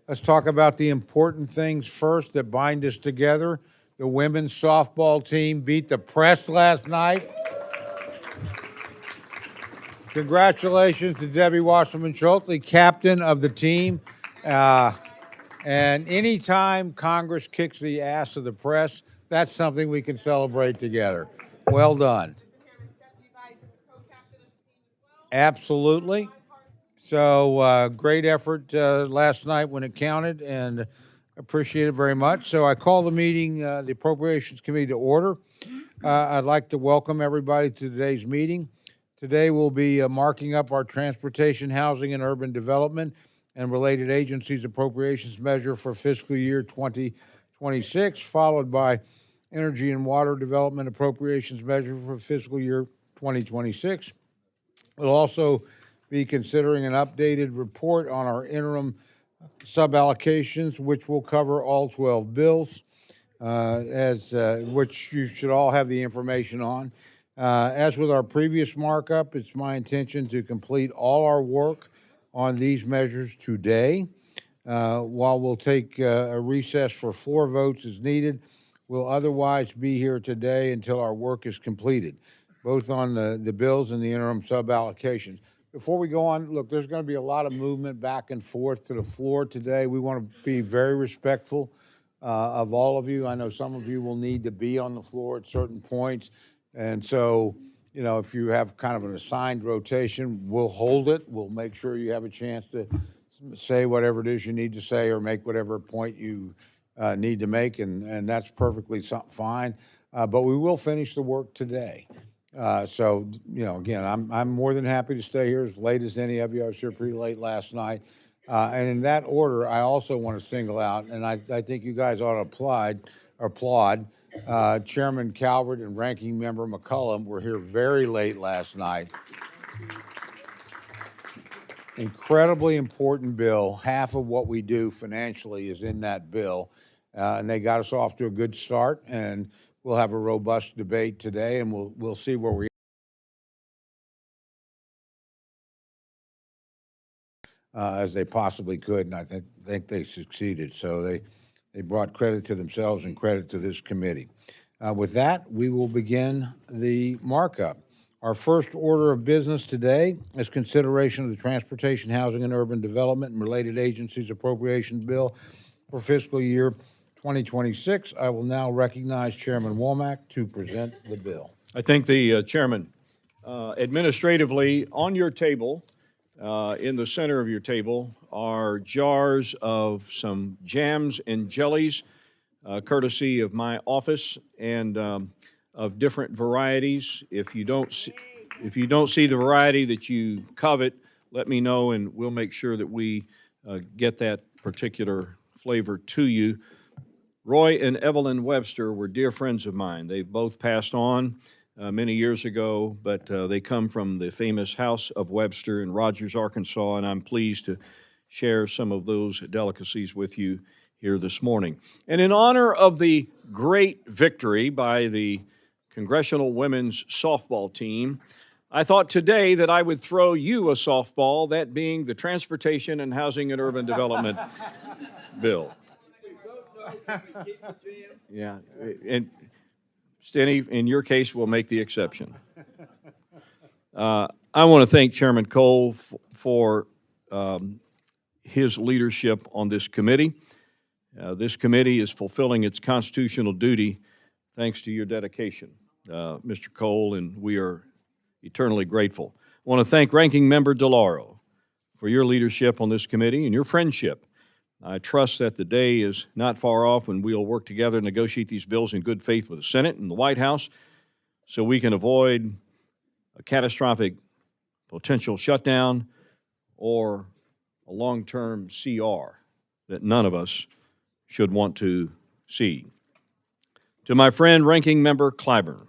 Let's talk about the important things first that bind us together. The women's softball team beat the press last night. Congratulations to Debbie Wasserman-Schultz, captain of the team. And anytime Congress kicks the ass of the press, that's something we can celebrate together. Well done. Absolutely. So great effort last night when it counted, and appreciate it very much. So I call the meeting, the Appropriations Committee, to order. I'd like to welcome everybody to today's meeting. Today we'll be marking up our Transportation, Housing, and Urban Development and related agencies appropriations measure for fiscal year 2026, followed by Energy and Water Development appropriations measure for fiscal year 2026. We'll also be considering an updated report on our interim suballocations, which will cover all 12 bills, which you should all have the information on. As with our previous markup, it's my intention to complete all our work on these measures today. While we'll take a recess for floor votes as needed, we'll otherwise be here today until our work is completed, both on the bills and the interim suballocations. Before we go on, look, there's going to be a lot of movement back and forth to the floor today. We want to be very respectful of all of you. I know some of you will need to be on the floor at certain points. And so, you know, if you have kind of an assigned rotation, we'll hold it. We'll make sure you have a chance to say whatever it is you need to say or make whatever point you need to make, and that's perfectly fine. But we will finish the work today. So, you know, again, I'm more than happy to stay here as late as any of you. I was here pretty late last night. And in that order, I also want to single out, and I think you guys ought to applaud Chairman Calvert and Ranking Member McCollum were here very late last night. Incredibly important bill. Half of what we do financially is in that bill. And they got us off to a good start, and we'll have a robust debate today, and we'll see where we as they possibly could, and I think they succeeded. So they brought credit to themselves and credit to this committee. With that, we will begin the markup. Our first order of business today is consideration of the Transportation, Housing, and Urban Development and related agencies appropriation bill for fiscal year 2026. I will now recognize Chairman Womack to present the bill. I thank the chairman. Administratively, on your table, in the center of your table, are jars of some jams and jellies, courtesy of my office, and of different varieties. If you don't see the variety that you covet, let me know, and we'll make sure that we get that particular flavor to you. Roy and Evelyn Webster were dear friends of mine. They both passed on many years ago, but they come from the famous House of Webster in Rogers, Arkansas, and I'm pleased to share some of those delicacies with you here this morning. And in honor of the great victory by the Congressional Women's Softball Team, I thought today that I would throw you a softball, that being the Transportation and Housing and Urban Development bill. Yeah, and Stenny, in your case, we'll make the exception. I want to thank Chairman Cole for his leadership on this committee. This committee is fulfilling its constitutional duty thanks to your dedication, Mr. Cole, and we are eternally grateful. I want to thank Ranking Member DeLauro for your leadership on this committee and your friendship. I trust that the day is not far off when we'll work together and negotiate these bills in good faith with the Senate and the White House so we can avoid a catastrophic potential shutdown or a long-term CR that none of us should want to see. To my friend, Ranking Member Clyburn,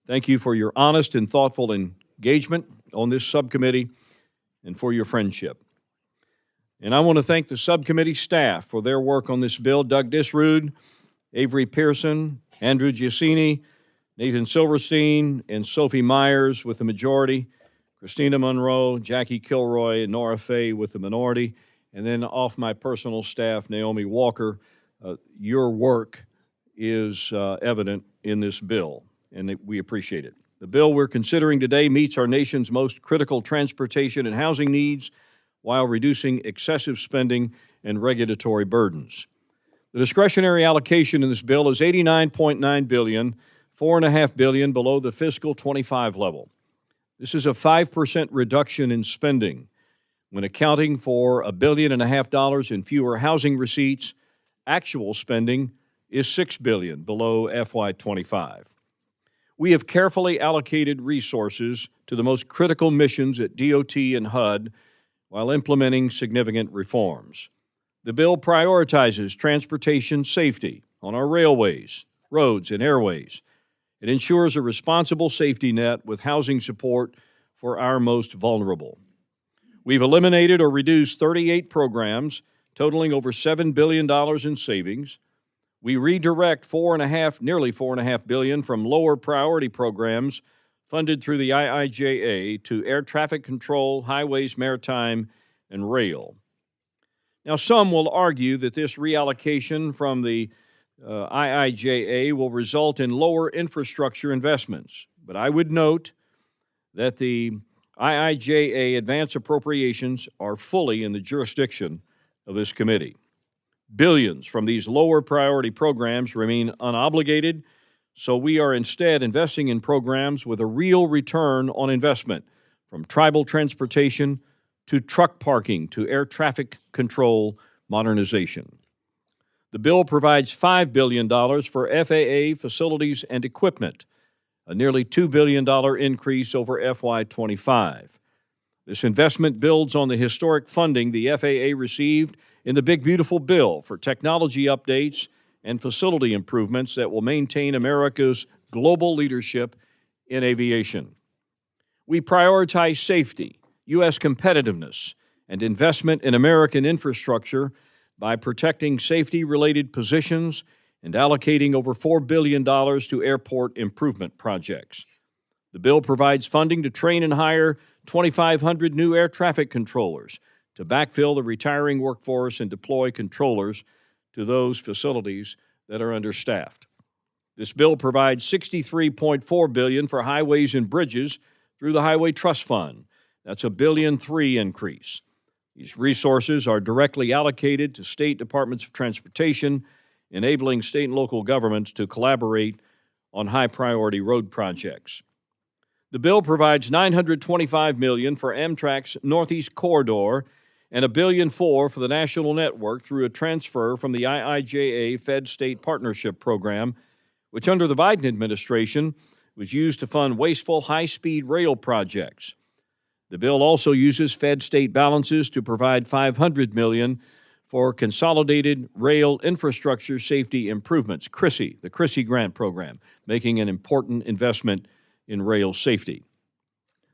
thank you for your honest and thoughtful engagement on this subcommittee and for your friendship. And I want to thank the subcommittee staff for their work on this bill. Doug Disrude, Avery Pearson, Andrew Giacini, Nathan Silverstein, and Sophie Myers with the majority, Christina Monroe, Jackie Kilroy, and Nora Fay with the minority, And then off my personal staff, Naomi Walker, your work is evident in this bill, and we appreciate it. The bill we're considering today meets our nation's most critical transportation and housing needs while reducing excessive spending and regulatory burdens. The discretionary allocation in this bill is $89.9 billion, $4.5 billion below the fiscal 25 level. This is a 5% reduction in spending. When accounting for $1.5 billion in fewer housing receipts, actual spending is $6 billion below FY25. We have carefully allocated resources to the most critical missions at DOT and HUD while implementing significant reforms. The bill prioritizes transportation safety on our railways, roads, and airways. It ensures a responsible safety net with housing support for our most vulnerable. We've eliminated or reduced 38 programs, totaling over $7 billion in savings. We redirect nearly $4.5 billion from lower priority programs funded through the IIJA to air traffic control, highways, maritime, and rail. Now, some will argue that this reallocation from the IIJA will result in lower infrastructure investments, but I would note that the IIJA advance appropriations are fully in the jurisdiction of this committee. Billions from these lower priority programs remain unobligated, so we are instead investing in programs with a real return on investment, from tribal transportation to truck parking to air traffic control modernization. The bill provides $5 billion for FAA facilities and equipment, a nearly $2 billion increase over FY25. This investment builds on the historic funding the FAA received in the Big Beautiful Bill for technology updates and facility improvements that will maintain America's global leadership in aviation. We prioritize safety, U.S. competitiveness, and investment in American infrastructure by protecting safety-related positions and allocating over $4 billion to airport improvement projects. The bill provides funding to train and hire 2,500 new air traffic controllers to backfill the retiring workforce and deploy controllers to those facilities that are understaffed. This bill provides $63.4 billion for highways and bridges through the Highway Trust Fund. That's a $1.3 billion increase. These resources are directly allocated to state departments of transportation, enabling state and local governments to collaborate on high-priority road projects. The bill provides $925 million for Amtrak's Northeast Corridor and $1.4 billion for the national network through a transfer from the IIJA Fed-State Partnership Program, which under the Biden administration was used to fund wasteful high-speed rail projects. The bill also uses Fed-State balances to provide $500 million for Consolidated Rail Infrastructure Safety Improvements, CRISI, the CRISI grant program, making an important investment in rail safety.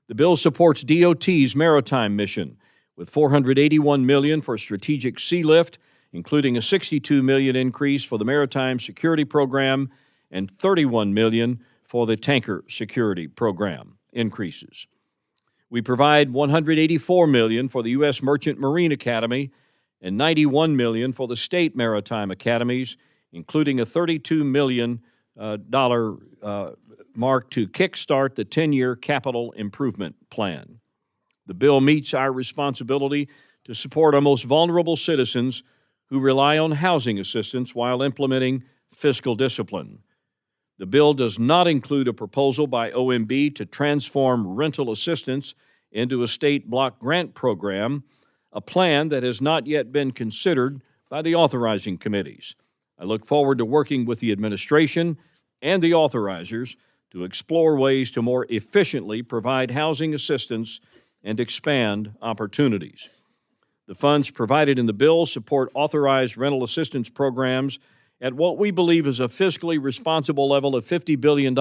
The bill supports DOT's maritime mission with $481 million for strategic sea lift, including a $62 million increase for the Maritime Security Program and $31 million for the Tanker Security Program increases. We provide $184 million for the U.S. Merchant Marine Academy and $91 million for the state maritime academies, including a $32 million mark to kickstart the 10-year capital improvement plan. The bill meets our responsibility to support our most vulnerable citizens who rely on housing assistance while implementing fiscal discipline. The bill does not include a proposal by OMB to transform rental assistance into a state block grant program, a plan that has not yet been considered by the authorizing committees. I look forward to working with the administration and the authorizers to explore ways to more efficiently provide housing assistance and expand opportunities. The funds provided in the bill support authorized rental assistance programs at what we believe is a fiscally responsible level of $50 billion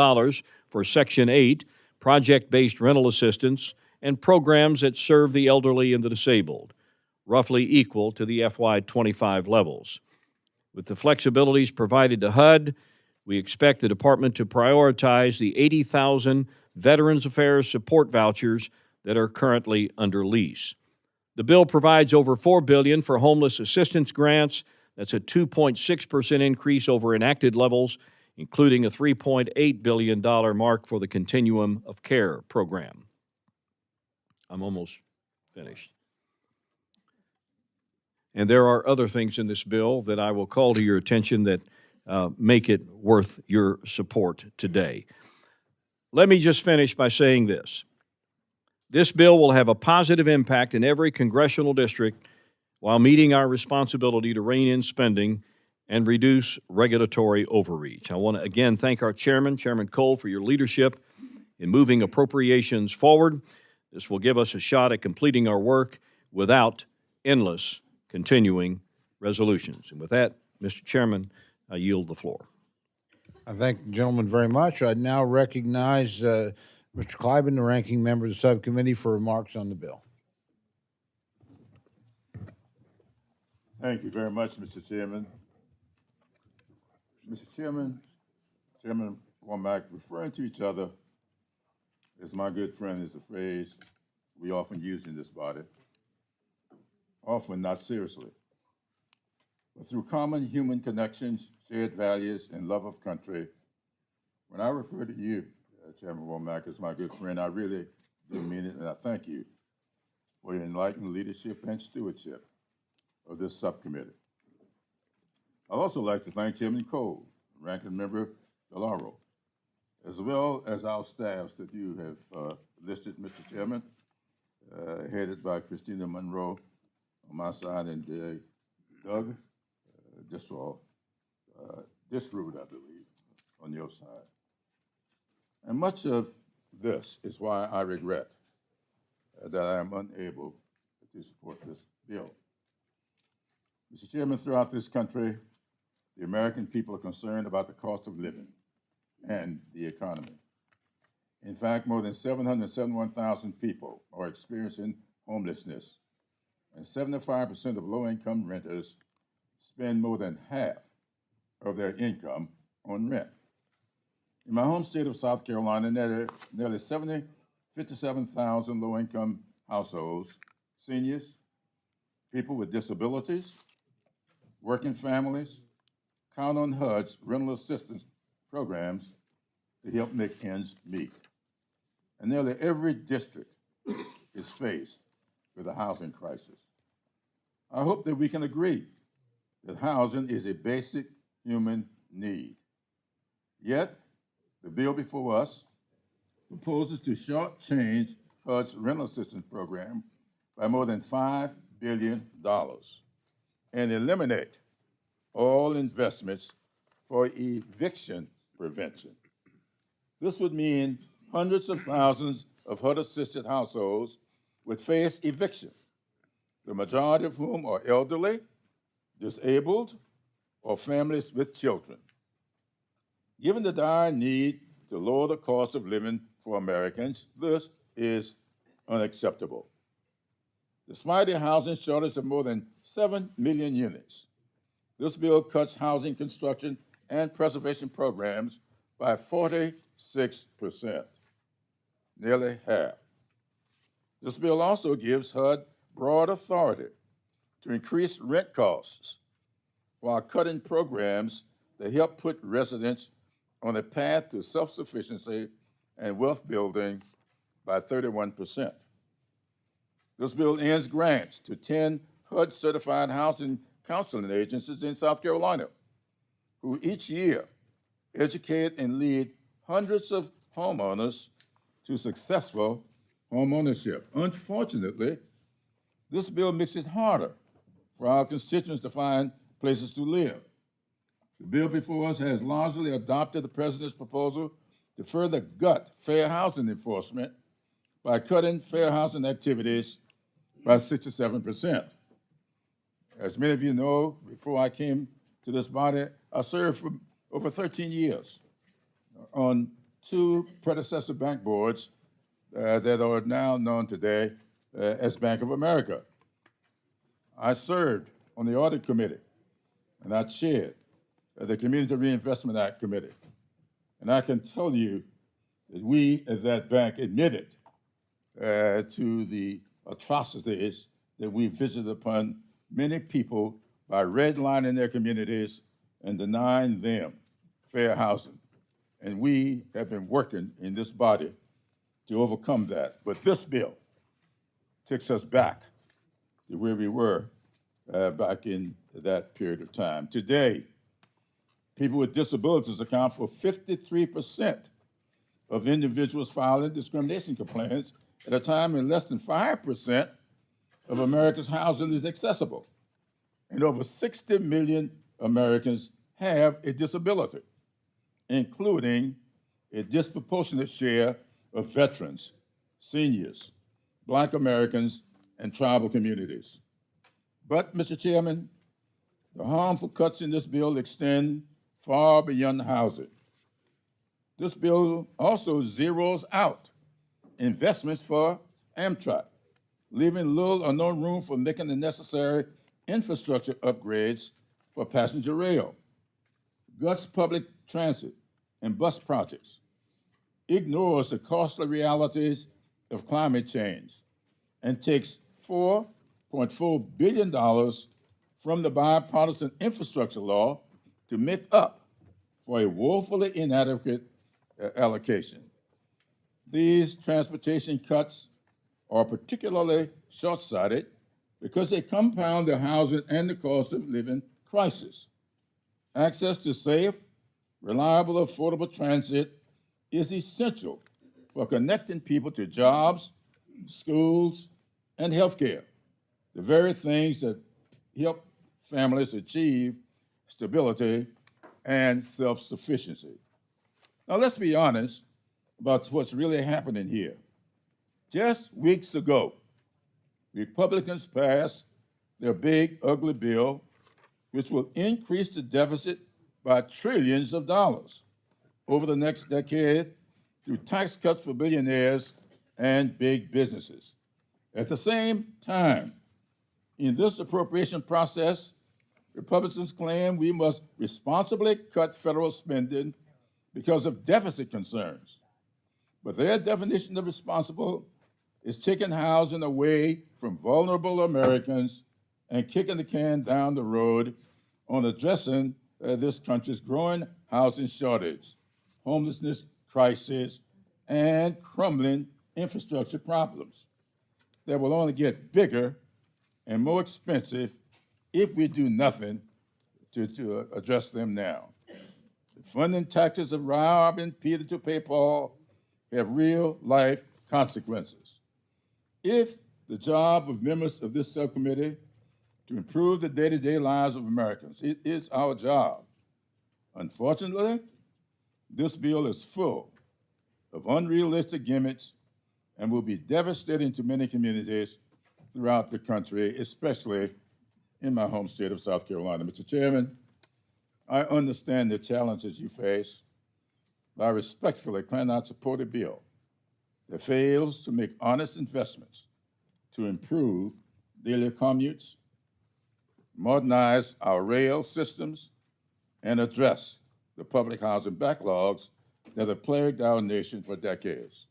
for Section 8, project-based rental assistance, and programs that serve the elderly and the disabled, roughly equal to the FY25 levels. With the flexibilities provided to HUD, we expect the department to prioritize the 80,000 Veterans Affairs support vouchers that are currently under lease. The bill provides over $4 billion for homeless assistance grants. That's a 2.6% increase over enacted levels, including a $3.8 billion mark for the Continuum of Care program. I'm almost finished. And there are other things in this bill that I will call to your attention that make it worth your support today. Let me just finish by saying this. This bill will have a positive impact in every congressional district while meeting our responsibility to rein in spending and reduce regulatory overreach. I want to again thank our chairman, Chairman Cole, for your leadership in moving appropriations forward. This will give us a shot at completing our work without endless continuing resolutions. And with that, Mr. Chairman, I yield the floor. I thank the gentleman very much. I now recognize Mr. Clyburn, the ranking member of the subcommittee, for remarks on the bill. Thank you very much, Mr. Chairman. Mr. Chairman, Chairman Womack, referring to each other as my good friend is a phrase we often use in this body, often not seriously. But through common human connections, shared values, and love of country, when I refer to you, Chairman Womack, as my good friend, I really do mean it, and I thank you for your enlightened leadership and stewardship of this subcommittee. I'd also like to thank Chairman Cole, Ranking Member DeLauro, as well as our staffs that you have listed, Mr. Chairman, headed by Christina Monroe on my side and Doug Disraud, Disrude, I believe, on your side. And much of this is why I regret that I am unable to support this bill. Mr. Chairman, throughout this country, the American people are concerned about the cost of living and the economy. In fact, more than 771,000 people are experiencing homelessness, and 75% of low-income renters spend more than half of their income on rent. In my home state of South Carolina, nearly 57,000 low-income households, seniors, people with disabilities, working families, count on HUD's rental assistance programs to help make ends meet. And nearly every district is faced with a housing crisis. I hope that we can agree that housing is a basic human need. Yet, the bill before us proposes to shortchange HUD's rental assistance program by more than $5 billion and eliminate all investments for eviction prevention. This would mean hundreds of thousands of HUD-assisted households would face eviction, the majority of whom are elderly, disabled, or families with children. Given the dire need to lower the cost of living for Americans, this is unacceptable. Despite a housing shortage of more than 7 million units, this bill cuts housing construction and preservation programs by 46%, nearly half. This bill also gives HUD broad authority to increase rent costs while cutting programs that help put residents on a path to self-sufficiency and wealth building by 31%. This bill ends grants to 10 HUD-certified housing counseling agencies in South Carolina, who each year educate and lead hundreds of homeowners to successful homeownership. Unfortunately, this bill makes it harder for our constituents to find places to live. The bill before us has largely adopted the president's proposal to further gut fair housing enforcement by cutting fair housing activities by 67%. As many of you know, before I came to this body, I served for over 13 years on 2 predecessor bank boards that are now known today as Bank of America. I served on the Audit Committee, and I chaired the Community Reinvestment Act Committee. And I can tell you that we at that bank admitted to the atrocities that we visited upon many people by redlining their communities and denying them fair housing. And we have been working in this body to overcome that. But this bill takes us back to where we were back in that period of time. Today, people with disabilities account for 53% of individuals filing discrimination complaints at a time when less than 5% of America's housing is accessible. And over 60 million Americans have a disability, including a disproportionate share of veterans, seniors, Black Americans, and tribal communities. But, Mr. Chairman, the harmful cuts in this bill extend far beyond housing. This bill also zeroes out investments for Amtrak, leaving little or no room for making the necessary infrastructure upgrades for passenger rail, guts public transit and bus projects, ignores the costly realities of climate change, and takes $4.4 billion from the bipartisan infrastructure law to make up for a woefully inadequate allocation. These transportation cuts are particularly short-sighted because they compound the housing and the cost of living crisis. Access to safe, reliable, affordable transit is essential for connecting people to jobs, schools, and healthcare, the very things that help families achieve stability and self-sufficiency. Now, let's be honest about what's really happening here. Just weeks ago, Republicans passed their big, ugly bill, which will increase the deficit by trillions of dollars over the next decade through tax cuts for billionaires and big businesses. At the same time, in this appropriation process, Republicans claim we must responsibly cut federal spending because of deficit concerns. But their definition of responsible is taking housing away from vulnerable Americans and kicking the can down the road on addressing this country's growing housing shortage, homelessness crisis, and crumbling infrastructure problems that will only get bigger and more expensive if we do nothing to address them now. The funding tactics of robbing Peter to pay Paul have real-life consequences. If the job of members of this subcommittee to improve the day-to-day lives of Americans, it is our job. Unfortunately, this bill is full of unrealistic gimmicks and will be devastating to many communities throughout the country, especially in my home state of South Carolina. Mr. Chairman, I understand the challenges you face, but I respectfully cannot support a bill that fails to make honest investments to improve daily commutes, modernize our rail systems, and address the public housing backlogs that have plagued our nation for decades.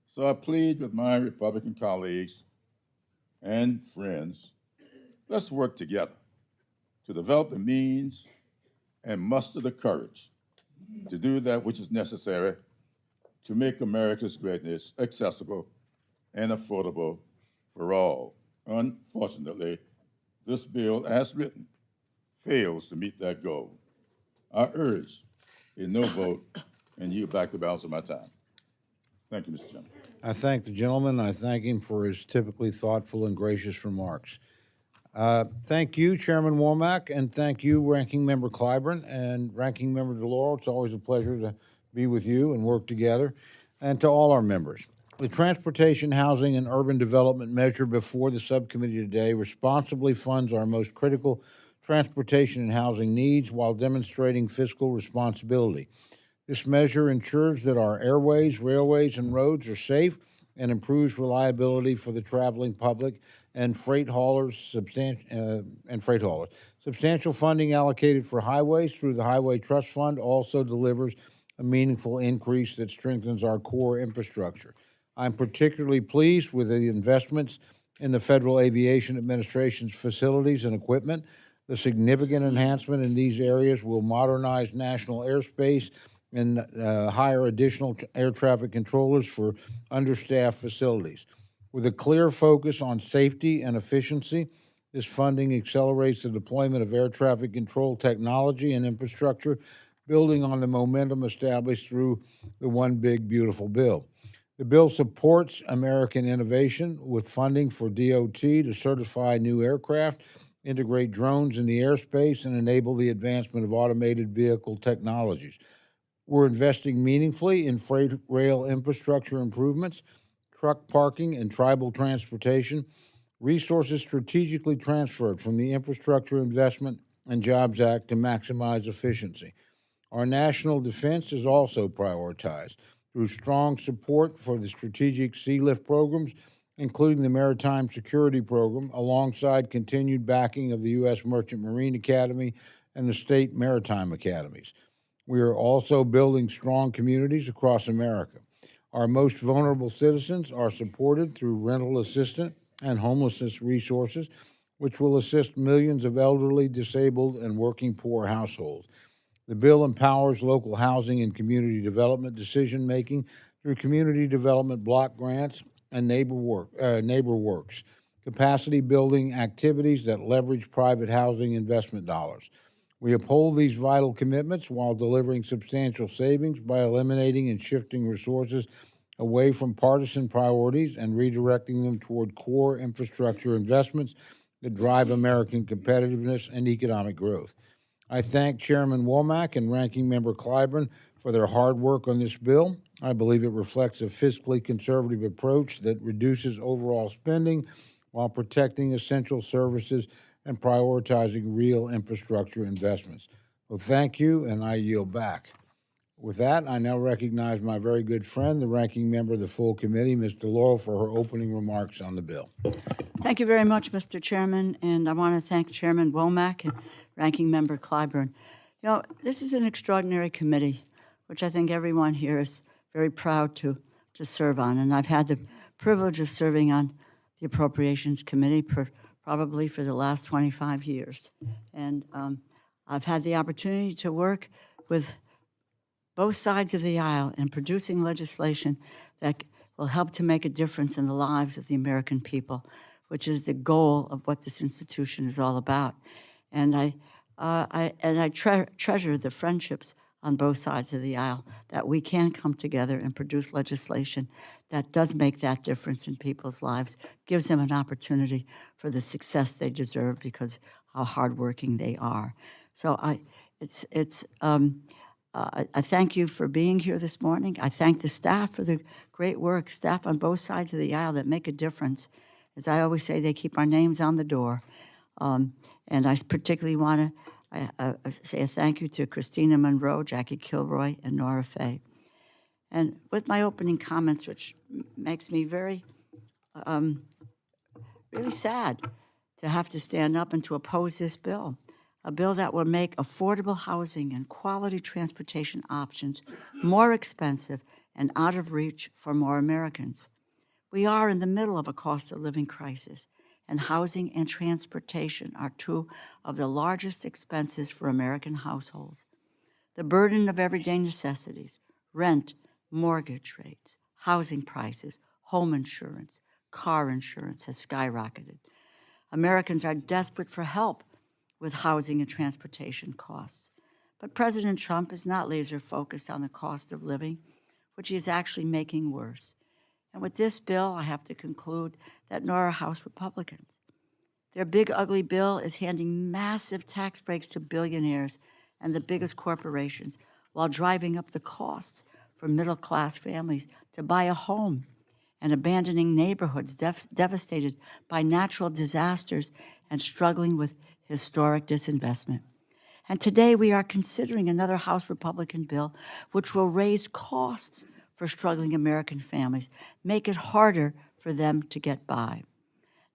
So I plead with my Republican colleagues and friends, let's work together to develop the means and muster the courage to do that which is necessary to make America's greatness accessible and affordable for all. Unfortunately, this bill, as written, fails to meet that goal. I urge a no vote and yield back the balance of my time. Thank you, Mr. Chairman. I thank the gentleman. I thank him for his typically thoughtful and gracious remarks. Thank you, Chairman Womack, and thank you, Ranking Member Clyburn and Ranking Member DeLauro. It's always a pleasure to be with you and work together, and to all our members. The Transportation, Housing, and Urban Development measure before the subcommittee today responsibly funds our most critical transportation and housing needs while demonstrating fiscal responsibility. This measure ensures that our airways, railways, and roads are safe and improves reliability for the traveling public and freight haulers. Substantial funding allocated for highways through the Highway Trust Fund also delivers a meaningful increase that strengthens our core infrastructure. I'm particularly pleased with the investments in the Federal Aviation Administration's facilities and equipment. The significant enhancement in these areas will modernize national airspace and hire additional air traffic controllers for understaffed facilities. With a clear focus on safety and efficiency, this funding accelerates the deployment of air traffic control technology and infrastructure, building on the momentum established through the One Big Beautiful Bill. The bill supports American innovation with funding for DOT to certify new aircraft, integrate drones in the airspace, and enable the advancement of automated vehicle technologies. We're investing meaningfully in freight rail infrastructure improvements, truck parking, and tribal transportation, resources strategically transferred from the Infrastructure Investment and Jobs Act to maximize efficiency. Our national defense is also prioritized through strong support for the strategic Sea-Lift programs, including the Maritime Security Program, alongside continued backing of the U.S. Merchant Marine Academy and the state maritime academies. We are also building strong communities across America. Our most vulnerable citizens are supported through rental assistance and homelessness resources, which will assist millions of elderly, disabled, and working poor households. The bill empowers local housing and community development decision-making through community development block grants and neighbor works, capacity building activities that leverage private housing investment dollars. We uphold these vital commitments while delivering substantial savings by eliminating and shifting resources away from partisan priorities and redirecting them toward core infrastructure investments that drive American competitiveness and economic growth. I thank Chairman Womack and Ranking Member Clyburn for their hard work on this bill. I believe it reflects a fiscally conservative approach that reduces overall spending while protecting essential services and prioritizing real infrastructure investments. Well, thank you, and I yield back. With that, I now recognize my very good friend, the Ranking Member of the full committee, Ms. DeLauro, for her opening remarks on the bill. Thank you very much, Mr. Chairman, and I want to thank Chairman Womack and Ranking Member Clyburn. You know, this is an extraordinary committee, which I think everyone here is very proud to serve on, and I've had the privilege of serving on the Appropriations Committee probably for the last 25 years. And I've had the opportunity to work with both sides of the aisle in producing legislation that will help to make a difference in the lives of the American people, which is the goal of what this institution is all about. And I treasure the friendships on both sides of the aisle, that we can come together and produce legislation that does make that difference in people's lives, gives them an opportunity for the success they deserve because how hardworking they are. So I thank you for being here this morning. I thank the staff for the great work, staff on both sides of the aisle that make a difference. As I always say, they keep our names on the door. And I particularly want to say a thank you to Christina Monroe, Jackie Kilroy, and Nora Fay. And with my opening comments, which makes me very, really sad to have to stand up and to oppose this bill, a bill that will make affordable housing and quality transportation options more expensive and out of reach for more Americans. We are in the middle of a cost of living crisis, and housing and transportation are two of the largest expenses for American households. The burden of everyday necessities, rent, mortgage rates, housing prices, home insurance, car insurance has skyrocketed. Americans are desperate for help with housing and transportation costs. But President Trump is not laser focused on the cost of living, which he is actually making worse. And with this bill, I have to conclude that nor are House Republicans. Their big, ugly bill is handing massive tax breaks to billionaires and the biggest corporations while driving up the costs for middle-class families to buy a home and abandoning neighborhoods devastated by natural disasters and struggling with historic disinvestment. And today we are considering another House Republican bill which will raise costs for struggling American families, make it harder for them to get by.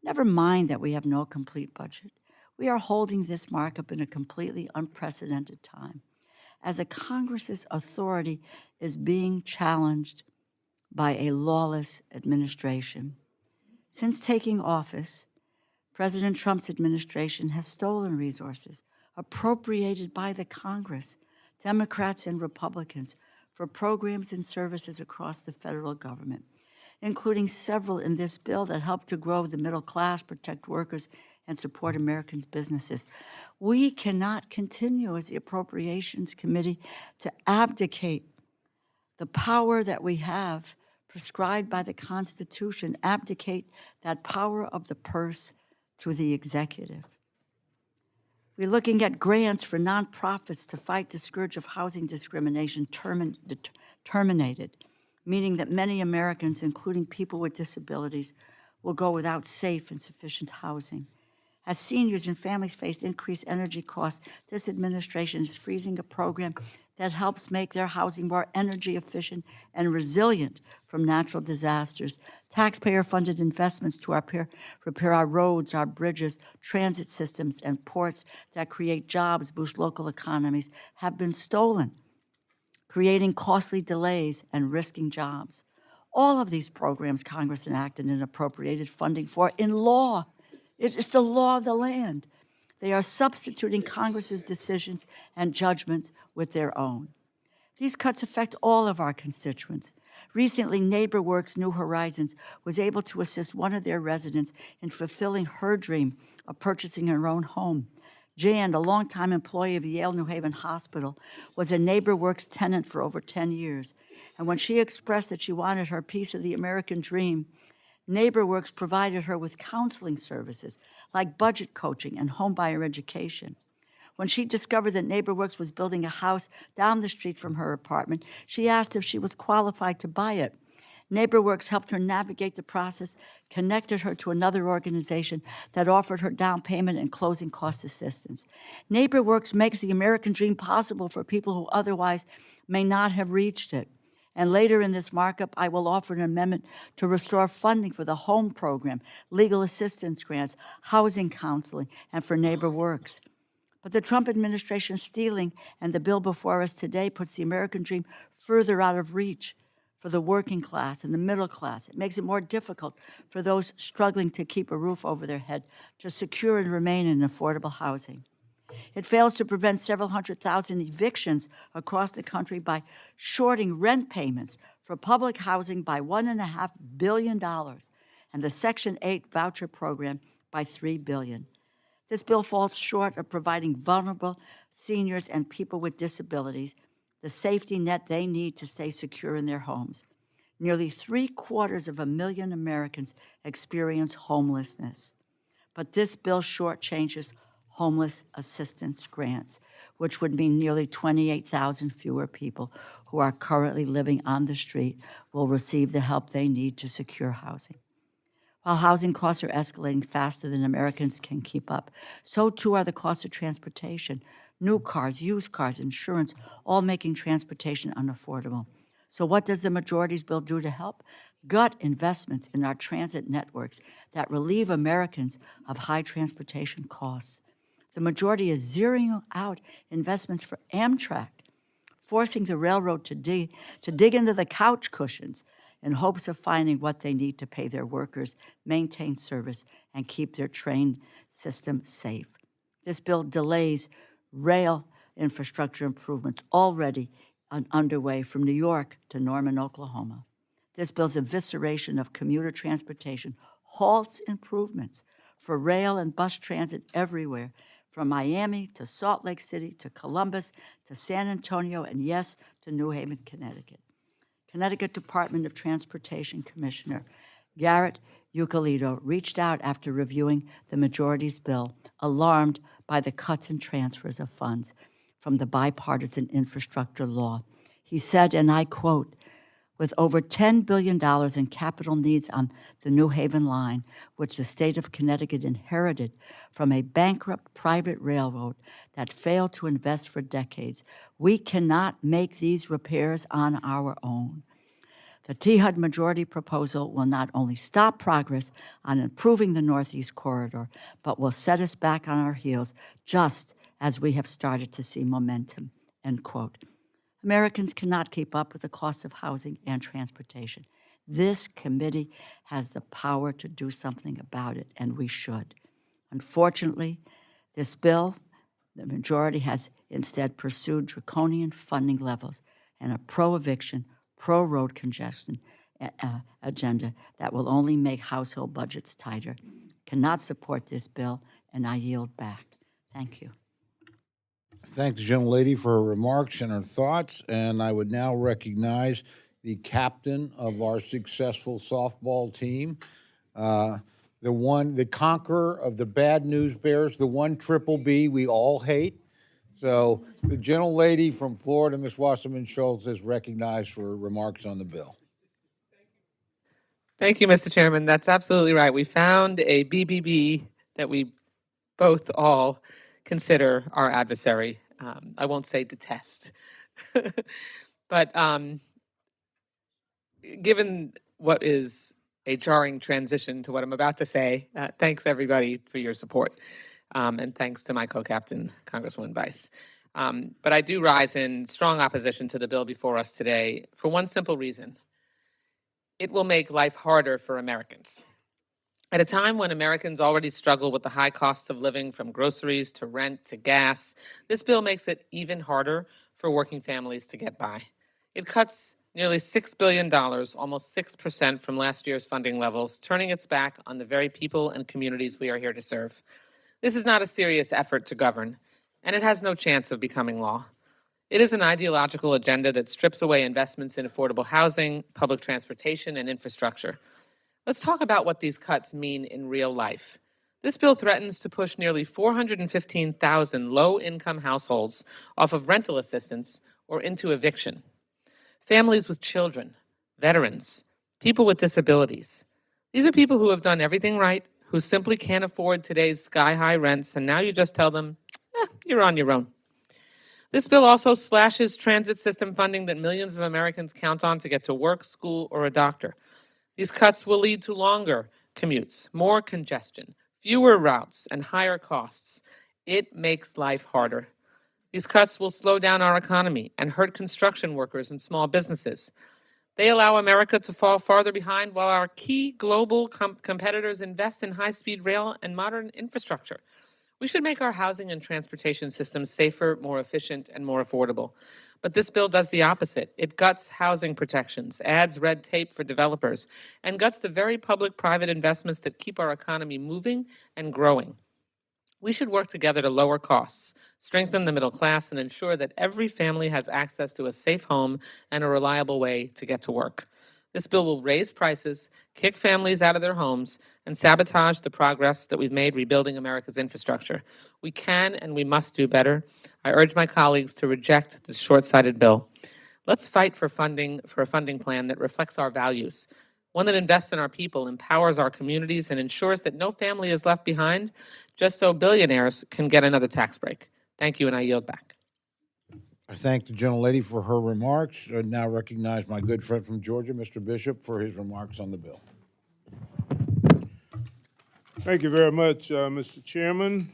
Never mind that we have no complete budget. We are holding this markup in a completely unprecedented time, as the Congress's authority is being challenged by a lawless administration. Since taking office, President Trump's administration has stolen resources appropriated by the Congress, Democrats and Republicans, for programs and services across the federal government, including several in this bill that help to grow the middle class, protect workers, and support Americans' businesses. We cannot continue as the Appropriations Committee to abdicate the power that we have prescribed by the Constitution, abdicate that power of the purse to the executive. We're looking at grants for nonprofits to fight the scourge of housing discrimination terminated, meaning that many Americans, including people with disabilities, will go without safe and sufficient housing. As seniors and families face increased energy costs, this administration is freezing a program that helps make their housing more energy efficient and resilient from natural disasters. Taxpayer-funded investments to repair our roads, our bridges, transit systems, and ports that create jobs, boost local economies, have been stolen, creating costly delays and risking jobs. All of these programs Congress enacted and appropriated funding for in law. It's the law of the land. They are substituting Congress's decisions and judgments with their own. These cuts affect all of our constituents. Recently, NeighborWorks New Horizons was able to assist one of their residents in fulfilling her dream of purchasing her own home. Jan, a longtime employee of Yale New Haven Hospital, was a NeighborWorks tenant for over 10 years. And when she expressed that she wanted her piece of the American dream, NeighborWorks provided her with counseling services like budget coaching and homebuyer education. When she discovered that NeighborWorks was building a house down the street from her apartment, she asked if she was qualified to buy it. NeighborWorks helped her navigate the process, connected her to another organization that offered her down payment and closing cost assistance. NeighborWorks makes the American dream possible for people who otherwise may not have reached it. And later in this markup, I will offer an amendment to restore funding for the home program, legal assistance grants, housing counseling, and for NeighborWorks. But the Trump administration's stealing and the bill before us today puts the American dream further out of reach for the working class and the middle class. It makes it more difficult for those struggling to keep a roof over their head to secure and remain in affordable housing. It fails to prevent several 100,000 evictions across the country by shorting rent payments for public housing by $1.5 billion and the Section 8 voucher program by $3 billion. This bill falls short of providing vulnerable seniors and people with disabilities the safety net they need to stay secure in their homes. Nearly 750,000 Americans experience homelessness. But this bill shortchanges homeless assistance grants, which would mean nearly 28,000 fewer people who are currently living on the street will receive the help they need to secure housing. While housing costs are escalating faster than Americans can keep up, so too are the costs of transportation. New cars, used cars, insurance, all making transportation unaffordable. So what does the majority's bill do to help? Gut investments in our transit networks that relieve Americans of high transportation costs. The majority is zeroing out investments for Amtrak, forcing the railroad to dig into the couch cushions in hopes of finding what they need to pay their workers, maintain service, and keep their train system safe. This bill delays rail infrastructure improvements already underway from New York to Norman, Oklahoma. This bill's evisceration of commuter transportation halts improvements for rail and bus transit everywhere, from Miami to Salt Lake City to Columbus to San Antonio and, yes, to New Haven, Connecticut. Connecticut Department of Transportation Commissioner Garrett Eucalito reached out after reviewing the majority's bill, alarmed by the cuts and transfers of funds from the bipartisan infrastructure law. He said, and I quote, "With over $10 billion in capital needs on the New Haven line, which the state of Connecticut inherited from a bankrupt private railroad that failed to invest for decades, we cannot make these repairs on our own." The THUD majority proposal will not only stop progress on improving the Northeast Corridor, but will set us back on our heels just as we have started to see momentum, end quote. Americans cannot keep up with the cost of housing and transportation. This committee has the power to do something about it, and we should. Unfortunately, this bill, the majority has instead pursued draconian funding levels and a pro-eviction, pro-road congestion agenda that will only make household budgets tighter. Cannot support this bill, and I yield back. Thank you. Thank the gentlelady for her remarks and her thoughts, and I would now recognize the captain of our successful softball team, the conqueror of the bad news bears, the one triple B we all hate. So the gentlelady from Florida, Ms. Wasserman Schultz, is recognized for remarks on the bill. Thank you, Mr. Chairman. That's absolutely right. We found a BBB that we both all consider our adversary. I won't say detest. But given what is a jarring transition to what I'm about to say, thanks everybody for your support. And thanks to my co-captain, Congresswoman Bice. But I do rise in strong opposition to the bill before us today for one simple reason. It will make life harder for Americans. At a time when Americans already struggle with the high costs of living, from groceries to rent to gas, this bill makes it even harder for working families to get by. It cuts nearly $6 billion, almost 6% from last year's funding levels, turning its back on the very people and communities we are here to serve. This is not a serious effort to govern, and it has no chance of becoming law. It is an ideological agenda that strips away investments in affordable housing, public transportation, and infrastructure. Let's talk about what these cuts mean in real life. This bill threatens to push nearly 415,000 low-income households off of rental assistance or into eviction. Families with children, veterans, people with disabilities. These are people who have done everything right, who simply can't afford today's sky-high rents, and now you just tell them, you're on your own. This bill also slashes transit system funding that millions of Americans count on to get to work, school, or a doctor. These cuts will lead to longer commutes, more congestion, fewer routes, and higher costs. It makes life harder. These cuts will slow down our economy and hurt construction workers and small businesses. They allow America to fall farther behind while our key global competitors invest in high-speed rail and modern infrastructure. We should make our housing and transportation systems safer, more efficient, and more affordable. But this bill does the opposite. It guts housing protections, adds red tape for developers, and guts the very public-private investments that keep our economy moving and growing. We should work together to lower costs, strengthen the middle class, and ensure that every family has access to a safe home and a reliable way to get to work. This bill will raise prices, kick families out of their homes, and sabotage the progress that we've made rebuilding America's infrastructure. We can and we must do better. I urge my colleagues to reject this short-sighted bill. Let's fight for a funding plan that reflects our values, one that invests in our people, empowers our communities, and ensures that no family is left behind just so billionaires can get another tax break. Thank you, and I yield back. I thank the gentlelady for her remarks. I now recognize my good friend from Georgia, Mr. Bishop, for his remarks on the bill. Thank you very much, Mr. Chairman.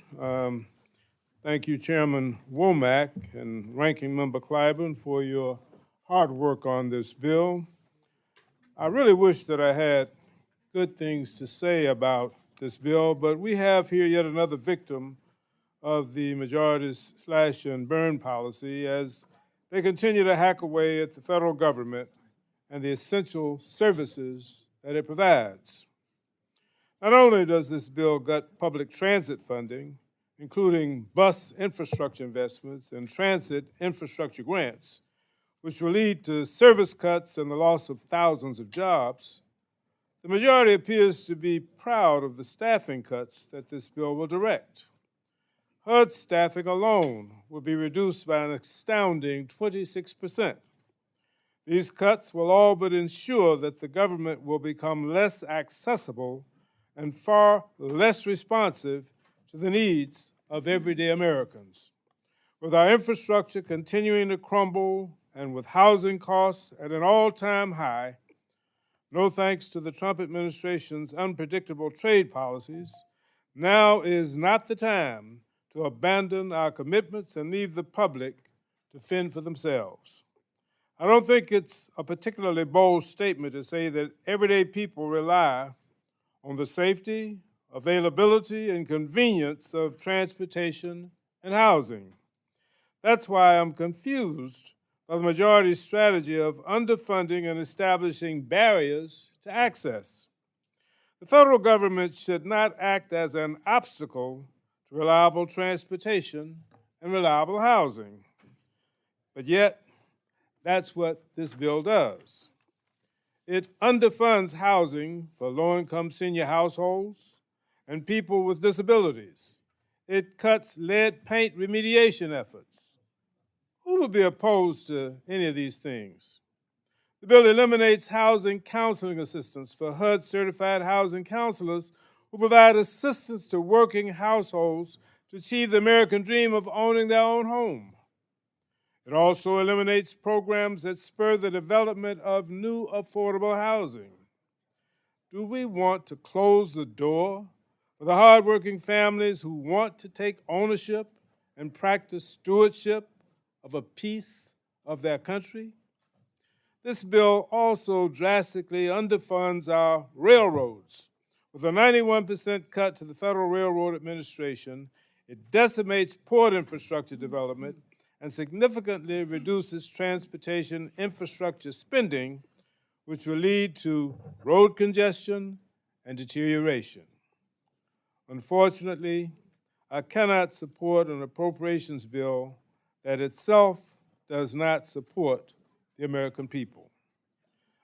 Thank you, Chairman Womack and Ranking Member Clyburn, for your hard work on this bill. I really wish that I had good things to say about this bill, but we have here yet another victim of the majority's slash and burn policy as they continue to hack away at the federal government and the essential services that it provides. Not only does this bill gut public transit funding, including bus infrastructure investments and transit infrastructure grants, which will lead to service cuts and the loss of thousands of jobs, the majority appears to be proud of the staffing cuts that this bill will direct. HUD staffing alone will be reduced by an astounding 26%. These cuts will all but ensure that the government will become less accessible and far less responsive to the needs of everyday Americans. With our infrastructure continuing to crumble and with housing costs at an all-time high, no thanks to the Trump administration's unpredictable trade policies, now is not the time to abandon our commitments and leave the public to fend for themselves. I don't think it's a particularly bold statement to say that everyday people rely on the safety, availability, and convenience of transportation and housing. That's why I'm confused by the majority's strategy of underfunding and establishing barriers to access. The federal government should not act as an obstacle to reliable transportation and reliable housing. But yet, that's what this bill does. It underfunds housing for low-income senior households and people with disabilities. It cuts lead paint remediation efforts. Who would be opposed to any of these things? The bill eliminates housing counseling assistance for HUD certified housing counselors who provide assistance to working households to achieve the American dream of owning their own home. It also eliminates programs that spur the development of new affordable housing. Do we want to close the door for the hardworking families who want to take ownership and practice stewardship of a piece of their country? This bill also drastically underfunds our railroads. With a 91% cut to the Federal Railroad Administration, it decimates port infrastructure development and significantly reduces transportation infrastructure spending, which will lead to road congestion and deterioration. Unfortunately, I cannot support an appropriations bill that itself does not support the American people.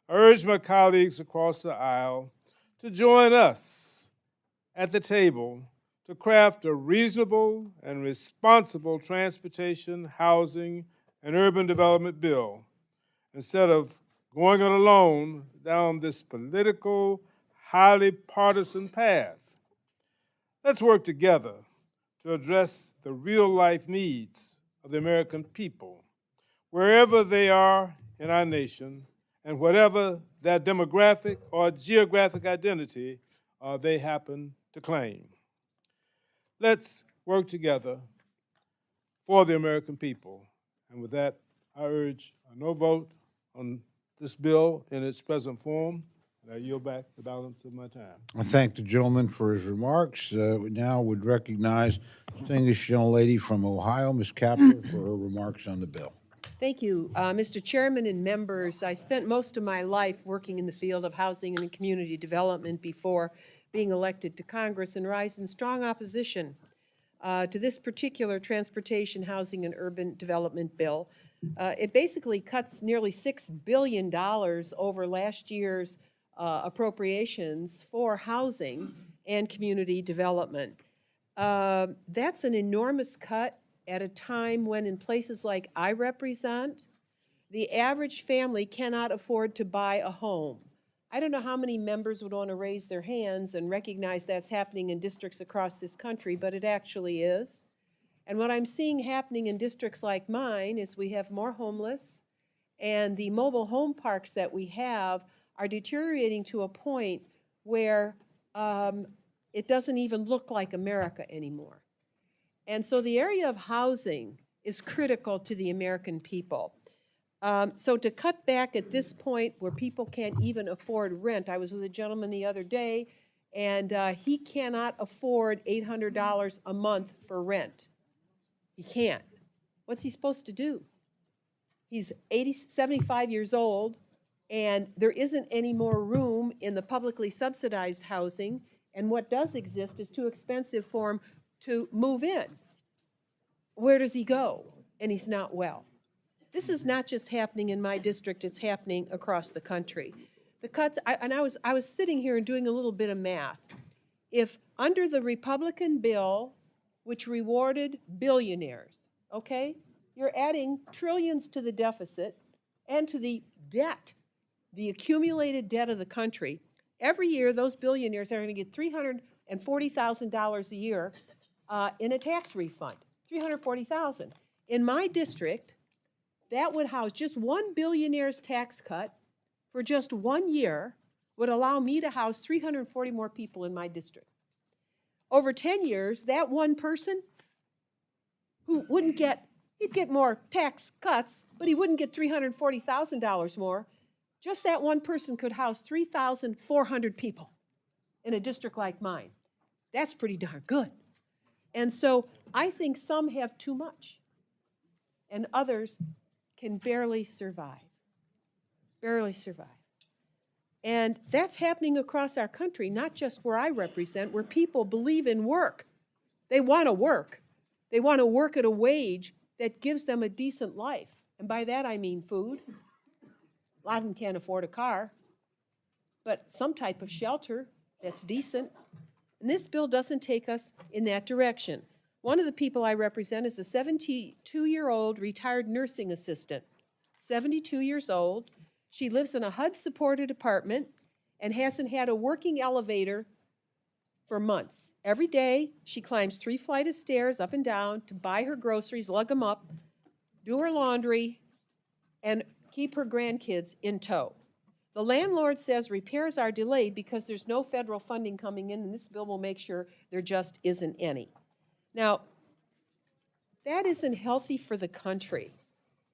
I urge my colleagues across the aisle to join us at the table to craft a reasonable and responsible transportation, housing, and urban development bill instead of going it alone down this political, highly partisan path. Let's work together to address the real-life needs of the American people, wherever they are in our nation, and whatever their demographic or geographic identity they happen to claim. Let's work together for the American people. And with that, I urge a no vote on this bill in its present form. And I yield back the balance of my time. I thank the gentleman for his remarks. We now would recognize distinguished young lady from Ohio, Ms. Kapler, for her remarks on the bill. Thank you, Mr. Chairman and members. I spent most of my life working in the field of housing and community development before being elected to Congress and rise in strong opposition to this particular transportation, housing, and urban development bill. It basically cuts nearly $6 billion over last year's appropriations for housing and community development. That's an enormous cut at a time when in places like I represent, the average family cannot afford to buy a home. I don't know how many members would want to raise their hands and recognize that's happening in districts across this country, but it actually is. And what I'm seeing happening in districts like mine is we have more homeless, and the mobile home parks that we have are deteriorating to a point where it doesn't even look like America anymore. And so the area of housing is critical to the American people. So to cut back at this point where people can't even afford rent, I was with a gentleman the other day, and he cannot afford $800 a month for rent. He can't. What's he supposed to do? He's 75 years old, and there isn't any more room in the publicly subsidized housing, and what does exist is too expensive for him to move in. Where does he go? And he's not well. This is not just happening in my district, it's happening across the country. The cuts, I was sitting here and doing a little bit of math. If under the Republican bill, which rewarded billionaires, okay, you're adding trillions to the deficit and to the debt, the accumulated debt of the country. Every year, those billionaires are going to get $340,000 a year in a tax refund. $340,000. In my district, that would house just one billionaire's tax cut for just 1 year would allow me to house 340 more people in my district. Over 10 years, that one person who wouldn't get He'd get more tax cuts, but he wouldn't get $340,000 more. Just that one person could house 3,400 people in a district like mine. That's pretty darn good. And so I think some have too much, and others can barely survive. Barely survive. And that's happening across our country, not just where I represent, where people believe in work. They want to work. They want to work at a wage that gives them a decent life. And by that I mean food. A lot of them can't afford a car, but some type of shelter that's decent. And this bill doesn't take us in that direction. One of the people I represent is a 72-year-old retired nursing assistant, 72 years old. She lives in a HUD-supported apartment and hasn't had a working elevator for months. Every day, she climbs 3 flights of stairs up and down to buy her groceries, lug them up, do her laundry, and keep her grandkids in tow. The landlord says repairs are delayed because there's no federal funding coming in, and this bill will make sure there just isn't any. Now, that isn't healthy for the country.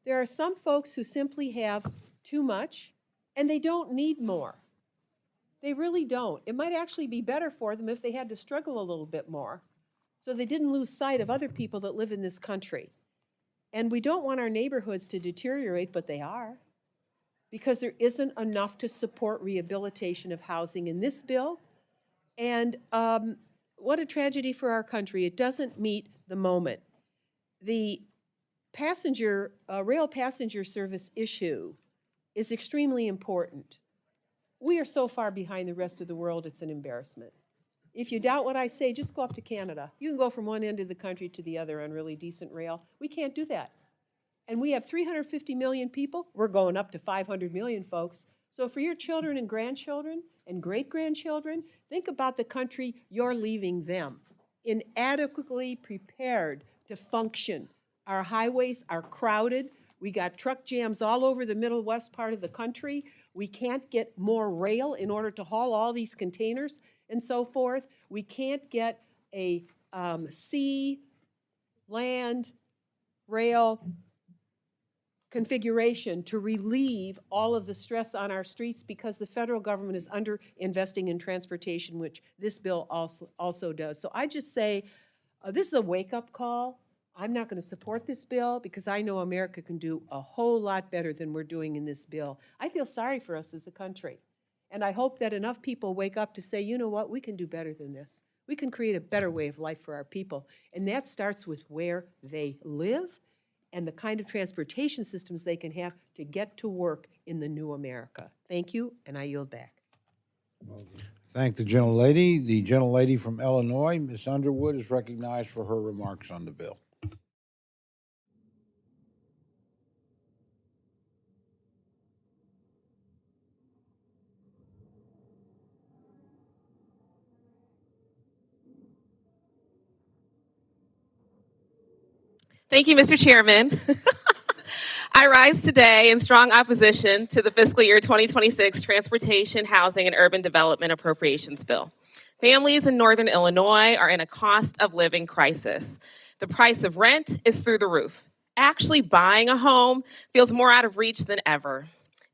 There are some folks who simply have too much, and they don't need more. They really don't. It might actually be better for them if they had to struggle a little bit more, so they didn't lose sight of other people that live in this country. And we don't want our neighborhoods to deteriorate, but they are, because there isn't enough to support rehabilitation of housing in this bill. And what a tragedy for our country. It doesn't meet the moment. The rail passenger service issue is extremely important. We are so far behind the rest of the world, it's an embarrassment. If you doubt what I say, just go up to Canada. You can go from one end of the country to the other on really decent rail. We can't do that. And we have 350 million people. We're going up to 500 million folks. So for your children and grandchildren and great-grandchildren, think about the country you're leaving them, inadequately prepared to function. Our highways are crowded. We got truck jams all over the middle west part of the country. We can't get more rail in order to haul all these containers and so forth. We can't get a sea, land, rail configuration to relieve all of the stress on our streets because the federal government is under-investing in transportation, which this bill also does. So I just say, this is a wake-up call. I'm not going to support this bill because I know America can do a whole lot better than we're doing in this bill. I feel sorry for us as a country. And I hope that enough people wake up to say, you know what, we can do better than this. We can create a better way of life for our people. And that starts with where they live and the kind of transportation systems they can have to get to work in the new America. Thank you, and I yield back. Thank the gentlelady. The gentlelady from Illinois, Ms. Underwood, is recognized for her remarks on the bill. Thank you, Mr. Chairman. I rise today in strong opposition to the fiscal year 2026 Transportation, Housing, and Urban Development Appropriations Bill. Families in Northern Illinois are in a cost of living crisis. The price of rent is through the roof. Actually buying a home feels more out of reach than ever.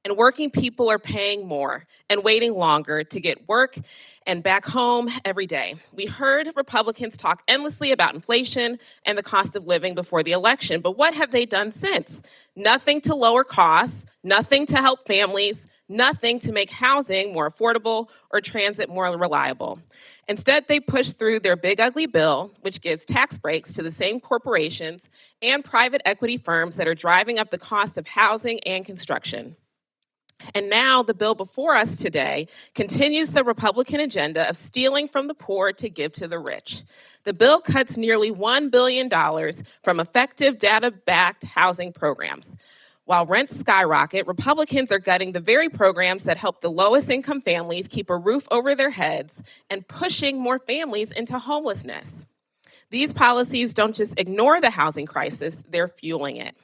And working people are paying more and waiting longer to get work and back home every day. We heard Republicans talk endlessly about inflation and the cost of living before the election, but what have they done since? Nothing to lower costs, nothing to help families, nothing to make housing more affordable or transit more reliable. Instead, they push through their big ugly bill, which gives tax breaks to the same corporations and private equity firms that are driving up the cost of housing and construction. And now the bill before us today continues the Republican agenda of stealing from the poor to give to the rich. The bill cuts nearly $1 billion from effective data-backed housing programs. While rents skyrocket, Republicans are gutting the very programs that help the lowest income families keep a roof over their heads and pushing more families into homelessness. These policies don't just ignore the housing crisis, they're fueling it.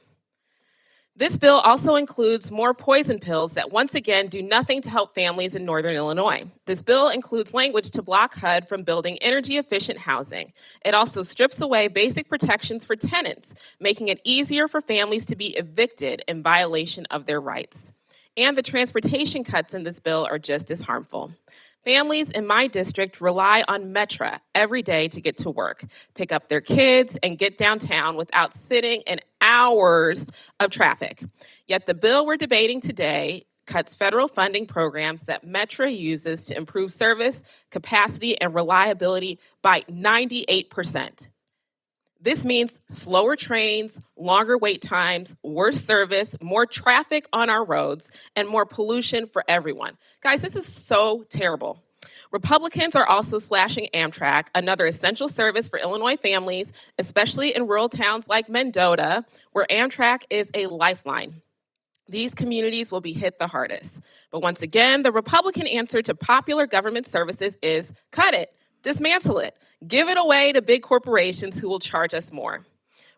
This bill also includes more poison pills that once again do nothing to help families in Northern Illinois. This bill includes language to block HUD from building energy-efficient housing. It also strips away basic protections for tenants, making it easier for families to be evicted in violation of their rights. And the transportation cuts in this bill are just as harmful. Families in my district rely on Metra every day to get to work, pick up their kids, and get downtown without sitting in hours of traffic. Yet the bill we're debating today cuts federal funding programs that Metra uses to improve service, capacity, and reliability by 98%. This means slower trains, longer wait times, worse service, more traffic on our roads, and more pollution for everyone. Guys, this is so terrible. Republicans are also slashing Amtrak, another essential service for Illinois families, especially in rural towns like Mendota, where Amtrak is a lifeline. These communities will be hit the hardest. But once again, the Republican answer to popular government services is cut it, dismantle it, give it away to big corporations who will charge us more.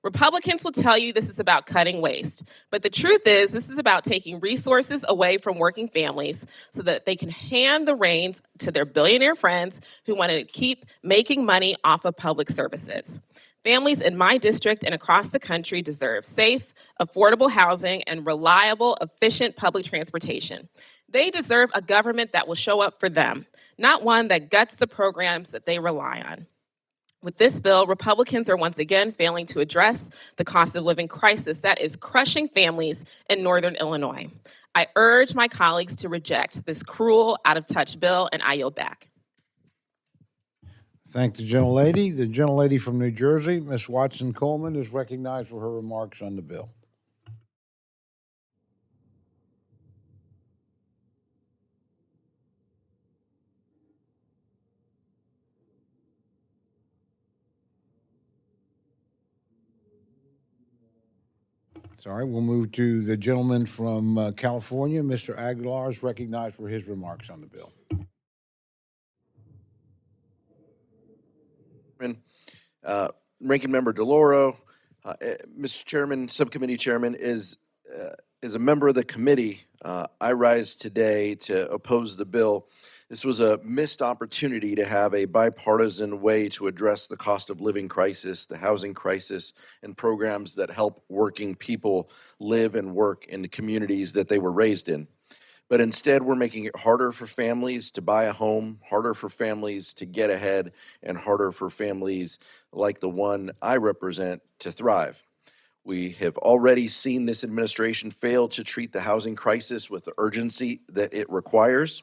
Republicans will tell you this is about cutting waste, but the truth is this is about taking resources away from working families so that they can hand the reins to their billionaire friends who want to keep making money off of public services. Families in my district and across the country deserve safe, affordable housing and reliable, efficient public transportation. They deserve a government that will show up for them, not one that guts the programs that they rely on. With this bill, Republicans are once again failing to address the cost of living crisis that is crushing families in Northern Illinois. I urge my colleagues to reject this cruel, out-of-touch bill, and I yield back. Thank the gentlelady. The gentlelady from New Jersey, Ms. Watson Coleman, is recognized for her remarks on the bill. Sorry, we'll move to the gentleman from California. Mr. Aguilar is recognized for his remarks on the bill. Ranking Member DeLauro, Mr. Chairman, Subcommittee Chairman, is a member of the committee. I rise today to oppose the bill. This was a missed opportunity to have a bipartisan way to address the cost of living crisis, the housing crisis, and programs that help working people live and work in the communities that they were raised in. But instead, we're making it harder for families to buy a home, harder for families to get ahead, and harder for families like the one I represent to thrive. We have already seen this administration fail to treat the housing crisis with the urgency that it requires.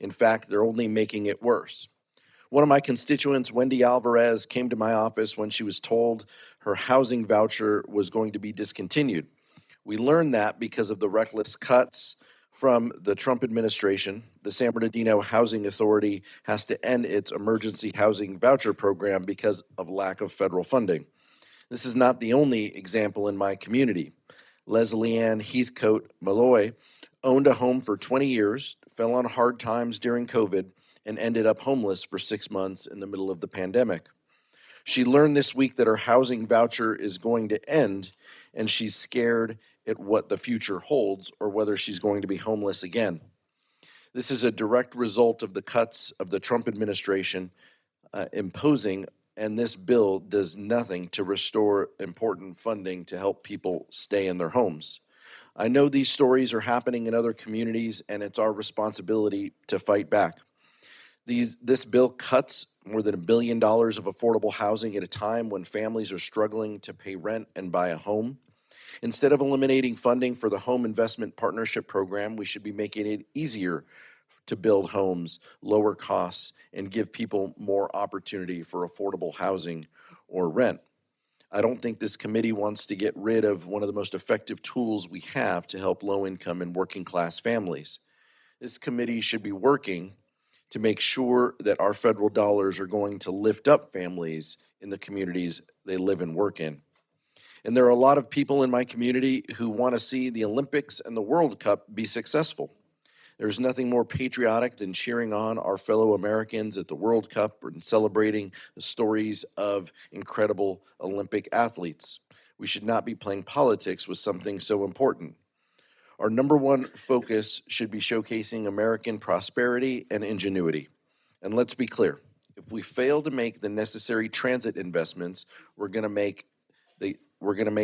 In fact, they're only making it worse. One of my constituents, Wendy Alvarez, came to my office when she was told her housing voucher was going to be discontinued. We learned that because of the reckless cuts from the Trump administration. The San Bernardino Housing Authority has to end its emergency housing voucher program because of lack of federal funding. This is not the only example in my community. Leslie Ann Heathcote Malloy owned a home for 20 years, fell on hard times during COVID, and ended up homeless for 6 months in the middle of the pandemic. She learned this week that her housing voucher is going to end, and she's scared at what the future holds or whether she's going to be homeless again. This is a direct result of the cuts of the Trump administration imposing, and this bill does nothing to restore important funding to help people stay in their homes. I know these stories are happening in other communities, and it's our responsibility to fight back. This bill cuts more than $1 billion of affordable housing at a time when families are struggling to pay rent and buy a home. Instead of eliminating funding for the Home Investment Partnership Program, we should be making it easier to build homes, lower costs, and give people more opportunity for affordable housing or rent. I don't think this committee wants to get rid of one of the most effective tools we have to help low-income and working-class families. This committee should be working to make sure that our federal dollars are going to lift up families in the communities they live and work in. And there are a lot of people in my community who want to see the Olympics and the World Cup be successful. There's nothing more patriotic than cheering on our fellow Americans at the World Cup and celebrating the stories of incredible Olympic athletes. We should not be playing politics with something so important. Our number one focus should be showcasing American prosperity and ingenuity. And let's be clear, if we fail to make the necessary transit investments, we're going to make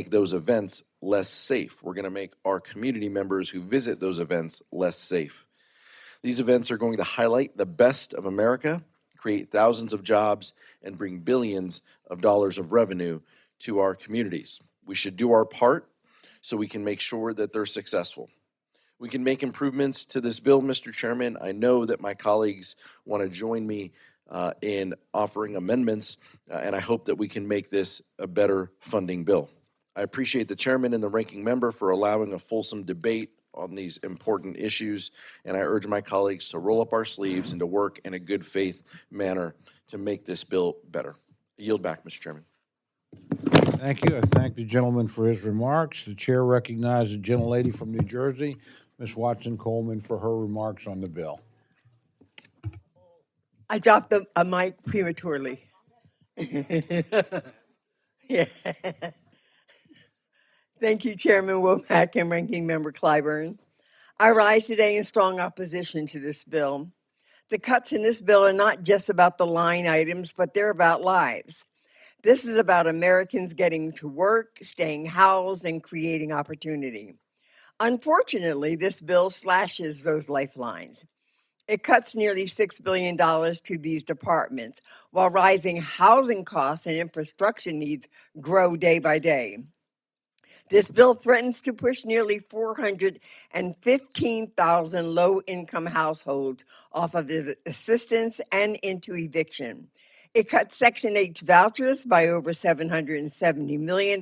those events less safe. We're going to make our community members who visit those events less safe. These events are going to highlight the best of America, create thousands of jobs, and bring billions of dollars of revenue to our communities. We should do our part so we can make sure that they're successful. We can make improvements to this bill, Mr. Chairman. I know that my colleagues want to join me in offering amendments, and I hope that we can make this a better funding bill. I appreciate the chairman and the ranking member for allowing a fulsome debate on these important issues, and I urge my colleagues to roll up our sleeves and to work in a good faith manner to make this bill better. I yield back, Mr. Chairman. Thank you. I thank the gentleman for his remarks. The chair recognizes the gentlelady from New Jersey, Ms. Watson Coleman, for her remarks on the bill. I dropped a mic prematurely. Yeah. Thank you, Chairman Womack and Ranking Member Clyburn. I rise today in strong opposition to this bill. The cuts in this bill are not just about the line items, but they're about lives. This is about Americans getting to work, staying housed, and creating opportunity. Unfortunately, this bill slashes those lifelines. It cuts nearly $6 billion to these departments, while rising housing costs and infrastructure needs grow day by day. This bill threatens to push nearly 415,000 low-income households off of assistance and into eviction. It cuts Section H vouchers by over $770 million,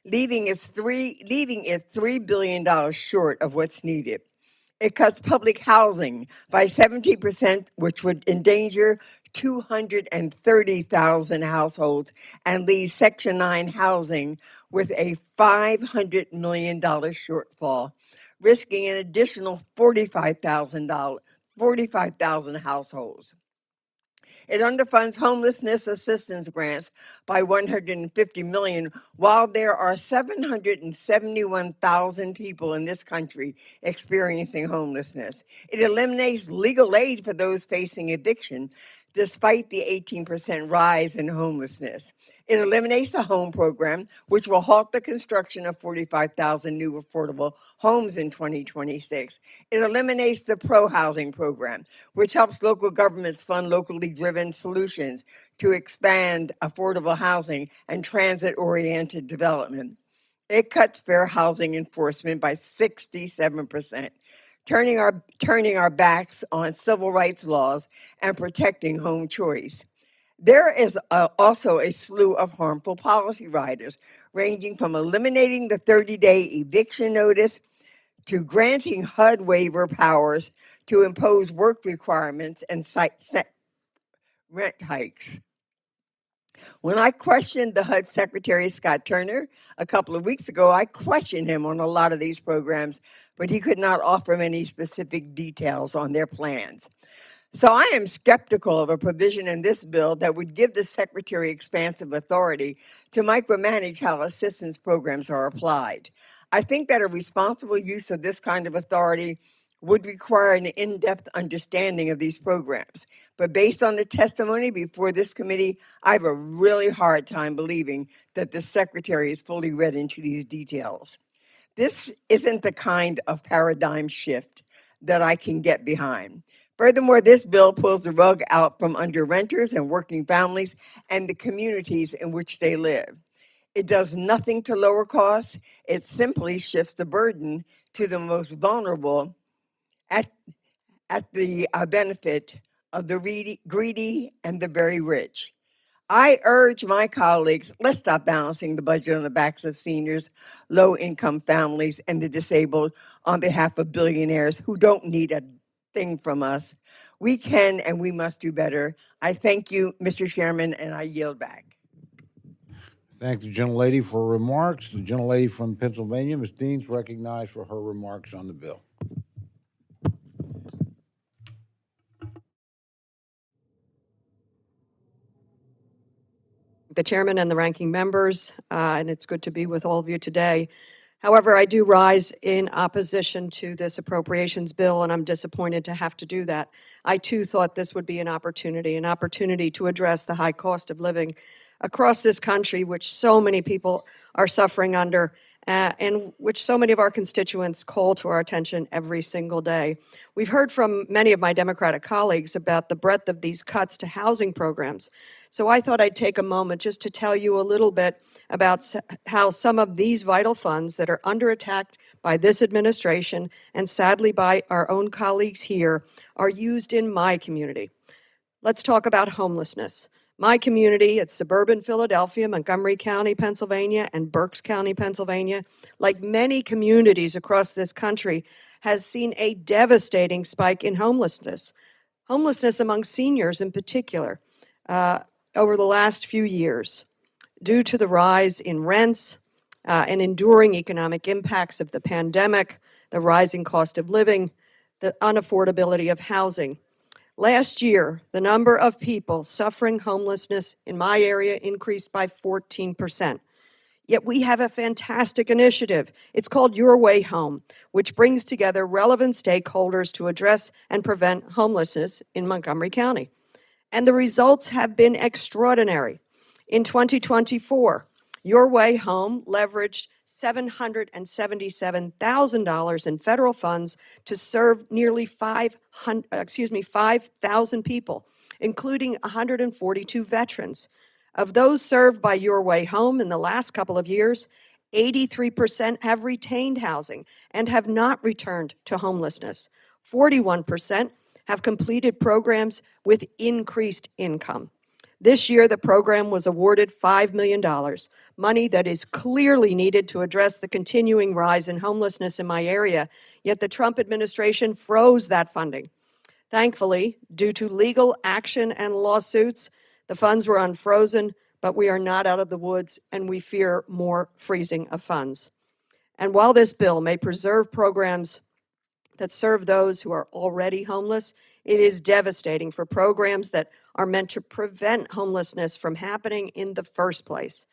leaving it $3 billion short of what's needed. It cuts public housing by 70%, which would endanger 230,000 households and leave Section 9 housing with a $500 million shortfall, risking an additional 45,000 households. It underfunds homelessness assistance grants by $150 million, while there are 771,000 people in this country experiencing homelessness. It eliminates legal aid for those facing eviction, despite the 18% rise in homelessness. It eliminates the home program, which will halt the construction of 45,000 new affordable homes in 2026. It eliminates the pro-housing program, which helps local governments fund locally driven solutions to expand affordable housing and transit-oriented development. It cuts fair housing enforcement by 67%. Turning our backs on civil rights laws and protecting home choice. There is also a slew of harmful policy riders, ranging from eliminating the 30-day eviction notice to granting HUD waiver powers to impose work requirements and set rent hikes. When I questioned the HUD Secretary, Scott Turner, a couple of weeks ago, I questioned him on a lot of these programs, but he could not offer many specific details on their plans. So I am skeptical of a provision in this bill that would give the Secretary expansive authority to micromanage how assistance programs are applied. I think that a responsible use of this kind of authority would require an in-depth understanding of these programs. But based on the testimony before this committee, I have a really hard time believing that the Secretary is fully read into these details. This isn't the kind of paradigm shift that I can get behind. Furthermore, this bill pulls the rug out from under renters and working families and the communities in which they live. It does nothing to lower costs. It simply shifts the burden to the most vulnerable at the benefit of the greedy and the very rich. I urge my colleagues, let's stop balancing the budget on the backs of seniors, low-income families, and the disabled on behalf of billionaires who don't need a thing from us. We can and we must do better. I thank you, Mr. Chairman, and I yield back. Thank the gentlelady for her remarks. The gentlelady from Pennsylvania, Ms. Deans, recognized for her remarks on the bill. the chairman and the ranking members, and it's good to be with all of you today. However, I do rise in opposition to this appropriations bill, and I'm disappointed to have to do that. I too thought this would be an opportunity to address the high cost of living across this country, which so many people are suffering under, and which so many of our constituents call to our attention every single day. We've heard from many of my Democratic colleagues about the breadth of these cuts to housing programs. So I thought I'd take a moment just to tell you a little bit about how some of these vital funds that are under attack by this administration and sadly by our own colleagues here are used in my community. Let's talk about homelessness. My community, it's suburban Philadelphia, Montgomery County, Pennsylvania, and Berks County, Pennsylvania, like many communities across this country, has seen a devastating spike in homelessness. Homelessness among seniors in particular, over the last few years, due to the rise in rents and enduring economic impacts of the pandemic, the rising cost of living, the unaffordability of housing. Last year, the number of people suffering homelessness in my area increased by 14%. Yet we have a fantastic initiative. It's called Your Way Home, which brings together relevant stakeholders to address and prevent homelessness in Montgomery County. And the results have been extraordinary. In 2024, Your Way Home leveraged $777,000 in federal funds to serve nearly 5,000 people, including 142 veterans. Of those served by Your Way Home in the last couple of years, 83% have retained housing and have not returned to homelessness. 41% have completed programs with increased income. This year, the program was awarded $5 million, money that is clearly needed to address the continuing rise in homelessness in my area, yet the Trump administration froze that funding. Thankfully, due to legal action and lawsuits, the funds were unfrozen, but we are not out of the woods, and we fear more freezing of funds. And while this bill may preserve programs that serve those who are already homeless, it is devastating for programs that are meant to prevent homelessness from happening in the first place.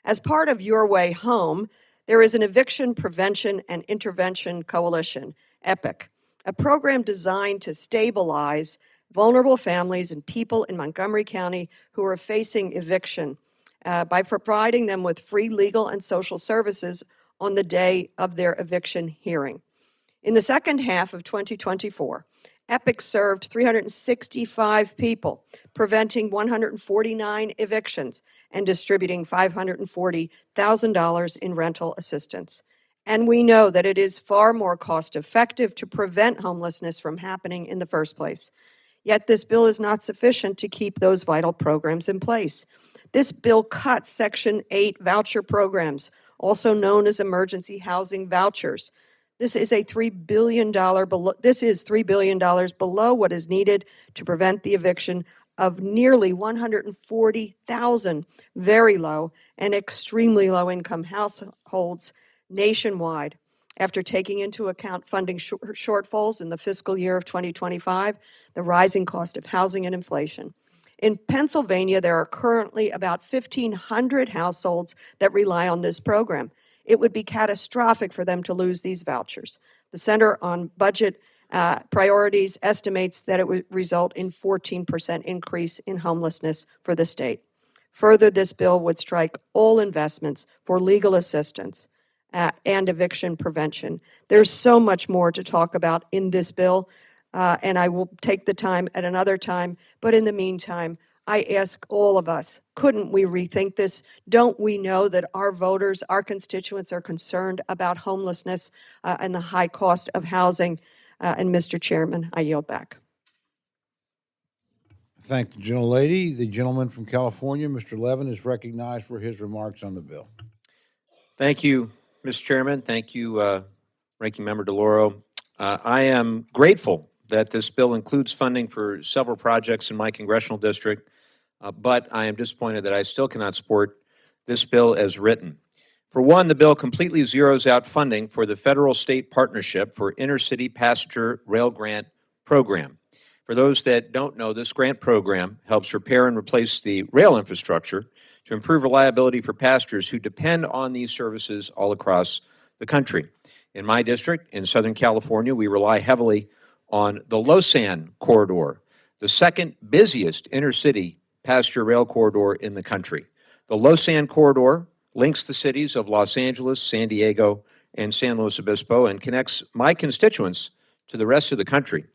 As part of Your Way Home, there is an Eviction Prevention and Intervention Coalition, EPIC, a program designed to stabilize vulnerable families and people in Montgomery County who are facing eviction by providing them with free legal and social services on the day of their eviction hearing. In the second half of 2024, EPIC served 365 people, preventing 149 evictions and distributing $540,000 in rental assistance. And we know that it is far more cost-effective to prevent homelessness from happening in the first place. Yet this bill is not sufficient to keep those vital programs in place. This bill cuts Section 8 voucher programs, also known as emergency housing vouchers. This is $3 billion below what is needed to prevent the eviction of nearly 140,000 very low and extremely low income households nationwide. After taking into account funding shortfalls in the fiscal year of 2025, the rising cost of housing and inflation. In Pennsylvania, there are currently about 1,500 households that rely on this program. It would be catastrophic for them to lose these vouchers. The Center on Budget Priorities estimates that it would result in 14% increase in homelessness for the state. Further, this bill would strike all investments for legal assistance and eviction prevention. There's so much more to talk about in this bill, and I will take the time at another time. But in the meantime, I ask all of us, couldn't we rethink this? Don't we know that our voters, our constituents are concerned about homelessness and the high cost of housing? And Mr. Chairman, I yield back. Thank the gentlelady. The gentleman from California, Mr. Levin, is recognized for his remarks on the bill. Thank you, Mr. Chairman. Thank you, Ranking Member DeLauro. I am grateful that this bill includes funding for several projects in my congressional district, but I am disappointed that I still cannot support this bill as written. For one, the bill completely zeroes out funding for the federal-state partnership for intercity passenger rail grant program. For those that don't know, this grant program helps repair and replace the rail infrastructure to improve reliability for pastors who depend on these services all across the country. In my district, in Southern California, we rely heavily on the Lausanne corridor, the second busiest intercity passenger rail corridor in the country. The Lausanne corridor links the cities of Los Angeles, San Diego, and San Luis Obispo and connects my constituents to the rest of the country.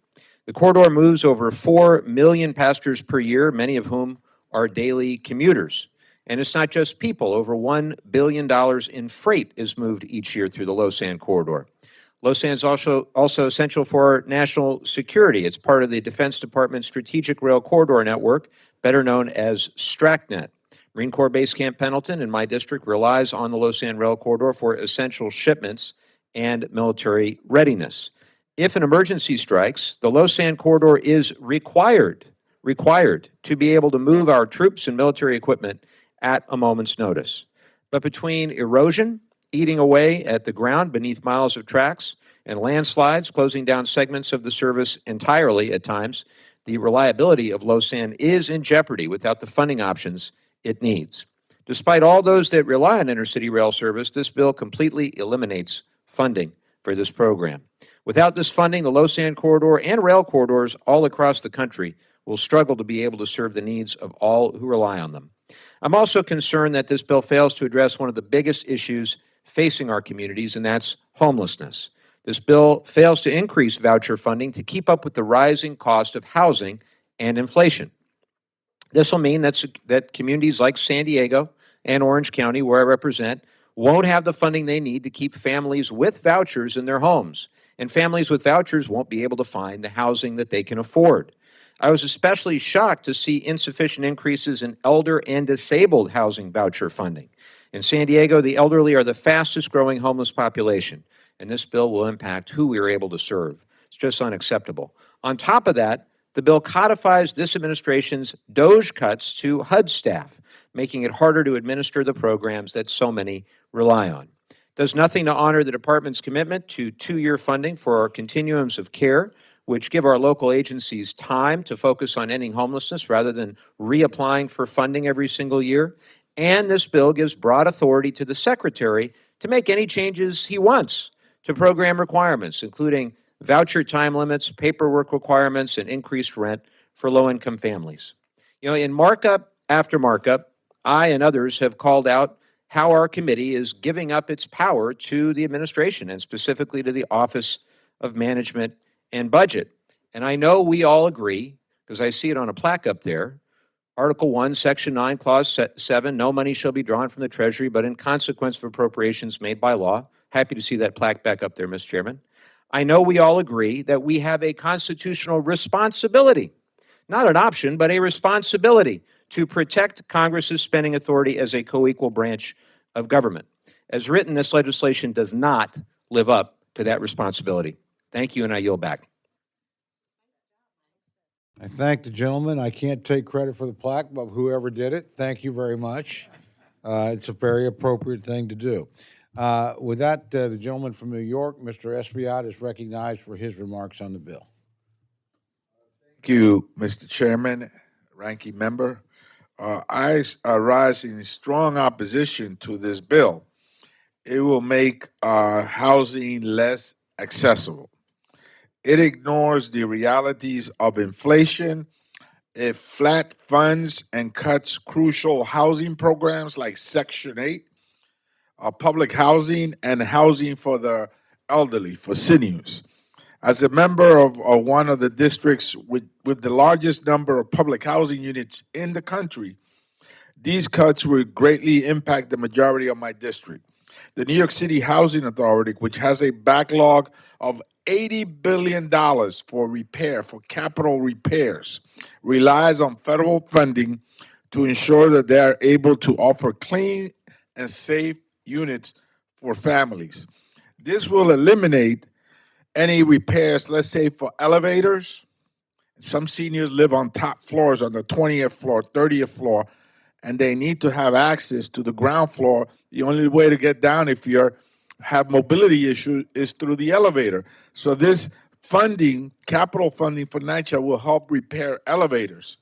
The corridor moves over 4 million passengers per year, many of whom are daily commuters. And it's not just people. Over $1 billion in freight is moved each year through the Lausanne corridor. Lausanne is also essential for national security. It's part of the Defense Department's Strategic Rail Corridor Network, better known as STRACNet. Marine Corps Base Camp Pendleton in my district relies on the Lausanne Rail Corridor for essential shipments and military readiness. If an emergency strikes, the Lausanne corridor is required to be able to move our troops and military equipment at a moment's notice. But between erosion, eating away at the ground beneath miles of tracks, and landslides closing down segments of the service entirely at times, the reliability of Lausanne is in jeopardy without the funding options it needs. Despite all those that rely on intercity rail service, this bill completely eliminates funding for this program. Without this funding, the Lausanne corridor and rail corridors all across the country will struggle to be able to serve the needs of all who rely on them. I'm also concerned that this bill fails to address one of the biggest issues facing our communities, and that's homelessness. This bill fails to increase voucher funding to keep up with the rising cost of housing and inflation. This will mean that communities like San Diego and Orange County, where I represent, won't have the funding they need to keep families with vouchers in their homes, and families with vouchers won't be able to find the housing that they can afford. I was especially shocked to see insufficient increases in elder and disabled housing voucher funding. In San Diego, the elderly are the fastest growing homeless population, and this bill will impact who we are able to serve. It's just unacceptable. On top of that, the bill codifies this administration's DOGE cuts to HUD staff, making it harder to administer the programs that so many rely on. Does nothing to honor the department's commitment to 2-year funding for our continuums of care, which give our local agencies time to focus on ending homelessness rather than reapplying for funding every single year. And this bill gives broad authority to the secretary to make any changes he wants to program requirements, including voucher time limits, paperwork requirements, and increased rent for low-income families. You know, in markup after markup, I and others have called out how our committee is giving up its power to the administration and specifically to the Office of Management and Budget. And I know we all agree, because I see it on a plaque up there, Article 1, Section 9, Clause 7, no money shall be drawn from the Treasury, but in consequence of appropriations made by law. Happy to see that plaque back up there, Mr. Chairman. I know we all agree that we have a constitutional responsibility, not an option, but a responsibility to protect Congress's spending authority as a co-equal branch of government. As written, this legislation does not live up to that responsibility. Thank you, and I yield back. I thank the gentleman. I can't take credit for the plaque, but whoever did it, thank you very much. It's a very appropriate thing to do. With that, the gentleman from New York, Mr. Espiat, is recognized for his remarks on the bill. Thank you, Mr. Chairman, ranking member. I rise in strong opposition to this bill. It will make housing less accessible. It ignores the realities of inflation. It flat funds and cuts crucial housing programs like Section 8, public housing, and housing for the elderly, for seniors. As a member of one of the districts with the largest number of public housing units in the country, these cuts will greatly impact the majority of my district. The New York City Housing Authority, which has a backlog of $80 billion for repair, for capital repairs, relies on federal funding to ensure that they are able to offer clean and safe units for families. This will eliminate any repairs, let's say for elevators. Some seniors live on top floors, on the 20th floor, 30th floor, and they need to have access to the ground floor. The only way to get down if you have mobility issues is through the elevator. So this funding, capital funding for NYCHA will help repair elevators,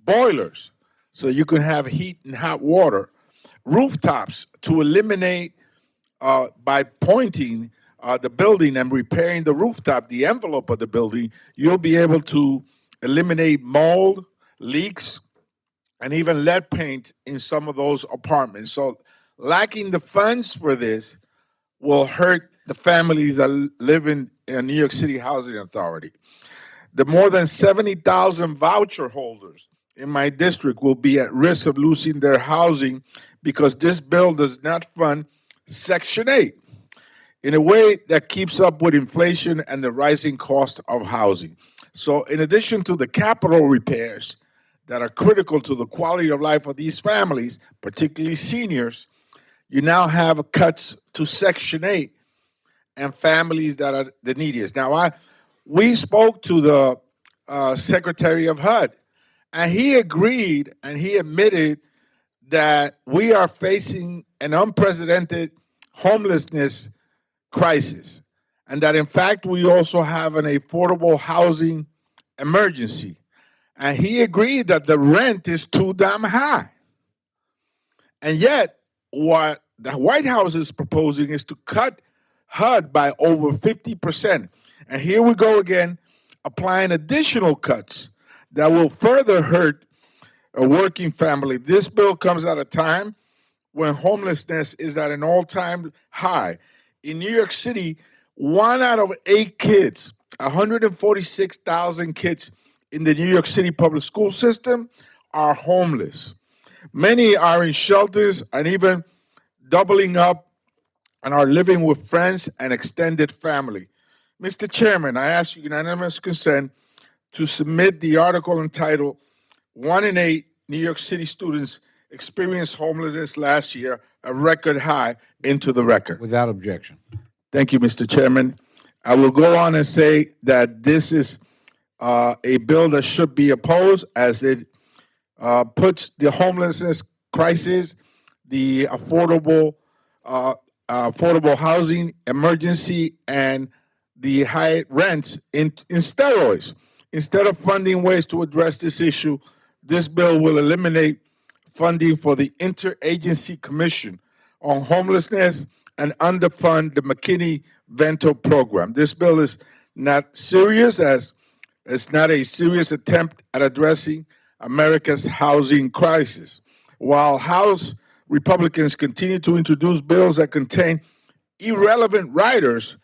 boilers. so you can have heat and hot water. Rooftops to eliminate by pointing the building and repairing the rooftop, the envelope of the building, you'll be able to eliminate mold, leaks, and even lead paint in some of those apartments. So lacking the funds for this will hurt the families that live in New York City Housing Authority. The more than 70,000 voucher holders in my district will be at risk of losing their housing because this bill does not fund Section 8 in a way that keeps up with inflation and the rising cost of housing. So in addition to the capital repairs that are critical to the quality of life of these families, particularly seniors, you now have cuts to Section 8 and families that are the neediest. Now, we spoke to the Secretary of HUD, and he agreed and he admitted that we are facing an unprecedented homelessness crisis, and that in fact we also have an affordable housing emergency. And he agreed that the rent is too damn high. And yet, what the White House is proposing is to cut HUD by over 50%. And here we go again, applying additional cuts that will further hurt a working family. This bill comes at a time when homelessness is at an all-time high. In New York City, 1 out of 8 kids, 146,000 kids in the New York City public school system are homeless. Many are in shelters and even doubling up and are living with friends and extended family. Mr. Chairman, I ask you unanimous consent to submit the article entitled 1 in 8 New York City students experienced homelessness last year, a record high, into the record. Without objection. Thank you, Mr. Chairman. I will go on and say that this is a bill that should be opposed as it puts the homelessness crisis, the affordable housing emergency, and the high rents in steroids. Instead of funding ways to address this issue, this bill will eliminate funding for the Interagency Commission on Homelessness and underfund the McKinney-Vento program. This bill is not serious, as it's not a serious attempt at addressing America's housing crisis. While House Republicans continue to introduce bills that contain irrelevant riders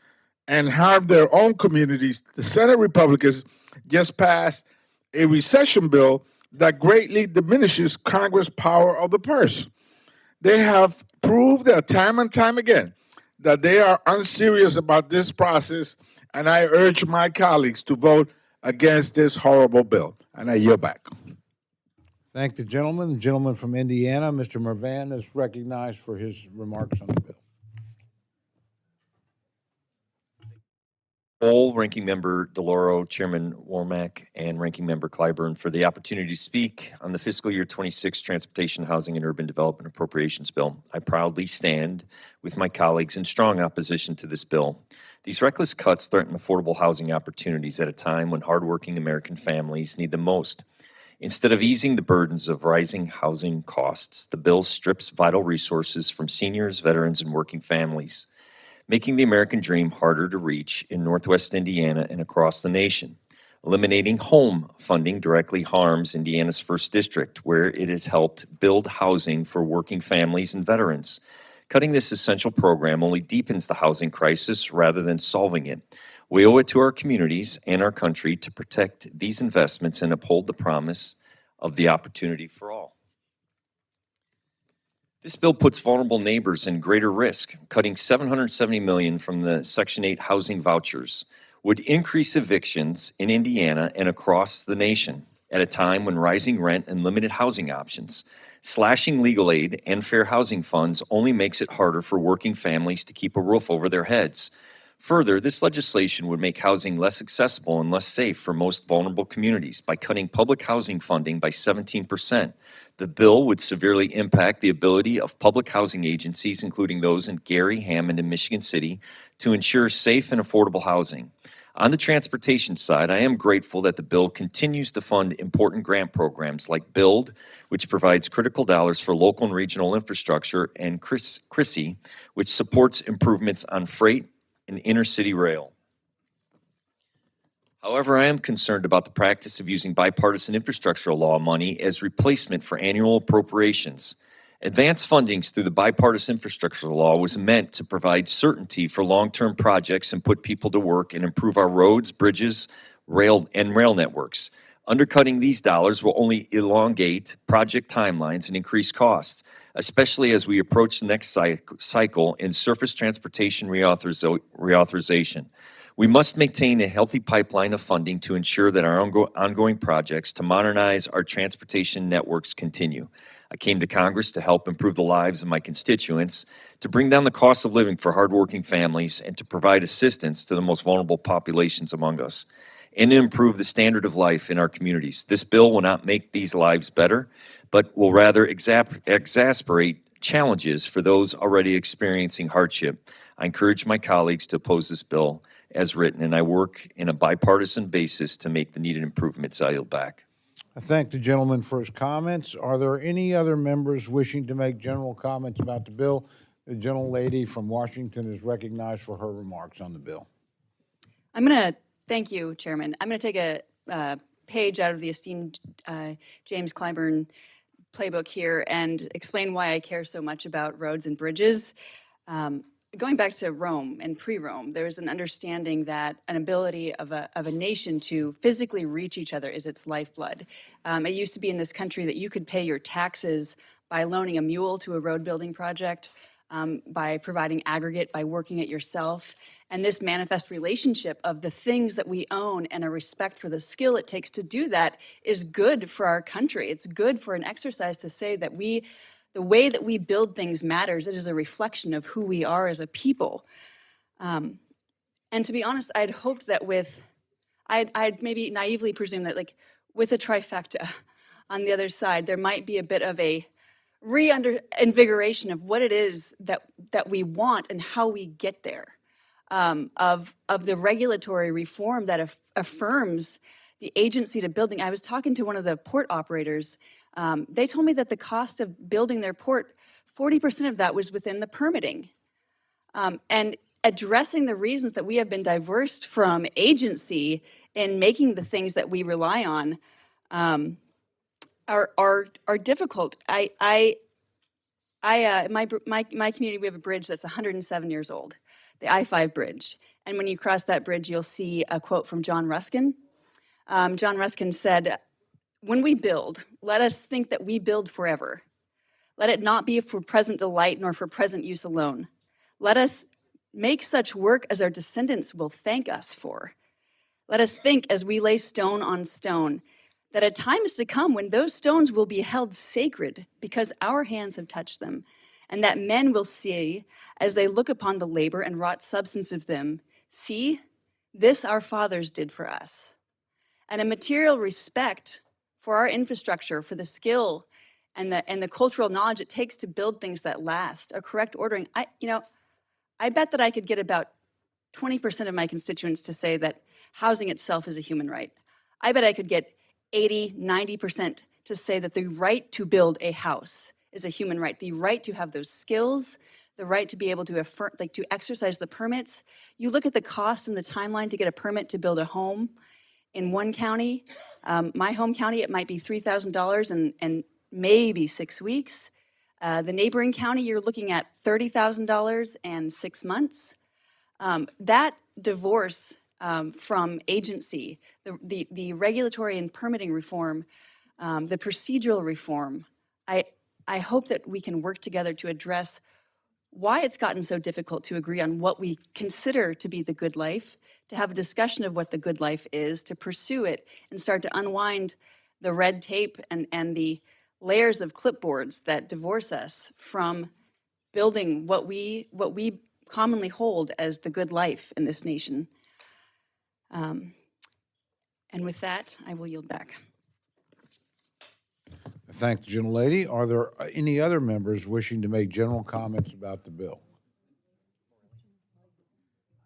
and harm their own communities, the Senate Republicans just passed a recession bill that greatly diminishes Congress' power of the purse. They have proved that time and time again that they are unserious about this process, and I urge my colleagues to vote against this horrible bill. And I yield back. Thank the gentleman. The gentleman from Indiana, Mr. Mervan, is recognized for his remarks on the bill. All Ranking Member DeLauro, Chairman Womack, and Ranking Member Clyburn for the opportunity to speak on the fiscal year 26 Transportation, Housing, and Urban Development Appropriations Bill. I proudly stand with my colleagues in strong opposition to this bill. These reckless cuts threaten affordable housing opportunities at a time when hardworking American families need them most. Instead of easing the burdens of rising housing costs, the bill strips vital resources from seniors, veterans, and working families, making the American dream harder to reach in Northwest Indiana and across the nation. Eliminating home funding directly harms Indiana's 1st District, where it has helped build housing for working families and veterans. Cutting this essential program only deepens the housing crisis rather than solving it. We owe it to our communities and our country to protect these investments and uphold the promise of the opportunity for all. This bill puts vulnerable neighbors in greater risk. Cutting $770 million from the Section 8 housing vouchers would increase evictions in Indiana and across the nation at a time when rising rent and limited housing options. Slashing legal aid and fair housing funds only makes it harder for working families to keep a roof over their heads. Further, this legislation would make housing less accessible and less safe for most vulnerable communities by cutting public housing funding by 17%. The bill would severely impact the ability of public housing agencies, including those in Gary, Hammond, and Michigan City, to ensure safe and affordable housing. On the transportation side, I am grateful that the bill continues to fund important grant programs like BUILD, which provides critical dollars for local and regional infrastructure, and CRISI, which supports improvements on freight and intercity rail. However, I am concerned about the practice of using bipartisan infrastructure law money as replacement for annual appropriations. Advanced fundings through the bipartisan infrastructure law was meant to provide certainty for long-term projects and put people to work and improve our roads, bridges, rail networks. Undercutting these dollars will only elongate project timelines and increase costs, especially as we approach the next cycle in surface transportation reauthorization. We must maintain a healthy pipeline of funding to ensure that our ongoing projects to modernize our transportation networks continue. I came to Congress to help improve the lives of my constituents, to bring down the cost of living for hardworking families, and to provide assistance to the most vulnerable populations among us, and to improve the standard of life in our communities. This bill will not make these lives better, but will rather exacerbate challenges for those already experiencing hardship. I encourage my colleagues to oppose this bill as written, and I work in a bipartisan basis to make the needed improvements. I yield back. I thank the gentleman for his comments. Are there any other members wishing to make general comments about the bill? The gentlelady from Washington is recognized for her remarks on the bill. Thank you, Chairman. I'm going to take a page out of the esteemed James Clyburn playbook here and explain why I care so much about roads and bridges. Going back to Rome and pre-Rome, there's an understanding that an ability of a nation to physically reach each other is its lifeblood. It used to be in this country that you could pay your taxes by loaning a mule to a road building project, by providing aggregate, by working it yourself. And this manifest relationship of the things that we own and a respect for the skill it takes to do that is good for our country. It's good for an exercise to say that the way that we build things matters. It is a reflection of who we are as a people. And to be honest, I'd hoped that I'd maybe naively presumed that like with a trifecta on the other side, there might be a bit of a reinvigoration of what it is that we want and how we get there. Of the regulatory reform that affirms the agency to building. I was talking to one of the port operators. They told me that the cost of building their port, 40% of that was within the permitting. And addressing the reasons that we have been divorced from agency in making the things that we rely on are difficult. My community, we have a bridge that's 107 years old, the I-5 bridge. And when you cross that bridge, you'll see a quote from John Ruskin. John Ruskin said, "When we build, let us think that we build forever. Let it not be for present delight nor for present use alone. Let us make such work as our descendants will thank us for. Let us think as we lay stone on stone, that a time is to come when those stones will be held sacred because our hands have touched them, and that men will see, as they look upon the labor and wrought substance of them, see, this our fathers did for us." And a material respect for our infrastructure, for the skill and the cultural knowledge it takes to build things that last, a correct ordering. I bet that I could get about 20% of my constituents to say that housing itself is a human right. I bet I could get 80, 90% to say that the right to build a house is a human right, the right to have those skills, the right to be able to to exercise the permits. You look at the cost and the timeline to get a permit to build a home in one county. My home county, it might be $3,000 and maybe 6 weeks. The neighboring county, you're looking at $30,000 and 6 months. That divorce from agency, the regulatory and permitting reform, the procedural reform, I hope that we can work together to address why it's gotten so difficult to agree on what we consider to be the good life, to have a discussion of what the good life is, to pursue it, and start to unwind the red tape and the layers of clipboards that divorce us from building what we commonly hold as the good life in this nation. And with that, I will yield back. I thank the gentlelady. Are there any other members wishing to make general comments about the bill?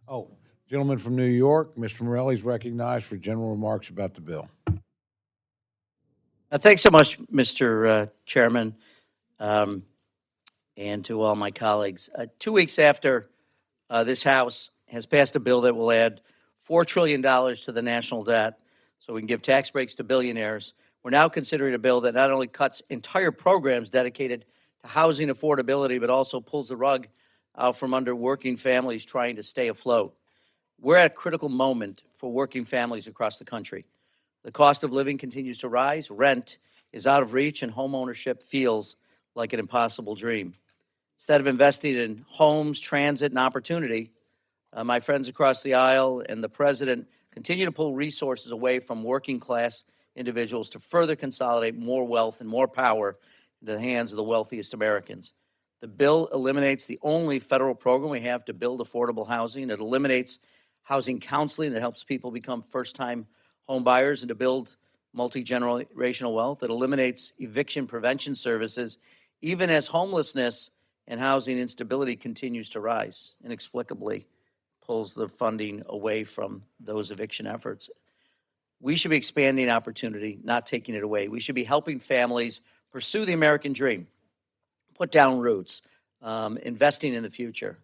Oh, Gentleman from New York, Mr. Morelli is recognized for general remarks about the bill. Thanks so much, Mr. Chairman, and to all my colleagues. 2 weeks after this House has passed a bill that will add $4 trillion to the national debt so we can give tax breaks to billionaires, we're now considering a bill that not only cuts entire programs dedicated to housing affordability, but also pulls the rug out from under working families trying to stay afloat. We're at a critical moment for working families across the country. The cost of living continues to rise, rent is out of reach, and homeownership feels like an impossible dream. Instead of investing in homes, transit, and opportunity, my friends across the aisle and the president continue to pull resources away from working class individuals to further consolidate more wealth and more power into the hands of the wealthiest Americans. The bill eliminates the only federal program we have to build affordable housing. It eliminates housing counseling that helps people become first-time home buyers and to build multi-generational wealth. It eliminates eviction prevention services, even as homelessness and housing instability continues to rise. Inexplicably pulls the funding away from those eviction efforts. We should be expanding opportunity, not taking it away. We should be helping families pursue the American dream, put down roots, investing in the future.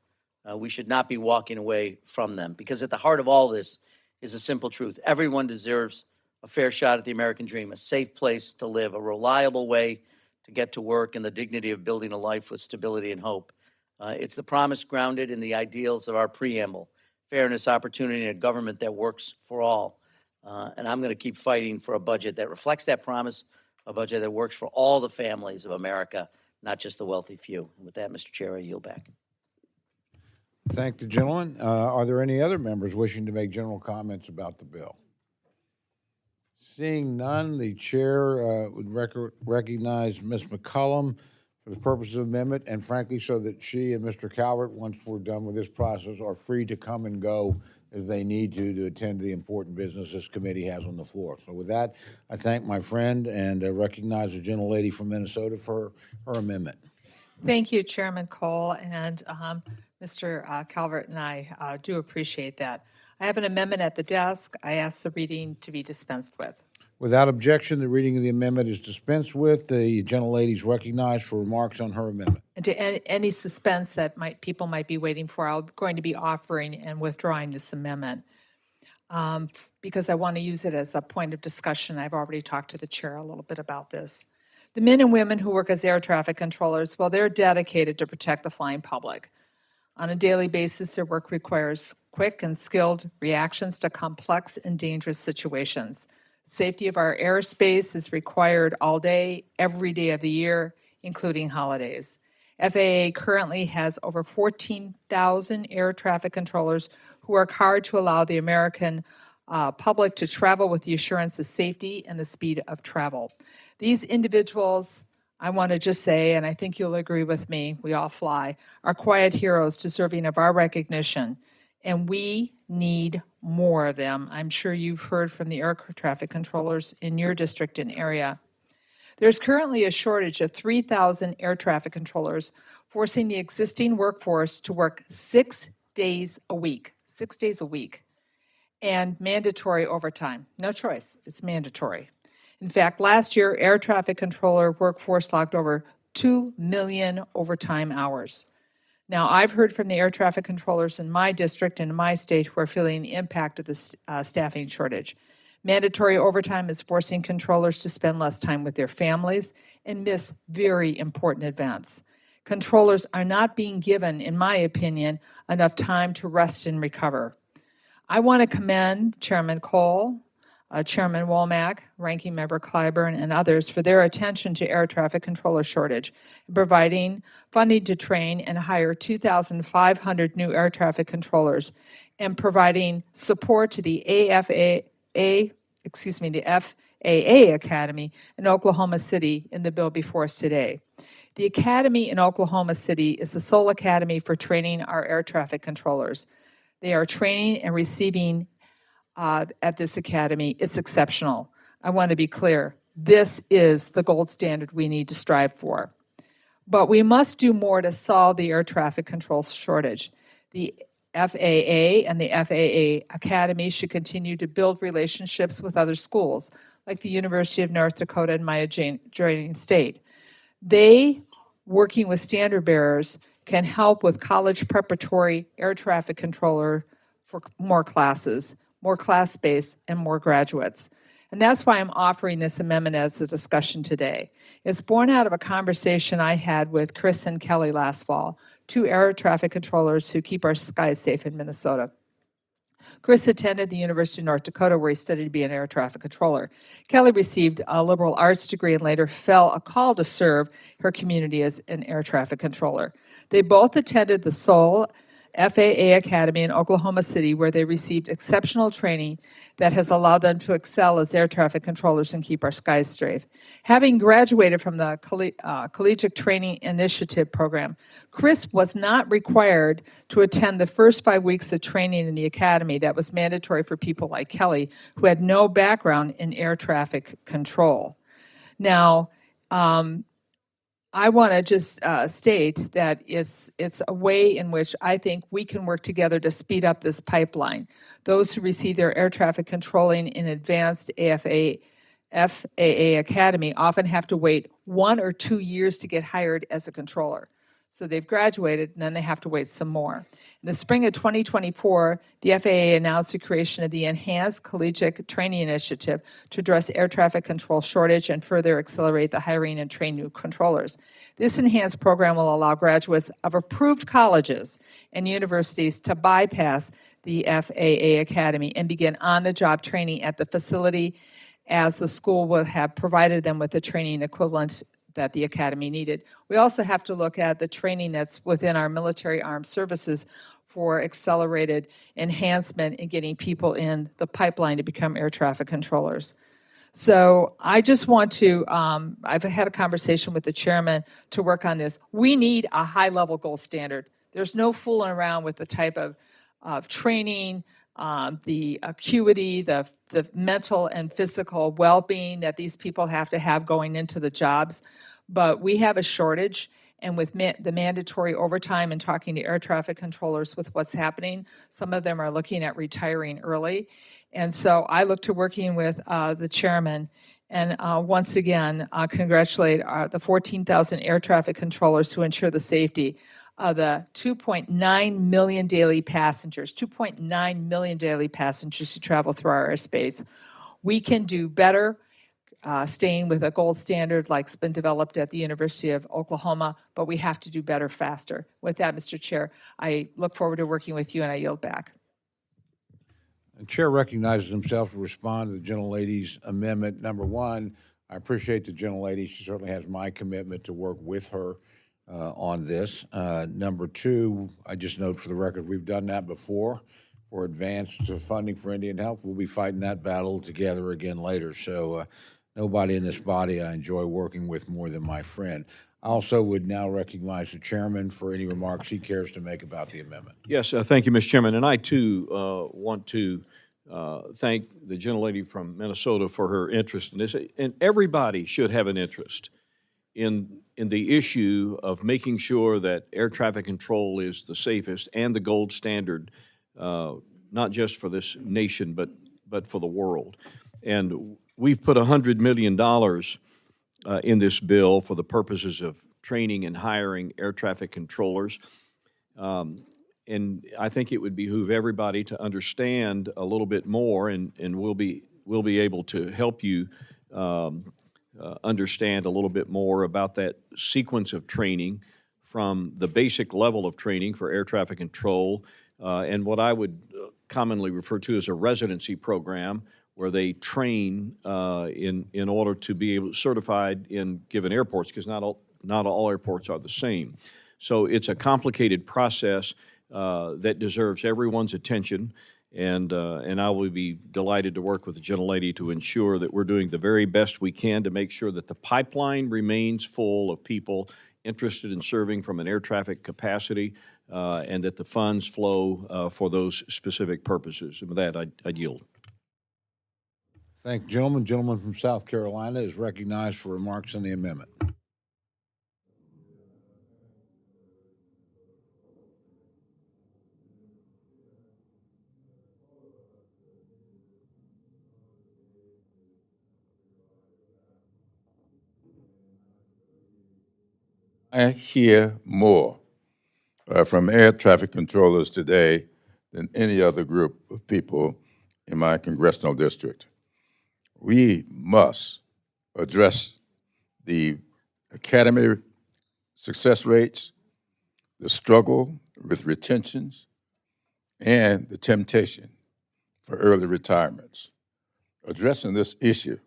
We should not be walking away from them, because at the heart of all this is a simple truth. Everyone deserves a fair shot at the American dream, a safe place to live, a reliable way to get to work, and the dignity of building a life with stability and hope. It's the promise grounded in the ideals of our preamble: fairness, opportunity, and a government that works for all. And I'm going to keep fighting for a budget that reflects that promise, a budget that works for all the families of America, not just the wealthy few. And with that, Mr. Chair, I yield back. Thank the gentleman. Are there any other members wishing to make general comments about the bill? Seeing none, the chair would recognize Ms. McCollum for the purposes of amendment, and frankly, so that she and Mr. Calvert, once we're done with this process, are free to come and go as they need to attend to the important business this committee has on the floor. So with that, I thank my friend and recognize the gentlelady from Minnesota for her amendment. Thank you, Chairman Cole, and Mr. Calvert and I do appreciate that. I have an amendment at the desk. I ask the reading to be dispensed with. Without objection, the reading of the amendment is dispensed with. The gentlelady is recognized for remarks on her amendment. And to any suspense that people might be waiting for, I'm going to be offering and withdrawing this amendment because I want to use it as a point of discussion. I've already talked to the chair a little bit about this. The men and women who work as air traffic controllers, well, they're dedicated to protect the flying public. On a daily basis, their work requires quick and skilled reactions to complex and dangerous situations. Safety of our airspace is required all day, every day of the year, including holidays. FAA currently has over 14,000 air traffic controllers who work hard to allow the American public to travel with the assurance of safety and the speed of travel. These individuals, I want to just say, and I think you'll agree with me, we all fly, are quiet heroes deserving of our recognition, and we need more of them. I'm sure you've heard from the air traffic controllers in your district and area. There's currently a shortage of 3,000 air traffic controllers, forcing the existing workforce to work 6 days a week, 6 days a week, and mandatory overtime. No choice, it's mandatory. In fact, last year, air traffic controller workforce logged over 2 million overtime hours. Now, I've heard from the air traffic controllers in my district and in my state who are feeling the impact of the staffing shortage. Mandatory overtime is forcing controllers to spend less time with their families and miss very important events. Controllers are not being given, in my opinion, enough time to rest and recover. I want to commend Chairman Cole, Chairman Womack, Ranking Member Clyburn, and others for their attention to air traffic controller shortage, and providing funding to train and hire 2,500 new air traffic controllers, and providing support to the FAA Academy in Oklahoma City in the bill before us today. The Academy in Oklahoma City is the sole academy for training our air traffic controllers. They are training and receiving at this academy. It's exceptional. I want to be clear. This is the gold standard we need to strive for. But we must do more to solve the air traffic control shortage. The FAA and the FAA Academy should continue to build relationships with other schools, like the University of North Dakota and my adjoining state. They, working with standard bearers, can help with college preparatory air traffic controller for more classes, more class space, and more graduates. And that's why I'm offering this amendment as a discussion today. It's born out of a conversation I had with Chris and Kelly last fall, 2 air traffic controllers who keep our skies safe in Minnesota. Chris attended the University of North Dakota, where he studied to be an air traffic controller. Kelly received a liberal arts degree and later felt a call to serve her community as an air traffic controller. They both attended the Seoul FAA Academy in Oklahoma City, where they received exceptional training that has allowed them to excel as air traffic controllers and keep our skies safe. Having graduated from the Collegiate Training Initiative program, Chris was not required to attend the first 5 weeks of training in the academy that was mandatory for people like Kelly, who had no background in air traffic control. Now, I want to just state that it's a way in which I think we can work together to speed up this pipeline. Those who receive their air traffic controlling in advanced FAA Academy often have to wait 1 or 2 years to get hired as a controller. So they've graduated, and then they have to wait some more. In the spring of 2024, the FAA announced the creation of the Enhanced Collegiate Training Initiative to address air traffic control shortage and further accelerate the hiring and train new controllers. This enhanced program will allow graduates of approved colleges and universities to bypass the FAA Academy and begin on-the-job training at the facility, as the school will have provided them with the training equivalent that the academy needed. We also have to look at the training that's within our military armed services for accelerated enhancement in getting people in the pipeline to become air traffic controllers. So I just want to, I've had a conversation with the chairman to work on this. We need a high-level gold standard. There's no fooling around with the type of training, the acuity, the mental and physical well-being that these people have to have going into the jobs. But we have a shortage, and with the mandatory overtime and talking to air traffic controllers with what's happening, some of them are looking at retiring early. And so I look to working with the chairman and once again, congratulate the 14,000 air traffic controllers who ensure the safety of the 2.9 million daily passengers, 2.9 million daily passengers who travel through our airspace. We can do better staying with a gold standard like's been developed at the University of Oklahoma, but we have to do better faster. With that, Mr. Chair, I look forward to working with you, and I yield back. The chair recognizes himself to respond to the gentlelady's amendment. Number one, I appreciate the gentlelady. She certainly has my commitment to work with her on this. Number two, I just note for the record, we've done that before for advanced funding for Indian Health. We'll be fighting that battle together again later. So nobody in this body I enjoy working with more than my friend. I also would now recognize the chairman for any remarks he cares to make about the amendment. Yes, thank you, Mr. Chairman. And I, too, want to thank the gentlelady from Minnesota for her interest in this. And everybody should have an interest in the issue of making sure that air traffic control is the safest and the gold standard, not just for this nation, but for the world. And we've put $100 million in this bill for the purposes of training and hiring air traffic controllers. And I think it would behoove everybody to understand a little bit more, and we'll be able to help you understand a little bit more about that sequence of training from the basic level of training for air traffic control and what I would commonly refer to as a residency program, where they train in order to be able certified in given airports, because not all airports are the same. So it's a complicated process that deserves everyone's attention, and I will be delighted to work with the gentlelady to ensure that we're doing the very best we can to make sure that the pipeline remains full of people interested in serving from an air traffic capacity, and that the funds flow for those specific purposes. And with that, I yield. Thank you, gentlemen. Gentleman from South Carolina is recognized for remarks on the amendment. I hear more from air traffic controllers today than any other group of people in my congressional district. We must address the academy success rates, the struggle with retentions, and the temptation for early retirements. Addressing this issue,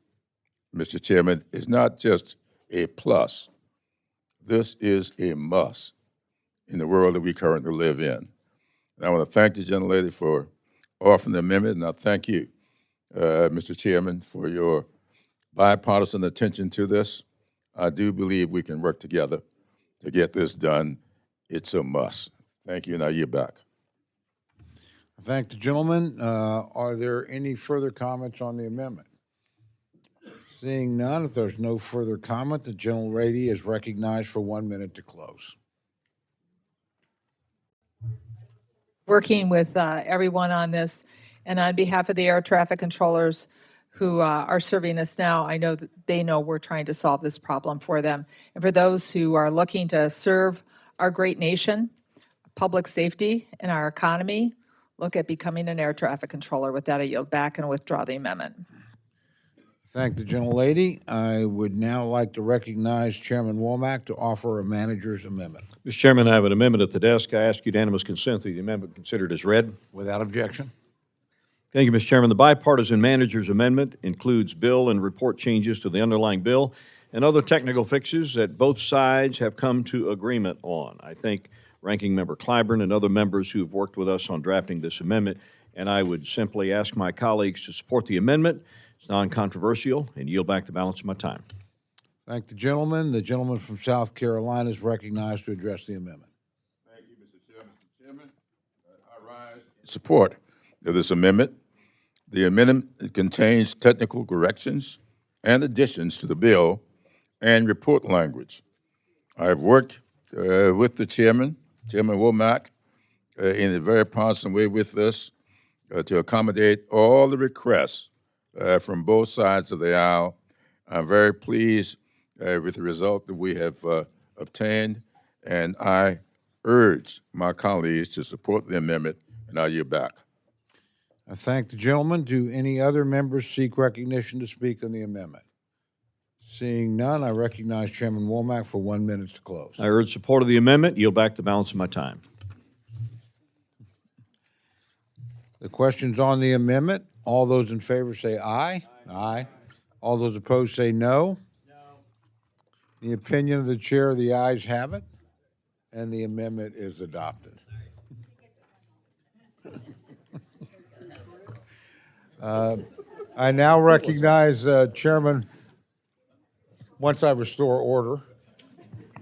Mr. Chairman, is not just a plus. This is a must in the world that we currently live in. And I want to thank the gentlelady for offering the amendment, and I thank you, Mr. Chairman, for your bipartisan attention to this. I do believe we can work together to get this done. It's a must. Thank you, and I yield back. I thank the gentleman. Are there any further comments on the amendment? Seeing none, if there's no further comment, the gentlelady is recognized for 1 minute to close. Working with everyone on this, and on behalf of the air traffic controllers who are serving us now, I know that they know we're trying to solve this problem for them. And for those who are looking to serve our great nation, public safety, and our economy, look at becoming an air traffic controller. With that, I yield back and withdraw the amendment. Thank the gentlelady. I would now like to recognize Chairman Womack to offer a manager's amendment. Mr. Chairman, I have an amendment at the desk. I ask unanimous consent that the amendment considered as read. Without objection. Thank you, Mr. Chairman. The bipartisan manager's amendment includes bill and report changes to the underlying bill and other technical fixes that both sides have come to agreement on. I thank Ranking Member Clyburn and other members who have worked with us on drafting this amendment, and I would simply ask my colleagues to support the amendment. It's non-controversial, and yield back the balance of my time. Thank the gentleman. The gentleman from South Carolina is recognized to address the amendment. Thank you, Mr. Chairman. Mr. Chairman, I rise in support of this amendment. The amendment contains technical corrections and additions to the bill and report language. I have worked with the Chairman Womack, in a very partisan way with this to accommodate all the requests from both sides of the aisle. I'm very pleased with the result that we have obtained, and I urge my colleagues to support the amendment, and I yield back. I thank the gentleman. Do any other members seek recognition to speak on the amendment? Seeing none, I recognize Chairman Womack for 1 minute to close. I urge support of the amendment. Yield back the balance of my time. The questions on the amendment, all those in favor say aye. Aye. All those opposed say no. No. The opinion of the chair, the ayes have it, and the amendment is adopted. I now recognize Chairman, once I restore order,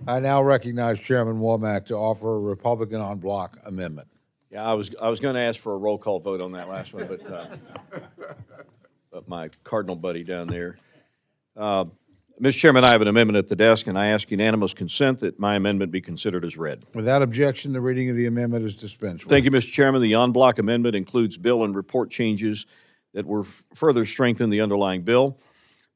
I now recognize Chairman Womack to offer a Republican en bloc amendment. Yeah, I was going to ask for a roll call vote on that last one, but my cardinal buddy down there. Mr. Chairman, I have an amendment at the desk, and I ask unanimous consent that my amendment be considered as read. Without objection, the reading of the amendment is dispensed with. Thank you, Mr. Chairman. The en bloc amendment includes bill and report changes that will further strengthen the underlying bill.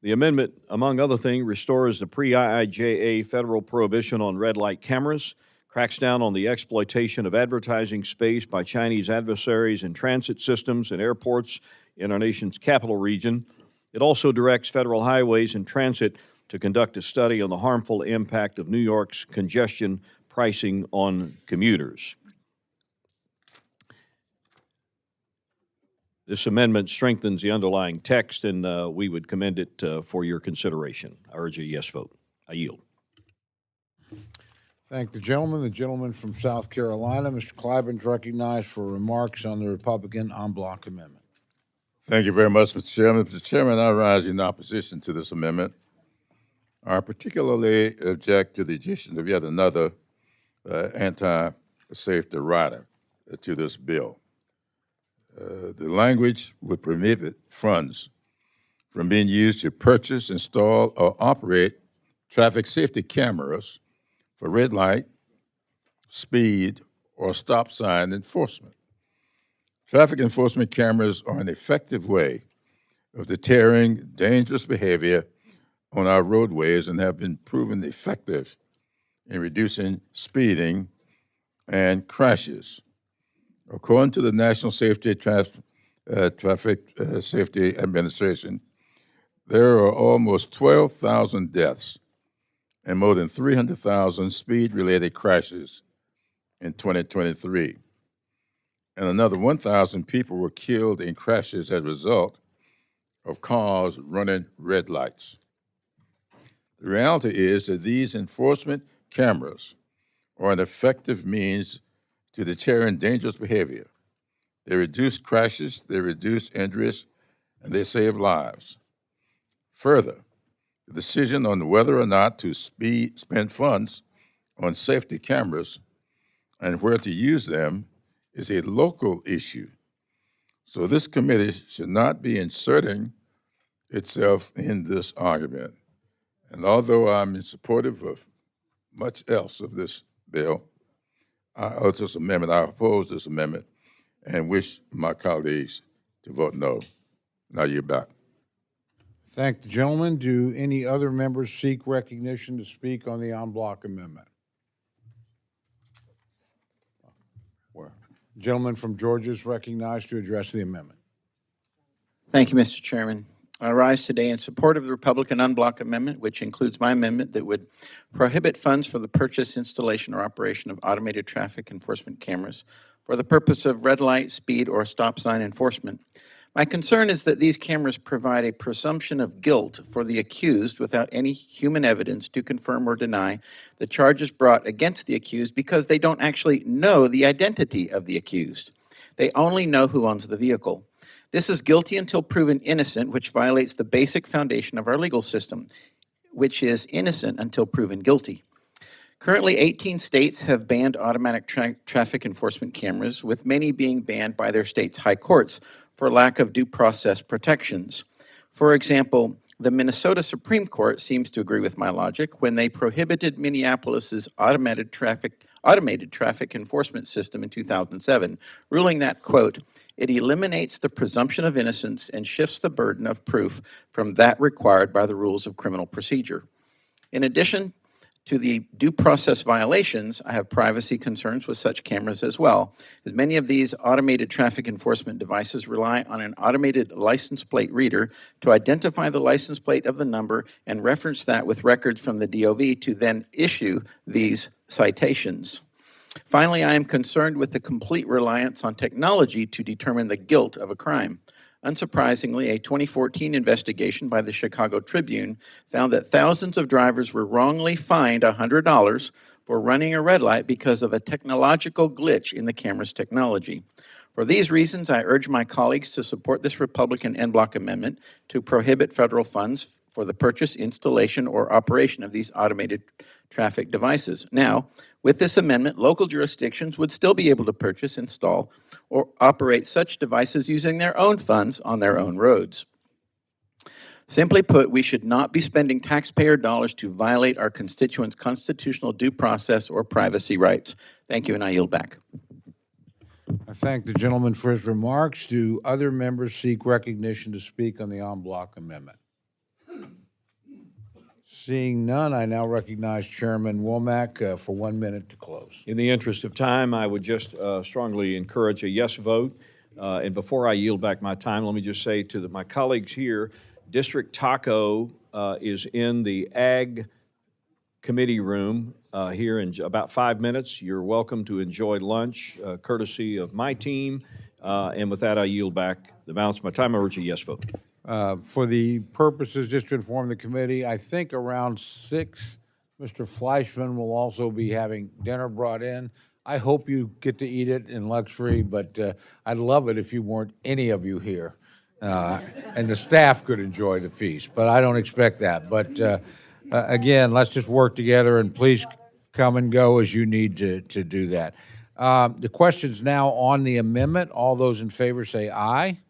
The amendment, among other things, restores the pre-IIJA federal prohibition on red light cameras, cracks down on the exploitation of advertising space by Chinese adversaries in transit systems and airports in our nation's capital region. It also directs federal highways and transit to conduct a study on the harmful impact of New York's congestion pricing on commuters. This amendment strengthens the underlying text, and we would commend it for your consideration. I urge a yes vote. I yield. Thank the gentleman. The gentleman from South Carolina, Mr. Clyburn, is recognized for remarks on the Republican en bloc amendment. Thank you very much, Mr. Chairman. Mr. Chairman, I rise in opposition to this amendment. I particularly object to the addition of yet another anti-safety rider to this bill. The language would prohibit funds from being used to purchase, install, or operate traffic safety cameras for red light, speed, or stop sign enforcement. Traffic enforcement cameras are an effective way of deterring dangerous behavior on our roadways and have been proven effective in reducing speeding and crashes. According to the National Traffic Safety Administration, there are almost 12,000 deaths and more than 300,000 speed-related crashes in 2023. And another 1,000 people were killed in crashes as a result of cars running red lights. The reality is that these enforcement cameras are an effective means to deterring dangerous behavior. They reduce crashes, they reduce injuries, and they save lives. Further, the decision on whether or not to spend funds on safety cameras and where to use them is a local issue. So this committee should not be inserting itself in this argument. And although I'm supportive of much else of this bill, I oppose this amendment and wish my colleagues to vote no. Now you're back. Thank the gentleman. Do any other members seek recognition to speak on the en bloc amendment? Where? Gentleman from Georgia is recognized to address the amendment. Thank you, Mr. Chairman. I rise today in support of the Republican unblock amendment, which includes my amendment that would prohibit funds for the purchase, installation, or operation of automated traffic enforcement cameras for the purpose of red light, speed, or stop sign enforcement. My concern is that these cameras provide a presumption of guilt for the accused without any human evidence to confirm or deny the charges brought against the accused because they don't actually know the identity of the accused. They only know who owns the vehicle. This is guilty until proven innocent, which violates the basic foundation of our legal system, which is innocent until proven guilty. Currently, 18 states have banned automatic traffic enforcement cameras, with many being banned by their state's high courts for lack of due process protections. For example, the Minnesota Supreme Court seems to agree with my logic when they prohibited Minneapolis's automated traffic enforcement system in 2007, ruling that, quote, it eliminates the presumption of innocence and shifts the burden of proof from that required by the rules of criminal procedure. In addition to the due process violations, I have privacy concerns with such cameras as well, as many of these automated traffic enforcement devices rely on an automated license plate reader to identify the license plate of the number and reference that with records from the DOV to then issue these citations. Finally, I am concerned with the complete reliance on technology to determine the guilt of a crime. Unsurprisingly, a 2014 investigation by the Chicago Tribune found that thousands of drivers were wrongly fined $100 for running a red light because of a technological glitch in the camera's technology. For these reasons, I urge my colleagues to support this Republican en bloc amendment to prohibit federal funds for the purchase, installation, or operation of these automated traffic devices. Now, with this amendment, local jurisdictions would still be able to purchase, install, or operate such devices using their own funds on their own roads. Simply put, we should not be spending taxpayer dollars to violate our constituents' constitutional due process or privacy rights. Thank you, and I yield back. I thank the gentleman for his remarks. Do other members seek recognition to speak on the en bloc amendment? Seeing none, I now recognize Chairman Womack for 1 minute to close. In the interest of time, I would just strongly encourage a yes vote. And before I yield back my time, let me just say to my colleagues here, District Taco is in the Ag Committee room here in about 5 minutes. You're welcome to enjoy lunch, courtesy of my team. And with that, I yield back the balance of my time. I urge a yes vote. For the purposes, just to inform the committee, I think around 6, Mr. Fleischman will also be having dinner brought in. I hope you get to eat it in luxury, but I'd love it if you weren't any of you here. And the staff could enjoy the feast, but I don't expect that. But again, let's just work together, and please come and go as you need to do that. The question's now on the amendment. All those in favor say aye.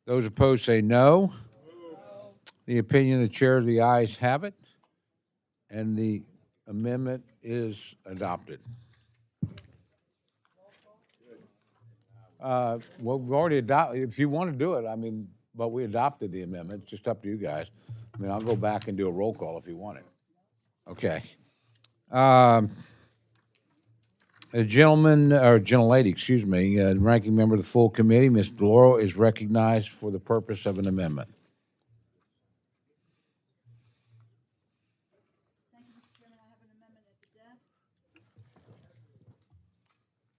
Those opposed say no. The opinion of the chair of the ayes have it, and the amendment is adopted. Well, we've already adopted, if you want to do it, I mean, but we adopted the amendment. It's just up to you guys. I mean, I'll go back and do a roll call if you want it. Okay. A gentleman, or gentlelady, excuse me, ranking member of the full committee, Ms. DeLauro, is recognized for the purpose of an amendment.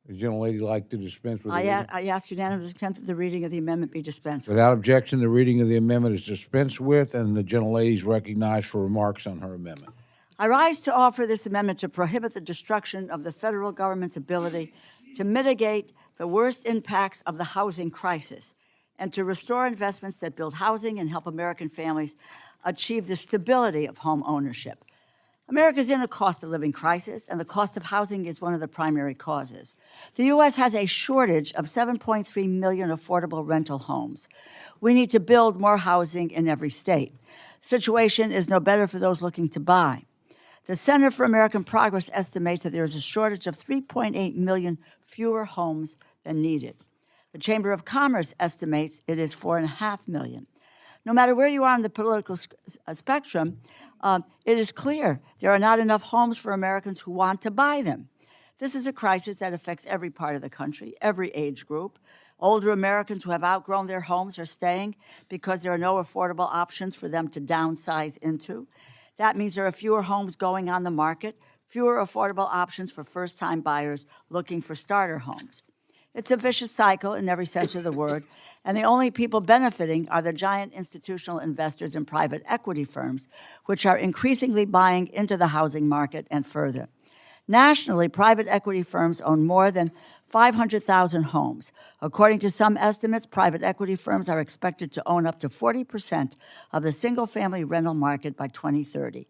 Would the gentlelady like to dispense with the reading? I ask unanimous consent that the reading of the amendment be dispensed with. Without objection, the reading of the amendment is dispensed with, and the gentlelady is recognized for remarks on her amendment. I rise to offer this amendment to prohibit the destruction of the federal government's ability to mitigate the worst impacts of the housing crisis and to restore investments that build housing and help American families achieve the stability of home ownership. America is in a cost of living crisis, and the cost of housing is one of the primary causes. The U.S. has a shortage of 7.3 million affordable rental homes. We need to build more housing in every state. The situation is no better for those looking to buy. The Center for American Progress estimates that there is a shortage of 3.8 million fewer homes than needed. The Chamber of Commerce estimates it is 4.5 million. No matter where you are on the political spectrum, it is clear there are not enough homes for Americans who want to buy them. This is a crisis that affects every part of the country, every age group. Older Americans who have outgrown their homes are staying because there are no affordable options for them to downsize into. That means there are fewer homes going on the market, fewer affordable options for first-time buyers looking for starter homes. It's a vicious cycle in every sense of the word, and the only people benefiting are the giant institutional investors and private equity firms, which are increasingly buying into the housing market and further. Nationally, private equity firms own more than 500,000 homes. According to some estimates, private equity firms are expected to own up to 40% of the single-family rental market by 2030.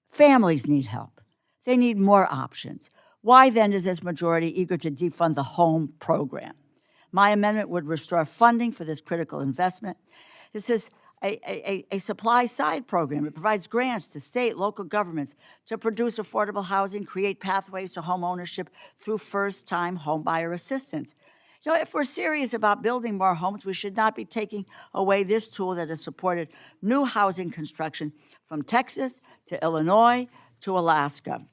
Families need help. They need more options. Why then is this majority eager to defund the home program? My amendment would restore funding for this critical investment. This is a supply-side program. It provides grants to state, local governments to produce affordable housing, create pathways to home ownership through first-time homebuyer assistance. You know, if we're serious about building more homes, we should not be taking away this tool that has supported new housing construction from Texas to Illinois to Alaska.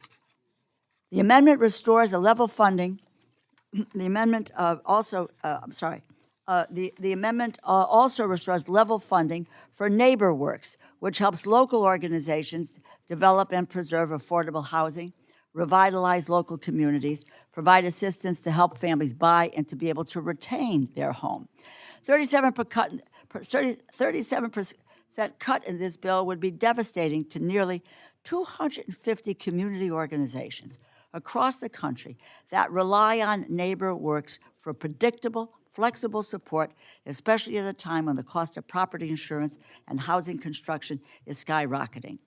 The amendment restores the level funding. The amendment also restores level funding for NeighborWorks, which helps local organizations develop and preserve affordable housing, revitalize local communities, provide assistance to help families buy and to be able to retain their home. 37% cut in this bill would be devastating to nearly 250 community organizations across the country that rely on NeighborWorks for predictable, flexible support, especially at a time when the cost of property insurance and housing construction is skyrocketing.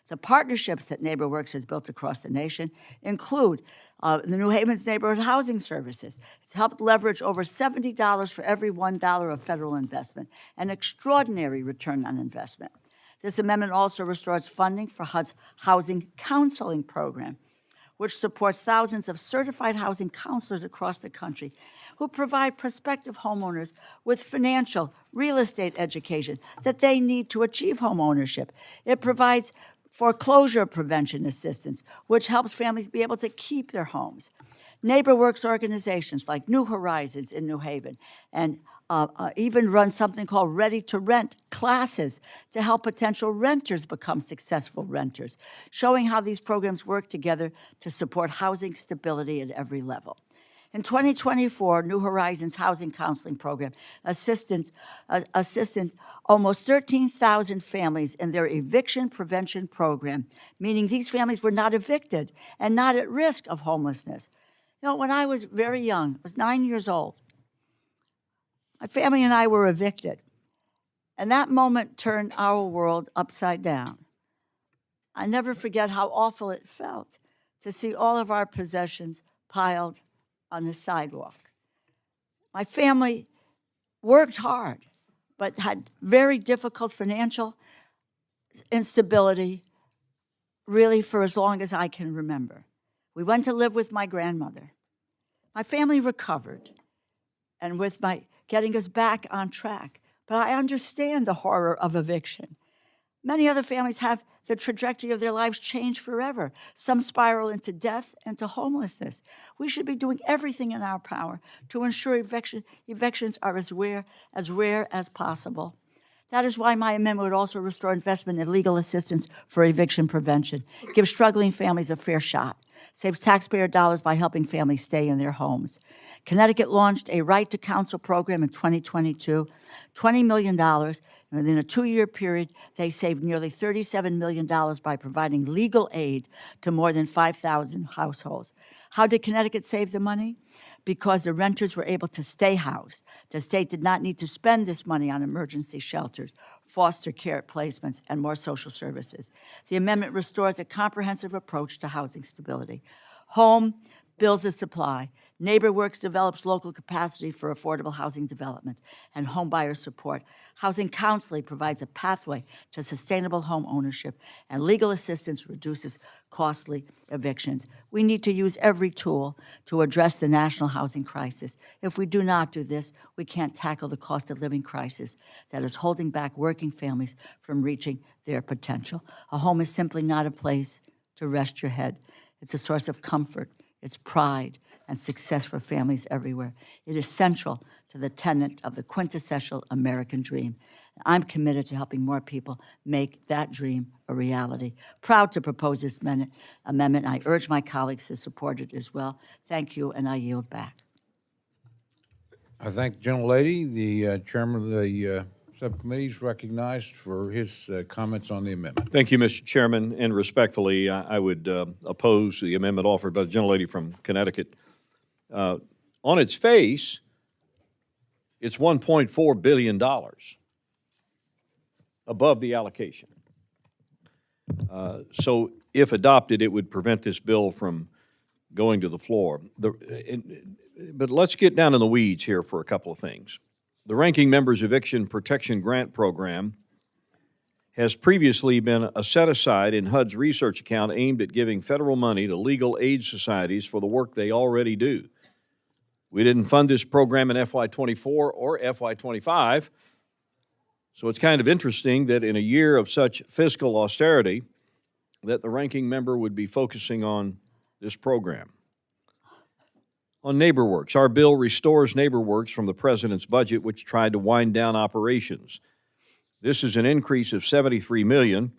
The partnerships that NeighborWorks has built across the nation include the New Haven's Neighborhood Housing Services. It's helped leverage over $70 for every $1 of federal investment, an extraordinary return on investment. This amendment also restores funding for HUD's Housing Counseling Program, which supports thousands of certified housing counselors across the country who provide prospective homeowners with financial real estate education that they need to achieve home ownership. It provides foreclosure prevention assistance, which helps families be able to keep their homes. NeighborWorks organizations like New Horizons in New Haven and even run something called Ready to Rent classes to help potential renters become successful renters, showing how these programs work together to support housing stability at every level. In 2024, New Horizons Housing Counseling Program assisted almost 13,000 families in their eviction prevention program, meaning these families were not evicted and not at risk of homelessness. You know, when I was very young, I was 9 years old, my family and I were evicted, and that moment turned our world upside down. I never forget how awful it felt to see all of our possessions piled on the sidewalk. My family worked hard, but had very difficult financial instability really for as long as I can remember. We went to live with my grandmother. My family recovered, and with my getting us back on track. But I understand the horror of eviction. Many other families have the trajectory of their lives changed forever. Some spiral into death and to homelessness. We should be doing everything in our power to ensure evictions are as rare as possible. That is why my amendment would also restore investment in legal assistance for eviction prevention, give struggling families a fair shot, saves taxpayer dollars by helping families stay in their homes. Connecticut launched a right to counsel program in 2022, $20 million. And within a 2-year period, they saved nearly $37 million by providing legal aid to more than 5,000 households. How did Connecticut save the money? Because the renters were able to stay housed. The state did not need to spend this money on emergency shelters, foster care placements, and more social services. The amendment restores a comprehensive approach to housing stability. Home builds a supply. NeighborWorks develops local capacity for affordable housing development and homebuyer support. Housing counseling provides a pathway to sustainable home ownership, and legal assistance reduces costly evictions. We need to use every tool to address the national housing crisis. If we do not do this, we can't tackle the cost of living crisis that is holding back working families from reaching their potential. A home is simply not a place to rest your head. It's a source of comfort, it's pride, and success for families everywhere. It is central to the tenet of the quintessential American dream. I'm committed to helping more people make that dream a reality. Proud to propose this amendment. I urge my colleagues to support it as well. Thank you, and I yield back. I thank the gentlelady. The chairman of the subcommittee is recognized for his comments on the amendment. Thank you, Mr. Chairman, and respectfully, I would oppose the amendment offered by the gentlelady from Connecticut. On its face, it's $1.4 billion above the allocation. So if adopted, it would prevent this bill from going to the floor. But let's get down in the weeds here for a couple of things. The Ranking Member's Eviction Protection Grant Program has previously been a set-aside in HUD's research account aimed at giving federal money to legal aid societies for the work they already do. We didn't fund this program in FY24 or FY25, so it's kind of interesting that in a year of such fiscal austerity that the ranking member would be focusing on this program. On NeighborWorks, our bill restores NeighborWorks from the president's budget, which tried to wind down operations. This is an increase of $73 million.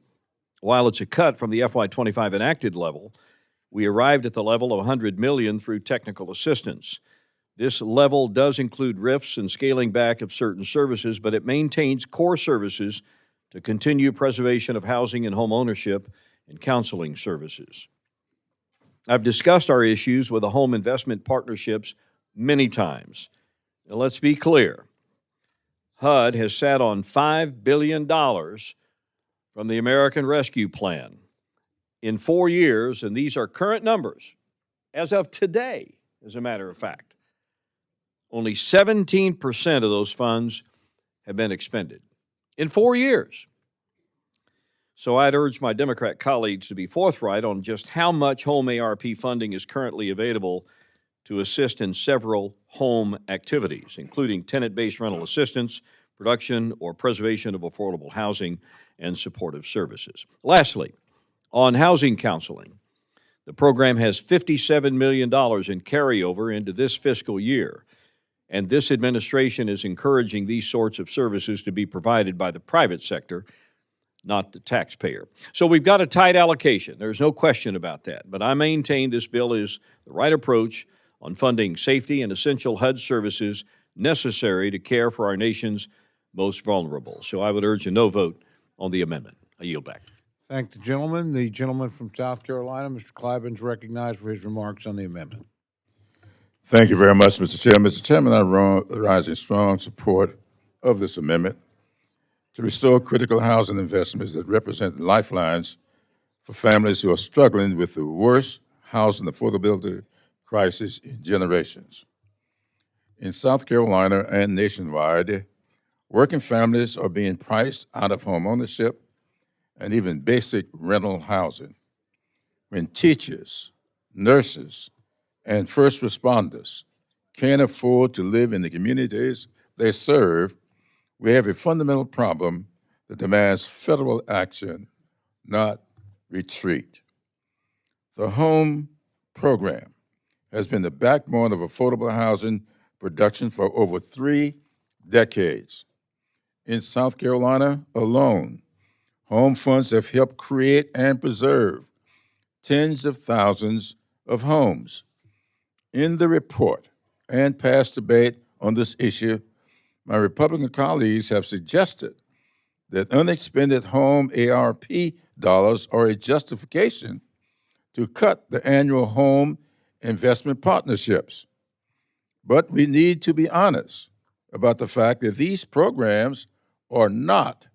While it's a cut from the FY25 enacted level, we arrived at the level of $100 million through technical assistance. This level does include RIFs and scaling back of certain services, but it maintains core services to continue preservation of housing and home ownership and counseling services. I've discussed our issues with the home investment partnerships many times. Now, let's be clear. HUD has sat on $5 billion from the American Rescue Plan in 4 years, and these are current numbers as of today, as a matter of fact. Only 17% of those funds have been expended in 4 years. So I'd urge my Democrat colleagues to be forthright on just how much home ARP funding is currently available to assist in several home activities, including tenant-based rental assistance, production or preservation of affordable housing, and supportive services. Lastly, on housing counseling, the program has $57 million in carryover into this fiscal year, and this administration is encouraging these sorts of services to be provided by the private sector, not the taxpayer. So we've got a tight allocation. There's no question about that. But I maintain this bill is the right approach on funding safety and essential HUD services necessary to care for our nation's most vulnerable. So I would urge a no vote on the amendment. I yield back. Thank the gentleman. The gentleman from South Carolina, Mr. Clyburn, is recognized for his remarks on the amendment. Thank you very much, Mr. Chairman. Mr. Chairman, I rise in strong support of this amendment to restore critical housing investments that represent lifelines for families who are struggling with the worst housing affordability crisis in generations. In South Carolina and nationwide, working families are being priced out of home ownership and even basic rental housing. When teachers, nurses, and first responders can't afford to live in the communities they serve, we have a fundamental problem that demands federal action, not retreat. The home program has been the backbone of affordable housing production for over 3 decades. In South Carolina alone, home funds have helped create and preserve tens of thousands of homes. In the report and past debate on this issue, my Republican colleagues have suggested that unexpended home ARP dollars are a justification to cut the annual home investment partnerships. But we need to be honest about the fact that these programs are not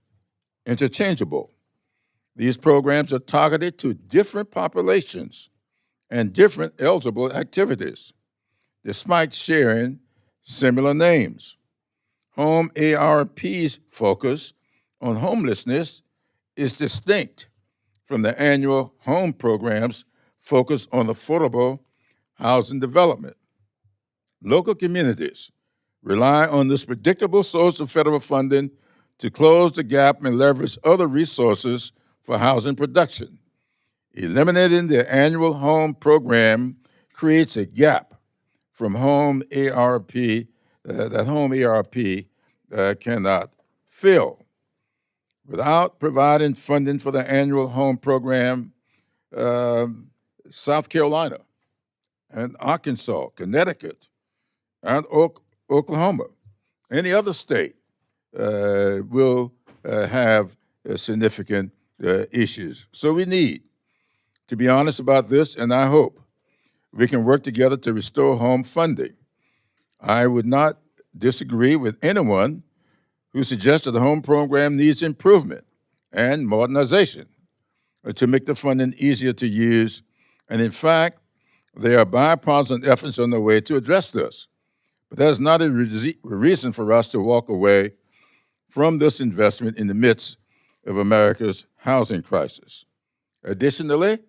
interchangeable. These programs are targeted to different populations and different eligible activities, despite sharing similar names. Home ARP's focus on homelessness is distinct from the annual home program's focus on affordable housing development. Local communities rely on this predictable source of federal funding to close the gap and leverage other resources for housing production. Eliminating the annual home program creates a gap from home ARP that home ARP cannot fill. Without providing funding for the annual home program, South Carolina and Arkansas, Connecticut, and Oklahoma, any other state will have significant issues. So we need to be honest about this, and I hope we can work together to restore home funding. I would not disagree with anyone who suggests that the home program needs improvement and modernization to make the funding easier to use. And in fact, there are bipartisan efforts on the way to address this. But that is not a reason for us to walk away from this investment in the midst of America's housing crisis. Additionally,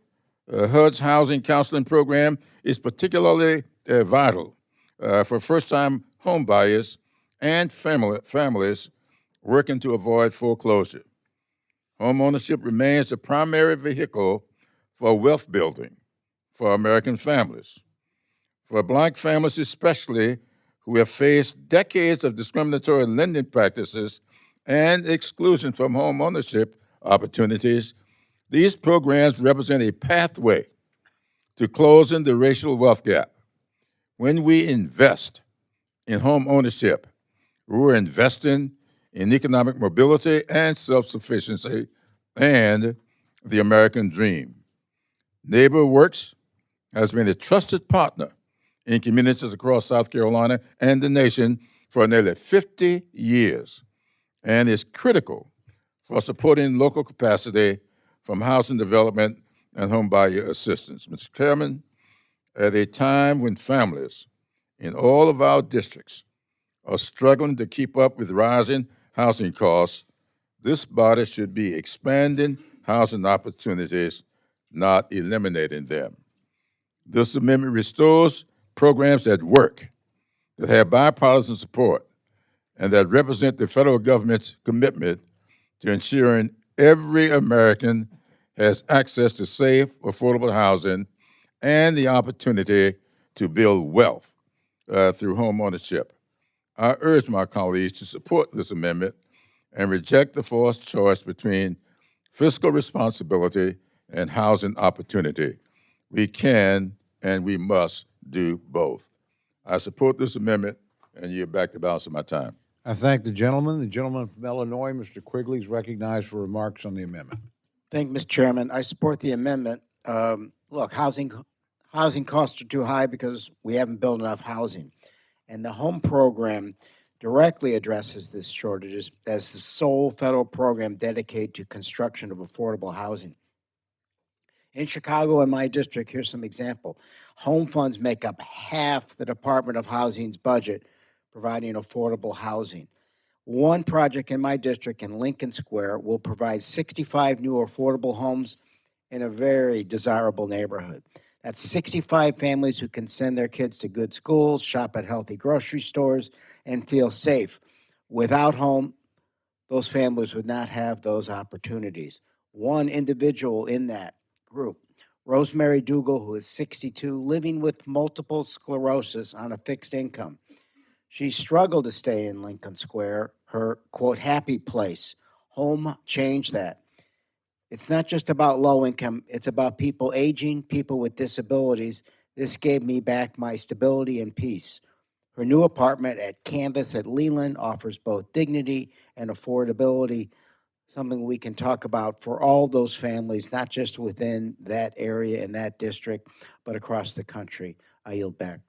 HUD's housing counseling program is particularly vital for first-time home buyers and families working to avoid foreclosure. Homeownership remains the primary vehicle for wealth building for American families. For Black families especially, who have faced decades of discriminatory lending practices and exclusion from home ownership opportunities, these programs represent a pathway to closing the racial wealth gap. When we invest in home ownership, we're investing in economic mobility and self-sufficiency and the American dream. NeighborWorks has been a trusted partner in communities across South Carolina and the nation for nearly 50 years and is critical for supporting local capacity from housing development and home buyer assistance. Mr. Chairman, at a time when families in all of our districts are struggling to keep up with rising housing costs, this body should be expanding housing opportunities, not eliminating them. This amendment restores programs that work, that have bipartisan support, and that represent the federal government's commitment to ensuring every American has access to safe, affordable housing and the opportunity to build wealth through home ownership. I urge my colleagues to support this amendment and reject the forced choice between fiscal responsibility and housing opportunity. We can and we must do both. I support this amendment and yield back the balance of my time. I thank the gentleman. The gentleman from Illinois, Mr. Quigley, is recognized for remarks on the amendment. Thank you, Mr. Chairman. I support the amendment. Look, housing costs are too high because we haven't built enough housing. And the home program directly addresses this shortage as the sole federal program dedicated to construction of affordable housing. In Chicago, in my district, here's some example. Home funds make up half the Department of Housing's budget, providing affordable housing. One project in my district in Lincoln Square will provide 65 new affordable homes in a very desirable neighborhood. That's 65 families who can send their kids to good schools, shop at healthy grocery stores, and feel safe. Without home, those families would not have those opportunities. One individual in that group, Rosemary Dugal, who is 62, living with multiple sclerosis on a fixed income. She struggled to stay in Lincoln Square, her, quote, happy place. Home changed that. It's not just about low income, it's about people aging, people with disabilities. This gave me back my stability and peace. Her new apartment at Canvas at Leland offers both dignity and affordability, something we can talk about for all those families, not just within that area and that district, but across the country. I yield back.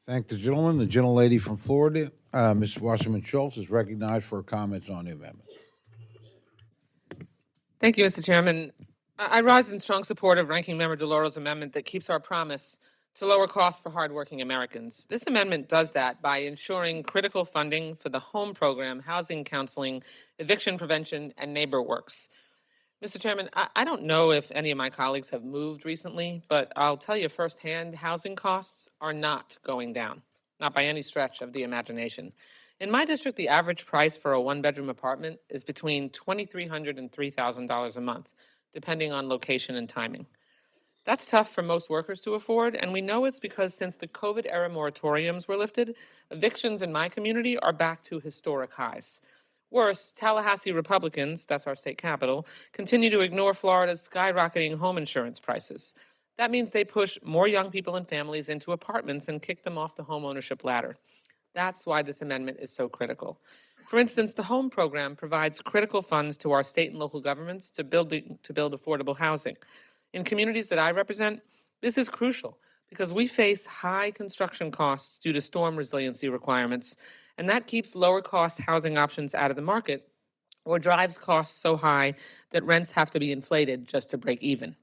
Thank the gentleman. The gentlelady from Florida, Mrs. Wasserman Schultz, is recognized for her comments on the amendment. Thank you, Mr. Chairman. I rise in strong support of Ranking Member DeLauro's amendment that keeps our promise to lower costs for hardworking Americans. This amendment does that by ensuring critical funding for the home program, housing counseling, eviction prevention, and neighbor works. Mr. Chairman, I don't know if any of my colleagues have moved recently, but I'll tell you firsthand, housing costs are not going down, not by any stretch of the imagination. In my district, the average price for a one-bedroom apartment is between $2,300 and $3,000 a month, depending on location and timing. That's tough for most workers to afford, and we know it's because since the COVID-era moratoriums were lifted, evictions in my community are back to historic highs. Worse, Tallahassee Republicans, that's our state capital, continue to ignore Florida's skyrocketing home insurance prices. That means they push more young people and families into apartments and kick them off the homeownership ladder. That's why this amendment is so critical. For instance, the HOME program provides critical funds to our state and local governments to build affordable housing. In communities that I represent, this is crucial because we face high construction costs due to storm resiliency requirements, and that keeps lower cost housing options out of the market or drives costs so high that rents have to be inflated just to break even.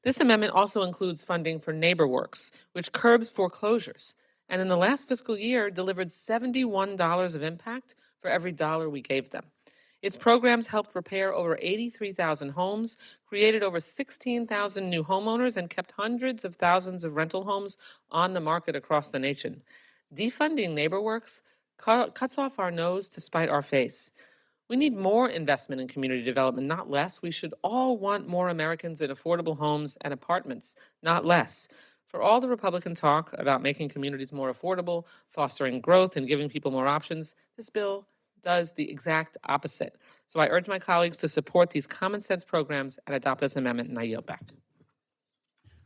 This amendment also includes funding for neighbor works, which curbs foreclosures, and in the last fiscal year delivered $71 of impact for every dollar we gave them. Its programs helped repair over 83,000 homes, created over 16,000 new homeowners, and kept hundreds of thousands of rental homes on the market across the nation. Defunding neighbor works cuts off our nose to spite our face. We need more investment in community development, not less. We should all want more Americans in affordable homes and apartments, not less. For all the Republican talk about making communities more affordable, fostering growth, and giving people more options, this bill does the exact opposite. So I urge my colleagues to support these common sense programs and adopt this amendment, and I yield back.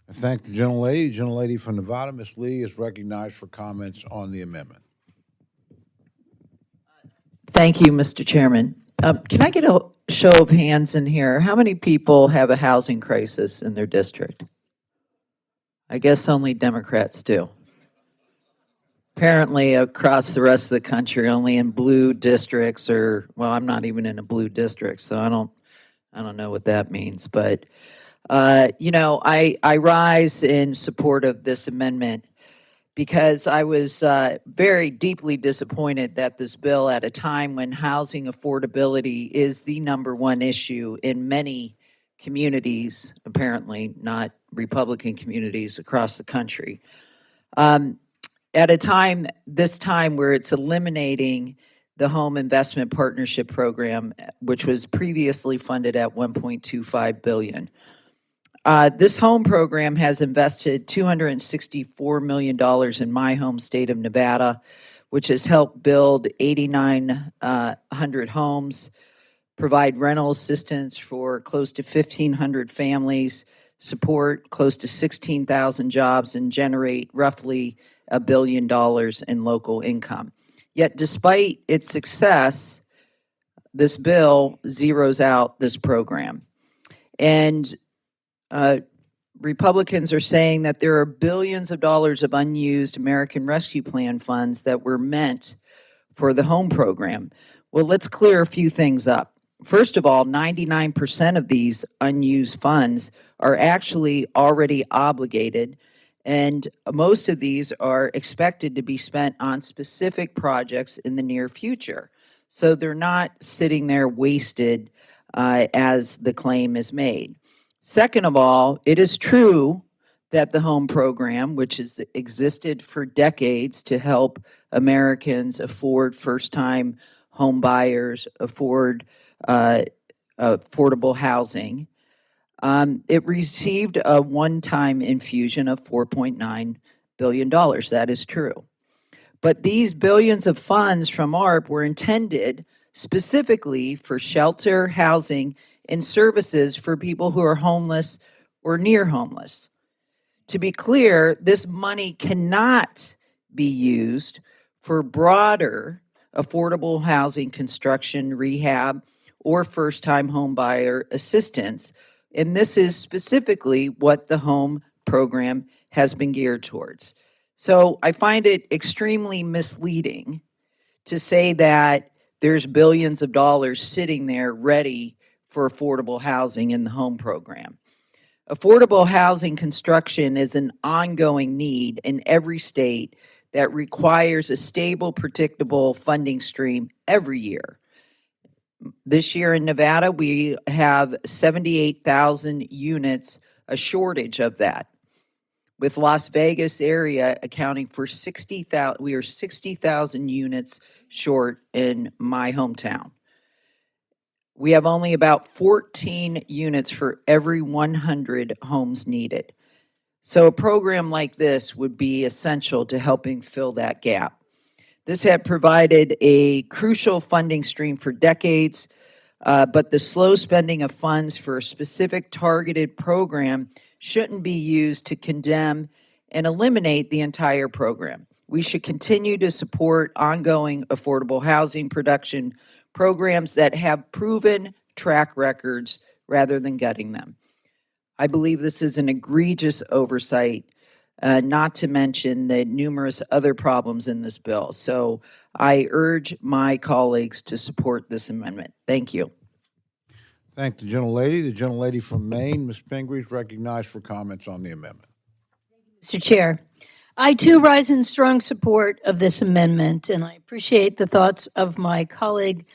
I thank the gentlelady. The gentlelady from Nevada, Ms. Lee, is recognized for comments on the amendment. Thank you, Mr. Chairman. Can I get a show of hands in here? How many people have a housing crisis in their district? I guess only Democrats do. Apparently, across the rest of the country, only in blue districts, or well, I'm not even in a blue district, so I don't know what that means. But you know, I rise in support of this amendment because I was very deeply disappointed that this bill, at a time when housing affordability is the #1 issue in many communities, apparently not Republican communities across the country, at this time where it's eliminating the Home Investment Partnership Program, which was previously funded at $1.25 billion. This home program has invested $264 million in my home state of Nevada, which has helped build 8,900 homes, provide rental assistance for close to 1,500 families, support close to 16,000 jobs, and generate roughly $1 billion in local income. Yet despite its success, this bill zeroes out this program. And Republicans are saying that there are billions of dollars of unused American Rescue Plan funds that were meant for the home program. Well, let's clear a few things up. First of all, 99% of these unused funds are actually already obligated, and most of these are expected to be spent on specific projects in the near future. So they're not sitting there wasted as the claim is made. Second of all, it is true that the home program, which has existed for decades to help Americans afford first-time home buyers afford affordable housing. It received a one-time infusion of $4.9 billion. That is true. But these billions of funds from ARP were intended specifically for shelter, housing, and services for people who are homeless or near homeless. To be clear, this money cannot be used for broader affordable housing construction, rehab, or first-time home buyer assistance. And this is specifically what the home program has been geared towards. So I find it extremely misleading to say that there's billions of dollars sitting there ready for affordable housing in the home program. Affordable housing construction is an ongoing need in every state that requires a stable, predictable funding stream every year. This year in Nevada, we have 78,000 units, a shortage of that. With Las Vegas area accounting for 60,000, we are 60,000 units short in my hometown. We have only about 14 units for every 100 homes needed. So a program like this would be essential to helping fill that gap. This had provided a crucial funding stream for decades, but the slow spending of funds for a specific targeted program shouldn't be used to condemn and eliminate the entire program. We should continue to support ongoing affordable housing production programs that have proven track records rather than gutting them. I believe this is an egregious oversight, not to mention the numerous other problems in this bill. So I urge my colleagues to support this amendment. Thank you. Thank the gentlelady. The gentlelady from Maine, Ms. Pingree, is recognized for comments on the amendment. Mr. Chair, I too rise in strong support of this amendment, and I appreciate the thoughts of my colleague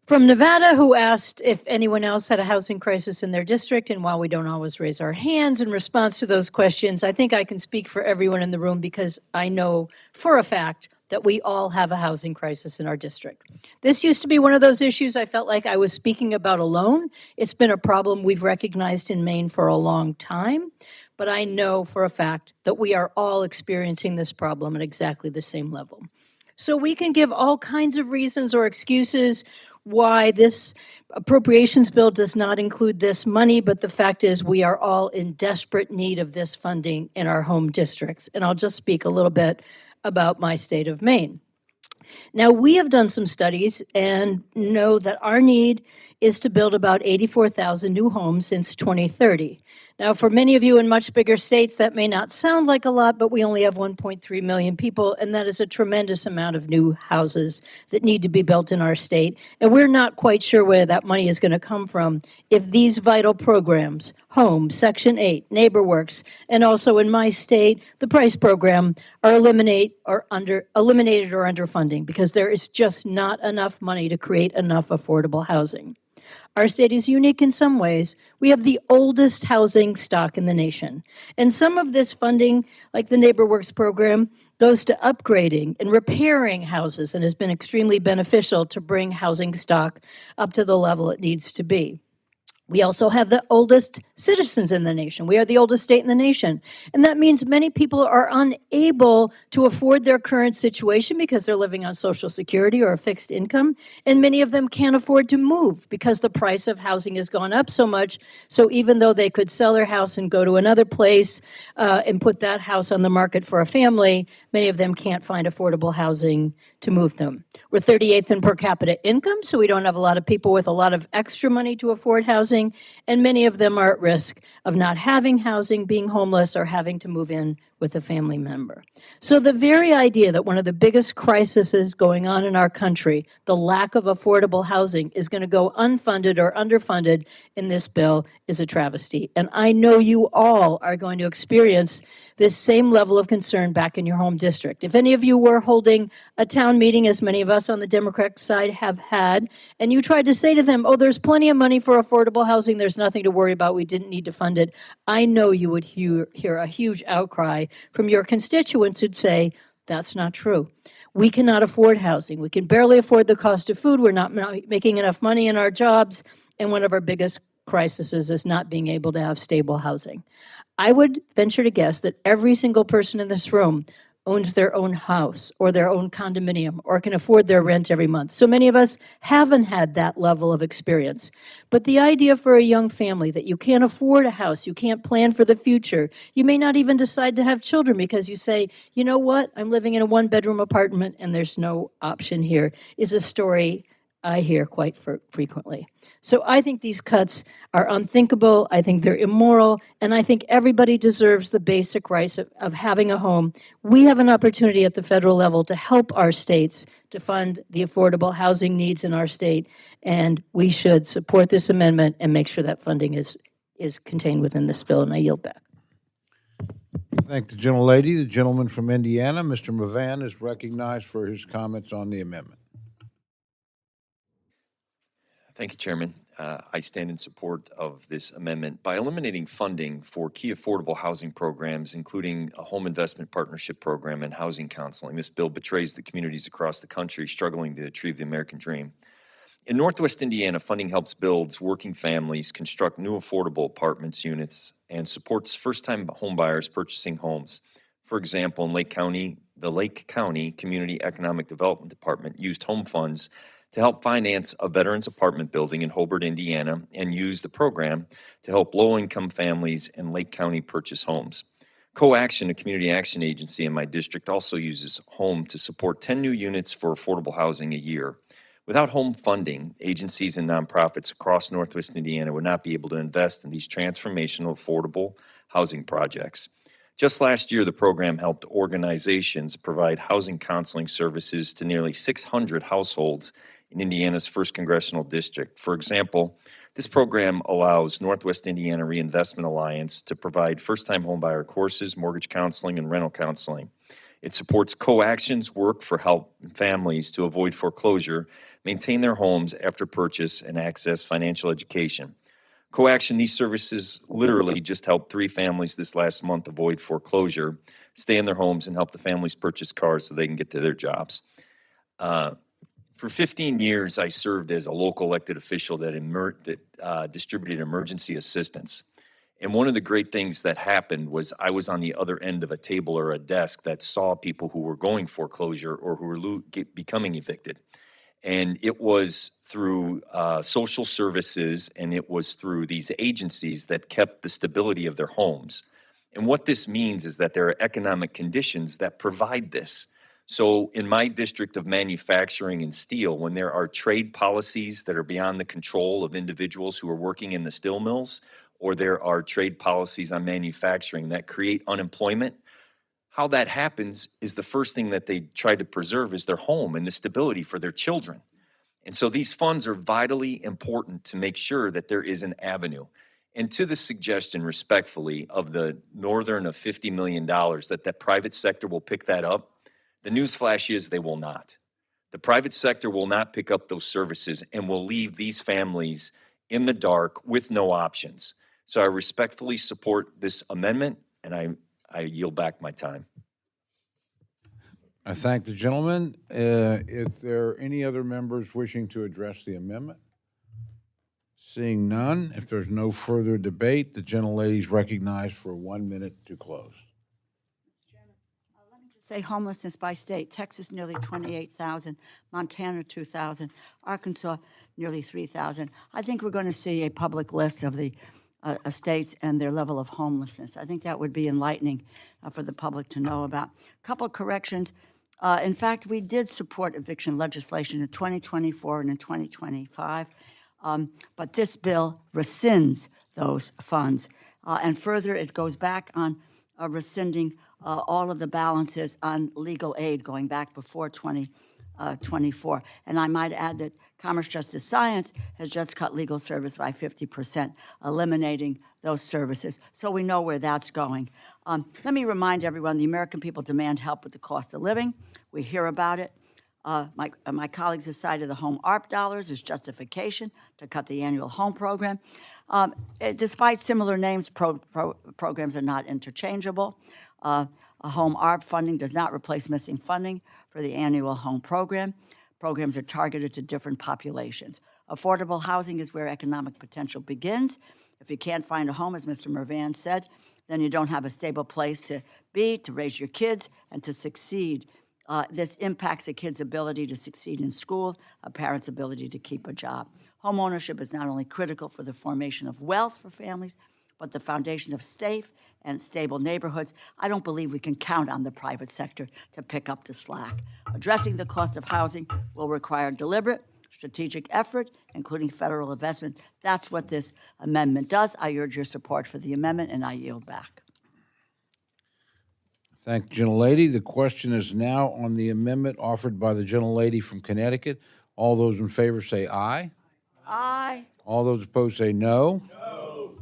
from Nevada who asked if anyone else had a housing crisis in their district. And while we don't always raise our hands in response to those questions, I think I can speak for everyone in the room because I know for a fact that we all have a housing crisis in our district. This used to be one of those issues I felt like I was speaking about alone. It's been a problem we've recognized in Maine for a long time, but I know for a fact that we are all experiencing this problem at exactly the same level. So we can give all kinds of reasons or excuses why this appropriations bill does not include this money, but the fact is we are all in desperate need of this funding in our home districts. And I'll just speak a little bit about my state of Maine. Now, we have done some studies and know that our need is to build about 84,000 new homes since 2030. Now, for many of you in much bigger states, that may not sound like a lot, but we only have 1.3 million people, and that is a tremendous amount of new houses that need to be built in our state. And we're not quite sure where that money is going to come from if these vital programs, Home, Section 8, NeighborWorks, and also in my state, the PRICE program, are eliminated or underfunding because there is just not enough money to create enough affordable housing. Our state is unique in some ways. We have the oldest housing stock in the nation. And some of this funding, like the NeighborWorks program, goes to upgrading and repairing houses and has been extremely beneficial to bring housing stock up to the level it needs to be. We also have the oldest citizens in the nation. We are the oldest state in the nation. And that means many people are unable to afford their current situation because they're living on Social Security or a fixed income. And many of them can't afford to move because the price of housing has gone up so much. So even though they could sell their house and go to another place and put that house on the market for a family, many of them can't find affordable housing to move them. We're 38th in per capita income, so we don't have a lot of people with a lot of extra money to afford housing, and many of them are at risk of not having housing, being homeless, or having to move in with a family member. So the very idea that one of the biggest crises going on in our country, the lack of affordable housing, is going to go unfunded or underfunded in this bill is a travesty. And I know you all are going to experience this same level of concern back in your home district. If any of you were holding a town meeting, as many of us on the Democratic side have had, and you tried to say to them, oh, there's plenty of money for affordable housing, there's nothing to worry about, we didn't need to fund it, I know you would hear a huge outcry from your constituents who'd say, that's not true. We cannot afford housing. We can barely afford the cost of food. We're not making enough money in our jobs. And one of our biggest crises is not being able to have stable housing. I would venture to guess that every single person in this room owns their own house or their own condominium or can afford their rent every month. So many of us haven't had that level of experience. But the idea for a young family that you can't afford a house, you can't plan for the future, you may not even decide to have children because you say, you know what, I'm living in a one-bedroom apartment and there's no option here, is a story I hear quite frequently. So I think these cuts are unthinkable, I think they're immoral, and I think everybody deserves the basic rights of having a home. We have an opportunity at the federal level to help our states to fund the affordable housing needs in our state, and we should support this amendment and make sure that funding is contained within this bill, and I yield back. Thank the gentlelady. The gentleman from Indiana, Mr. Mavan, is recognized for his comments on the amendment. Thank you, Chairman. I stand in support of this amendment. By eliminating funding for key affordable housing programs, including a home investment partnership program and housing counseling, this bill betrays the communities across the country struggling to achieve the American dream. In Northwest Indiana, funding helps build working families, construct new affordable apartments units, and supports first-time homebuyers purchasing homes. For example, in Lake County, the Lake County Community Economic Development Department used home funds to help finance a veterans apartment building in Hobart, Indiana, and use the program to help low-income families in Lake County purchase homes. Co-Action, a community action agency in my district, also uses home to support 10 new units for affordable housing a year. Without home funding, agencies and nonprofits across Northwest Indiana would not be able to invest in these transformational affordable housing projects. Just last year, the program helped organizations provide housing counseling services to nearly 600 households in Indiana's 1st Congressional District. For example, this program allows Northwest Indiana Reinvestment Alliance to provide first-time homebuyer courses, mortgage counseling, and rental counseling. It supports Co-Action's work for help families to avoid foreclosure, maintain their homes after purchase, and access financial education. Co-Action, these services literally just helped 3 families this last month avoid foreclosure, stay in their homes, and help the families purchase cars so they can get to their jobs. For 15 years, I served as a local elected official that distributed emergency assistance. And one of the great things that happened was I was on the other end of a table or a desk that saw people who were going foreclosure or who were becoming evicted. And it was through social services and it was through these agencies that kept the stability of their homes. And what this means is that there are economic conditions that provide this. So in my district of manufacturing and steel, when there are trade policies that are beyond the control of individuals who are working in the steel mills, or there are trade policies on manufacturing that create unemployment, how that happens is the first thing that they try to preserve is their home and the stability for their children. And so these funds are vitally important to make sure that there is an avenue. And to the suggestion, respectfully, of the northern of $50 million, that the private sector will pick that up, the newsflash is they will not. The private sector will not pick up those services and will leave these families in the dark with no options. So I respectfully support this amendment, and I yield back my time. I thank the gentleman. If there are any other members wishing to address the amendment? Seeing none, if there's no further debate, the gentlelady is recognized for 1 minute to close. Say homelessness by state. Texas, nearly 28,000. Montana, 2,000. Arkansas, nearly 3,000. I think we're going to see a public list of the states and their level of homelessness. I think that would be enlightening for the public to know about. A couple of corrections. In fact, we did support eviction legislation in 2024 and in 2025, but this bill rescinds those funds. And further, it goes back on rescinding all of the balances on legal aid going back before 2024. And I might add that Commerce Justice Science has just cut legal service by 50%, eliminating those services. So we know where that's going. Let me remind everyone, the American people demand help with the cost of living. We hear about it. My colleagues have cited the home ARP dollars as justification to cut the annual home program. Despite similar names, programs are not interchangeable. A home ARP funding does not replace missing funding for the annual home program. Programs are targeted to different populations. Affordable housing is where economic potential begins. If you can't find a home, as Mr. Mervan said, then you don't have a stable place to be, to raise your kids, and to succeed. This impacts a kid's ability to succeed in school, a parent's ability to keep a job. Home ownership is not only critical for the formation of wealth for families, but the foundation of safe and stable neighborhoods. I don't believe we can count on the private sector to pick up the slack. Addressing the cost of housing will require deliberate, strategic effort, including federal investment. That's what this amendment does. I urge your support for the amendment, and I yield back. Thank you, gentlelady. The question is now on the amendment offered by the gentlelady from Connecticut. All those in favor say aye. Aye. All those opposed say no. No.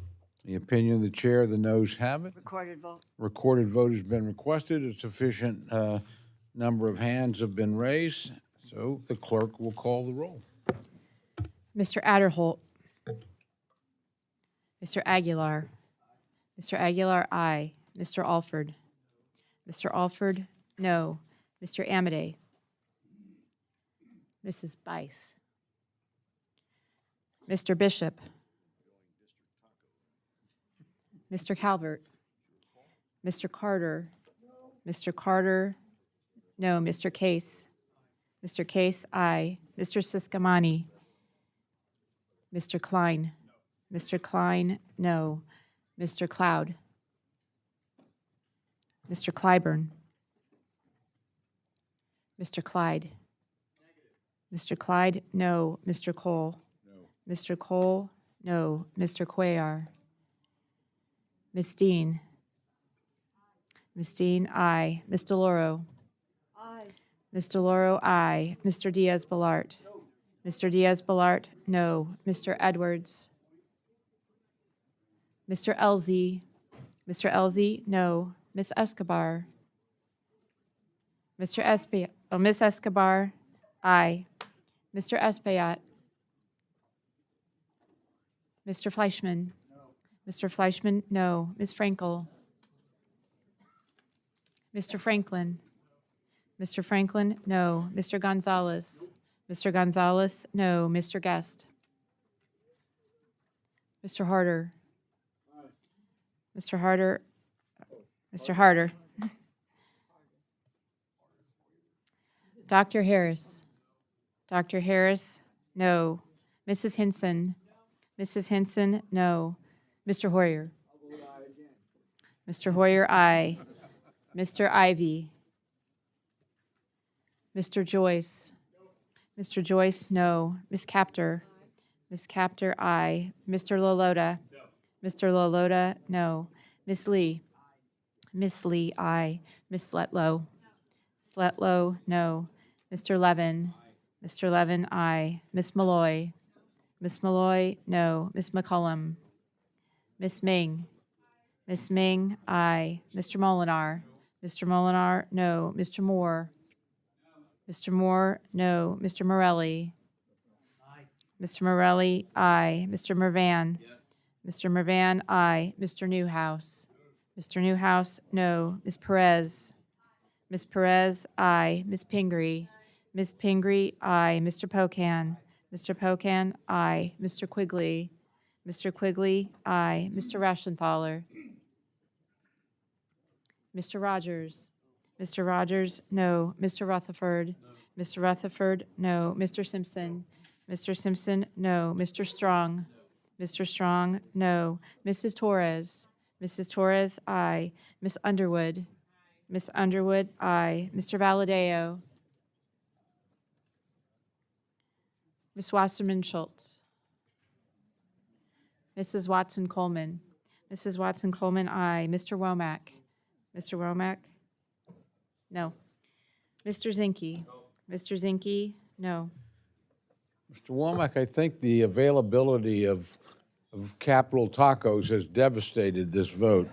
The opinion of the chair, the noes have it. Recorded vote. Recorded vote has been requested. A sufficient number of hands have been raised, so the clerk will call the roll. Mr. Adderholt. Mr. Aguilar. Mr. Aguilar, aye. Mr. Alford. Mr. Alford, no. Mr. Amidei. Mrs. Bice. Mr. Bishop. Mr. Calvert. Mr. Carter. Mr. Carter, no. Mr. Case. Mr. Case, aye. Mr. Siscamani. Mr. Klein. Mr. Klein, no. Mr. Cloud. Mr. Clyburn. Mr. Clyde. Mr. Clyde, no. Mr. Cole. No. Mr. Cole, no. Mr. Cuellar. Ms. Dean. Ms. Dean, aye. Ms. DeLauro. Aye. Ms. DeLauro, aye. Mr. Diaz-Balart. No. Mr. Diaz-Balart, no. Mr. Edwards. Mr. Elzey. Mr. Elzey, no. Ms. Escobar. Ms. Escobar, aye. Mr. Espaillat. Mr. Fleischman. No. Mr. Fleischman, no. Ms. Frankel. Mr. Franklin. Mr. Franklin, no. Mr. Gonzalez. Mr. Gonzalez, no. Mr. Guest. Mr. Harder. Mr. Harder. Mr. Harder. Dr. Harris. Dr. Harris, no. Mrs. Hinson. Mrs. Hinson, no. Mr. Hoyer. Mr. Hoyer, aye. Mr. Ivy. Mr. Joyce. Mr. Joyce, no. Ms. Capter. Ms. Capter, aye. Mr. Lolota. Mr. Lolota, no. Ms. Lee. Miss Lee, aye. Ms. Sletlow. Sletlow, no. Mr. Levin. Mr. Levin, aye. Ms. Malloy. Ms. Malloy, no. Ms. McCullum. Ms. Ming. Ms. Ming, aye. Mr. Molinar. Mr. Molinar, no. Mr. Moore. Mr. Moore, no. Mr. Morelli. Mr. Morelli, aye. Mr. Mervan. Mr. Mervan, aye. Mr. Newhouse. Mr. Newhouse, no. Ms. Perez. Ms. Perez, aye. Ms. Pingree. Ms. Pingree, aye. Mr. Pocan. Mr. Pocan, aye. Mr. Quigley. Mr. Quigley, aye. Mr. Raschenthaler. Mr. Rogers. Mr. Rogers, no. Mr. Rutherford. Mr. Rutherford, no. Mr. Simpson. Mr. Simpson, no. Mr. Strong. Mr. Strong, no. Mrs. Torres. Mrs. Torres, aye. Miss Underwood. Miss Underwood, aye. Mr. Valadeo. Miss Wasserman Schultz. Mrs. Watson Coleman. Mrs. Watson Coleman, aye. Mr. Womack. Mr. Womack? No. Mr. Zinke. Mr. Zinke, no. Mr. Womack, I think the availability of Capital Tacos has devastated this vote.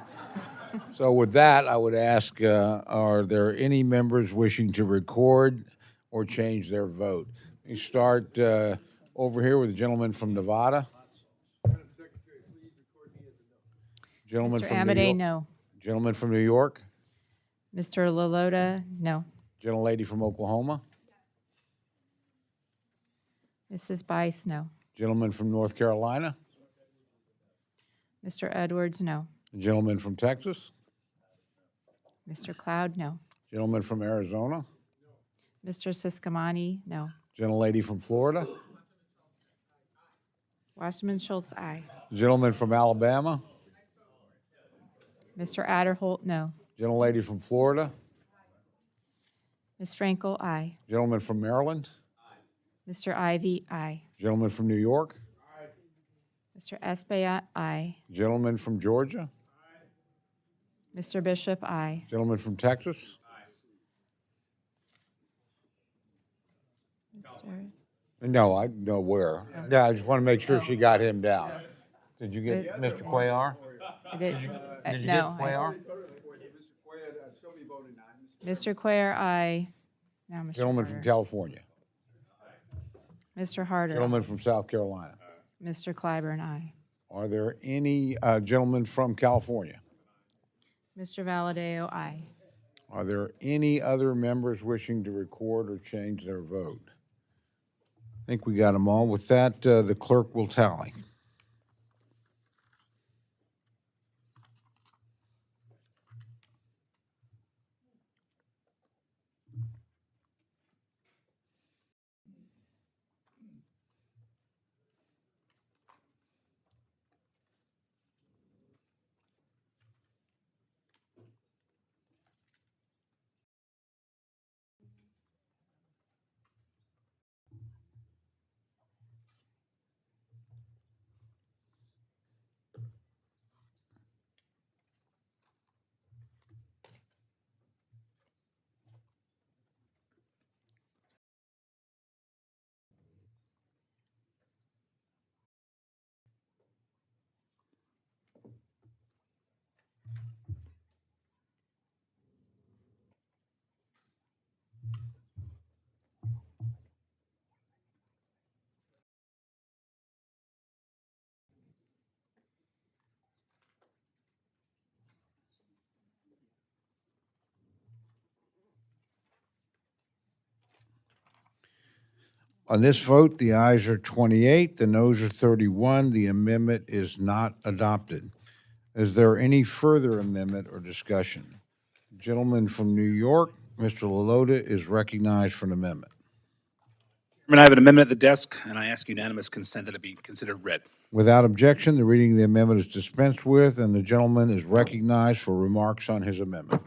So with that, I would ask, are there any members wishing to record or change their vote? We start over here with the gentleman from Nevada. Gentleman Mr. from New Amidei, York. no. Gentleman from New York. Mr. Lalota, no. Gentlelady from Oklahoma. Mrs. Bice, no. Gentleman from North Carolina. Mr. Edwards, no. Gentleman from Texas. Mr. Cloud, no. Gentleman from Arizona. Mr. Siskamani, no. Gentlelady from Florida. Wasserman Schultz, aye. Gentleman from Alabama. Mr. Adderholt, no. Gentlelady from Florida. Ms. Frankel, aye. Gentleman from Maryland. Mr. Ivy, aye. Gentleman from New York. Mr. Espaillat, aye. Gentleman from Georgia. Mr. Bishop, aye. Gentleman from Texas. Mr. No, I know where. Yeah, I just want to make sure she got him down. Did you get Mr. Cuellar? I did. Did you No, get Cuellar? Mr. Cuellar, aye. Now, Mr. Gentleman Harder. from California. Mr. Harder. Gentleman from South Carolina. Mr. Clyburn, aye. Are there any gentlemen from California? Mr. Valadeo, aye. Are there any other members wishing to record or change their vote? I think we got them all. With that, the clerk will tally. On this vote, the ayes are 28, the noes are 31. The amendment is not adopted. Is there any further amendment or discussion? Gentleman from New York, Mr. Lalota, is recognized for an amendment. Chairman, I have an amendment at the desk, and I ask unanimous consent that it be considered read. Without objection, the reading of the amendment is dispensed with, and the gentleman is recognized for remarks on his amendment.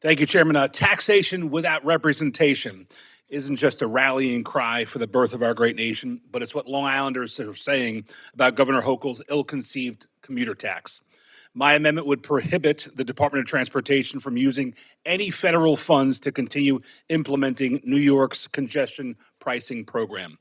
Thank you, Chairman. Taxation without representation isn't just a rallying cry for the birth of our great nation, but it's what Long Islanders are saying about Governor Hochul's ill-conceived commuter tax. My amendment would prohibit the Department of Transportation from using any federal funds to continue implementing New York's congestion pricing program.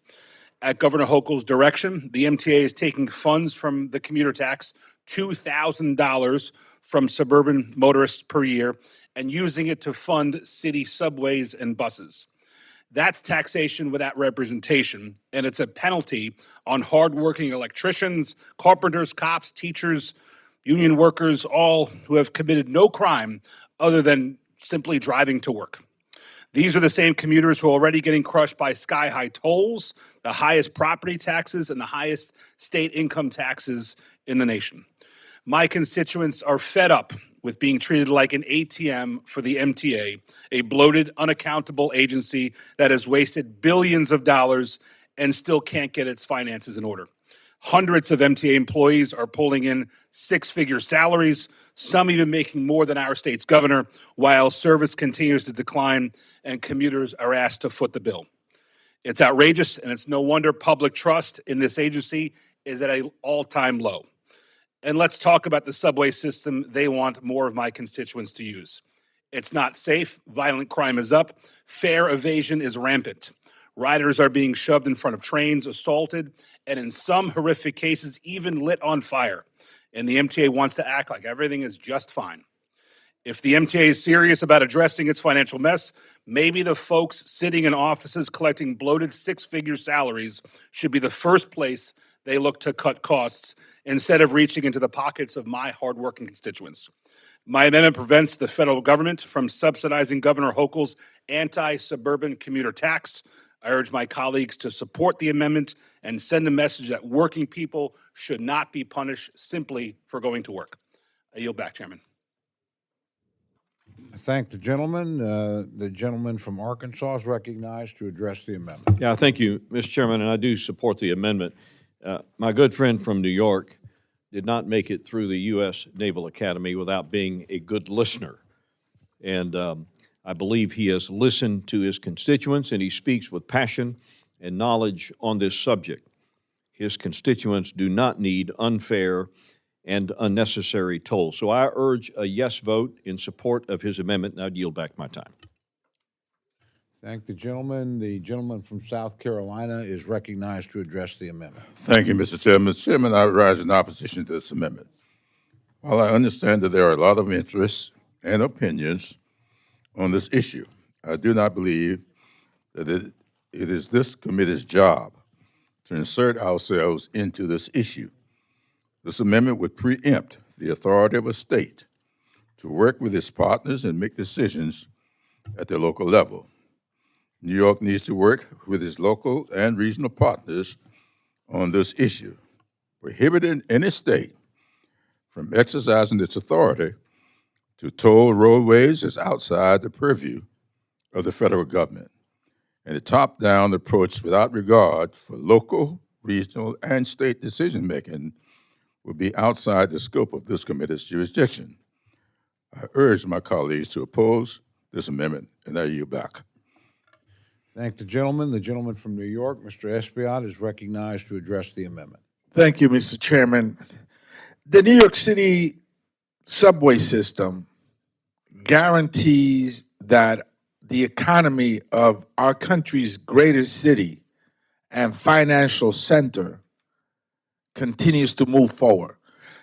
At Governor Hochul's direction, the MTA is taking funds from the commuter tax, $2,000 from suburban motorists per year, and using it to fund city subways and buses. That's taxation without representation, and it's a penalty on hardworking electricians, carpenters, cops, teachers, union workers, all who have committed no crime other than simply driving to work. These are the same commuters who are already getting crushed by sky-high tolls, the highest property taxes, and the highest state income taxes in the nation. My constituents are fed up with being treated like an ATM for the MTA, a bloated, unaccountable agency that has wasted billions of dollars and still can't get its finances in order. Hundreds of MTA employees are pulling in six-figure salaries, some even making more than our state's governor, while service continues to decline and commuters are asked to foot the bill. It's outrageous, and it's no wonder public trust in this agency is at an all-time low. And let's talk about the subway system they want more of my constituents to use. It's not safe, violent crime is up, fare evasion is rampant. Riders are being shoved in front of trains, assaulted, and in some horrific cases, even lit on fire. And the MTA wants to act like everything is just fine. If the MTA is serious about addressing its financial mess, maybe the folks sitting in offices collecting bloated six-figure salaries should be the first place they look to cut costs instead of reaching into the pockets of my hardworking constituents. My amendment prevents the federal government from subsidizing Governor Hochul's anti-suburban commuter tax. I urge my colleagues to support the amendment and send a message that working people should not be punished simply for going to work. I yield back, Chairman. I thank the gentleman. The gentleman from Arkansas is recognized to address the amendment. Yeah, thank you, Mr. Chairman, and I do support the amendment. My good friend from New York did not make it through the U.S. Naval Academy without being a good listener. And I believe he has listened to his constituents, and he speaks with passion and knowledge on this subject. His constituents do not need unfair and unnecessary tolls. So I urge a yes vote in support of his amendment, and I'd yield back my time. Thank the gentleman. The gentleman from South Carolina is recognized to address the amendment. Thank you, Mr. Chairman. Mr. Chairman, I rise in opposition to this amendment. While I understand that there are a lot of interests and opinions on this issue, I do not believe that it is this committee's job to insert ourselves into this issue. This amendment would preempt the authority of a state to work with its partners and make decisions at the local level. New York needs to work with its local and regional partners on this issue. Prohibiting any state from exercising its authority to toll roadways is outside the purview of the federal government. And a top-down approach without regard for local, regional, and state decision-making will be outside the scope of this committee's jurisdiction. I urge my colleagues to oppose this amendment, and I yield back. Thank the gentleman. The gentleman from New York, Mr. Espiat, is recognized to address the amendment. Thank you, Mr. Chairman. The New York City subway system guarantees that the economy of our country's greatest city and financial center continues to move forward.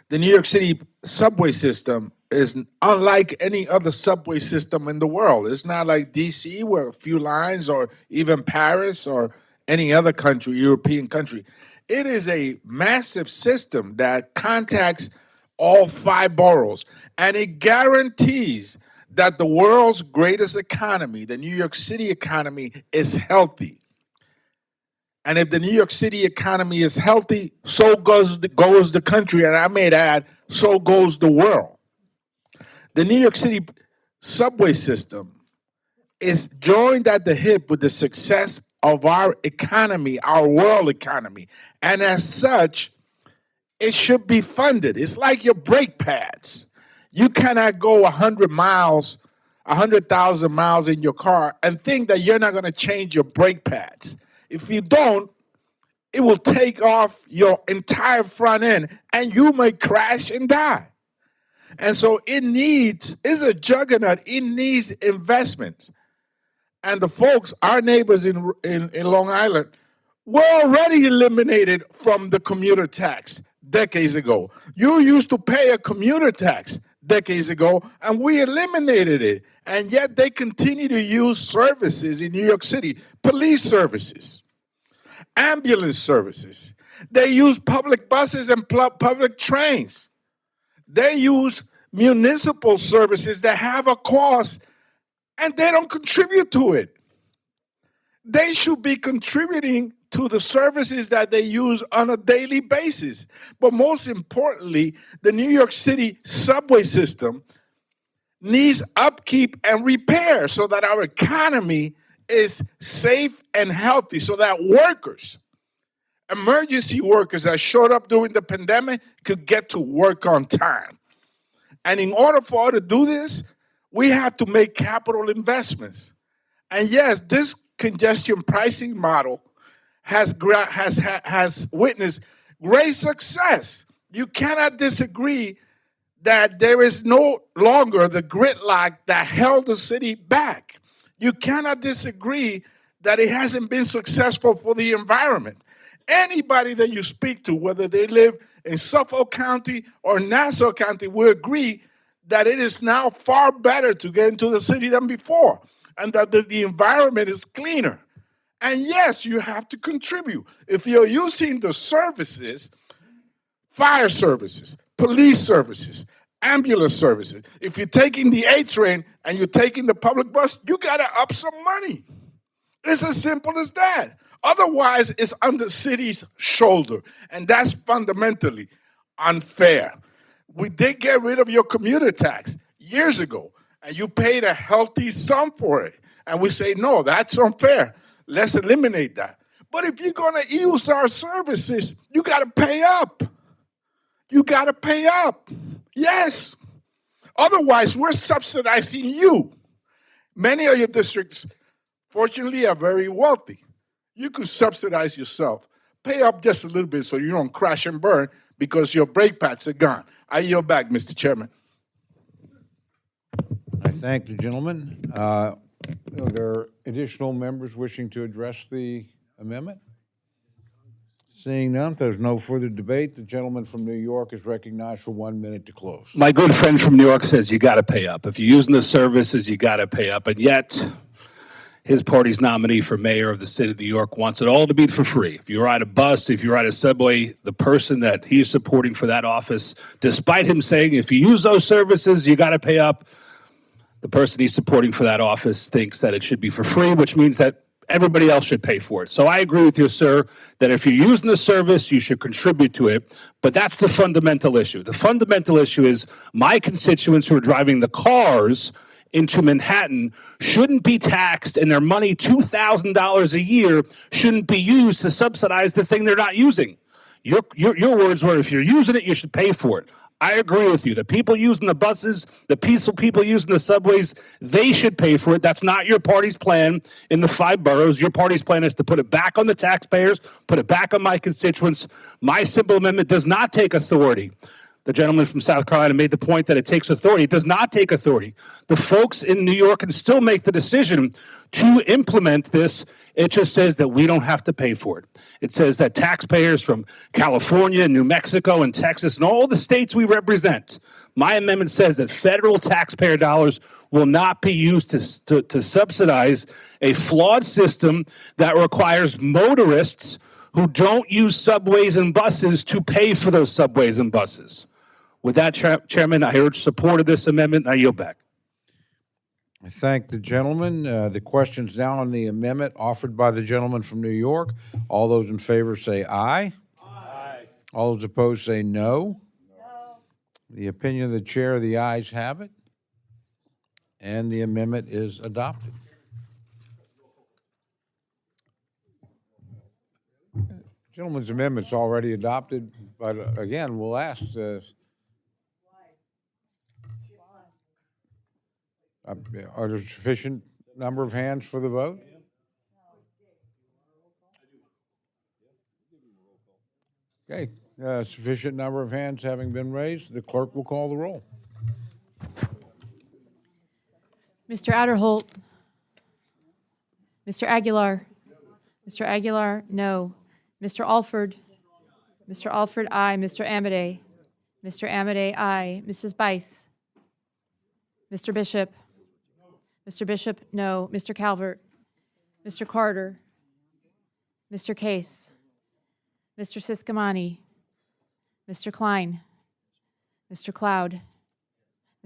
The New York City subway system is unlike any other subway system in the world. It's not like DC, where a few lines, or even Paris or any other country, European country. It is a massive system that contacts all 5 boroughs, and it guarantees that the world's greatest economy, the New York City economy, is healthy. And if the New York City economy is healthy, so goes the country, and I may add, so goes the world. The New York City subway system is joined at the hip with the success of our economy, our world economy. And as such, it should be funded. It's like your brake pads. You cannot go 100 miles, 100,000 miles in your car and think that you're not going to change your brake pads. If you don't, it will take off your entire front end and you may crash and die. And so it's a juggernaut. It needs investments. And the folks, our neighbors in Long Island, were already eliminated from the commuter tax decades ago. You used to pay a commuter tax decades ago, and we eliminated it. And yet they continue to use services in New York City, police services, ambulance services. They use public buses and public trains. They use municipal services that have a cost, and they don't contribute to it. They should be contributing to the services that they use on a daily basis. But most importantly, the New York City subway system needs upkeep and repair so that our economy is safe and healthy, so that workers, emergency workers that showed up during the pandemic, could get to work on time. And in order for us to do this, we have to make capital investments. And yes, this congestion pricing model has witnessed great success. You cannot disagree that there is no longer the gridlock that held the city back. You cannot disagree that it hasn't been successful for the environment. Anybody that you speak to, whether they live in Suffolk County or Nassau County, will agree that it is now far better to get into the city than before, and that the environment is cleaner. And yes, you have to contribute. If you're using the services, fire services, police services, ambulance services. If you're taking the A train and you're taking the public bus, you gotta up some money. It's as simple as that. Otherwise, it's on the city's shoulder, and that's fundamentally unfair. We did get rid of your commuter tax years ago, and you paid a healthy sum for it. And we say, no, that's unfair. Let's eliminate that. But if you're gonna use our services, you gotta pay up. You gotta pay up. Yes. Otherwise, we're subsidizing you. Many of your districts, fortunately, are very wealthy. You could subsidize yourself. Pay up just a little bit so you don't crash and burn because your brake pads are gone. I yield back, Mr. Chairman. I thank the gentleman. Are there additional members wishing to address the amendment? Seeing none, if there's no further debate, the gentleman from New York is recognized for 1 minute to close. My good friend from New York says you got to pay up. If you're using the services, you got to pay up. And yet, his party's nominee for mayor of the city of New York wants it all to be for free. If you ride a bus, if you ride a subway, the person that he's supporting for that office, despite him saying if you use those services, you got to pay up, the person he's supporting for that office thinks that it should be for free, which means that everybody else should pay for it. So I agree with you, sir, that if you're using the service, you should contribute to it. But that's the fundamental issue. The fundamental issue is my constituents who are driving the cars into Manhattan shouldn't be taxed, and their money, $2,000 a year, shouldn't be used to subsidize the thing they're not using. Your words were, if you're using it, you should pay for it. I agree with you. The people using the buses, the peaceful people using the subways, they should pay for it. That's not your party's plan in the 5 boroughs. Your party's plan is to put it back on the taxpayers, put it back on my constituents. My simple amendment does not take authority. The gentleman from South Carolina made the point that it takes authority. It does not take authority. The folks in New York can still make the decision to implement this. It just says that we don't have to pay for it. It says that taxpayers from California, New Mexico, and Texas, and all the states we represent, my amendment says that federal taxpayer dollars will not be used to subsidize a flawed system that requires motorists who don't use subways and buses to pay for those subways and buses. With that, Chairman, I urge support of this amendment, and I yield back. I thank the gentleman. The question's now on the amendment offered by the gentleman from New York. All those in favor say aye. Aye. All those opposed say no. No. The opinion of the chair, the ayes have it, and the amendment is adopted. Gentleman's amendment's already adopted, but again, we'll ask, are there sufficient number of hands for the vote? Okay, sufficient number of hands having been raised, the clerk will call the roll. Mr. Adderholt. Mr. Aguilar. Mr. Aguilar, no. Mr. Alford. Mr. Alford, aye. Mr. Amade. Mr. Amade, aye. Mrs. Bice. Mr. Bishop. Mr. Bishop, no. Mr. Calvert. Mr. Carter. Mr. Case. Mr. Siscomani. Mr. Klein. Mr. Cloud.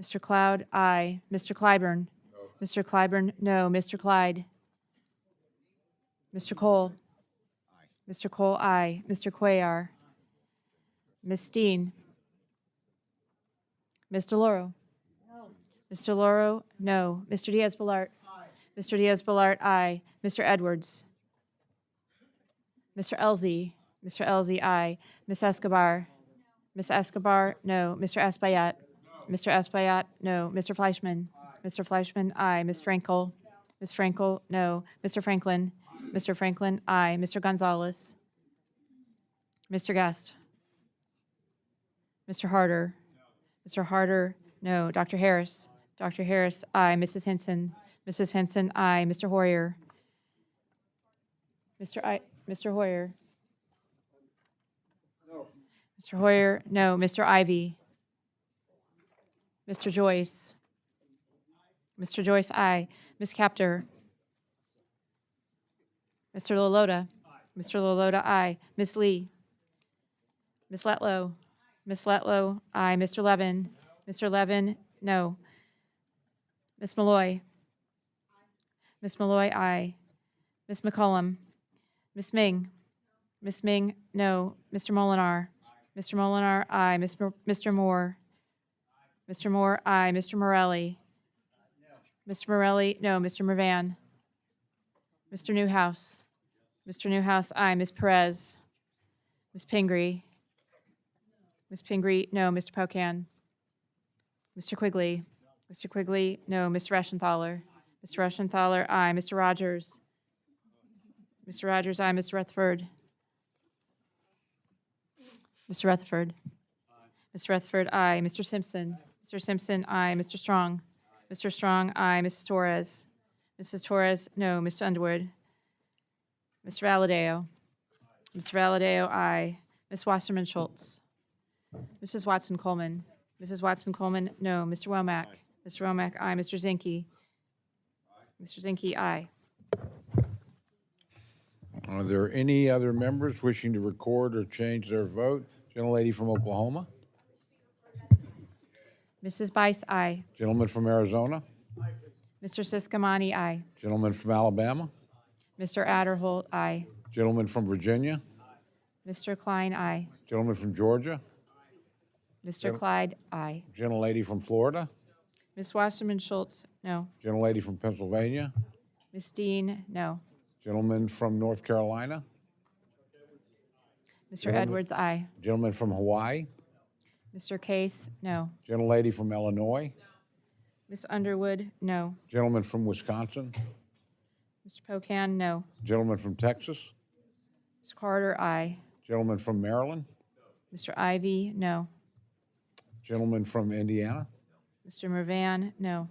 Mr. Cloud, aye. Mr. Clyburn. No. Mr. Clyburn, no. Mr. Clyde. Mr. Cole. Aye. Mr. Cole, aye. Mr. Cuellar. Ms. Steen. Ms. DeLauro. No. Mr. Lauro, no. Mr. Diaz-Balart. Aye. Mr. Diaz-Balart, aye. Mr. Edwards. Mr. Elzey. Mr. Elzey, aye. Ms. Escobar. Ms. Escobar, no. Mr. Espaillat. No. Mr. Espaillat, no. Mr. Fleischman. Aye. Mr. Fleischman, aye. Ms. Frankel. Ms. Frankel, no. Mr. Franklin. Mr. Franklin, aye. Mr. Gonzalez. Mr. Guest. Mr. Harder. No. Mr. Harder, no. Dr. Harris. Dr. Harris, aye. Mrs. Henson. Mrs. Henson, aye. Mr. Hoyer. Mr. Hoyer. No. Mr. Hoyer, no. Mr. Ivy. Mr. Joyce. Mr. Joyce, aye. Ms. Capter. Mr. Loloda. Aye. Mr. Loloda, aye. Ms. Lee. Ms. Letlow. Ms. Letlow, aye. Mr. Levin. No. Mr. Levin, no. Ms. Malloy. Ms. Malloy, aye. Ms. McCollum. Ms. Ming. Ms. Ming, no. Mr. Molinar. Mr. Molinar, aye. Mr. Moore. Mr. Moore, aye. Mr. Morelli. Mr. Morelli, no. Mr. Mervan. Mr. Newhouse. Mr. Newhouse, aye. Ms. Perez. Ms. Pingree. Ms. Pingree, no. Mr. Pocan. Mr. Quigley. Mr. Quigley, no. Mr. Reschenthaler. Mr. Reschenthaler, aye. Mr. Rogers. Mr. Rogers, aye. Mr. Rutherford. Mr. Rutherford. Mr. Rutherford, aye. Mr. Simpson. Mr. Simpson, aye. Mr. Strong. Mr. Strong, aye. Mrs. Torres. Mrs. Torres, no. Mr. Underwood. Mr. Valadeo. Mr. Valadeo, aye. Ms. Wasserman Schultz. Mrs. Watson Coleman. Mrs. Watson Coleman, no. Mr. Womack. Mr. Womack, aye. Mr. Zinke. Mr. Zinke, aye. Are there any other members wishing to record or change their vote? Gentlelady from Oklahoma. Mrs. Bice, aye. Gentleman from Arizona. Mr. Siscomani, aye. Gentleman from Alabama. Mr. Adderholt, aye. Gentleman from Virginia. Mr. Klein, aye. Gentleman from Georgia. Mr. Clyde, aye. Gentlelady from Florida. Ms. Wasserman Schultz, no. Gentlelady from Pennsylvania. Ms. Dean, no. Gentleman from North Carolina. Mr. Edwards, aye. Gentleman from Hawaii. Mr. Case, no. Gentlelady from Illinois. Ms. Underwood, no. Gentleman from Wisconsin. Mr. Pocan, no. Gentleman from Texas. Mr. Carter, aye. Gentleman from Maryland. Mr. Ivy, no. Gentleman from Indiana. Mr. Mervan, no.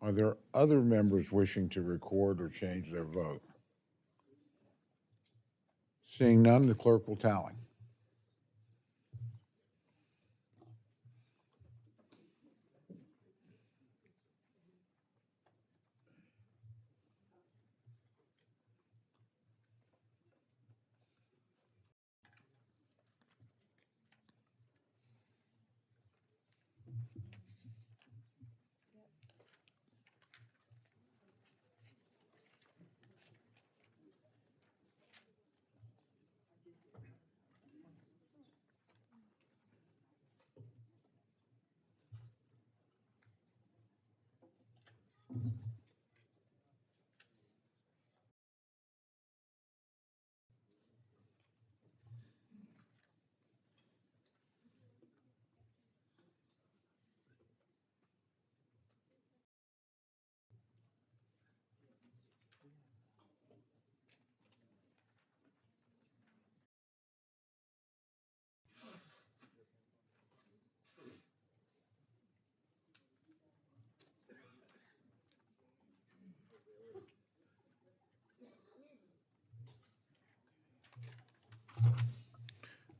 Are there other members wishing to record or change their vote? Seeing none, the clerk will tally.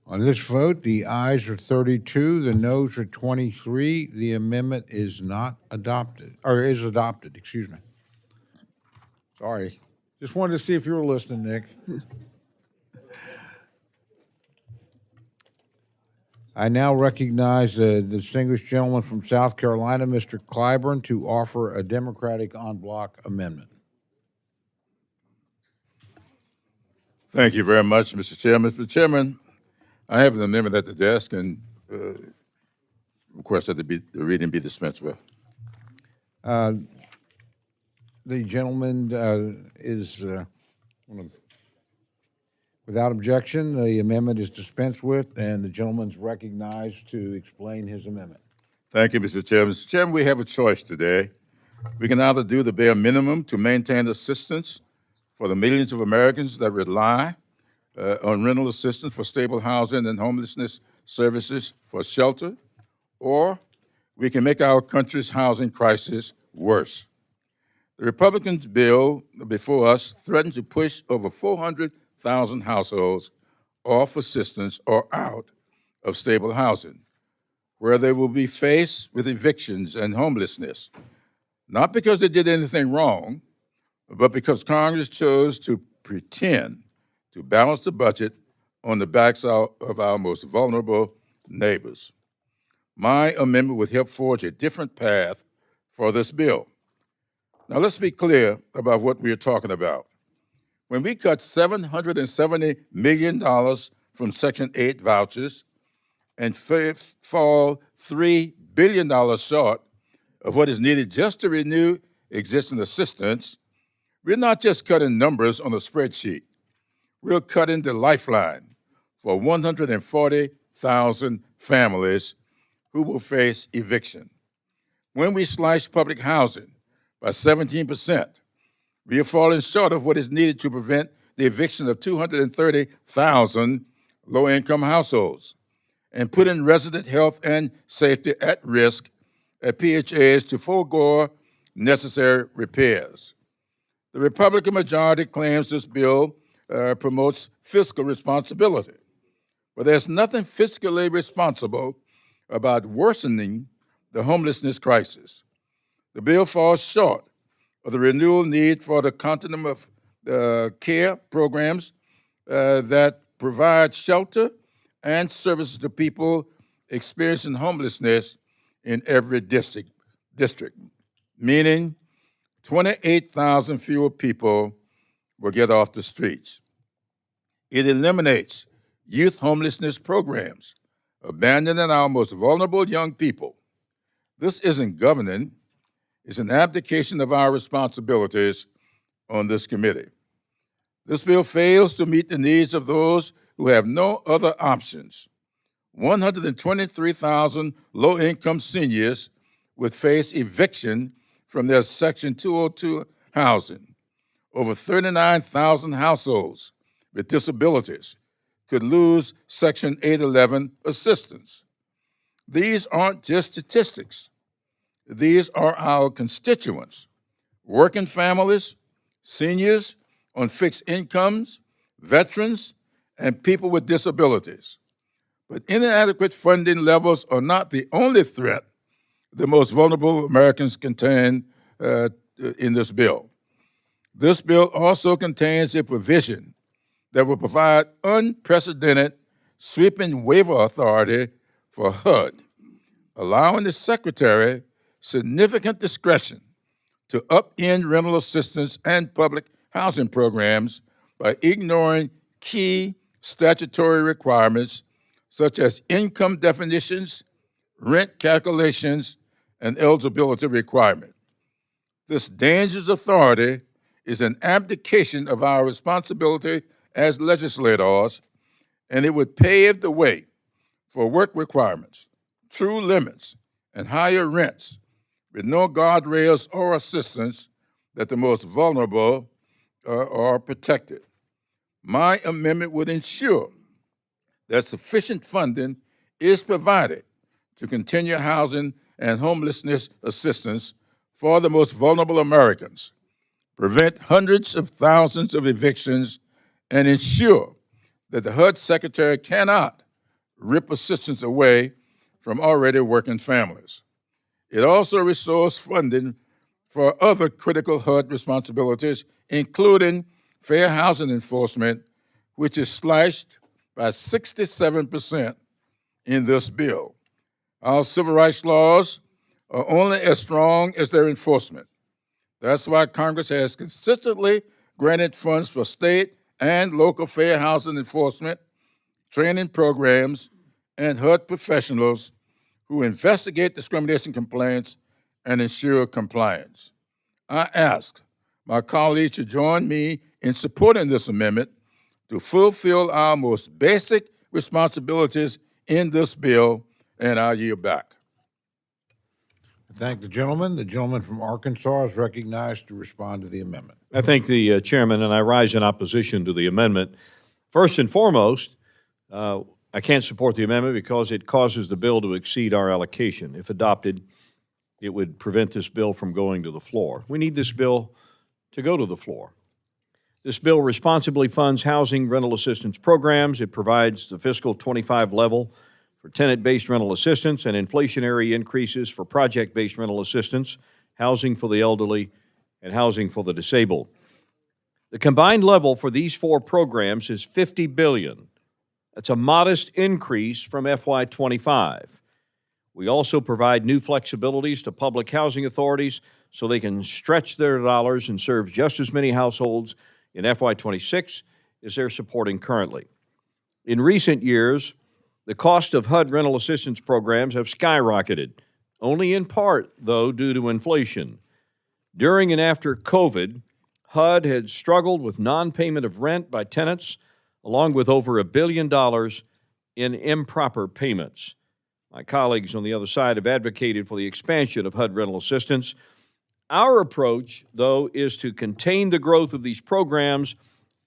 On this vote, the ayes are 32, the noes are 23. The amendment is not adopted, or is adopted, excuse me. Sorry. Just wanted to see if you were listening, Nick. I now recognize the distinguished gentleman from South Carolina, Mr. Clyburn, to offer a Democratic en bloc amendment. Thank you very much, Mr. Chairman. Mr. Chairman, I have an amendment at the desk and request that the reading be dispensed with. The gentleman is, without objection, the amendment is dispensed with, and the gentleman's recognized to explain his amendment. Thank you, Mr. Chairman. Mr. Chairman, we have a choice today. We can either do the bare minimum to maintain assistance for the millions of Americans that rely on rental assistance for stable housing and homelessness services for shelter, or we can make our country's housing crisis worse. The Republicans' bill before us threatens to push over 400,000 households off assistance or out of stable housing, where they will be faced with evictions and homelessness, not because they did anything wrong, but because Congress chose to pretend to balance the budget on the backs of our most vulnerable neighbors. my amendment would help forge a different path for this bill. Now, let's be clear about what we are talking about. When we cut $770 million from Section 8 vouchers and fall $3 billion short of what is needed just to renew existing assistance, we're not just cutting numbers on a spreadsheet. We're cutting the lifeline for 140,000 families who will face eviction. When we slash public housing by 17%, we are falling short of what is needed to prevent the eviction of 230,000 low-income households and putting resident health and safety at risk at PHAs to forego necessary repairs. The Republican majority claims this bill promotes fiscal responsibility, but there's nothing fiscally responsible about worsening the homelessness crisis. The bill falls short of the renewal need for the continuum of care programs that provide shelter and services to people experiencing homelessness in every district, meaning 28,000 fewer people will get off the streets. It eliminates youth homelessness programs, abandoning our most vulnerable young people. This isn't governing, it's an abdication of our responsibilities on this committee. This bill fails to meet the needs of those who have no other options. 123,000 low-income seniors would face eviction from their Section 202 housing. Over 39,000 households with disabilities could lose Section 811 assistance. These aren't just statistics. These are our constituents, working families, seniors on fixed incomes, veterans, and people with disabilities. But inadequate funding levels are not the only threat the most vulnerable Americans contain in this bill. This bill also contains a provision that will provide unprecedented sweeping waiver authority for HUD, allowing the Secretary significant discretion to upend rental assistance and public housing programs by ignoring key statutory requirements such as income definitions, rent calculations, and eligibility requirement. This dangerous authority is an abdication of our responsibility as legislators, and it would pave the way for work requirements, true limits, and higher rents with no guardrails or assistance that the most vulnerable are protected. My amendment would ensure that sufficient funding is provided to continue housing and homelessness assistance for the most vulnerable Americans, prevent hundreds of thousands of evictions, and ensure that the HUD Secretary cannot rip assistance away from already working families. It also restores funding for other critical HUD responsibilities, including fair housing enforcement, which is slashed by 67% in this bill. Our civil rights laws are only as strong as their enforcement. That's why Congress has consistently granted funds for state and local fair housing enforcement, training programs, and HUD professionals who investigate discrimination complaints and ensure compliance. I ask my colleagues to join me in supporting this amendment to fulfill our most basic responsibilities in this bill, and I yield back. Thank the gentleman. The gentleman from Arkansas is recognized to respond to the amendment. I thank the chairman, and I rise in opposition to the amendment. First and foremost, I can't support the amendment because it causes the bill to exceed our allocation. If adopted, it would prevent this bill from going to the floor. We need this bill to go to the floor. This bill responsibly funds housing rental assistance programs. It provides the fiscal 25 level for tenant-based rental assistance and inflationary increases for project-based rental assistance, housing for the elderly, and housing for the disabled. The combined level for these four programs is $50 billion. That's a modest increase from FY25. We also provide new flexibilities to public housing authorities so they can stretch their dollars and serve just as many households in FY26 as they're supporting currently. In recent years, the cost of HUD rental assistance programs have skyrocketed, only in part, though, due to inflation. During and after COVID, HUD had struggled with non-payment of rent by tenants, along with over $1 billion in improper payments. My colleagues on the other side have advocated for the expansion of HUD rental assistance. Our approach, though, is to contain the growth of these programs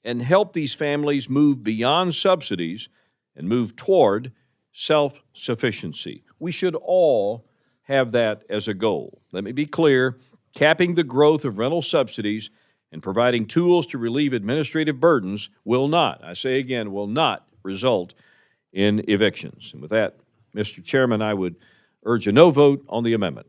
and help these families move beyond subsidies and move toward self-sufficiency. We should all have that as a goal. Let me be clear, capping the growth of rental subsidies and providing tools to relieve administrative burdens will not, I say again, will not result in evictions. And with that, Mr. Chairman, I would urge a no vote on the amendment.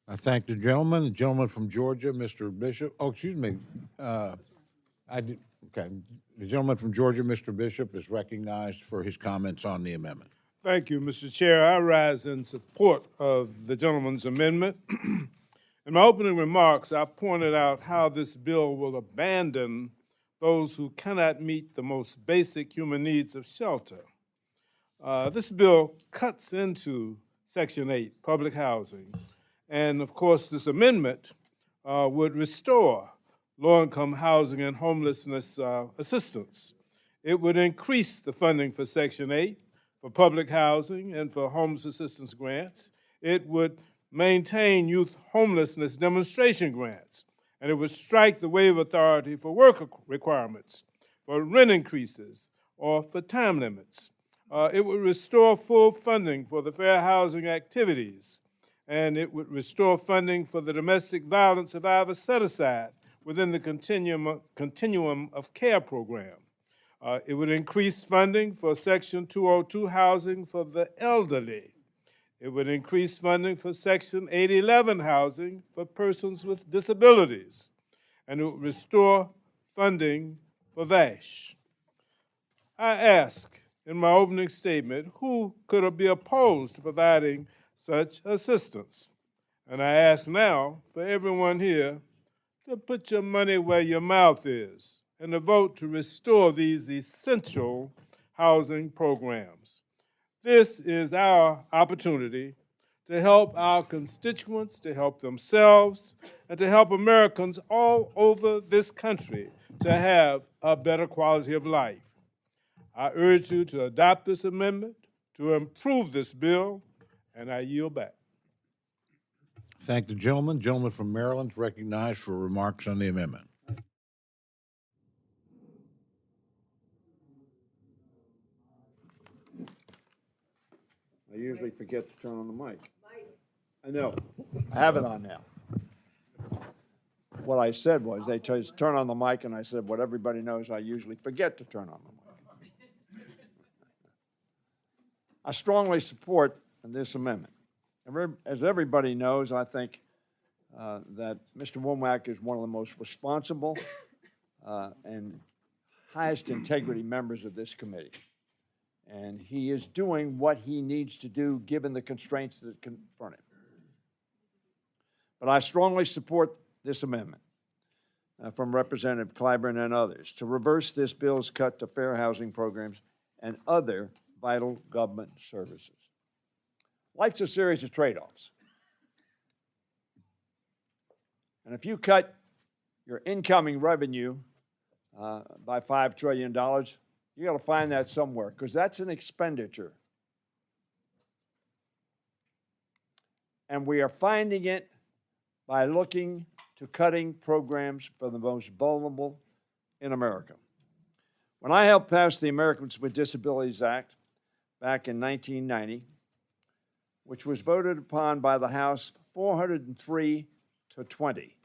I thank the gentleman. The gentleman from Georgia, Mr. Bishop. Oh, excuse me. Okay. The gentleman from Georgia, Mr. Bishop, is recognized for his comments on the amendment. Thank you, Mr. Chair. I rise in support of the gentleman's amendment. In my opening remarks, I pointed out how this bill will abandon those who cannot meet the most basic human needs of shelter. This bill cuts into Section 8, public housing. And of course, this amendment would restore low-income housing and homelessness assistance. It would increase the funding for Section 8, for public housing, and for homeless assistance grants. It would maintain youth homelessness demonstration grants, and it would strike the waiver authority for work requirements, for rent increases, or for time limits. It would restore full funding for the fair housing activities, and it would restore funding for the domestic violence survivor set-aside within the continuum of care program. It would increase funding for Section 202 housing for the elderly. It would increase funding for Section 811 housing for persons with disabilities. And it would restore funding for VASH. I ask in my opening statement, who could be opposed to providing such assistance? And I ask now for everyone here to put your money where your mouth is and to vote to restore these essential housing programs. This is our opportunity to help our constituents, to help themselves, and to help Americans all over this country to have a better quality of life. I urge you to adopt this amendment, to improve this bill, and I yield back. Thank the gentleman. Gentleman from Maryland is recognized for remarks on the amendment. I usually forget to turn on the mic. I know. I have it on now. What I said was, they told us to turn on the mic, and I said, what everybody knows, I usually forget to turn on the mic. I strongly support this amendment. As everybody knows, I think that Mr. Womack is one of the most responsible and highest integrity members of this committee. And he is doing what he needs to do given the constraints that confront him. But I strongly support this amendment from Representative Clyburn and others to reverse this bill's cut to fair housing programs and other vital government services. Life's a series of trade-offs. And if you cut your incoming revenue by $5 trillion, you got to find that somewhere, because that's an expenditure. And we are finding it by looking to cutting programs for the most vulnerable in America. When I helped pass the Americans with Disabilities Act back in 1990, which was voted upon by the House 403 to 20,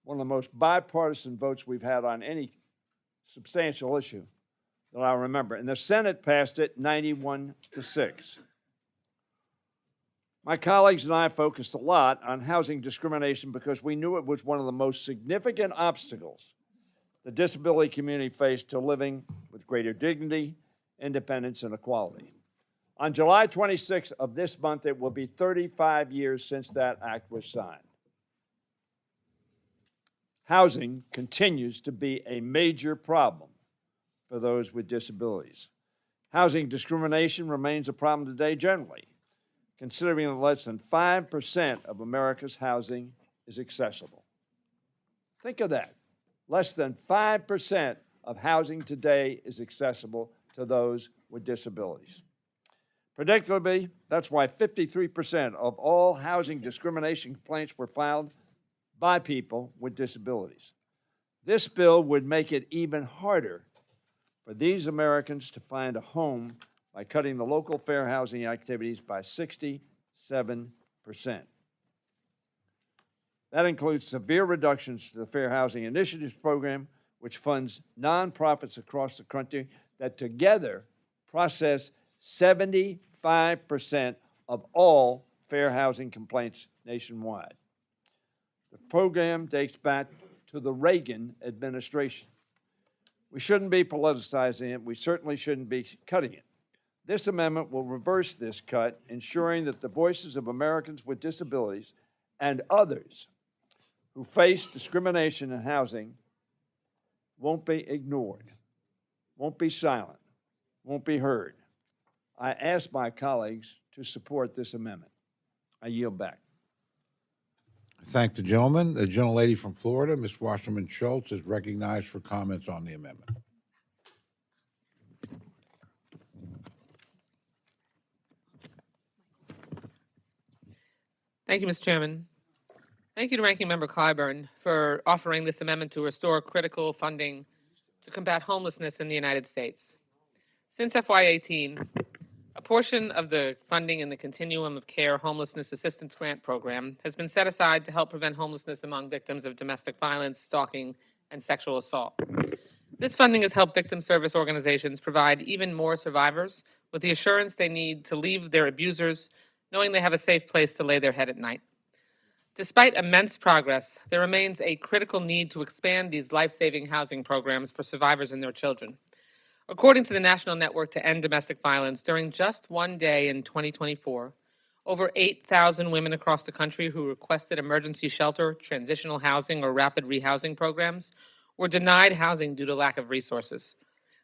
one of the most bipartisan votes we've had on any substantial issue that I remember. And the Senate passed it 91 to 6. My colleagues and I focused a lot on housing discrimination because we knew it was one of the most significant obstacles the disability community faced to living with greater dignity, independence, and equality. On July 26th of this month, it will be 35 years since that act was signed. Housing continues to be a major problem for those with disabilities. Housing discrimination remains a problem today generally, considering that less than 5% of America's housing is accessible. Think of that. Less than 5% of housing today is accessible to those with disabilities. Predictably, that's why 53% of all housing discrimination complaints were filed by people with disabilities. This bill would make it even harder for these Americans to find a home by cutting the local fair housing activities by 67%. That includes severe reductions to the Fair Housing Initiatives Program, which funds nonprofits across the country that together process 75% of all fair housing complaints nationwide. The program dates back to the Reagan administration. We shouldn't be politicizing it. We certainly shouldn't be cutting it. This amendment will reverse this cut, ensuring that the voices of Americans with disabilities and others who face discrimination in housing won't be ignored, won't be silent, won't be heard. I ask my colleagues to support this amendment. I yield back. Thank the gentleman. The gentlelady from Florida, Ms. Wasserman Schultz, is recognized for comments on the amendment. Thank you, Mr. Chairman. Thank you to Ranking Member Clyburn for offering this amendment to restore critical funding to combat homelessness in the United States. Since FY18, a portion of the funding in the Continuum of Care Homelessness Assistance Grant Program has been set aside to help prevent homelessness among victims of domestic violence, stalking, and sexual assault. This funding has helped victim service organizations provide even more survivors with the assurance they need to leave their abusers, knowing they have a safe place to lay their head at night. Despite immense progress, there remains a critical need to expand these life-saving housing programs for survivors and their children. According to the National Network to End Domestic Violence, during just one day in 2024, over 8,000 women across the country who requested emergency shelter, transitional housing, or rapid rehousing programs were denied housing due to lack of resources.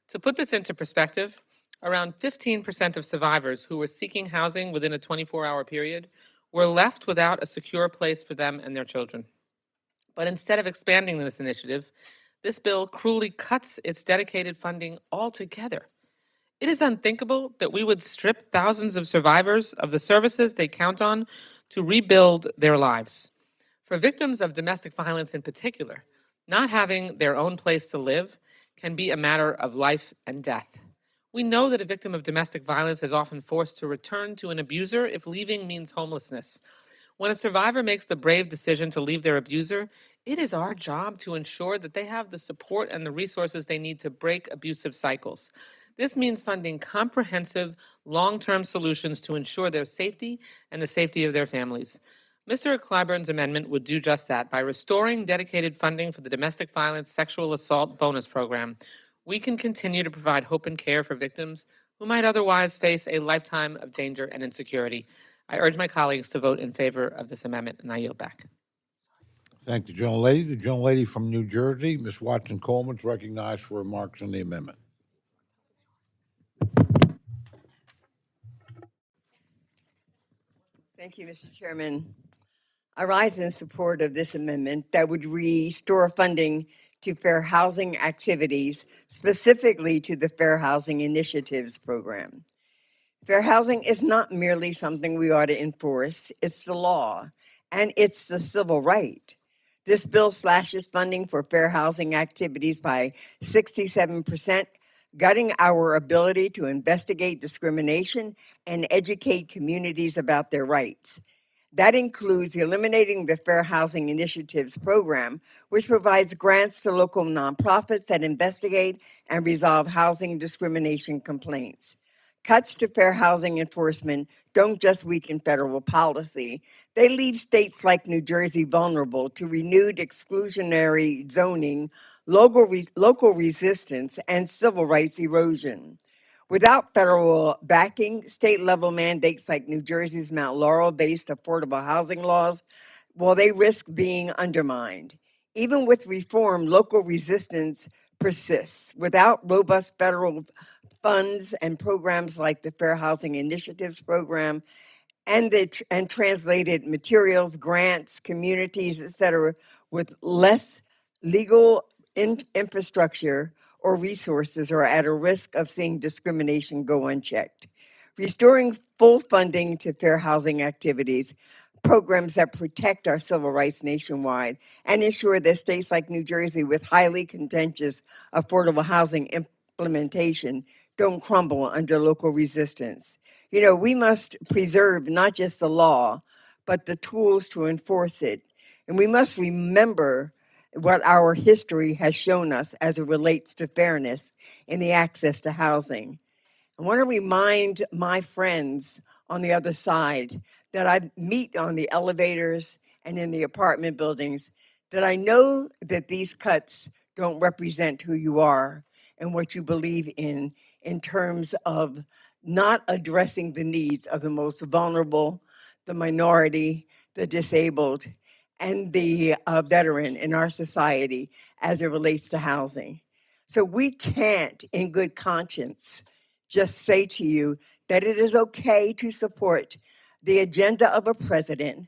To put this into perspective, around 15% of survivors who were seeking housing within a 24-hour period were left without a secure place for them and their children. But instead of expanding this initiative, this bill cruelly cuts its dedicated funding altogether. It is unthinkable that we would strip thousands of survivors of the services they count on to rebuild their lives. For victims of domestic violence in particular, not having their own place to live can be a matter of life and death. We know that a victim of domestic violence is often forced to return to an abuser if leaving means homelessness. When a survivor makes the brave decision to leave their abuser, it is our job to ensure that they have the support and the resources they need to break abusive cycles. This means funding comprehensive, long-term solutions to ensure their safety and the safety of their families. Mr. Clyburn's amendment would do just that by restoring dedicated funding for the Domestic Violence Sexual Assault Bonus Program. We can continue to provide hope and care for victims who might otherwise face a lifetime of danger and insecurity. I urge my colleagues to vote in favor of this amendment, and I yield back. Thank the gentlelady. The gentlelady from New Jersey, Ms. Watson Coleman, is recognized for remarks on the amendment. Thank you, Mr. Chairman. I rise in support of this amendment that would restore funding to fair housing activities, specifically to the Fair Housing Initiatives Program. Fair housing is not merely something we ought to enforce, it's the law, and it's the civil right. This bill slashes funding for fair housing activities by 67%, gutting our ability to investigate discrimination and educate communities about their rights. That includes eliminating the Fair Housing Initiatives Program, which provides grants to local nonprofits that investigate and resolve housing discrimination complaints. Cuts to fair housing enforcement don't just weaken federal policy, they leave states like New Jersey vulnerable to renewed exclusionary zoning, local resistance, and civil rights erosion. Without federal backing, state level mandates like New Jersey's Mount Laurel based affordable housing laws, well, they risk being undermined. Even with reform, local resistance persists. Without robust federal funds and programs like the Fair Housing Initiatives Program, and translated materials, grants, communities, et cetera, with less legal infrastructure or resources are at a risk of seeing discrimination go unchecked. Restoring full funding to fair housing activities, programs that protect our civil rights nationwide, and ensure that states like New Jersey with highly contentious affordable housing implementation don't crumble under local resistance. You know, we must preserve not just the law, but the tools to enforce it. And we must remember what our history has shown us as it relates to fairness in the access to housing. I want to remind my friends on the other side that I meet on the elevators and in the apartment buildings that I know that these cuts don't represent who you are and what you believe in terms of not addressing the needs of the most vulnerable, the minority, the disabled, and the veteran in our society as it relates to housing. So we can't, in good conscience, just say to you that it is okay to support the agenda of a president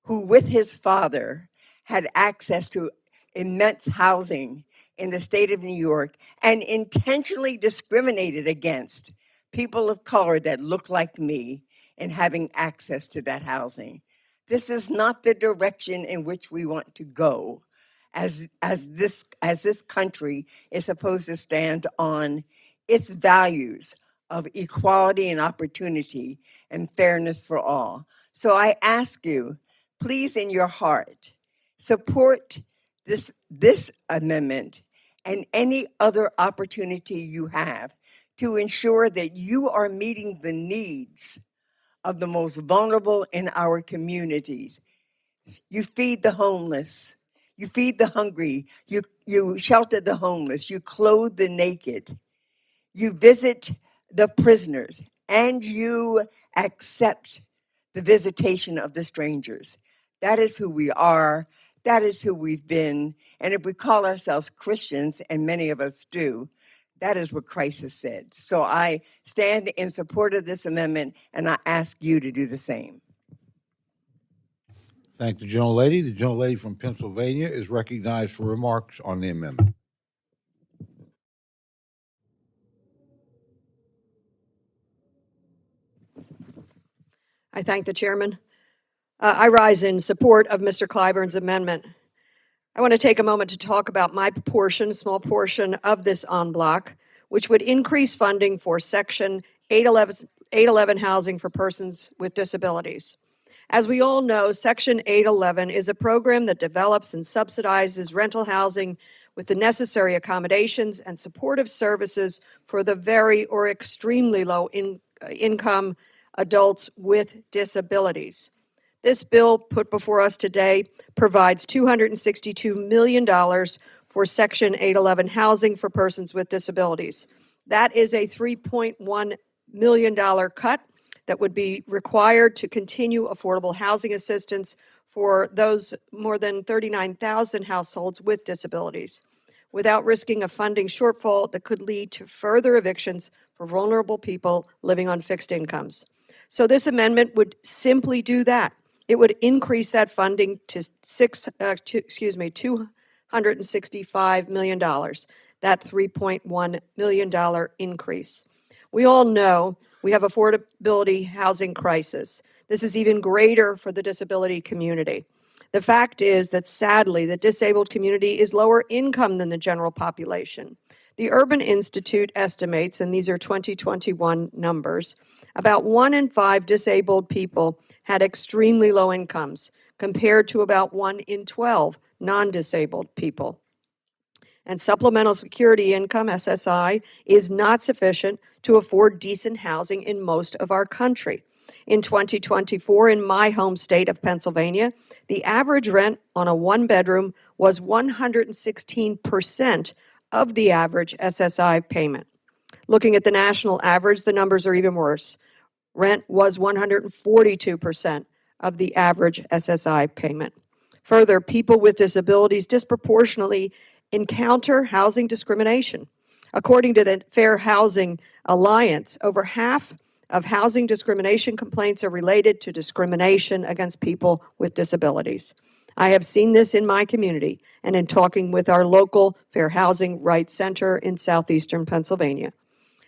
who, with his father, had access to immense housing in the state of New York and intentionally discriminated against people of color that look like me in having access to that housing. This is not the direction in which we want to go as this country is supposed to stand on its values of equality and opportunity and fairness for all. So I ask you, please in your heart, support this amendment and any other opportunity you have to ensure that you are meeting the needs of the most vulnerable in our communities. You feed the homeless, you feed the hungry, you shelter the homeless, you clothe the naked, you visit the prisoners, and you accept the visitation of the strangers. That is who we are. That is who we've been. And if we call ourselves Christians, and many of us do, that is what Christ has said. So I stand in support of this amendment, and I ask you to do the same. Thank the gentlelady. The gentlelady from Pennsylvania is recognized for remarks on the amendment. I thank the chairman. I rise in support of Mr. Clyburn's amendment. I want to take a moment to talk about my portion, small portion of this en bloc, which would increase funding for Section 811 housing for persons with disabilities. As we all know, Section 811 is a program that develops and subsidizes rental housing with the necessary accommodations and supportive services for the very or extremely low income adults with disabilities. This bill put before us today provides $262 million for Section 811 housing for persons with disabilities. That is a $3.1 million cut that would be required to continue affordable housing assistance for those more than 39,000 households with disabilities, without risking a funding shortfall that could lead to further evictions for vulnerable people living on fixed incomes. So this amendment would simply do that. It would increase that funding to $265 million, that $3.1 million increase. We all know we have affordability housing crisis. This is even greater for the disability community. The fact is that sadly, the disabled community is lower income than the general population. The Urban Institute estimates, and these are 2021 numbers, about 1 in 5 disabled people had extremely low incomes, compared to about 1 in 12 non-disabled people. And supplemental security income, SSI, is not sufficient to afford decent housing in most of our country. In 2024, in my home state of Pennsylvania, the average rent on a one-bedroom was 116% of the average SSI payment. Looking at the national average, the numbers are even worse. Rent was 142% of the average SSI payment. Further, people with disabilities disproportionately encounter housing discrimination. According to the Fair Housing Alliance, over half of housing discrimination complaints are related to discrimination against people with disabilities. I have seen this in my community and in talking with our local Fair Housing Rights Center in southeastern Pennsylvania.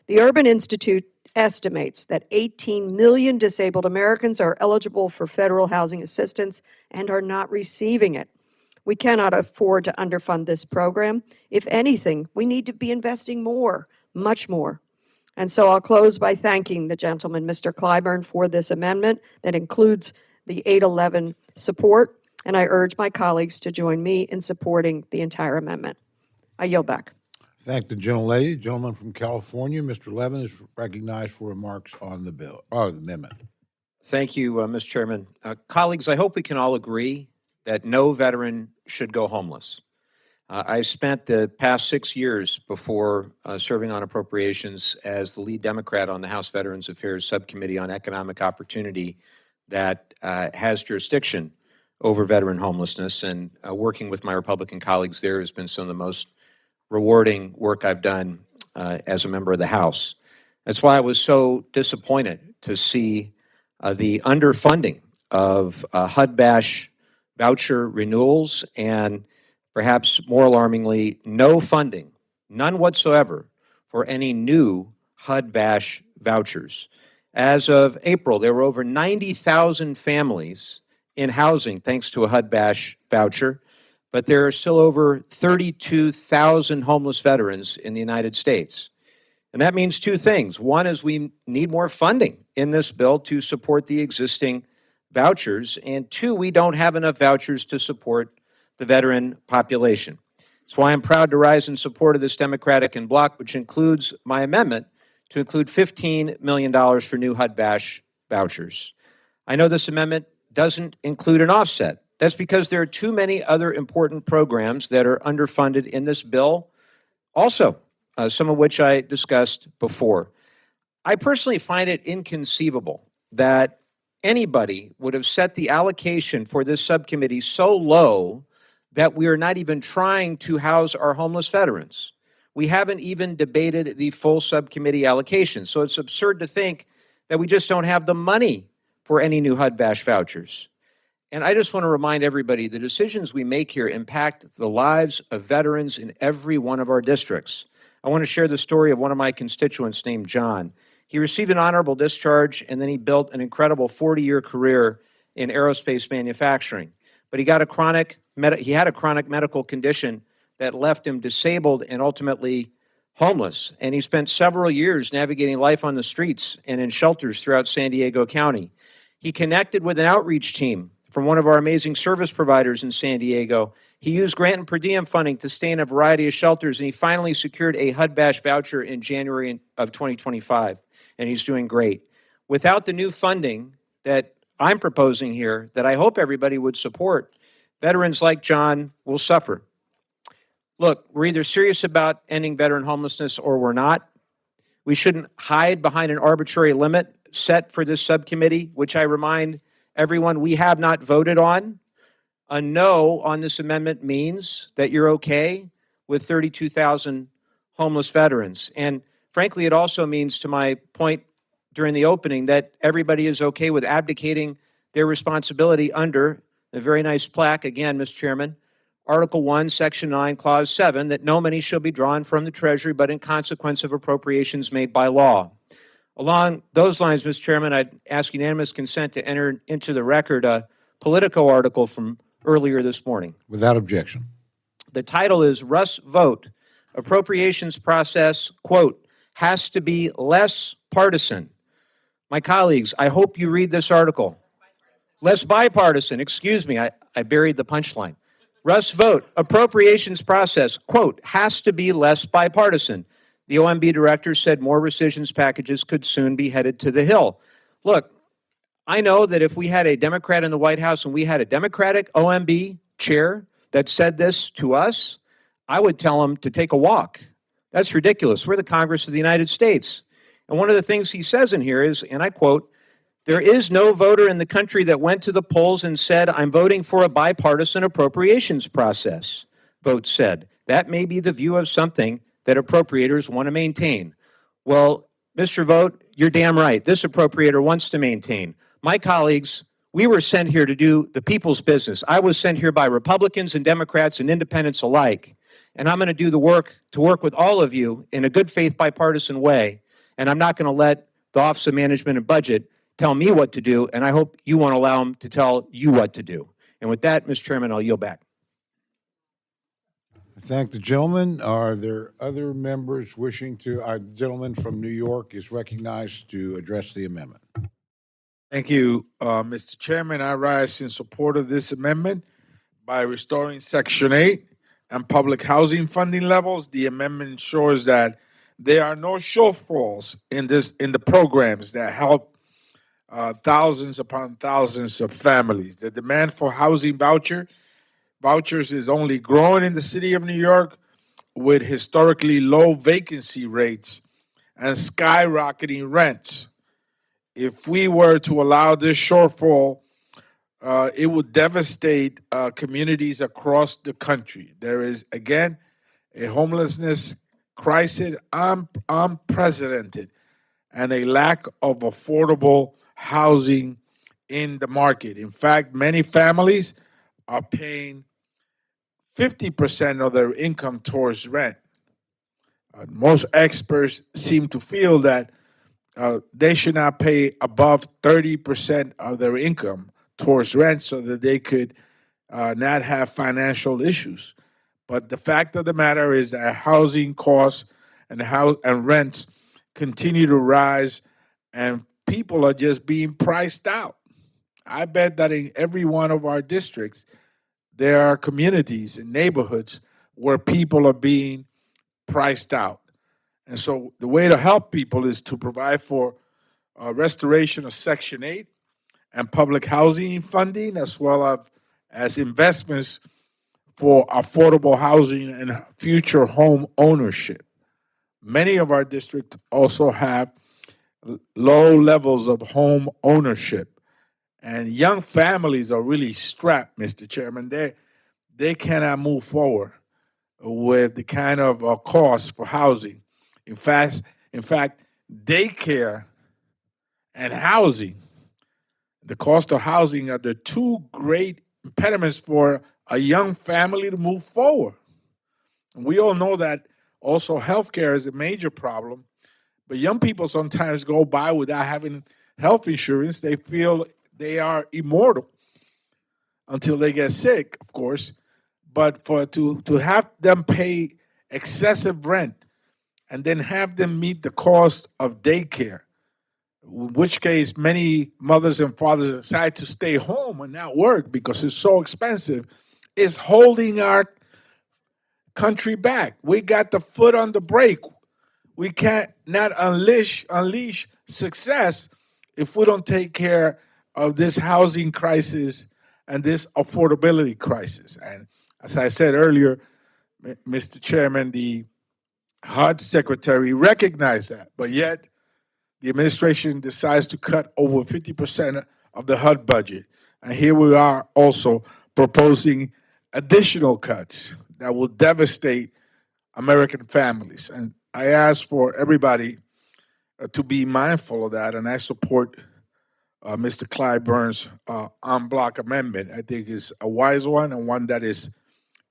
The Urban Institute estimates that 18 million disabled Americans are eligible for federal housing assistance and are not receiving it. We cannot afford to underfund this program. If anything, we need to be investing more, much more. And so I'll close by thanking the gentleman, Mr. Clyburn, for this amendment that includes the 811 support, and I urge my colleagues to join me in supporting the entire amendment. I yield back. Thank the gentlelady. Gentleman from California, Mr. Levin, is recognized for remarks on the bill, or the amendment. Thank you, Mr. Chairman. Colleagues, I hope we can all agree that no veteran should go homeless. I spent the past 6 years before serving on appropriations as the lead Democrat on the House Veterans Affairs Subcommittee on Economic Opportunity that has jurisdiction over veteran homelessness, and working with my Republican colleagues there has been some of the most rewarding work I've done as a member of the House. That's why I was so disappointed to see the underfunding of HUD-BASH voucher renewals, and perhaps more alarmingly, no funding, none whatsoever, for any new HUD-BASH vouchers. As of April, there were over 90,000 families in housing thanks to a HUD-BASH voucher, but there are still over 32,000 homeless veterans in the United States. And that means two things. One is we need more funding in this bill to support the existing vouchers, and two, we don't have enough vouchers to support the veteran population. That's why I'm proud to rise in support of this Democratic en bloc, which includes my amendment to include $15 million for new HUD-BASH vouchers. I know this amendment doesn't include an offset. That's because there are too many other important programs that are underfunded in this bill, also, some of which I discussed before. I personally find it inconceivable that anybody would have set the allocation for this subcommittee so low that we are not even trying to house our homeless veterans. We haven't even debated the full subcommittee allocation, so it's absurd to think that we just don't have the money for any new HUD-BASH vouchers. And I just want to remind everybody, the decisions we make here impact the lives of veterans in every one of our districts. I want to share the story of one of my constituents named John. He received an honorable discharge, and then he built an incredible 40-year career in aerospace manufacturing. But he had a chronic medical condition that left him disabled and ultimately homeless. And he spent several years navigating life on the streets and in shelters throughout San Diego County. He connected with an outreach team from one of our amazing service providers in San Diego. He used grant and per diem funding to stay in a variety of shelters, and he finally secured a HUD-BASH voucher in January of 2025, and he's doing great. Without the new funding that I'm proposing here, that I hope everybody would support, veterans like John will suffer. Look, we're either serious about ending veteran homelessness or we're not. We shouldn't hide behind an arbitrary limit set for this subcommittee, which I remind everyone we have not voted on. A no on this amendment means that you're okay with 32,000 homeless veterans. And frankly, it also means, to my point during the opening, that everybody is okay with abdicating their responsibility under a very nice plaque, again, Mr. Chairman, Article 1, Section 9, Clause 7, that no money shall be drawn from the Treasury but in consequence of appropriations made by law. Along those lines, Mr. Chairman, I'd ask unanimous consent to enter into the record a Politico article from earlier this morning. Without objection. The title is Russ Vote, Appropriations Process, quote, has to be less partisan. My colleagues, I hope you read this article. Less bipartisan, excuse me, I buried the punchline. Russ Vote, Appropriations Process, quote, has to be less bipartisan. The OMB director said more rescissions packages could soon be headed to the Hill. Look, I know that if we had a Democrat in the White House and we had a Democratic OMB chair that said this to us, I would tell him to take a walk That's ridiculous. We're the Congress of the United States. And one of the things he says in here is, and I quote, "There is no voter in the country that went to the polls and said, 'I'm voting for a bipartisan appropriations process,'" Vote said. "That may be the view of something that appropriators want to maintain." Well, Mr. Vote, you're damn right. This appropriator wants to maintain. My colleagues, we were sent here to do the people's business. I was sent here by Republicans and Democrats and independents alike. And I'm going to do the work to work with all of you in a good faith bipartisan way. And I'm not going to let the Office of Management and Budget tell me what to do, and I hope you won't allow them to tell you what to do. And with that, Mr. Chairman, I'll yield back. I thank the gentleman. Are there other members wishing to? Our gentleman from New York is recognized to address the amendment. Thank you, Mr. Chairman. I rise in support of this amendment by restoring Section 8 and public housing funding levels. The amendment ensures that there are no shortfalls in the programs that help thousands upon thousands of families. The demand for housing vouchers is only growing in the city of New York, with historically low vacancy rates and skyrocketing rents. If we were to allow this shortfall, it would devastate communities across the country. There is, again, a homelessness crisis unprecedented and a lack of affordable housing in the market. In fact, many families are paying 50% of their income towards rent. Most experts seem to feel that they should not pay above 30% of their income towards rent so that they could not have financial issues. But the fact of the matter is that housing costs and rents continue to rise, and people are just being priced out. I bet that in every one of our districts, there are communities and neighborhoods where people are being priced out. And so the way to help people is to provide for restoration of Section 8 and public housing funding, as well as investments for affordable housing and future home ownership. Many of our districts also have low levels of home ownership, and young families are really strapped, Mr. Chairman. They cannot move forward with the kind of cost for housing. In fact, daycare and housing, the cost of housing are the two great impediments for a young family to move forward. And we all know that also healthcare is a major problem, but young people sometimes go by without having health insurance. They feel they are immortal until they get sick, of course. But to have them pay excessive rent and then have them meet the cost of daycare, in which case many mothers and fathers decide to stay home and not work because it's so expensive, is holding our country back. We got the foot on the brake. We can't not unleash success if we don't take care of this housing crisis and this affordability crisis. And as I said earlier, Mr. Chairman, the HUD secretary recognized that, but yet the administration decides to cut over 50% of the HUD budget. And here we are also proposing additional cuts that will devastate American families. And I ask for everybody to be mindful of that, and I support Mr. Clyburn's en bloc amendment. I think it's a wise one and one that is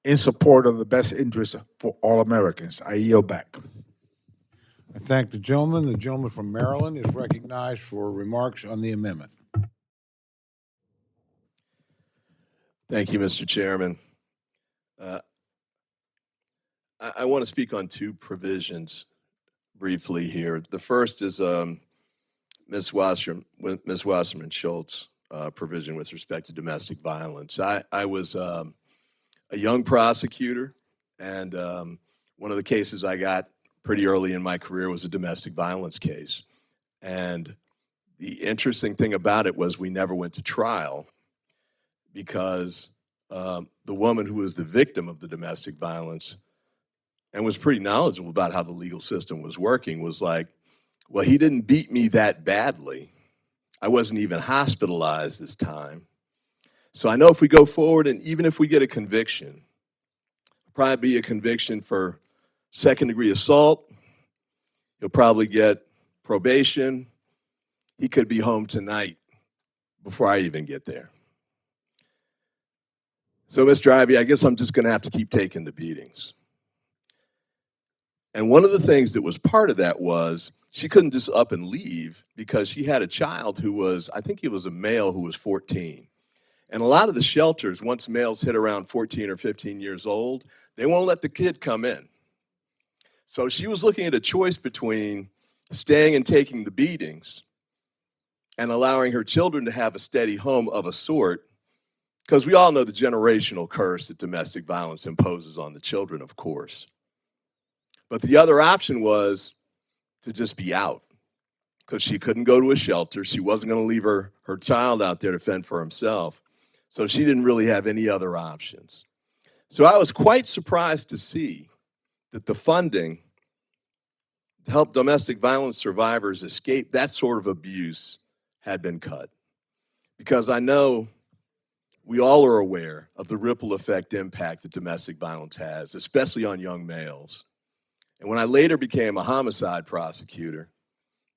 in support of the best interest for all Americans. I yield back. I thank the gentleman. The gentleman from Maryland is recognized for remarks on the amendment. Thank you, Mr. Chairman. I want to speak on two provisions briefly here. The first is Ms. Wasserman Schultz provision with respect to domestic violence. I was a young prosecutor, and one of the cases I got pretty early in my career was a domestic violence case. And the interesting thing about it was we never went to trial because the woman who was the victim of the domestic violence and was pretty knowledgeable about how the legal system was working was like, well, he didn't beat me that badly. I wasn't even hospitalized this time. So I know if we go forward and even if we get a conviction, probably be a conviction for second-degree assault, he'll probably get probation. He could be home tonight before I even get there. So, Mr. Ivey, I guess I'm just going to have to keep taking the beatings. And one of the things that was part of that was she couldn't just up and leave because she had a child who was, I think he was a male who was 14. And a lot of the shelters, once males hit around 14 or 15 years old, they won't let the kid come in. So she was looking at a choice between staying and taking the beatings and allowing her children to have a steady home of a sort, because we all know the generational curse that domestic violence imposes on the children, of course. But the other option was to just be out, because she couldn't go to a shelter. She wasn't going to leave her child out there to fend for himself. So she didn't really have any other options. So I was quite surprised to see that the funding to help domestic violence survivors escape that sort of abuse had been cut. Because I know we all are aware of the ripple effect impact that domestic violence has, especially on young males. And when I later became a homicide prosecutor,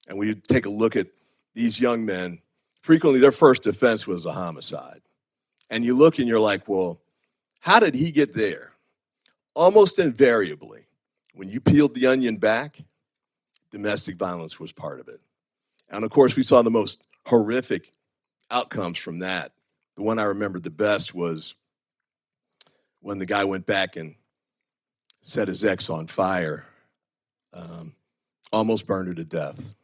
and we take a look at these young men, frequently their first offense was a homicide. And you look and you're like, well, how did he get there? Almost invariably, when you peeled the onion back, domestic violence was part of it. And of course, we saw the most horrific outcomes from that. The one I remember the best was when the guy went back and set his ex on fire, almost burned her to death.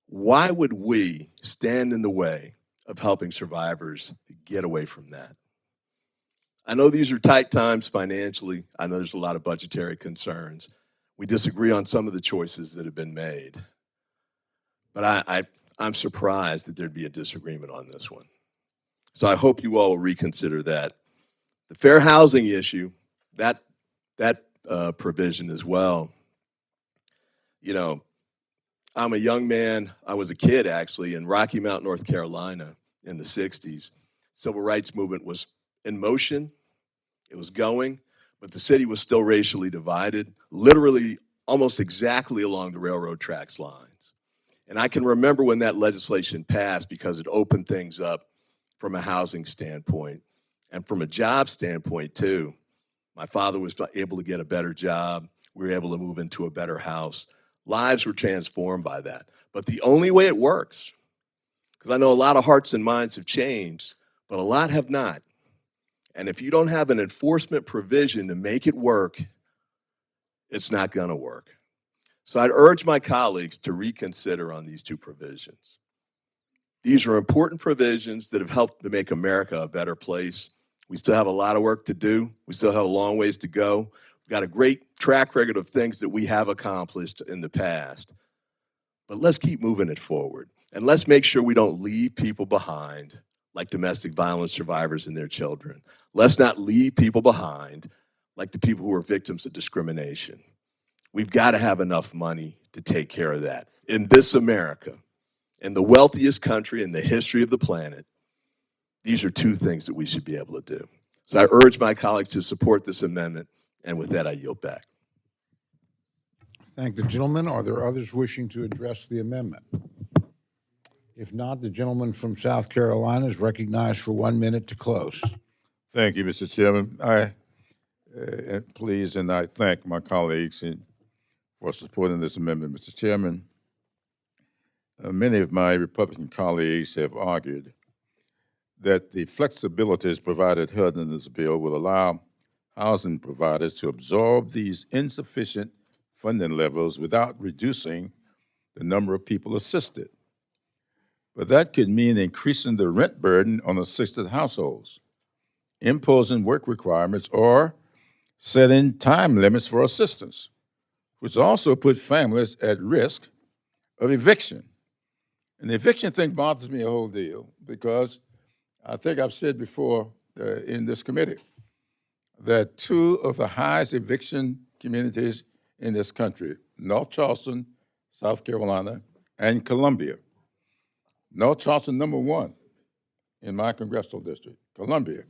Why would we stand in the way of helping survivors get away from that? I know these are tight times financially. I know there's a lot of budgetary concerns. We disagree on some of the choices that have been made. But I'm surprised that there'd be a disagreement on this one. So I hope you all will reconsider that. The fair housing issue, that provision as well. You know, I'm a young man. I was a kid, actually, in Rocky Mount, North Carolina in the 60s. Civil rights movement was in motion. It was going, but the city was still racially divided, literally almost exactly along the railroad tracks lines. And I can remember when that legislation passed because it opened things up from a housing standpoint and from a job standpoint, too. My father was able to get a better job. We were able to move into a better house. Lives were transformed by that. But the only way it works, because I know a lot of hearts and minds have changed, but a lot have not. And if you don't have an enforcement provision to make it work, it's not going to work. So I'd urge my colleagues to reconsider on these two provisions. These are important provisions that have helped to make America a better place. We still have a lot of work to do. We still have a long ways to go. We've got a great track record of things that we have accomplished in the past. But let's keep moving it forward. And let's make sure we don't leave people behind, like domestic violence survivors and their children. Let's not leave people behind, like the people who are victims of discrimination. We've got to have enough money to take care of that. In this America, in the wealthiest country in the history of the planet, these are two things that we should be able to do. So I urge my colleagues to support this amendment, and with that, I yield back. Thank the gentleman. Are there others wishing to address the amendment? If not, the gentleman from South Carolina is recognized for 1 minute to close. Thank you, Mr. Chairman. I thank my colleagues for supporting this amendment, Mr. Chairman. Many of my Republican colleagues have argued that the flexibilities provided HUD in this bill will allow housing providers to absorb these insufficient funding levels without reducing the number of people assisted. But that could mean increasing the rent burden on assisted households, imposing work requirements, or setting time limits for assistance, which also put families at risk of eviction. And the eviction thing bothers me a whole deal because I think I've said before in this committee that two of the highest eviction communities in this country, North Charleston, South Carolina, and Columbia. North Charleston, number 1 in my congressional district. Columbia,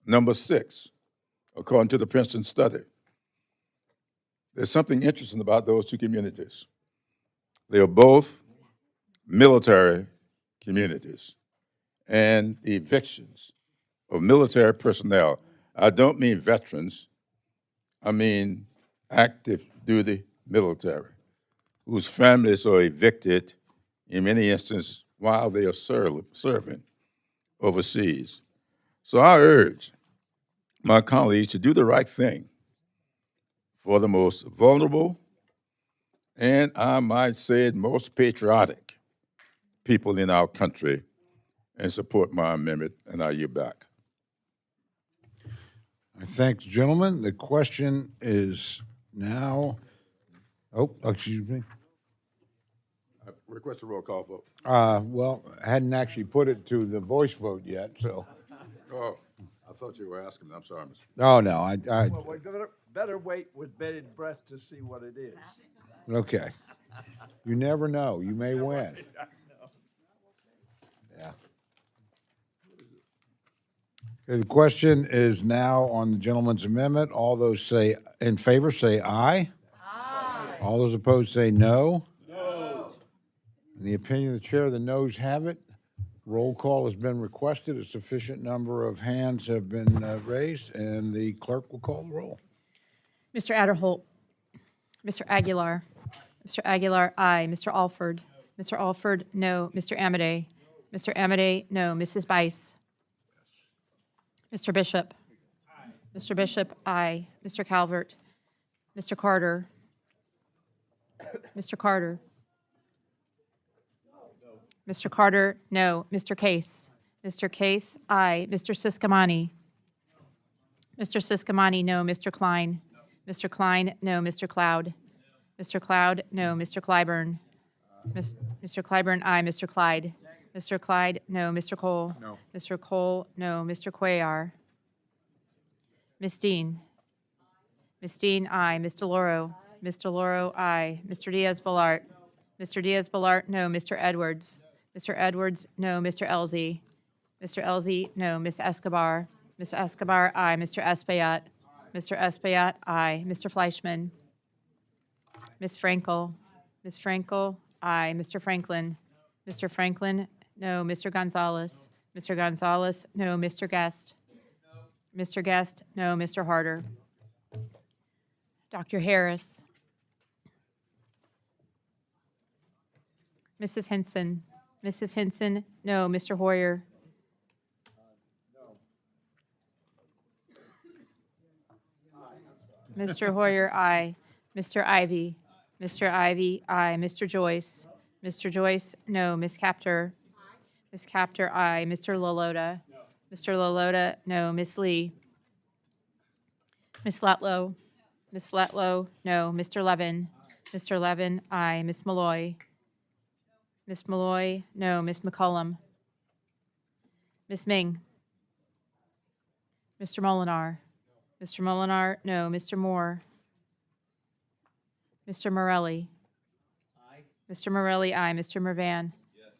number 6, according to the Princeton study. There's something interesting about those two communities. They are both military communities, and the evictions of military personnel, I don't mean veterans, I mean active duty military, whose families are evicted in many instances while they are serving overseas. So I urge my colleagues to do the right thing for the most vulnerable and, I might say it, most patriotic people in our country and support my amendment, and I yield back. I thank the gentleman. The question is now, excuse me. I request a roll call vote. Well, I hadn't actually put it to the voice vote yet, so. Oh, I thought you were asking. I'm sorry, Mr. Oh, no, Well, we better wait with bated breath to see what it is. okay. You never know. You may win. Yeah. Okay, the question is now on the gentleman's amendment. All those say in favor say aye. Aye. All those opposed say no. No. In the opinion of the chair, the noes have it. Roll call has been requested. A sufficient number of hands have been raised, and the clerk will call the roll. Mr. Adderholt. Mr. Aguilar. Mr. Aguilar, aye. Mr. Alford. Mr. Alford, no. Mr. Amade. Mr. Amade, no. Mrs. Bice. Mr. Bishop. Mr. Bishop, aye. Mr. Calvert. Mr. Carter. Mr. Carter. Mr. Carter, no. Mr. Case. Mr. Case, aye. Mr. Siscomani. Mr. Siscomani, no. Mr. Klein. Mr. Klein, no. Mr. Cloud. Mr. Cloud, no. Mr. Clyburn. Mr. Clyburn, aye. Mr. Clyde. Mr. Clyde, no. Mr. Cole. No. Mr. Cole, no. Mr. Cuellar. Ms. Dean. Ms. Dean, aye. Ms. DeLauro. Ms. DeLauro, aye. Mr. Diaz-Balart. Mr. Diaz-Balart, no. Mr. Edwards. Mr. Edwards, no. Mr. Elzey. Mr. Elzey, no. Ms. Escobar. Ms. Escobar, aye. Mr. Espaillat. Mr. Espaillat, aye. Mr. Fleischman. Ms. Frankel. Ms. Frankel, aye. Mr. Franklin. Mr. Franklin, no. Mr. Gonzalez. Mr. Gonzalez, no. Mr. Guest. Mr. Guest, no. Mr. Harder. Dr. Harris. Mrs. Henson. Mrs. Henson, no. Mr. Hoyer. Mr. Hoyer, aye. Mr. Ivy. Mr. Ivy, aye. Mr. Joyce. Mr. Joyce, no. Ms. Capter. Ms. Capter, aye. Mr. Lalota. Mr. Lalota, no. Ms. Lee. Ms. Letlow. Ms. Letlow, no. Mr. Levin. Mr. Levin, aye. Ms. Malloy. Ms. Malloy, no. Ms. McCollum. Ms. Ming. Mr. Molinar. Mr. Molinar, no. Mr. Moore. Mr. Morelli. Mr. Morelli, aye. Mr. Mervan.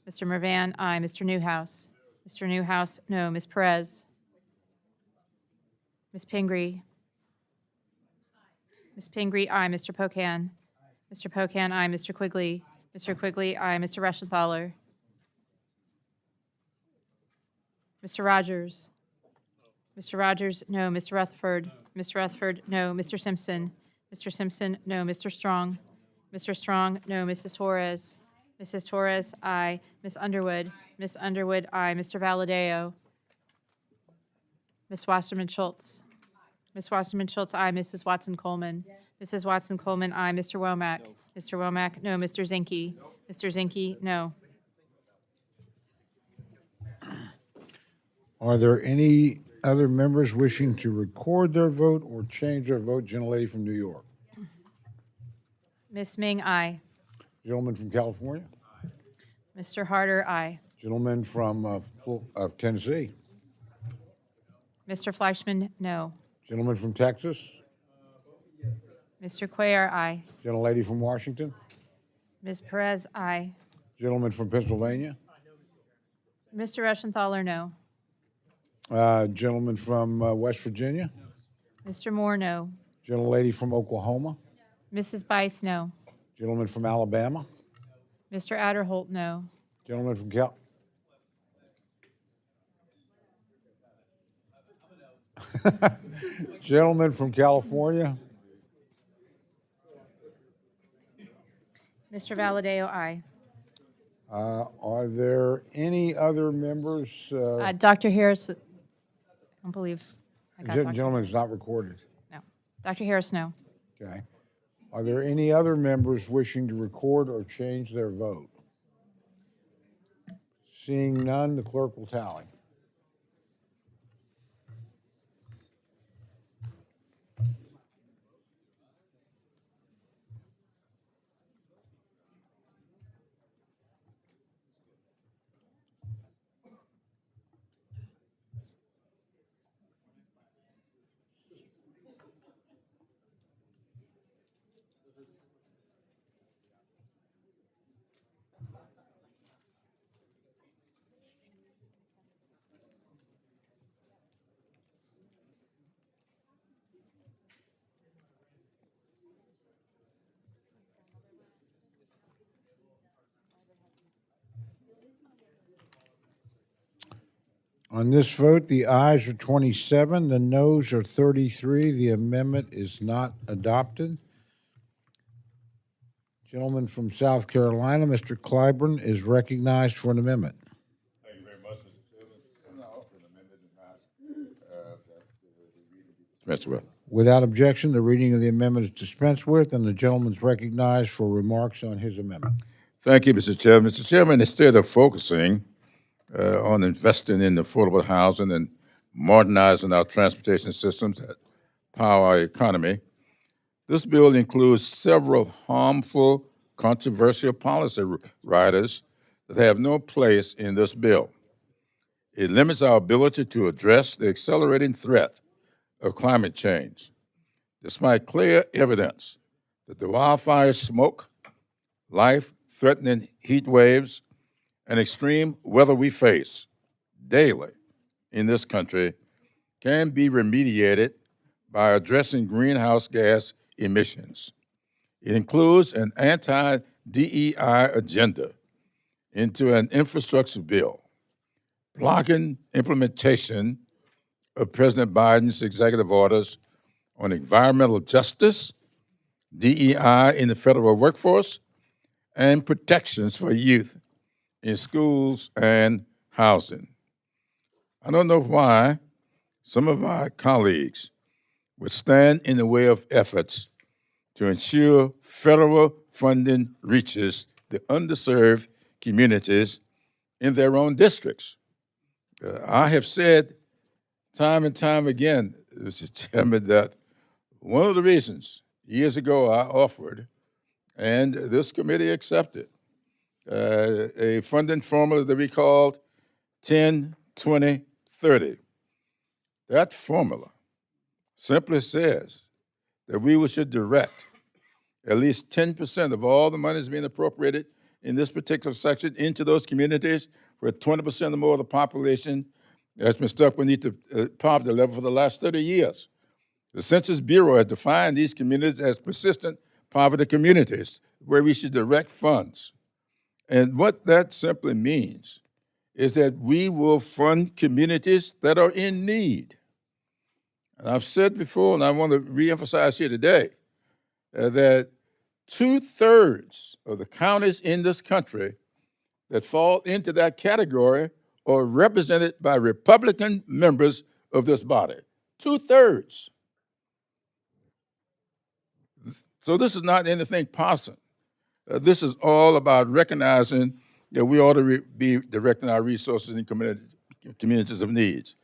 Mr. Mervan, aye. Mr. Newhouse. Mr. Newhouse, no. Ms. Perez. Ms. Pingree. Ms. Pingree, aye. Mr. Pocan. Mr. Pocan, aye. Mr. Quigley. Mr. Quigley, aye. Mr. Reschenthaler. Mr. Rogers. Mr. Rogers, no. Mr. Rutherford. Mr. Rutherford, no. Mr. Simpson. Mr. Simpson, no. Mr. Strong. Mr. Strong, no. Mrs. Torres. Mrs. Torres, aye. Ms. Underwood. Ms. Underwood, aye. Mr. Valadeo. Ms. Wasserman Schultz. Ms. Wasserman Schultz, aye. Mrs. Watson Coleman. Mrs. Watson Coleman, aye. Mr. Womack. Mr. Womack, no. Mr. Zinke. Mr. Zinke, no. Are there any other members wishing to record their vote or change their vote? Gentlelady from New York. Ms. Ming, aye. Gentleman from California. Mr. Harder, aye. Gentleman from Tennessee. Mr. Fleischman, no. Gentleman from Texas, Mr. Cuellar, aye. gentlelady from Washington, Ms. Perez, aye. gentleman from Pennsylvania, Mr. Reschenthaler, no. gentleman from West Virginia, Mr. Moore, no. gentlelady from Oklahoma, Mrs. Bice, no. gentleman from Alabama, Mr. Adderholt, no. gentleman from gentleman from California, Mr. Valadeo, aye. are there any other members? Dr. Harris, I don't believe I got Dr. Gentleman is not recorded. No. Dr. Harris, no. Okay. Are there any other members wishing to record or change their vote? Seeing none, the clerk will tally. On this vote, the ayes are 27, the noes are 33. The amendment is not adopted. Gentleman from South Carolina, Mr. Clyburn, is recognized for an amendment. Thank you very much, Mr. Chairman. I'm not offering an amendment dispensed with. Without objection, the reading of the amendment is dispensed with, and the gentleman is recognized for remarks on his amendment. Thank you, Mr. Chairman. Mr. Chairman, instead of focusing on investing in affordable housing and modernizing our transportation systems that power our economy, this bill includes several harmful, controversial policy riders that have no place in this bill. It limits our ability to address the accelerating threat of climate change, despite clear evidence that the wildfire smoke, life-threatening heat waves, and extreme weather we face daily in this country can be remediated by addressing greenhouse gas emissions. It includes an anti-DEI agenda into an infrastructure bill, blocking implementation of President Biden's executive orders on environmental justice, DEI in the federal workforce, and protections for youth in schools and housing. I don't know why some of our colleagues would stand in the way of efforts to ensure federal funding reaches the underserved communities in their own districts. I have said time and time again, Mr. Chairman, that one of the reasons years ago I offered, and this committee accepted, a funding formula that we called 10-20-30. That formula simply says that we should direct at least 10% of all the money that's being appropriated in this particular section into those communities where 20% or more of the population has been stuck beneath the poverty level for the last 30 years. The Census Bureau has defined these communities as persistent poverty communities where we should direct funds. And what that simply means is that we will fund communities that are in need. And I've said before, and I want to reemphasize here today, that 2/3 of the counties in this country that fall into that category are represented by Republican members of this body. 2/3. So this is not anything partisan. This is all about recognizing that we ought to be directing our resources in communities of needs.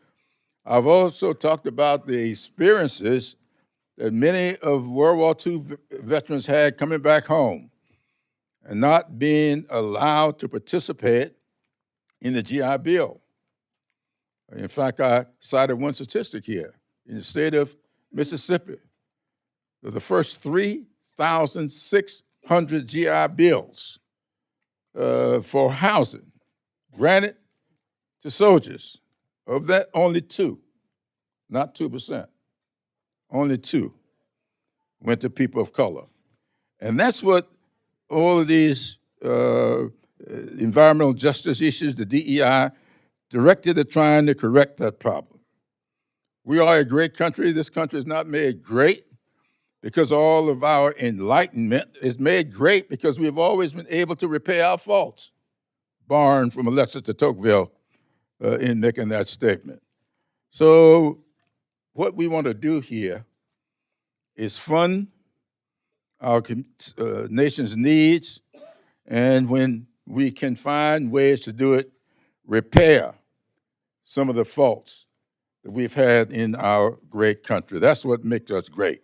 I've also talked about the experiences that many of World War II veterans had coming back home and not being allowed to participate in the GI Bill. In fact, I cited one statistic here. In the state of Mississippi, the first 3,600 GI bills for housing granted to soldiers. Of that, only 2, not 2%, only 2 went to people of color. And that's what all of these environmental justice issues, the DEI, directed at trying to correct that problem. We are a great country. This country is not made great because all of our enlightenment is made great because we've always been able to repair our faults. Barn from Alexis de Tocqueville in making that statement. So what we want to do here is fund our nation's needs, and when we can find ways to do it, repair some of the faults that we've had in our great country. That's what makes us great,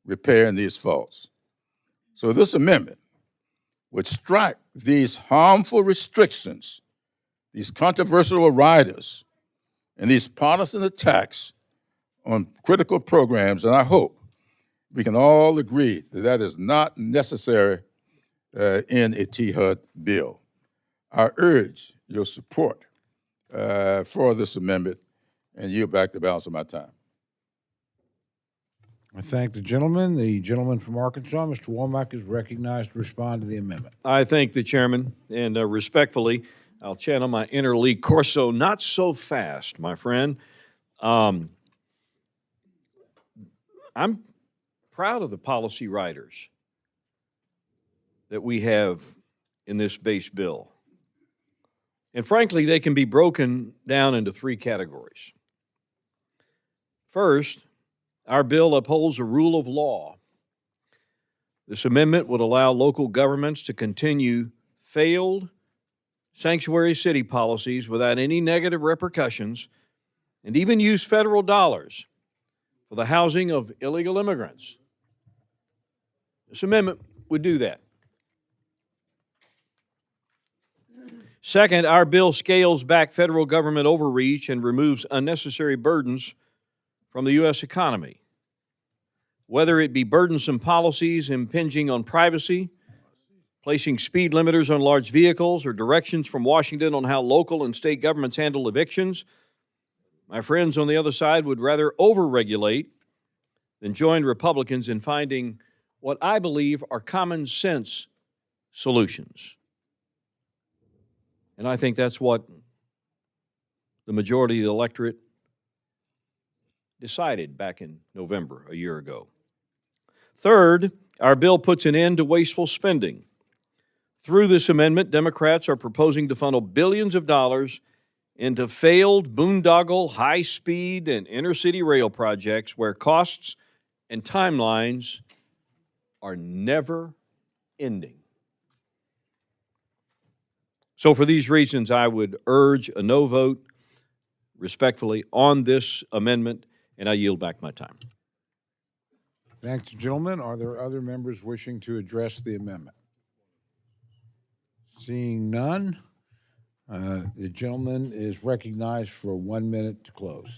repairing these faults. So this amendment would strike these harmful restrictions, these controversial riders, and these partisan attacks on critical programs, and I hope we can all agree that that is not necessary in a THUD bill. I urge your support for this amendment, and yield back the balance of my time. I thank the gentleman. The gentleman from Arkansas, Mr. Womack, is recognized to respond to the amendment. I thank the chairman, and respectfully, I'll channel my inner Lee Corso, not so fast, my friend. I'm proud of the policy writers that we have in this base bill. And frankly, they can be broken down into 3 categories. First, our bill upholds a rule of law. This amendment would allow local governments to continue failed sanctuary city policies without any negative repercussions, and even use federal dollars for the housing of illegal immigrants. This amendment would do that. Second, our bill scales back federal government overreach and removes unnecessary burdens from the U.S. economy. Whether it be burdensome policies impinging on privacy, placing speed limiters on large vehicles, or directions from Washington on how local and state governments handle evictions, my friends on the other side would rather overregulate than join Republicans in finding what I believe are common sense solutions. And I think that's what the majority of the electorate decided back in November, a year ago. Third, our bill puts an end to wasteful spending. Through this amendment, Democrats are proposing to funnel billions of dollars into failed boondoggle, high-speed, and inner-city rail projects where costs and timelines are never ending. So for these reasons, I would urge a no vote respectfully on this amendment, and I yield back my time. Thanks, gentlemen. Are there other members wishing to address the amendment? Seeing none, the gentleman is recognized for 1 minute to close.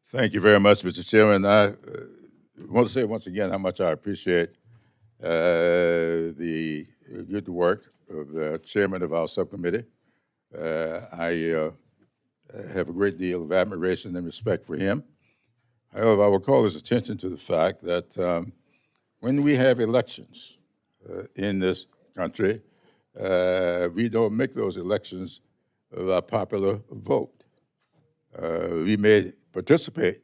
Thank you very much, Mr. Chairman. I want to say once again how much I appreciate the good work of the chairman of our subcommittee. I have a great deal of admiration and respect for him. However, I will call his attention to the fact that when we have elections in this country, we don't make those elections by popular vote. We may participate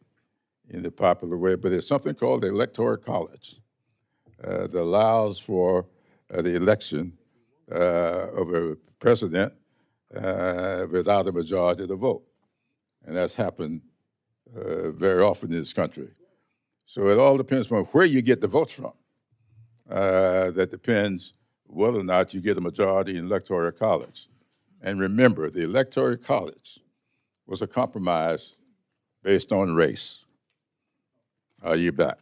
in the popular way, but there's something called the Electoral College that allows for the election of a president without a majority of the vote. And that's happened very often in this country. So it all depends on where you get the votes from. That depends whether or not you get a majority in the Electoral College. And remember, the Electoral College was a compromise based on race. Are you back?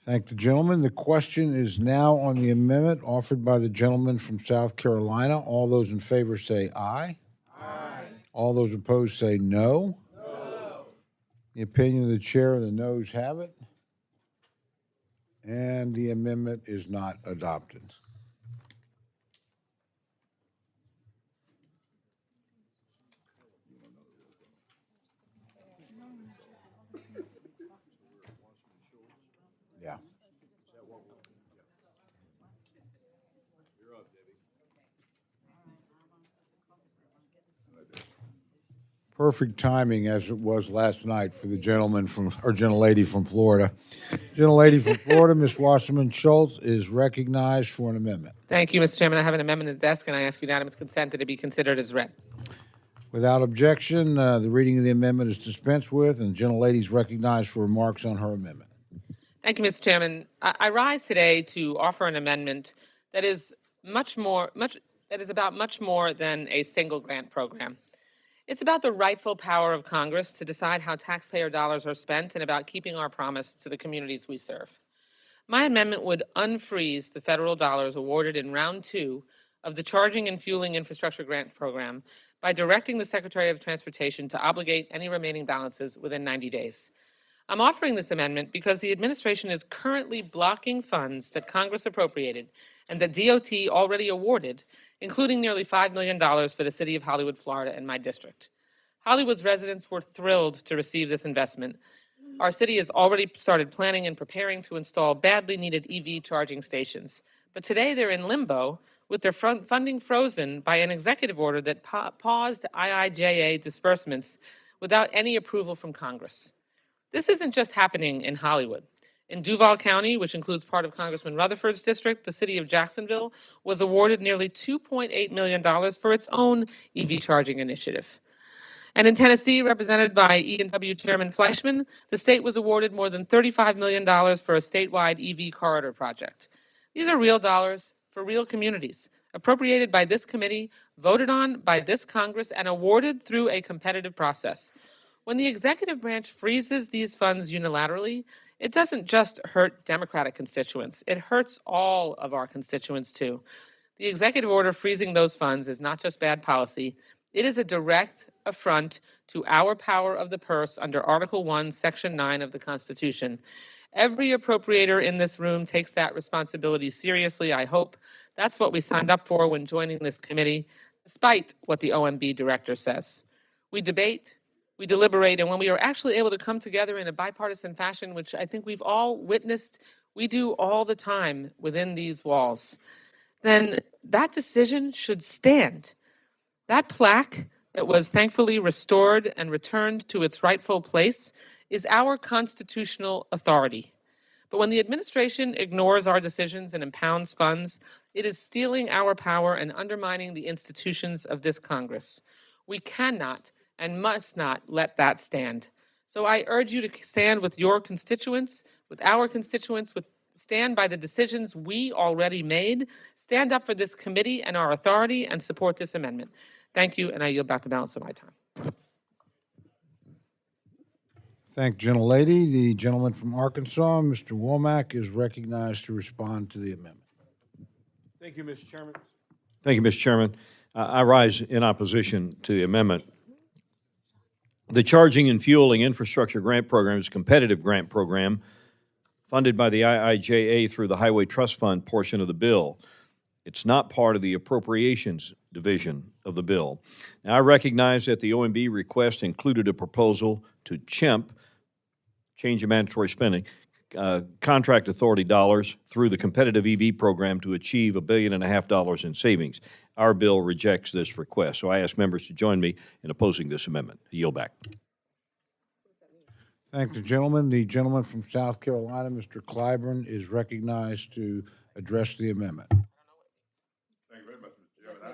Thank the gentleman. The question is now on the amendment offered by the gentleman from South Carolina. All those in favor say aye. Aye. All those opposed say no. No. The opinion of the chair, the noes have it. And the amendment is not adopted. Yeah. Perfect timing, as it was last night for the gentleman from, or gentlelady from Florida. Gentlelady from Florida, Ms. Wasserman Schultz, is recognized for an amendment. Thank you, Mr. Chairman. I have an amendment at the desk, and I ask unanimous consent that it be considered as read. Without objection, the reading of the amendment is dispensed with, and the gentlelady is recognized for remarks on her amendment. Thank you, Mr. Chairman. I rise today to offer an amendment that is about much more than a single grant program. It's about the rightful power of Congress to decide how taxpayer dollars are spent and about keeping our promise to the communities we serve. My amendment would unfreeze the federal dollars awarded in round 2 of the Charging and Fueling Infrastructure Grant Program by directing the Secretary of Transportation to obligate any remaining balances within 90 days. I'm offering this amendment because the administration is currently blocking funds that Congress appropriated and that DOT already awarded, including nearly $5 million for the city of Hollywood, Florida, and my district. Hollywood's residents were thrilled to receive this investment. Our city has already started planning and preparing to install badly needed EV charging stations. But today they're in limbo with their funding frozen by an executive order that paused IIJA disbursements without any approval from Congress. This isn't just happening in Hollywood. In Duval County, which includes part of Congressman Rutherford's district, the city of Jacksonville was awarded nearly $2.8 million for its own EV charging initiative. And in Tennessee, represented by E&W Chairman Fleischman, the state was awarded more than $35 million for a statewide EV corridor project. These are real dollars for real communities, appropriated by this committee, voted on by this Congress, and awarded through a competitive process. When the executive branch freezes these funds unilaterally, it doesn't just hurt Democratic constituents, it hurts all of our constituents too. The executive order freezing those funds is not just bad policy, it is a direct affront to our power of the purse under Article 1, Section 9 of the Constitution. Every appropriator in this room takes that responsibility seriously, I hope. That's what we signed up for when joining this committee, despite what the OMB director says. We debate, we deliberate, and when we are actually able to come together in a bipartisan fashion, which I think we've all witnessed, we do all the time within these walls, then that decision should stand. That plaque that was thankfully restored and returned to its rightful place is our constitutional authority. But when the administration ignores our decisions and impounds funds, it is stealing our power and undermining the institutions of this Congress. We cannot and must not let that stand. So I urge you to stand with your constituents, with our constituents, stand by the decisions we already made, stand up for this committee and our authority, and support this amendment. Thank you, and I yield back the balance of my time. Thank you, gentlelady. The gentleman from Arkansas, Mr. Womack, is recognized to respond to the amendment. Thank you, Mr. Chairman. Thank you, Mr. Chairman. I rise in opposition to the amendment. The Charging and Fueling Infrastructure Grant Program is a competitive grant program funded by the IIJA through the Highway Trust Fund portion of the bill. It's not part of the Appropriations Division of the bill. Now, I recognize that the OMB request included a proposal to change of mandatory spending, contract authority dollars through the competitive EV program to achieve $1.5 billion in savings. Our bill rejects this request, so I ask members to join me in opposing this amendment. I yield back. Thank the gentleman. The gentleman from South Carolina, Mr. Clyburn, is recognized to address the amendment. Thank you very much, Mr. Chairman. I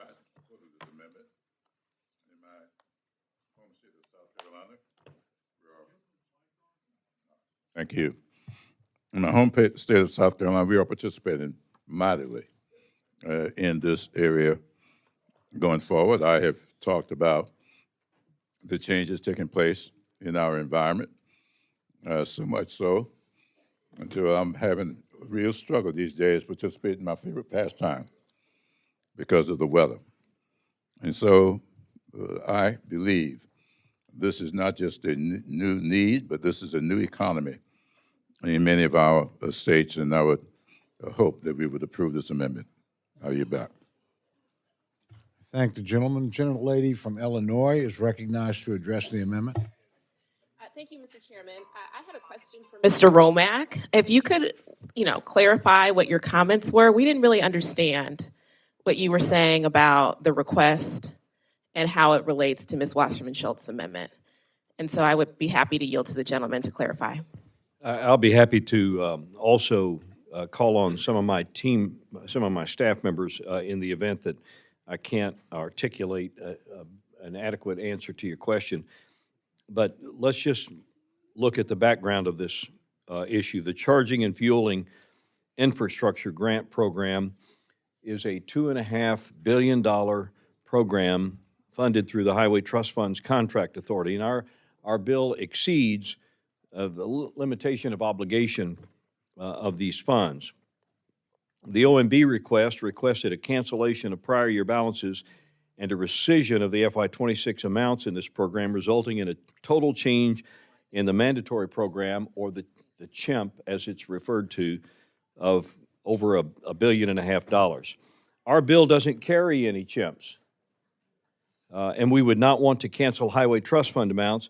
opposed this amendment in my home state of South Carolina. Thank you. In my home state of South Carolina, we are participating mightily in this area going forward. I have talked about the changes taking place in our environment, so much so until I'm having a real struggle these days participating in my favorite pastime because of the weather. And so I believe this is not just a new need, but this is a new economy in many of our states, and I would hope that we would approve this amendment. I'll yield back. Thank the gentleman. Gentlelady from Illinois is recognized to address the amendment. Thank you, Mr. Chairman. I had a question for Mr. Romack. If you could, clarify what your comments were. We didn't really understand what you were saying about the request and how it relates to Ms. Wasserman Schultz's amendment. And so I would be happy to yield to the gentleman to clarify. I'll be happy to also call on some of my team, some of my staff members in the event that I can't articulate an adequate answer to your question. But let's just look at the background of this issue. The Charging and Fueling Infrastructure Grant Program is a $2.5 billion program funded through the Highway Trust Fund's Contract Authority. And our bill exceeds the limitation of obligation of these funds. The OMB requested a cancellation of prior year balances and a rescission of the FY26 amounts in this program, resulting in a total change in the mandatory program, or the CHIMP as it's referred to, of over $1.5 billion. Our bill doesn't carry any CHIMPs, and we would not want to cancel Highway Trust Fund amounts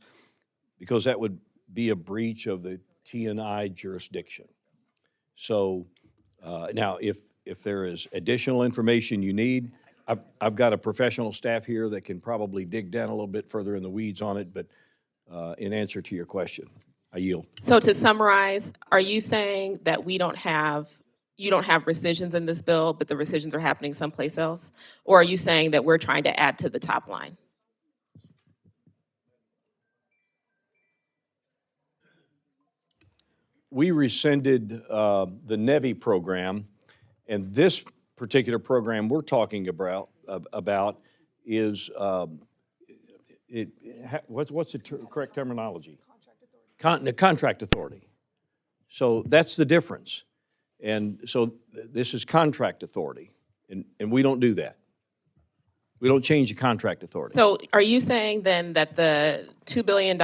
because that would be a breach of the T&I jurisdiction. So now, if there is additional information you need, I've got a professional staff here that can probably dig down a little bit further in the weeds on it, but in answer to your question, I yield. So to summarize, are you saying that you don't have rescissions in this bill, but the rescissions are happening someplace else? Or are you saying that we're trying to add to the top line? We rescinded the NEVI program, and this particular program we're talking about is what's the correct terminology? The contract authority. So that's the difference. And so this is contract authority, and we don't do that. We don't change the contract authority. So are you saying then that the $2 billion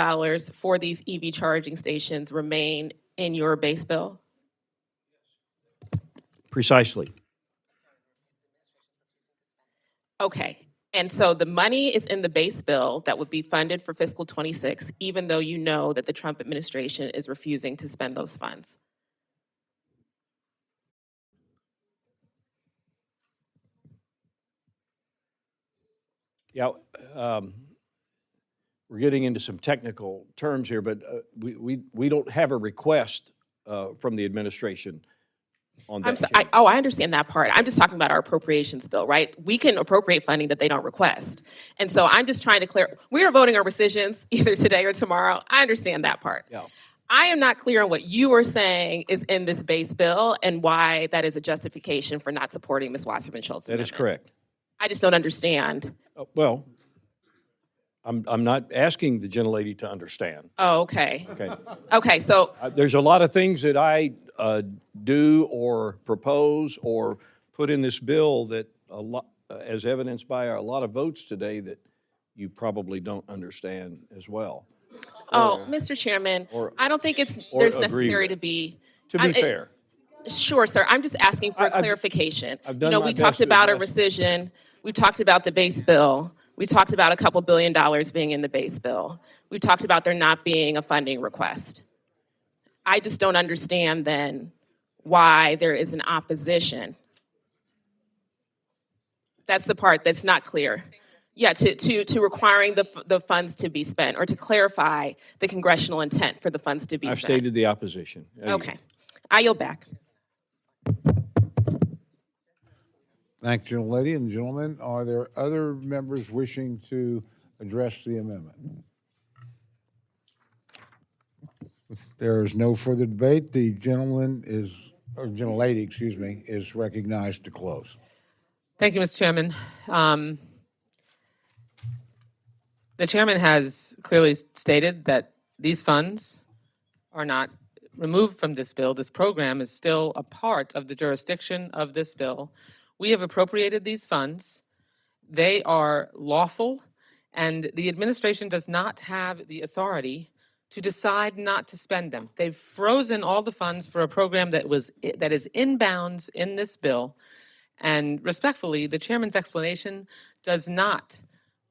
for these EV charging stations remain in your base bill? Precisely. Okay. And so the money is in the base bill that would be funded for fiscal 26, even though you know that the Trump administration is refusing to spend those funds. Yeah, we're getting into some technical terms here, but we don't have a request from the administration on that. I understand that part. I'm just talking about our appropriations bill, right? We can appropriate funding that they don't request. And so I'm just trying to clear, we are voting on rescissions either today or tomorrow. I understand that part. Yeah. I am not clear on what you are saying is in this base bill and why that is a justification for not supporting Ms. Wasserman Schultz. That is correct. I just don't understand. Well, I'm not asking the gentlelady to understand. Oh, okay. Okay. Okay, so There's a lot of things that I do or propose or put in this bill that, as evidenced by a lot of votes today, that you probably don't understand as well. Mr. Chairman, I don't think there's necessary to be. To be fair. Sure, sir. I'm just asking for clarification. I've done my We best talked to about a address- rescission. We talked about the base bill. We talked about a couple $1 billion being in the base bill. We talked about there not being a funding request. I just don't understand then why there is an opposition. That's the part that's not clear. Yeah, to requiring the funds to be spent, or to clarify the congressional intent for the funds to be I've spent. stated the opposition. Okay. I yield back. Thank you, lady and gentlemen. Are there other members wishing to address the amendment? If there is no further debate, the gentleman is, or gentlelady, excuse me, is recognized to close. Thank you, Mr. Chairman. The chairman has clearly stated that these funds are not removed from this bill. This program is still a part of the jurisdiction of this bill. We have appropriated these funds. They are lawful, and the administration does not have the authority to decide not to spend them. They've frozen all the funds for a program that is inbounds in this bill. And respectfully, the chairman's explanation does not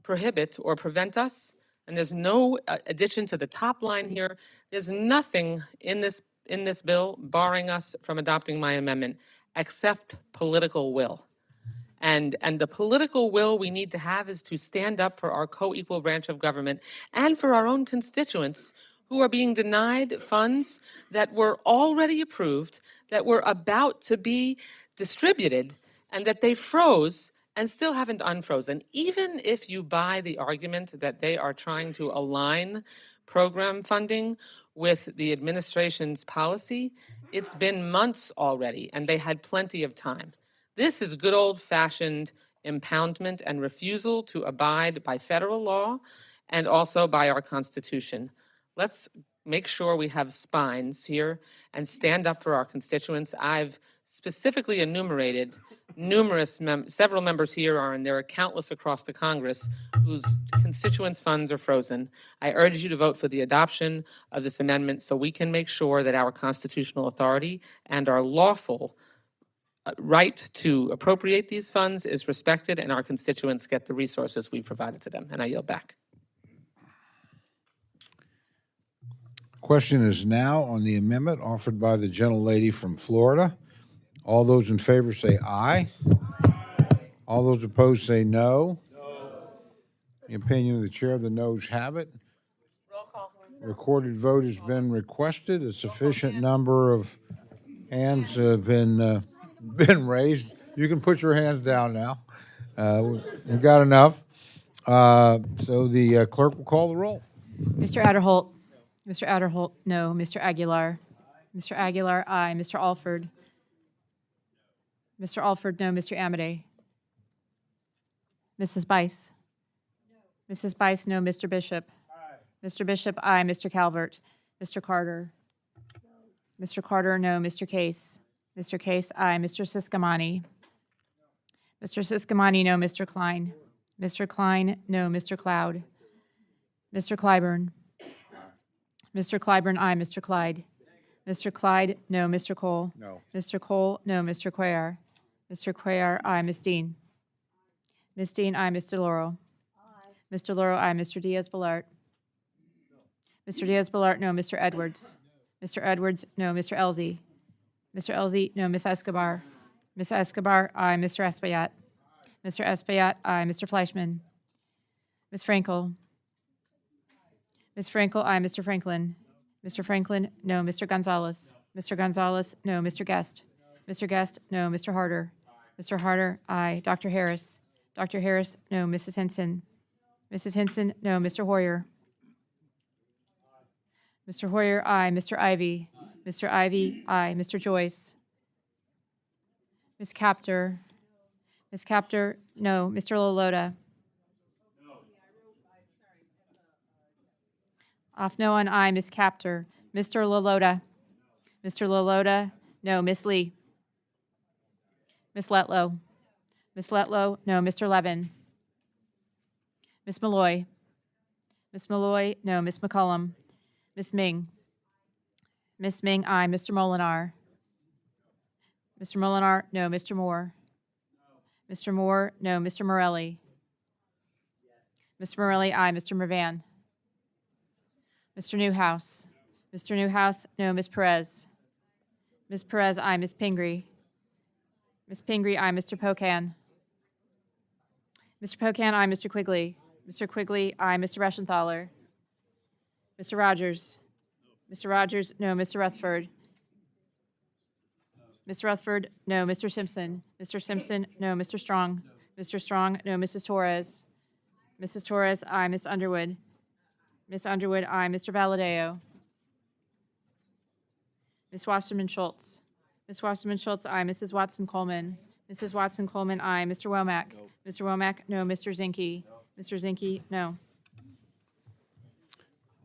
prohibit or prevent us, and there's no addition to the top line here. There's nothing in this bill barring us from adopting my amendment except political will. And the political will we need to have is to stand up for our co-equal branch of government and for our own constituents who are being denied funds that were already approved, that were about to be distributed, and that they froze and still haven't unfrozen. Even if you buy the argument that they are trying to align program funding with the administration's policy, it's been months already, and they had plenty of time. This is good old-fashioned impoundment and refusal to abide by federal law and also by our Constitution. Let's make sure we have spines here and stand up for our constituents. I've specifically enumerated several members here are, and there are countless across the Congress whose constituents' funds are frozen. I urge you to vote for the adoption of this amendment so we can make sure that our constitutional authority and our lawful right to appropriate these funds is respected and our constituents get the resources we provided to them. And I yield back. Question is now on the amendment offered by the gentlelady from Florida. All those in favor say aye. All those opposed say no. The opinion of the chair, the noes have it. Recorded vote has been requested. A sufficient number of hands have been raised. You can put your hands down now. We've got enough. So the clerk will call the roll. Mr. Adderholt. Mr. Adderholt, no. Mr. Aguilar. Mr. Aguilar, aye. Mr. Alford. Mr. Alford, no. Mr. Amade. Mrs. Bice. Mrs. Bice, no. Mr. Bishop. Mr. Bishop, aye. Mr. Calvert. Mr. Carter. Mr. Carter, no. Mr. Case. Mr. Case, aye. Mr. Siscomani. Mr. Siscomani, no. Mr. Klein. Mr. Klein, no. Mr. Cloud. Mr. Clyburn. Mr. Clyburn, aye. Mr. Clyde. Mr. Clyde, no. Mr. Cole. No. Mr. Cole, no. Mr. Cuellar. Mr. Cuellar, aye. Ms. Dean. Ms. Dean, aye. Mr. Laurel. Mr. Laurel, aye. Mr. Diaz-Balart. Mr. Diaz-Balart, no. Mr. Edwards. Mr. Edwards, no. Mr. Elzey. Mr. Elzey, no. Ms. Escobar. Ms. Escobar, aye. Mr. Espaillat. Mr. Espaillat, aye. Mr. Fleischman. Ms. Frankel. Ms. Frankel, aye. Mr. Franklin. Mr. Franklin, no. Mr. Gonzalez. Mr. Gonzalez, no. Mr. Guest. Mr. Guest, no. Mr. Harder. Mr. Harder, aye. Dr. Harris. Dr. Harris, no. Mrs. Henson. Mrs. Henson, no. Mr. Hoyer. Mr. Hoyer, aye. Mr. Ivy. Mr. Ivy, aye. Mr. Joyce. Ms. Captor. Ms. Captor, no. Mr. Loloda. Off no on aye. Ms. Captor. Mr. Loloda. Mr. Loloda, no. Ms. Lee. Ms. Letlow. Ms. Letlow, no. Mr. Levin. Ms. Malloy. Ms. Malloy, no. Ms. McCollum. Ms. Ming. Ms. Ming, aye. Mr. Molinar. Mr. Molinar, no. Mr. Moore. Mr. Moore, no. Mr. Morelli. Mr. Morelli, aye. Mr. Mervan. Mr. Newhouse. Mr. Newhouse, no. Ms. Perez. Ms. Perez, aye. Ms. Pingree. Ms. Pingree, aye. Mr. Pocan. Mr. Pocan, aye. Mr. Quigley. Mr. Quigley, aye. Mr. Reschenthaler. Mr. Rogers. Mr. Rogers, no. Mr. Rutherford. Mr. Rutherford, no. Mr. Simpson. Mr. Simpson, no. Mr. Strong. Mr. Strong, no. Mrs. Torres. Mrs. Torres, aye. Ms. Underwood. Ms. Underwood, aye. Mr. Valadeo. Ms. Wasserman Schultz. Ms. Wasserman Schultz, aye. Mrs. Watson Coleman. Mrs. Watson Coleman, aye. Mr. Womack. Mr. Womack, no. Mr. Zinke. Mr. Zinke, no.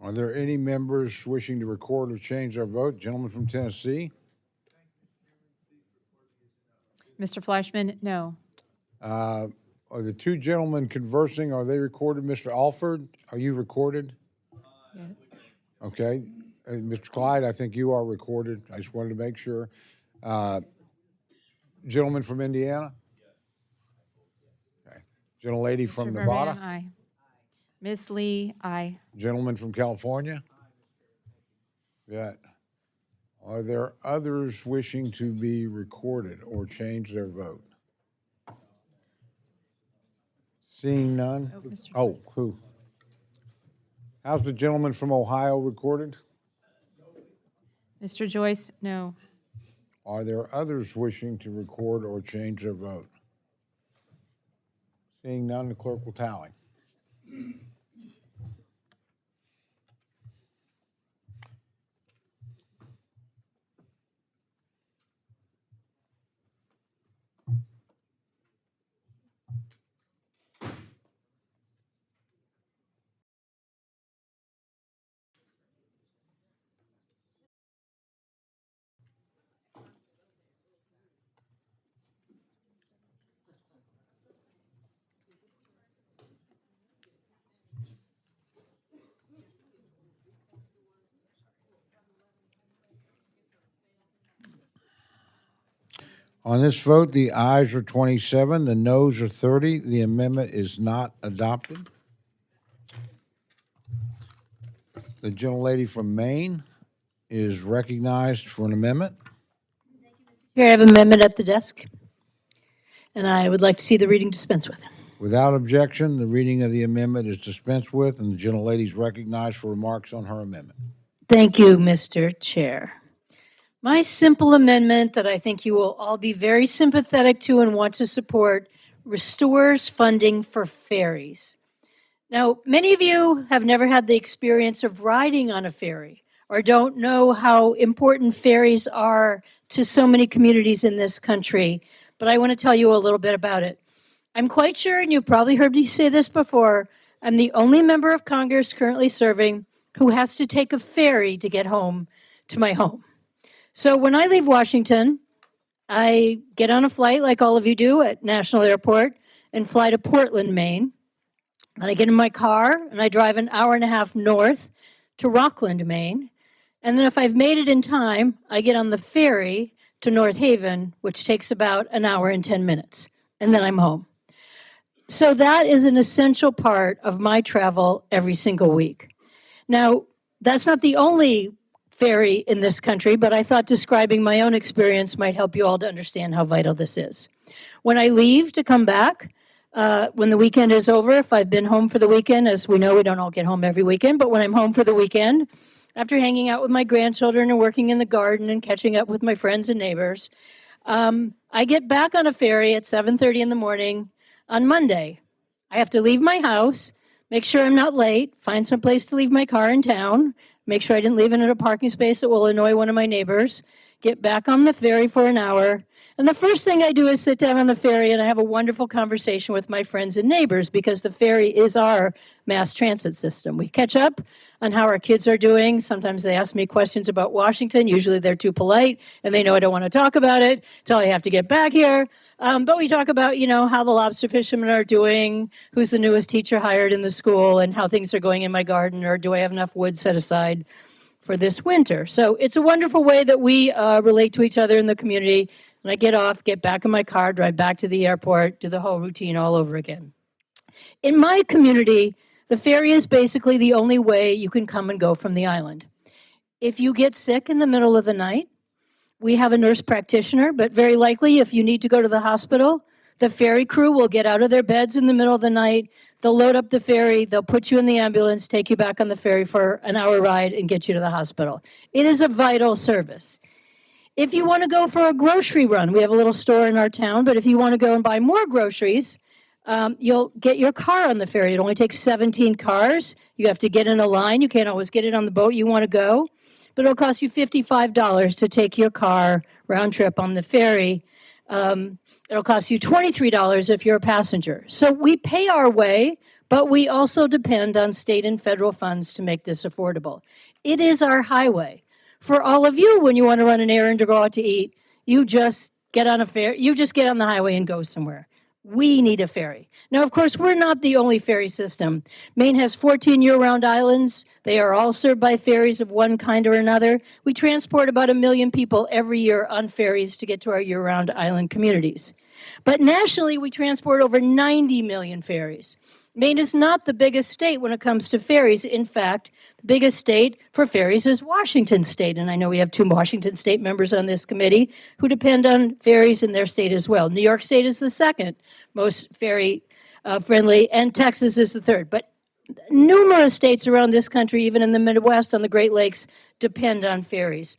Are there any members wishing to record or change their vote? Gentleman from Tennessee. Mr. Fleischman, no. Are the two gentlemen conversing, are they recorded? Mr. Alford, are you recorded? Yeah. Okay. Mr. Clyde, I think you are recorded. I just wanted to make sure. Gentleman from Indiana? Okay. Gentlelady from Mr. Nevada? Vervan, aye. Ms. Lee, aye. Gentleman from California? Yeah. Are there others wishing to be recorded or change their vote? Seeing none? Oh, Mr. Oh, who? How's the gentleman from Ohio recorded? Mr. Joyce, no. Are there others wishing to record or change their vote? Seeing none, the clerk will tally. On this vote, the ayes are 27, the noes are 30. The amendment is not adopted. The gentlelady from Maine is recognized for an amendment. Here, I have an amendment at the desk, and I would like to see the reading dispensed with. Without objection, the reading of the amendment is dispensed with, and the gentlelady is recognized for remarks on her amendment. Thank you, Mr. Chair. My simple amendment that I think you will all be very sympathetic to and want to support restores funding for ferries. Now, many of you have never had the experience of riding on a ferry or don't know how important ferries are to so many communities in this country, but I want to tell you a little bit about it. I'm quite sure, and you've probably heard me say this before, I'm the only member of Congress currently serving who has to take a ferry to get home to my home. So when I leave Washington, I get on a flight like all of you do at National Airport and fly to Portland, Maine. Then I get in my car and I drive an hour and a half north to Rockland, Maine. And then if I've made it in time, I get on the ferry to North Haven, which takes about an hour and 10 minutes. And then I'm home. So that is an essential part of my travel every single week. Now, that's not the only ferry in this country, but I thought describing my own experience might help you all to understand how vital this is. When I leave to come back, when the weekend is over, if I've been home for the weekend, as we know, we don't all get home every weekend, but when I'm home for the weekend, after hanging out with my grandchildren and working in the garden and catching up with my friends and neighbors, I get back on a ferry at 7:30 in the morning on Monday. I have to leave my house, make sure I'm not late, find some place to leave my car in town, make sure I didn't leave it in a parking space that will annoy one of my neighbors, get back on the ferry for an hour. And the first thing I do is sit down on the ferry and I have a wonderful conversation with my friends and neighbors because the ferry is our mass transit system. We catch up on how our kids are doing. Sometimes they ask me questions about Washington. Usually they're too polite and they know I don't want to talk about it until I have to get back here. But we talk about, how the lobster fishermen are doing, who's the newest teacher hired in the school, and how things are going in my garden, or do I have enough wood set aside for this winter. So it's a wonderful way that we relate to each other in the community. And I get off, get back in my car, drive back to the airport, do the whole routine all over again. In my community, the ferry is basically the only way you can come and go from the island. If you get sick in the middle of the night, we have a nurse practitioner, but very likely if you need to go to the hospital, the ferry crew will get out of their beds in the middle of the night, they'll load up the ferry, they'll put you in the ambulance, take you back on the ferry for an hour ride and get you to the hospital. It is a vital service. If you want to go for a grocery run, we have a little store in our town, but if you want to go and buy more groceries, you'll get your car on the ferry. It only takes 17 cars. You have to get in a line. You can't always get it on the boat you want to go, but it'll cost you $55 to take your car round trip on the ferry. It'll cost you $23 if you're a passenger. So we pay our way, but we also depend on state and federal funds to make this affordable. It is our highway. For all of you, when you want to run an errand or go out to eat, you just get on a ferry, you just get on the highway and go somewhere. We need a ferry. Now, of course, we're not the only ferry system. Maine has 14 year-round islands. They are all served by ferries of one kind or another. We transport about 1 million people every year on ferries to get to our year-round island communities. But nationally, we transport over 90 million ferries. Maine is not the biggest state when it comes to ferries. In fact, the biggest state for ferries is Washington State. And I know we have 2 Washington State members on this committee who depend on ferries in their state as well. New York State is the second most ferry friendly, and Texas is the third. But numerous states around this country, even in the Midwest on the Great Lakes, depend on ferries.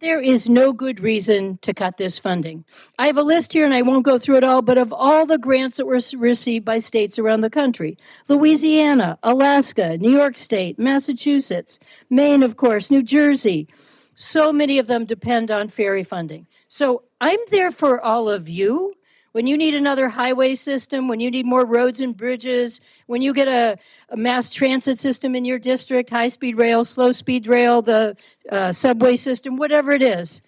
There is no good reason to cut this funding. I have a list here, and I won't go through it all, but of all the grants that were received by states around the country, Louisiana, Alaska, New York State, Massachusetts, Maine, of course, New Jersey, so many of them depend on ferry funding. So I'm there for all of you. When you need another highway system, when you need more roads and bridges, when you get a mass transit system in your district, high-speed rail, slow-speed rail, the subway system, whatever it is,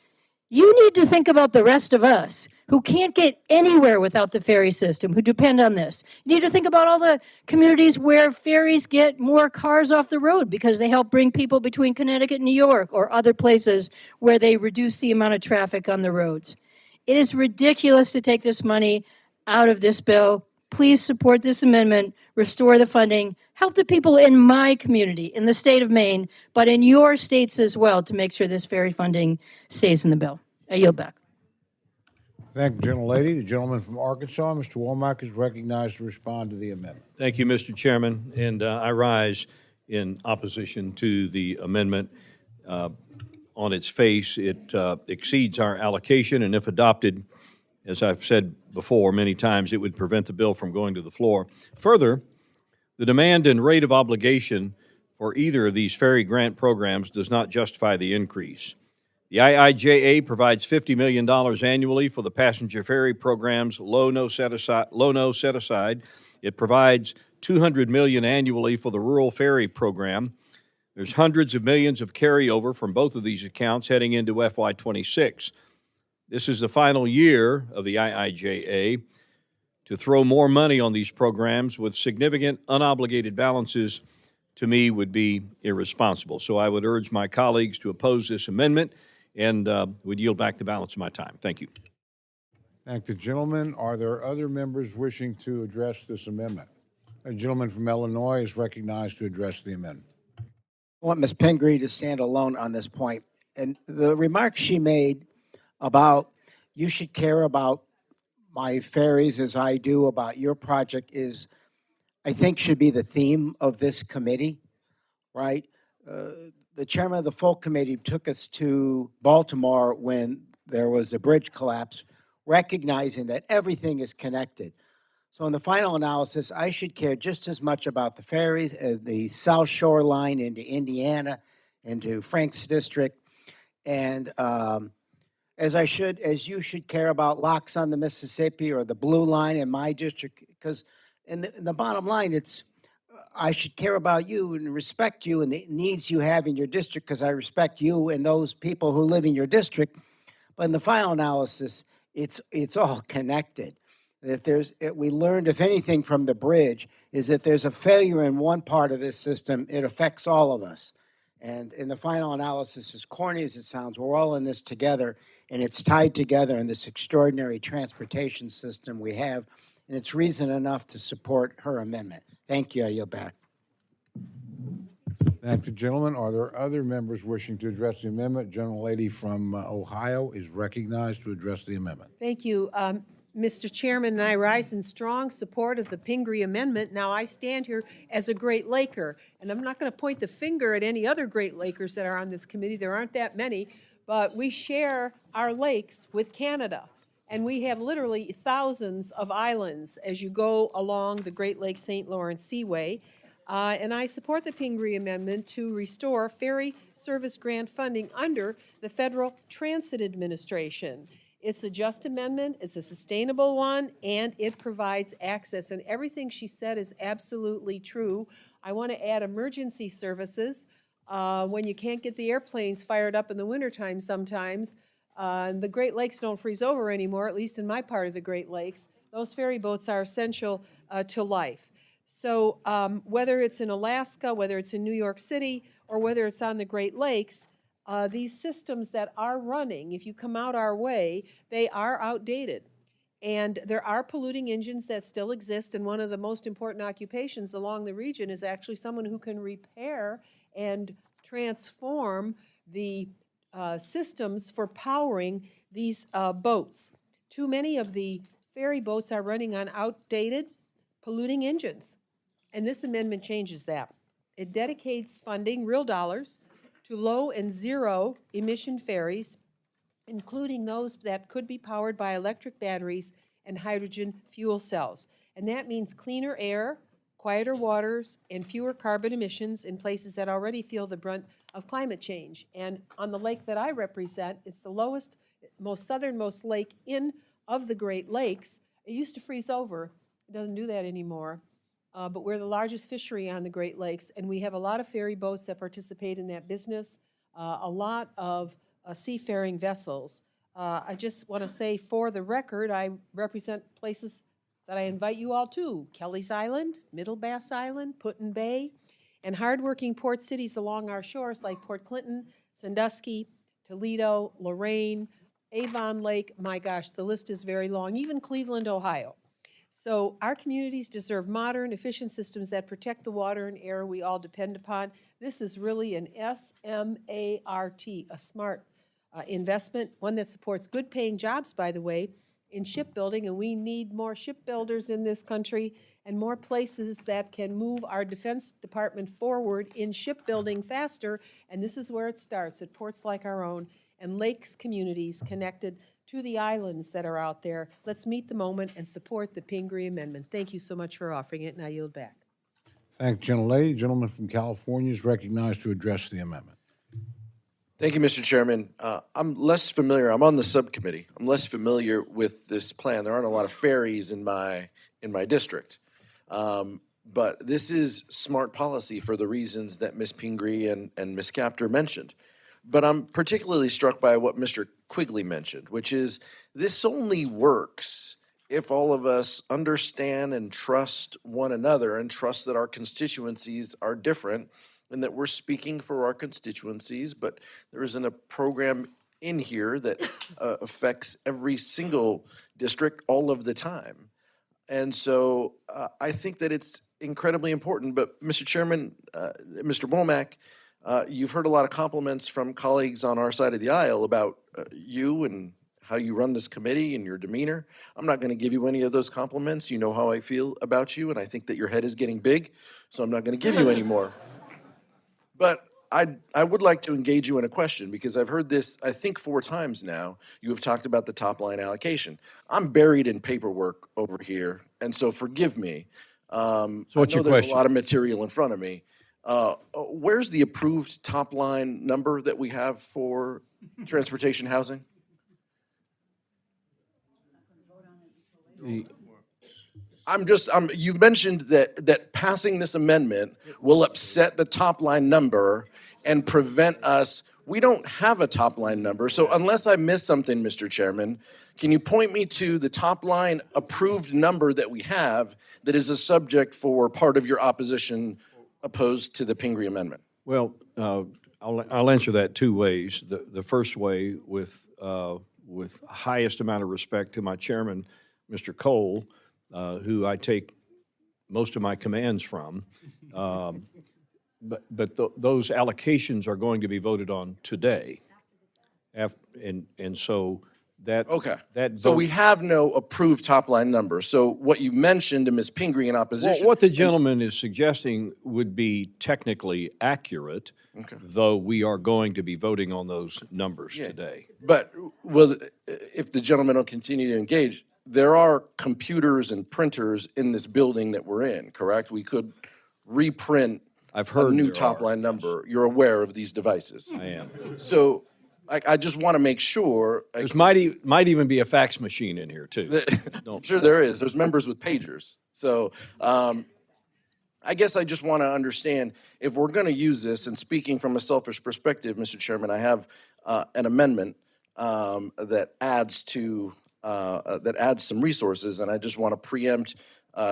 you need to think about the rest of us who can't get anywhere without the ferry system, who depend on this. You need to think about all the communities where ferries get more cars off the road because they help bring people between Connecticut and New York or other places where they reduce the amount of traffic on the roads. It is ridiculous to take this money out of this bill. Please support this amendment, restore the funding, help the people in my community, in the state of Maine, but in your states as well, to make sure this ferry funding stays in the bill. I yield back. Thank you, gentlelady. The gentleman from Arkansas, Mr. Womack, is recognized to respond to the amendment. Thank you, Mr. Chairman, and I rise in opposition to the amendment. On its face, it exceeds our allocation, and if adopted, as I've said before many times, it would prevent the bill from going to the floor. Further, the demand and rate of obligation for either of these ferry grant programs does not justify the increase. The IIJA provides $50 million annually for the passenger ferry program's low-no set-aside. It provides $200 million annually for the rural ferry program. There's hundreds of millions of carryover from both of these accounts heading into FY26. This is the final year of the IIJA. To throw more money on these programs with significant unobligated balances, to me, would be irresponsible. So I would urge my colleagues to oppose this amendment and would yield back the balance of my time. Thank you. Thank the gentleman. Are there other members wishing to address this amendment? A gentleman from Illinois is recognized to address the amendment. I want Ms. Pingree to stand alone on this point. And the remark she made about you should care about my ferries as I do about your project is, I think, should be the theme of this committee, right? The chairman of the full committee took us to Baltimore when there was a bridge collapse, recognizing that everything is connected. So in the final analysis, I should care just as much about the ferries, the South Shore line into Indiana, into Frank's district, and as you should care about locks on the Mississippi or the Blue Line in my district, because in the bottom line, it's I should care about you and respect you and the needs you have in your district because I respect you and those people who live in your district. But in the final analysis, it's all connected. We learned, if anything, from the bridge, is that there's a failure in one part of this system, it affects all of us. And in the final analysis, as corny as it sounds, we're all in this together, and it's tied together in this extraordinary transportation system we have, and it's reason enough to support her amendment. Thank you. I yield back. Thank the gentleman. Are there other members wishing to address the amendment? Gentlelady from Ohio is recognized to address the amendment. Thank you. Mr. Chairman, and I rise in strong support of the Pingree Amendment. Now, I stand here as a Great Laker, and I'm not going to point the finger at any other Great Lakers that are on this committee. There aren't that many, but we share our lakes with Canada, and we have literally thousands of islands as you go along the Great Lakes St. Lawrence Seaway. And I support the Pingree Amendment to restore ferry service grant funding under the Federal Transit Administration. It's a just amendment, it's a sustainable one, and it provides access. And everything she said is absolutely true. I want to add emergency services. When you can't get the airplanes fired up in the wintertime sometimes, the Great Lakes don't freeze over anymore, at least in my part of the Great Lakes. those ferry boats are essential to life. So whether it's in Alaska, whether it's in New York City, or whether it's on the Great Lakes, these systems that are running, if you come out our way, they are outdated. And there are polluting engines that still exist, and one of the most important occupations along the region is actually someone who can repair and transform the systems for powering these boats. Too many of the ferry boats are running on outdated, polluting engines, and this amendment changes that. It dedicates funding, real dollars, to low and zero emission ferries, including those that could be powered by electric batteries and hydrogen fuel cells. And that means cleaner air, quieter waters, and fewer carbon emissions in places that already feel the brunt of climate change. And on the lake that I represent, it's the lowest, most southernmost lake of the Great Lakes. It used to freeze over. It doesn't do that anymore. But we're the largest fishery on the Great Lakes, and we have a lot of ferry boats that participate in that business, a lot of seafaring vessels. I just want to say, for the record, I represent places that I invite you all to: Kelly's Island, Middle Bass Island, Put-in Bay, and hardworking port cities along our shores like Port Clinton, Sandusky, Toledo, Lorain, Avon Lake. My gosh, the list is very long, even Cleveland, Ohio. So our communities deserve modern, efficient systems that protect the water and air we all depend upon. This is really an SMART, a smart investment, one that supports good-paying jobs, by the way, in shipbuilding, and we need more shipbuilders in this country and more places that can move our Defense Department forward in shipbuilding faster, and this is where it starts, at ports like our own and lakes communities connected to the islands that are out there. Let's meet the moment and support the Pingree Amendment. Thank you so much for offering it, and I yield back. Thank you, gentlelady. Gentleman from California is recognized to address the amendment. Thank you, Mr. Chairman. I'm less familiar, I'm on the subcommittee. I'm less familiar with this plan. There aren't a lot of ferries in my district. But this is smart policy for the reasons that Ms. Pingree and Ms. Capter mentioned. But I'm particularly struck by what Mr. Quigley mentioned, which is this only works if all of us understand and trust one another and trust that our constituencies are different and that we're speaking for our constituencies, but there isn't a program in here that affects every single district all of the time. And so I think that it's incredibly important. But Mr. Chairman, Mr. Womack, you've heard a lot of compliments from colleagues on our side of the aisle about you and how you run this committee and your demeanor. I'm not going to give you any of those compliments. You know how I feel about you, and I think that your head is getting big, so I'm not going to give you any more. But I would like to engage you in a question, because I've heard this, I think, 4 times now. You have talked about the top line allocation. I'm buried in paperwork over here, and so forgive me. So what's your there's question? a lot of material in front of me. Where's the approved top line number that we have for transportation housing? You mentioned that passing this amendment will upset the top line number and prevent us. We don't have a top line number. So unless I missed something, Mr. Chairman, can you point me to the top line approved number that we have that is a subject for part of your opposition opposed to the Pingree Amendment? Well, I'll answer that 2 ways. The first way, with highest amount of respect to my chairman, Mr. Cole, who I take most of my commands from. But those allocations are going to be voted on today. And so that Okay. that So vote- we have no approved top line number. So what you mentioned to Ms. Pingree in opposition. What the gentleman is suggesting would be technically accurate, though we are going to be voting on those numbers today. But if the gentleman will continue to engage, there are computers and printers in this building that we're in, correct? We could reprint I've heard a new there top are, line number. You're aware of these devices. I am. So I just want to make sure. There's might even be a fax machine in here too. I'm sure there is. There's members with pagers. So I guess I just want to understand, if we're going to use this, and speaking from a selfish perspective, Mr. Chairman, I have an amendment that adds to that adds some resources, and I just want to preempt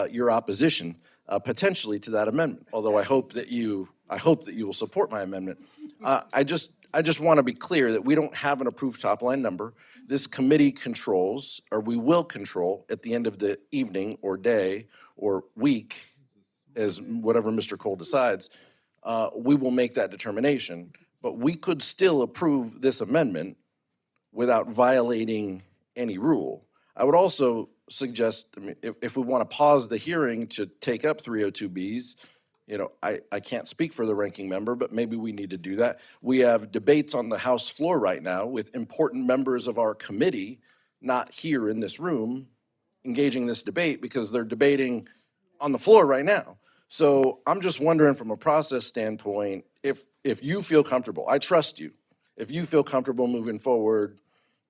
your opposition potentially to that amendment. Although I hope that you will support my amendment. I just want to be clear that we don't have an approved top line number. This committee controls, or we will control at the end of the evening or day or week, as whatever Mr. Cole decides, we will make that determination. But we could still approve this amendment without violating any rule. I would also suggest, I mean, if we want to pause the hearing to take up 302Bs, you know, I can't speak for the ranking member, but maybe we need to do that. We have debates on the House floor right now with important members of our committee not here in this room engaging this debate because they're debating on the floor right now. So I'm just wondering from a process standpoint, if you feel comfortable, I trust you, if you feel comfortable moving forward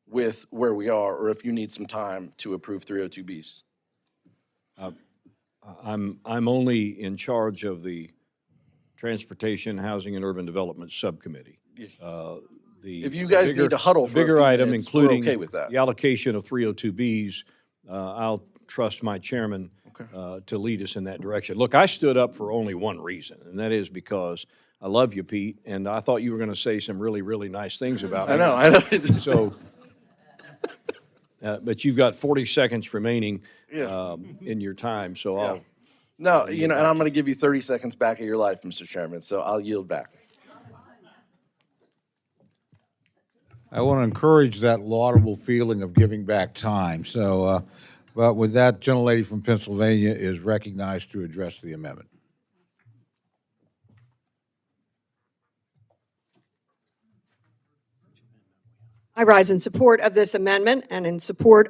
with where we are, or if you need some time to approve 302Bs. I'm only in charge of the Transportation, Housing, and Urban Development Subcommittee. If you guys need to huddle for a bigger few item, minutes, we're including okay with that. the allocation of 302Bs, I'll trust my chairman to lead us in that direction. Look, I stood up for only one reason, and that is because I love you, Pete, and I thought you were going to say some really, really nice things about me. I know. So, but you've got 40 seconds remaining in your time, so I'll. No, you know, and I'm going to give you 30 seconds back of your life, Mr. Chairman, so I'll yield back. I want to encourage that laudable feeling of giving back time. So, but with that, gentlelady from Pennsylvania is recognized to address the amendment. I rise in support of this amendment and in support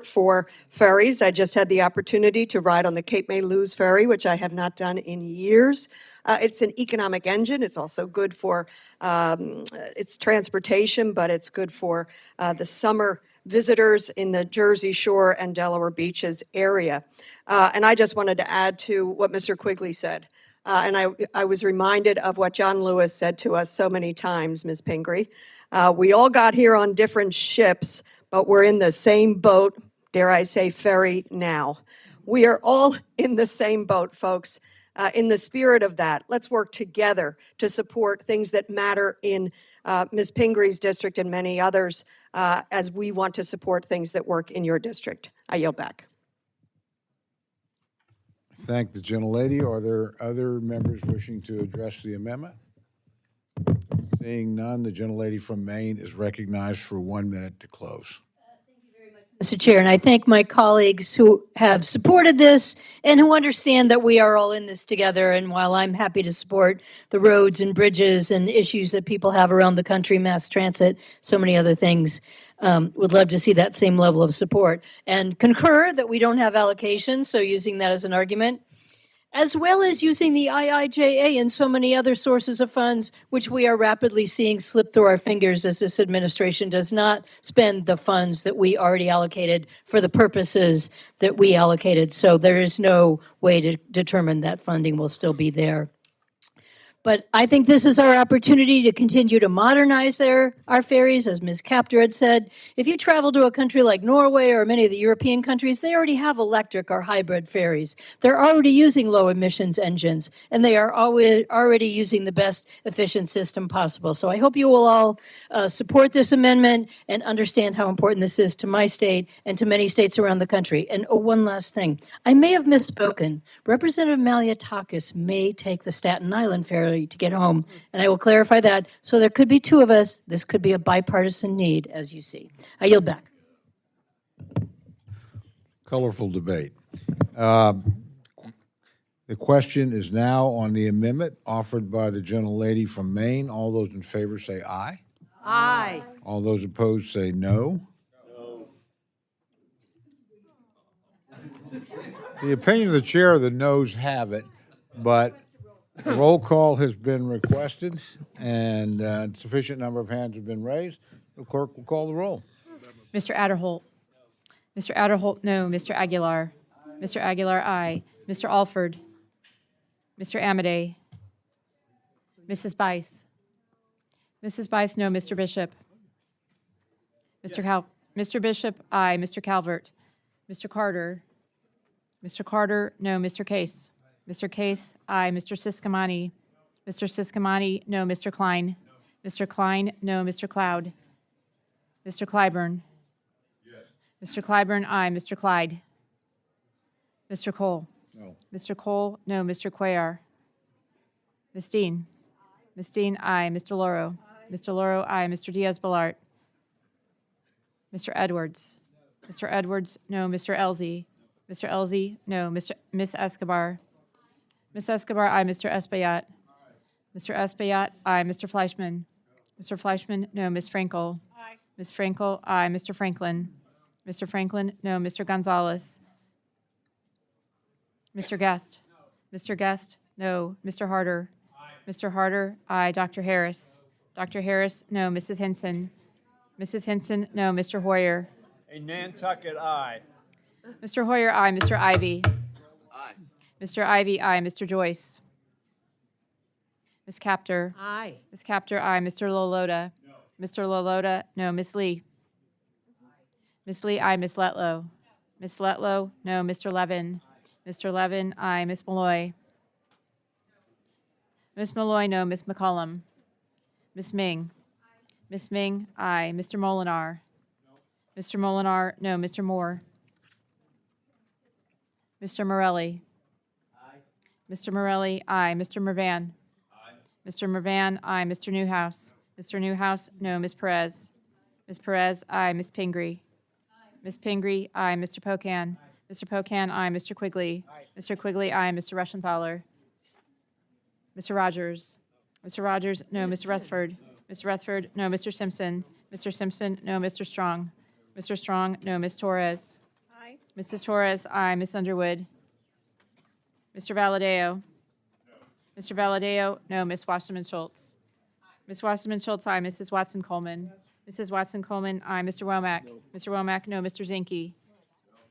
for ferries. I just had the opportunity to ride on the Cape May Lewes ferry, which I have not done in years. It's an economic engine. It's also good for its transportation, but it's good for the summer visitors in the Jersey Shore and Delaware Beaches area. And I just wanted to add to what Mr. Quigley said. And I was reminded of what John Lewis said to us so many times, Ms. Pingree. We all got here on different ships, but we're in the same boat, dare I say, ferry now. We are all in the same boat, folks. In the spirit of that, let's work together to support things that matter in Ms. Pingree's district and many others as we want to support things that work in your district. I yield back. Thank the gentlelady. Are there other members wishing to address the amendment? Seeing none, the gentlelady from Maine is recognized for 1 minute to close. Mr. Chair, and I thank my colleagues who have supported this and who understand that we are all in this together. And while I'm happy to support the roads and bridges and issues that people have around the country, mass transit, so many other things, would love to see that same level of support. And concur that we don't have allocations, so using that as an argument, as well as using the IIJA and so many other sources of funds, which we are rapidly seeing slip through our fingers as this administration does not spend the funds that we already allocated for the purposes that we allocated. So there is no way to determine that funding will still be there. But I think this is our opportunity to continue to modernize our ferries, as Ms. Capter had said. If you travel to a country like Norway or many of the European countries, they already have electric or hybrid ferries. They're already using low emissions engines, and they are already using the best efficient system possible. So I hope you will all support this amendment and understand how important this is to my state and to many states around the country. And one last thing. I may have misspoken. Representative Maliatakis may take the Staten Island ferry to get home, and I will clarify that. So there could be two of us. This could be a bipartisan need, as you see. I yield back. Colorful debate. The question is now on the amendment offered by the gentlelady from Maine. All those in favor say aye. Aye. All those opposed say no. The opinion of the chair of the noes have it, but roll call has been requested and sufficient number of hands have been raised. The clerk will call the roll. Mr. Adderholt. Mr. Adderholt, no. Mr. Aguilar. Mr. Aguilar, aye. Mr. Alford. Mr. Amadei. Mrs. Bice. Mrs. Bice, no. Mr. Bishop. Mr. Bishop, aye. Mr. Calvert. Mr. Carter. Mr. Carter, no. Mr. Case. Mr. Case, aye. Mr. Siscomani. Mr. Siscomani, no. Mr. Klein. Mr. Klein, no. Mr. Cloud. Mr. Clyburn. Mr. Clyburn, aye. Mr. Clyde. Mr. Cole. No. Mr. Cole, no. Mr. Cuellar. Ms. Dean. Ms. Dean, aye. Mr. Loro. Mr. Loro, aye. Mr. Diaz-Balart. Mr. Edwards. Mr. Edwards, no. Mr. Elzey. Mr. Elzey, no. Miss Escobar. Miss Escobar, aye. Mr. Espaillat. Mr. Espaillat, aye. Mr. Fleischman. Mr. Fleischman, no. Miss Frankel. Aye. Ms. Frankel, aye. Mr. Franklin. Mr. Franklin, no. Mr. Gonzalez. Mr. Guest. Mr. Guest, no. Mr. Harder. Mr. Harder, aye. Dr. Harris. Dr. Harris, no. Mrs. Henson. Mrs. Henson, no. Mr. Hoyer. A Nantucket, aye. Mr. Hoyer, aye. Mr. Ivy. Aye. Mr. Ivy, aye. Mr. Joyce. Ms. Capter. Aye. Ms. Capter, aye. Mr. Loloda. No. Mr. Loloda, no. Ms. Lee. Ms. Lee, aye. Ms. Letlow. Ms. Letlow, no. Mr. Levin. Mr. Levin, aye. Ms. Malloy. Ms. Malloy, no. Ms. McCollum. Ms. Ming. Ms. Ming, aye. Mr. Molinar. Mr. Molinar, no. Mr. Moore. Mr. Morelli. Mr. Morelli, aye. Mr. Mervan. Mr. Mervan, aye. Mr. Newhouse. Mr. Newhouse, no. Ms. Perez. Ms. Perez, aye. Ms. Pingree. Ms. Pingree, aye. Mr. Pocan. Mr. Pocan, aye. Mr. Quigley. Mr. Quigley, aye. Mr. Rushenthaler. Mr. Rogers. Mr. Rogers, no. Mr. Rutherford. Mr. Rutherford, no. Mr. Simpson. Mr. Simpson, no. Mr. Strong. Mr. Strong, no. Ms. Torres. Aye. Mrs. Torres, aye. Ms. Underwood. Mr. Valadeo. Mr. Valadeo, no. Ms. Wasserman Schultz. Ms. Wasserman Schultz, aye. Mrs. Watson Coleman. Mrs. Watson Coleman, aye. Mr. Womack. Mr. Womack, no. Mr. Zinke.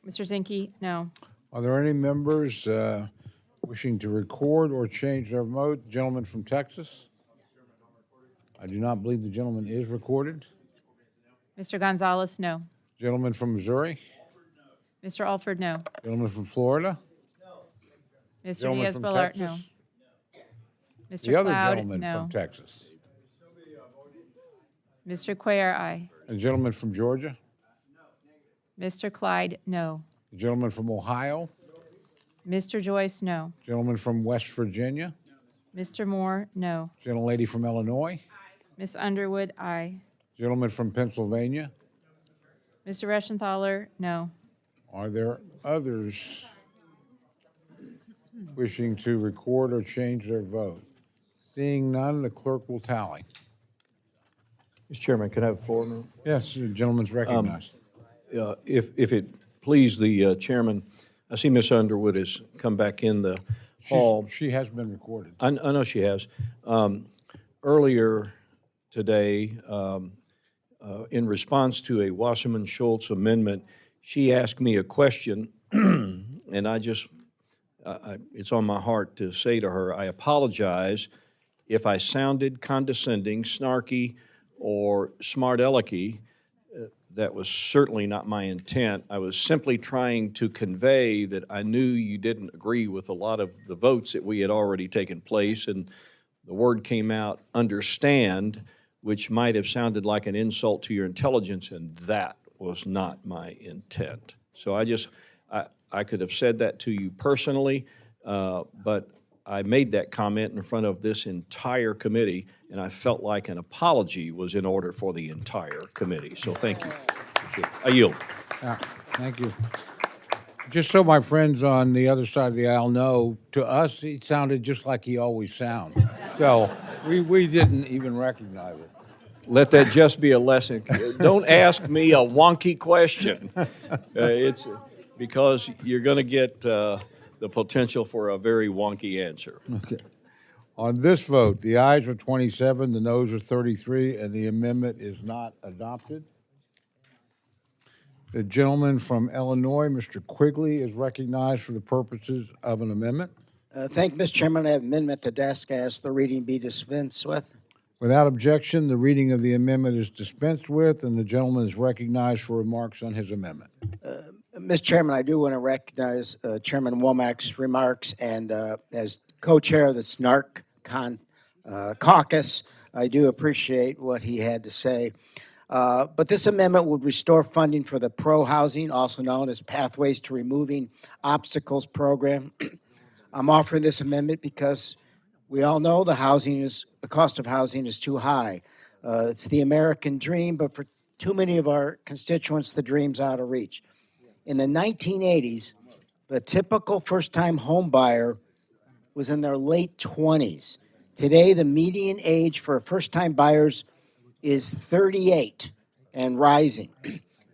Mr. Zinke, no. Are there any members wishing to record or change their vote? The gentleman from Texas? I do not believe the gentleman is recorded. Mr. Gonzalez, no. Gentleman from Missouri? Mr. Alford, no. Gentleman from Florida? Mr. Gentleman from Diaz-Balart, no. Texas? Mr. The other Cloud, gentleman no. from Texas? Mr. Cuellar, aye. A gentleman from Georgia? Mr. Clyde, no. A gentleman from Ohio? Mr. Joyce, no. Gentleman from West Virginia? Mr. Moore, no. Gentlelady from Illinois? Ms. Underwood, aye. Gentleman from Pennsylvania? Mr. Reschenthaler, no. Are there others wishing to record or change their vote? Seeing none, the clerk will tally. Mr. Chairman, can I have the floor a minute? Yes, the gentleman's recognized. If it please the chairman, I see Miss Underwood has come back in the hall. She has been recorded. I know she has. Earlier today, in response to a Wasserman Schultz amendment, she asked me a question, and it's on my heart to say to her, I apologize if I sounded condescending, snarky, or smart-alecky. That was certainly not my intent. I was simply trying to convey that I knew you didn't agree with a lot of the votes that we had already taken place, and the word came out, understand, which might have sounded like an insult to your intelligence, and that was not my intent. So I could have said that to you personally, but I made that comment in front of this entire committee, and I felt like an apology was in order for the entire committee. So thank you. I yield. Thank you. Just so my friends on the other side of the aisle know, to us, it sounded just like he always sounds. So we didn't even recognize it. Let that just be a lesson. Don't ask me a wonky question. It's because you're going to get the potential for a very wonky answer. Okay. On this vote, the ayes are 27, the noes are 33, and the amendment is not adopted. The gentleman from Illinois, Mr. Quigley, is recognized for the purposes of an amendment. Thank you, Mr. Chairman. I have amendment to desk. I ask the reading be dispensed with. Without objection, the reading of the amendment is dispensed with, and the gentleman is recognized for remarks on his amendment. Mr. Chairman, I do want to recognize Chairman Womack's remarks, and as co-chair of the SNARC caucus, I do appreciate what he had to say. But this amendment would restore funding for the pro-housing, also known as Pathways to Removing Obstacles program. I'm offering this amendment because we all know the cost of housing is too high. It's the American dream, but for too many of our constituents, the dream's out of reach. In the 1980s, the typical first-time home buyer was in their late 20s. Today, the median age for first-time buyers is 38 and rising.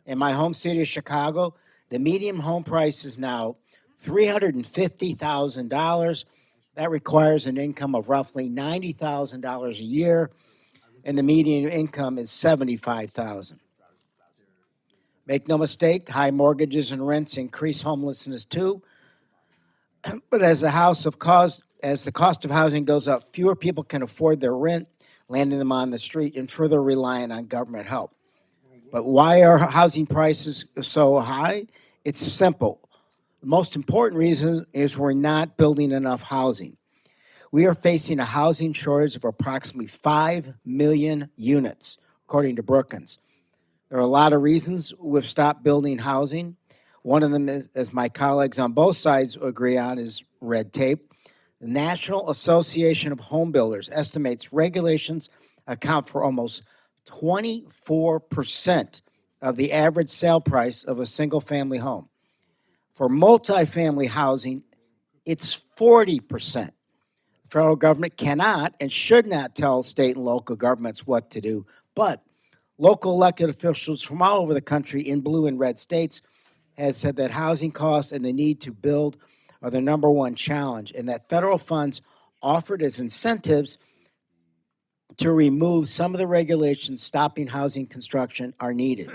In my home city of Chicago, the median home price is now $350,000. That requires an income of roughly $90,000 a year, and the median income is $75,000. Make no mistake, high mortgages and rents increase homelessness too. But as the cost of housing goes up, fewer people can afford their rent, landing them on the street and further reliant on government help. But why are housing prices so high? It's simple. The most important reason is we're not building enough housing. We are facing a housing shortage of approximately 5 million units, according to Brookings. There are a lot of reasons we've stopped building housing. One of them is, as my colleagues on both sides agree on, is red tape. The National Association of Home Builders estimates regulations account for almost 24% of the average sale price of a single-family home. For multifamily housing, it's 40%. The federal government cannot and should not tell state and local governments what to do, but local elected officials from all over the country in blue and red states has said that housing costs and the need to build are the number one challenge, and that federal funds offered as incentives to remove some of the regulations stopping housing construction are needed.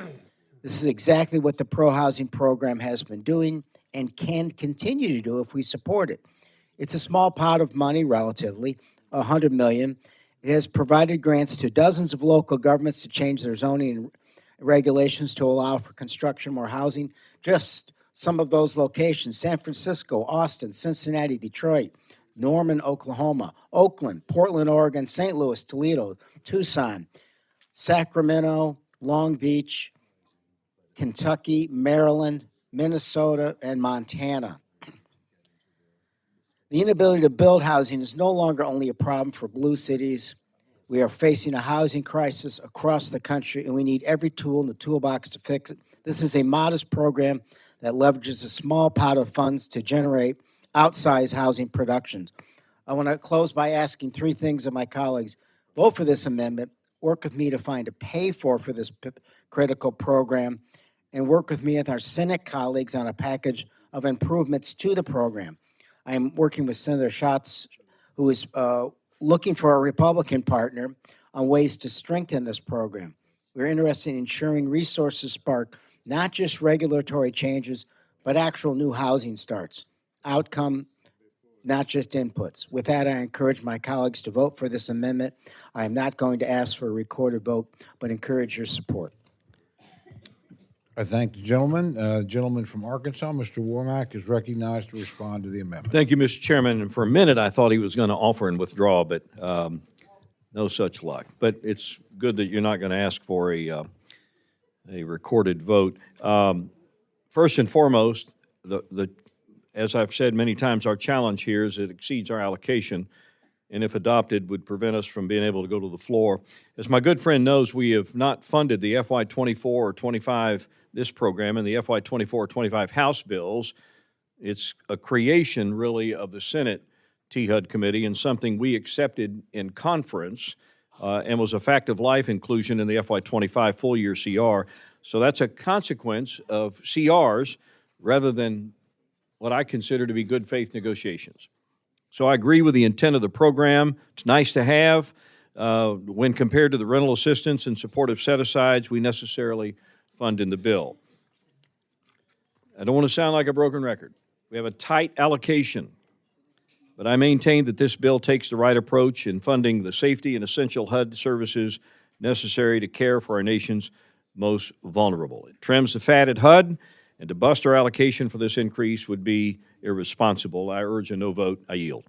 This is exactly what the pro-housing program has been doing and can continue to do if we support it. It's a small pot of money, relatively, $100 million. It has provided grants to dozens of local governments to change their zoning and regulations to allow for construction more housing. Just some of those locations: San Francisco, Austin, Cincinnati, Detroit, Norman, Oklahoma, Oakland, Portland, Oregon, St. Louis, Toledo, Tucson, Sacramento, Long Beach, Kentucky, Maryland, Minnesota, and Montana. The inability to build housing is no longer only a problem for blue cities. We are facing a housing crisis across the country, and we need every tool in the toolbox to fix it. This is a modest program that leverages a small pot of funds to generate outsized housing productions. I want to close by asking three things of my colleagues. Vote for this amendment, work with me to find a pay-for this critical program, and work with me and our Senate colleagues on a package of improvements to the program. I am working with Senator Schatz, who is looking for a Republican partner on ways to strengthen this program. We're interested in ensuring resources spark not just regulatory changes, but actual new housing starts. Outcome, not just inputs. With that, I encourage my colleagues to vote for this amendment. I am not going to ask for a recorded vote, but encourage your support. I thank the gentleman. Gentleman from Arkansas, Mr. Womack, is recognized to respond to the amendment. Thank you, Mr. Chairman. And for a minute, I thought he was going to offer and withdraw, but no such luck. But it's good that you're not going to ask for a recorded vote. First and foremost, as I've said many times, our challenge here is it exceeds our allocation, and if adopted, would prevent us from being able to go to the floor. As my good friend knows, we have not funded the FY24 or 25 this program and the FY24 or 25 House bills. It's a creation, really, of the Senate THUD committee and something we accepted in conference and was a fact of life inclusion in the FY25 full year CR. So that's a consequence of CRs rather than what I consider to be good faith negotiations. So I agree with the intent of the program. It's nice to have. When compared to the rental assistance and supportive set-asides we necessarily fund in the bill. I don't want to sound like a broken record. We have a tight allocation. but I maintain that this bill takes the right approach in funding the safety and essential HUD services necessary to care for our nation's most vulnerable. It trims the fat at HUD, and to bust our allocation for this increase would be irresponsible. I urge a no vote. I yield.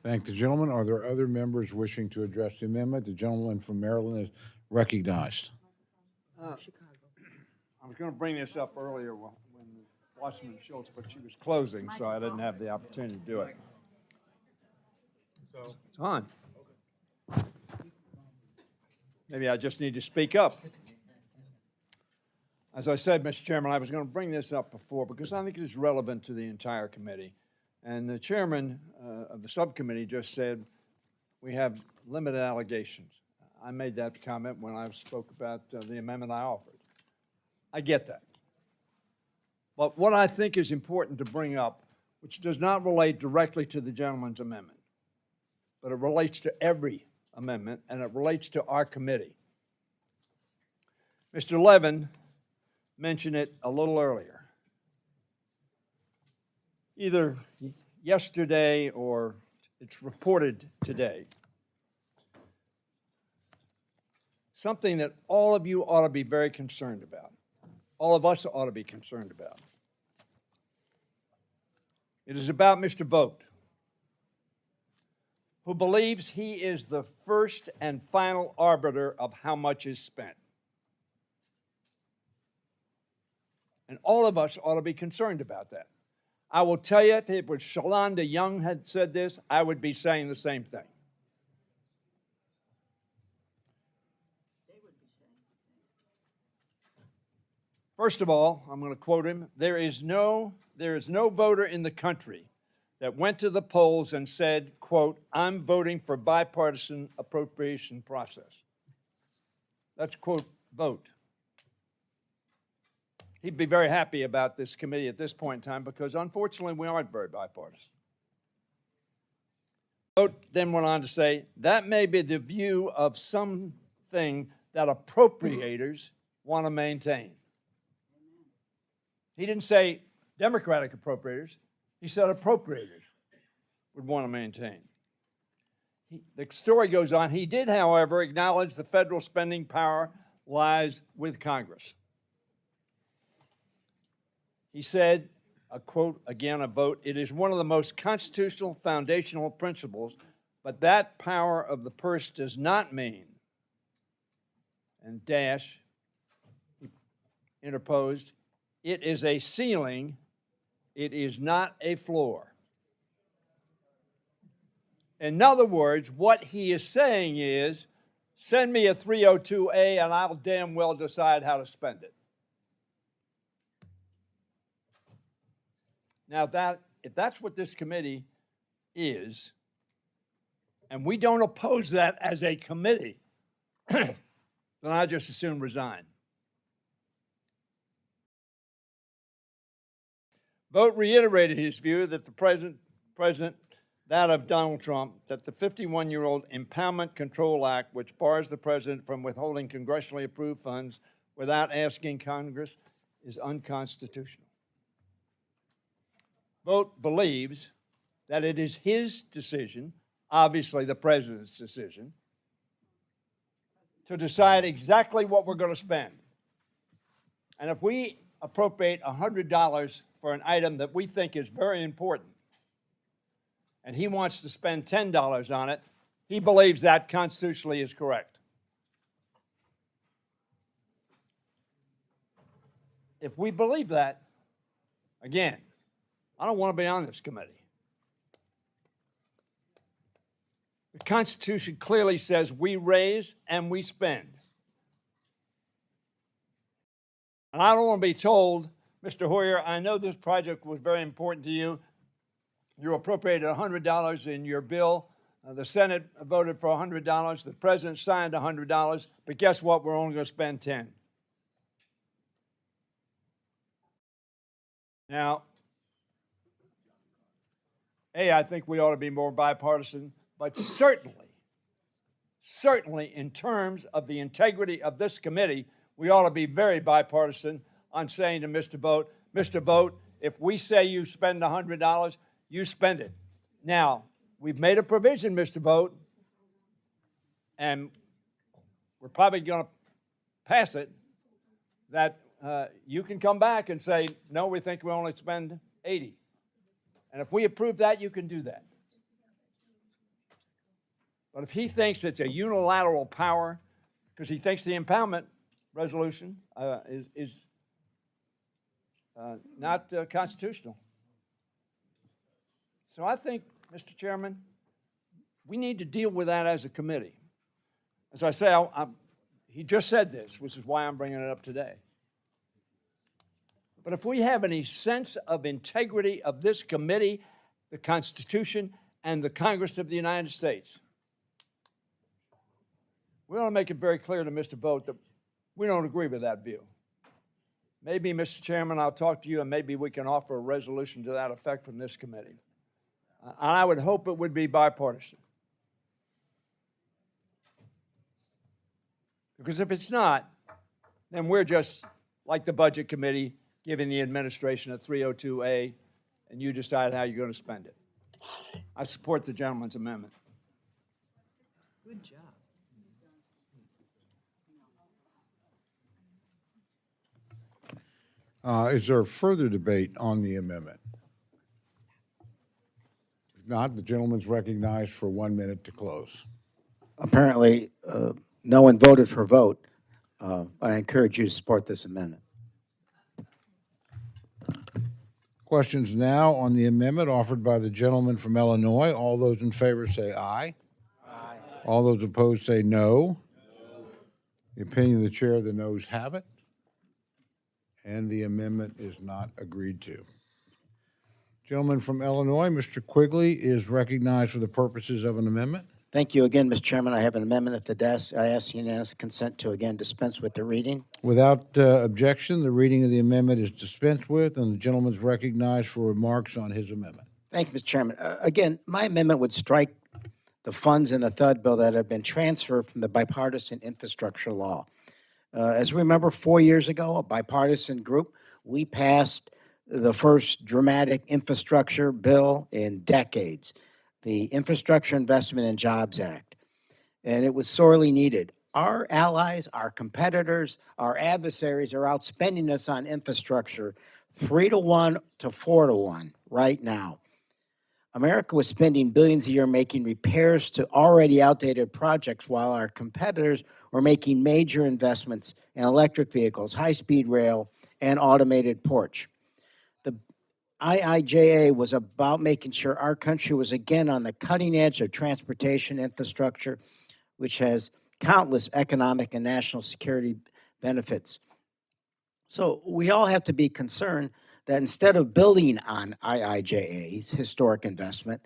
Thank the gentleman. Are there other members wishing to address the amendment? The gentleman from Maryland is recognized. I was going to bring this up earlier when Wasserman Schultz, but she was closing, so I didn't have the opportunity to do it. It's on. Maybe I just need to speak up. As I said, Mr. Chairman, I was going to bring this up before because I think it is relevant to the entire committee. And the chairman of the subcommittee just said we have limited allegations. I made that comment when I spoke about the amendment I offered. I get that. But what I think is important to bring up, which does not relate directly to the gentleman's amendment, but it relates to every amendment, and it relates to our committee. Mr. Levin mentioned it a little earlier. Either yesterday or it's reported today. Something that all of you ought to be very concerned about. All of us ought to be concerned about. It is about Mr. Vogt, who believes he is the first and final arbiter of how much is spent. And all of us ought to be concerned about that. I will tell you, if it was Shalonda Young had said this, I would be saying the same thing. First of all, I'm going to quote him, there is no voter in the country that went to the polls and said, quote, I'm voting for bipartisan appropriation process. That's, quote, vote. He'd be very happy about this committee at this point in time because, unfortunately, we aren't very bipartisan. Vogt then went on to say, that may be the view of something that appropriators want to maintain. He didn't say Democratic appropriators. He said appropriators would want to maintain. The story goes on. He did, however, acknowledge the federal spending power lies with Congress. He said, a quote, again, a vote, it is one of the most constitutional foundational principles, but that power of the purse does not mean, and dash, he interposed, it is a ceiling, it is not a floor. In other words, what he is saying is, send me a 302A and I'll damn well decide how to spend it. Now, if that's what this committee is, and we don't oppose that as a committee, then I just as soon resign. Vogt reiterated his view that the president, that of Donald Trump, that the 51-year-old Impoundment Control Act, which bars the president from withholding congressionally approved funds without asking Congress, is unconstitutional. Vogt believes that it is his decision, obviously the president's decision, to decide exactly what we're going to spend. And if we appropriate $100 for an item that we think is very important, and he wants to spend $10 on it, he believes that constitutionally is correct. If we believe that, again, I don't want to be on this committee. The Constitution clearly says we raise and we spend. And I don't want to be told, Mr. Hoyer, I know this project was very important to you. You appropriated $100 in your bill. The Senate voted for $100. The president signed $100. But guess what? We're only going to spend $10. Now, I think we ought to be more bipartisan, but certainly in terms of the integrity of this committee, we ought to be very bipartisan on saying to Mr. Vogt, if we say you spend $100, you spend it. Now, we've made a provision, Mr. Vogt, and we're probably going to pass it, that you can come back and say, no, we think we only spend 80. And if we approve that, you can do that. But if he thinks it's a unilateral power, because he thinks the impoundment resolution is not constitutional. So I think, Mr. Chairman, we need to deal with that as a committee. As I say, he just said this, which is why I'm bringing it up today. But if we have any sense of integrity of this committee, the Constitution, and the Congress of the United States, we want to make it very clear to Mr. Vogt that we don't agree with that view. Maybe, Mr. Chairman, I'll talk to you, and maybe we can offer a resolution to that effect from this committee. And I would hope it would be bipartisan. Because if it's not, then we're just like the Budget Committee giving the administration a 302A, and you decide how you're going to spend it. I support the gentleman's amendment. Good job. Is there further debate on the amendment? If not, the gentleman's recognized for 1 minute to close. Apparently, no one voted for a vote. I encourage you to support this amendment. Questions now on the amendment offered by the gentleman from Illinois. All those in favor say aye. Aye. All those opposed say no. The opinion of the chair, the noes have it. And the amendment is not agreed to. Gentleman from Illinois, Mr. Quigley, is recognized for the purposes of an amendment. Thank you again, Mr. Chairman. I have an amendment at the desk. I ask unanimous consent to again dispense with the reading. Without objection, the reading of the amendment is dispensed with, and the gentleman is recognized for remarks on his amendment. Thank you, Mr. Chairman. Again, my amendment would strike the funds in the THUD bill that have been transferred from the bipartisan infrastructure law. As we remember, 4 years ago, a bipartisan group, we passed the first dramatic infrastructure bill in decades, the Infrastructure Investment and Jobs Act, and it was sorely needed. Our allies, our competitors, our adversaries are outspending us on infrastructure 3-to-1 to 4-to-1 right now. America was spending billions a year making repairs to already outdated projects, while our competitors were making major investments in electric vehicles, high-speed rail, and automated ports. The IIJA was about making sure our country was again on the cutting edge of transportation infrastructure, which has countless economic and national security benefits. So we all have to be concerned that instead of building on IIJA's historic investment,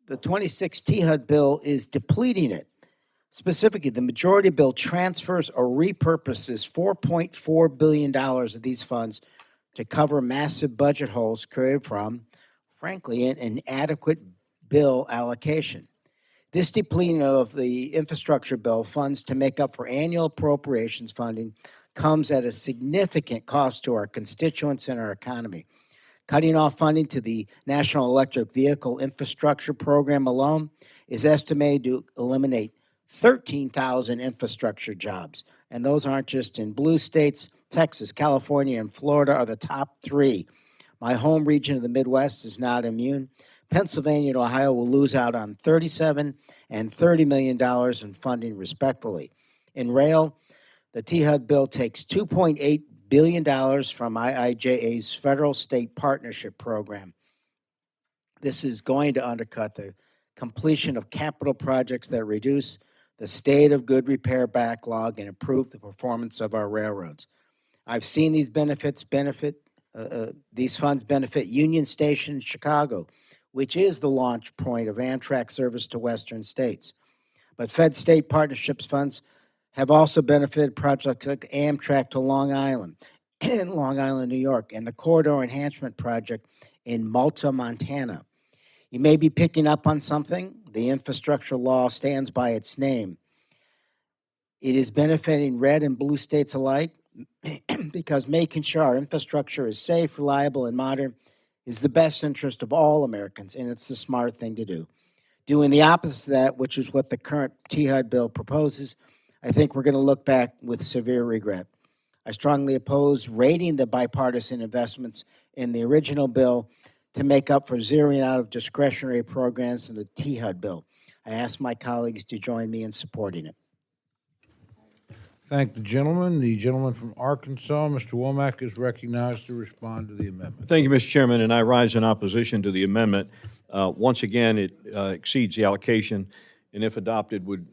the 26 THUD bill is depleting it. Specifically, the majority bill transfers or repurposes $4.4 billion of these funds to cover massive budget holes created from, frankly, an inadequate bill allocation. This depleting of the infrastructure bill funds to make up for annual appropriations funding comes at a significant cost to our constituents and our economy. Cutting off funding to the National Electric Vehicle Infrastructure Program alone is estimated to eliminate 13,000 infrastructure jobs. And those aren't just in blue states. Texas, California, and Florida are the top three. My home region of the Midwest is not immune. Pennsylvania and Ohio will lose out on $37 and $30 million in funding, respectively. In rail, the THUD bill takes $2.8 billion from IIJA's federal-state partnership program. This is going to undercut the completion of capital projects that reduce the state of good repair backlog and improve the performance of our railroads. I've seen these these funds benefit Union Station in Chicago, which is the launch point of Amtrak service to Western states. But Fed state partnerships funds have also benefited projects like Amtrak to Long Island, in Long Island, New York, and the Corridor Enhancement Project in Malta, Montana. You may be picking up on something. The infrastructure law stands by its name. It is benefiting red and blue states alike because making sure our infrastructure is safe, reliable, and modern is the best interest of all Americans, and it's the smart thing to do. Doing the opposite of that, which is what the current THUD bill proposes, I think we're going to look back with severe regret. I strongly oppose raiding the bipartisan investments in the original bill to make up for zeroing out of discretionary programs in the THUD bill. I ask my colleagues to join me in supporting it. Thank the gentleman. The gentleman from Arkansas, Mr. Womack, is recognized to respond to the amendment. Thank you, Mr. Chairman, and I rise in opposition to the amendment. Once again, it exceeds the allocation, and if adopted, would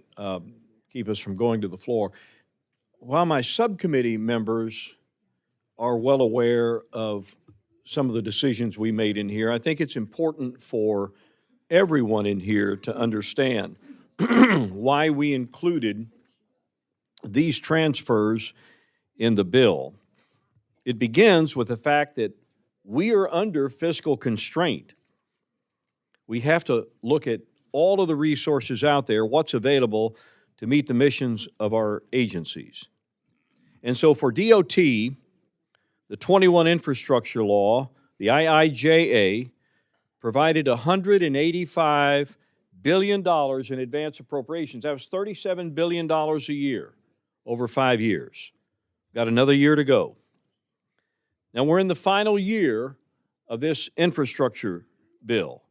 keep us from going to the floor. While my subcommittee members are well aware of some of the decisions we made in here, I think it's important for everyone in here to understand why we included these transfers in the bill. It begins with the fact that we are under fiscal constraint. We have to look at all of the resources out there, what's available to meet the missions of our agencies. And so for DOT, the 21 infrastructure law, the IIJA, provided $185 billion in advance appropriations. That was $37 billion a year over 5 years. Got another year to go. Now we're in the final year of this infrastructure bill.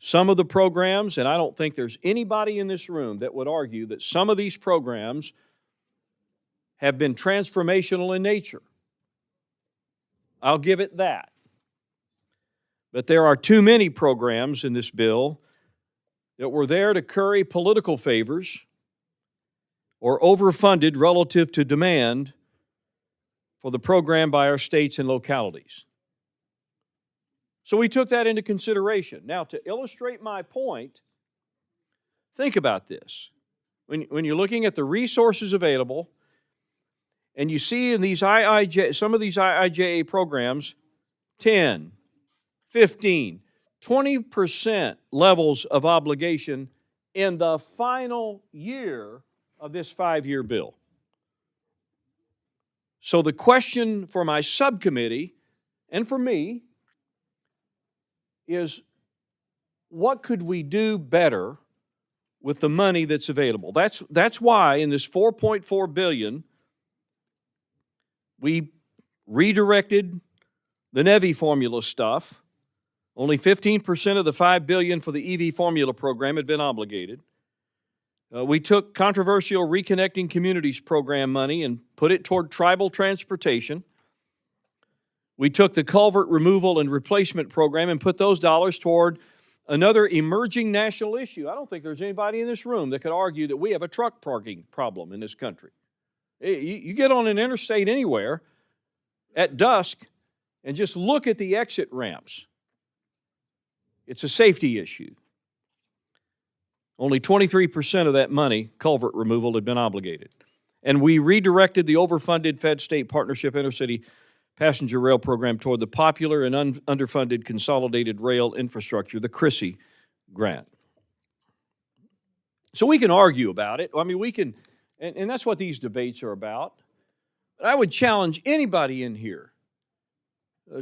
Some of the programs, and I don't think there's anybody in this room that would argue that some of these programs have been transformational in nature. I'll give it that. But there are too many programs in this bill that were there to curry political favors or overfunded relative to demand for the program by our states and localities. So we took that into consideration. Now, to illustrate my point, think about this. When you're looking at the resources available, and you see in these some of these IIJA programs, 10, 15, 20% levels of obligation in the final year of this 5-year bill. So the question for my subcommittee and for me is, what could we do better with the money that's available? That's why in this $4.4 billion, we redirected the NEVI formula stuff. Only 15% of the $5 billion for the EV formula program had been obligated. We took controversial Reconnecting Communities program money and put it toward tribal transportation. We took the culvert removal and replacement program and put those dollars toward another emerging national issue. I don't think there's anybody in this room that could argue that we have a truck parking problem in this country. You get on an interstate anywhere at dusk and just look at the exit ramps. It's a safety issue. Only 23% of that money, culvert removal, had been obligated. And we redirected the overfunded Fed-State Partnership Intercity Passenger Rail Program toward the popular and underfunded Consolidated Rail Infrastructure, the CRISI grant. So we can argue about it. I mean, we can, and that's what these debates are about. But I would challenge anybody in here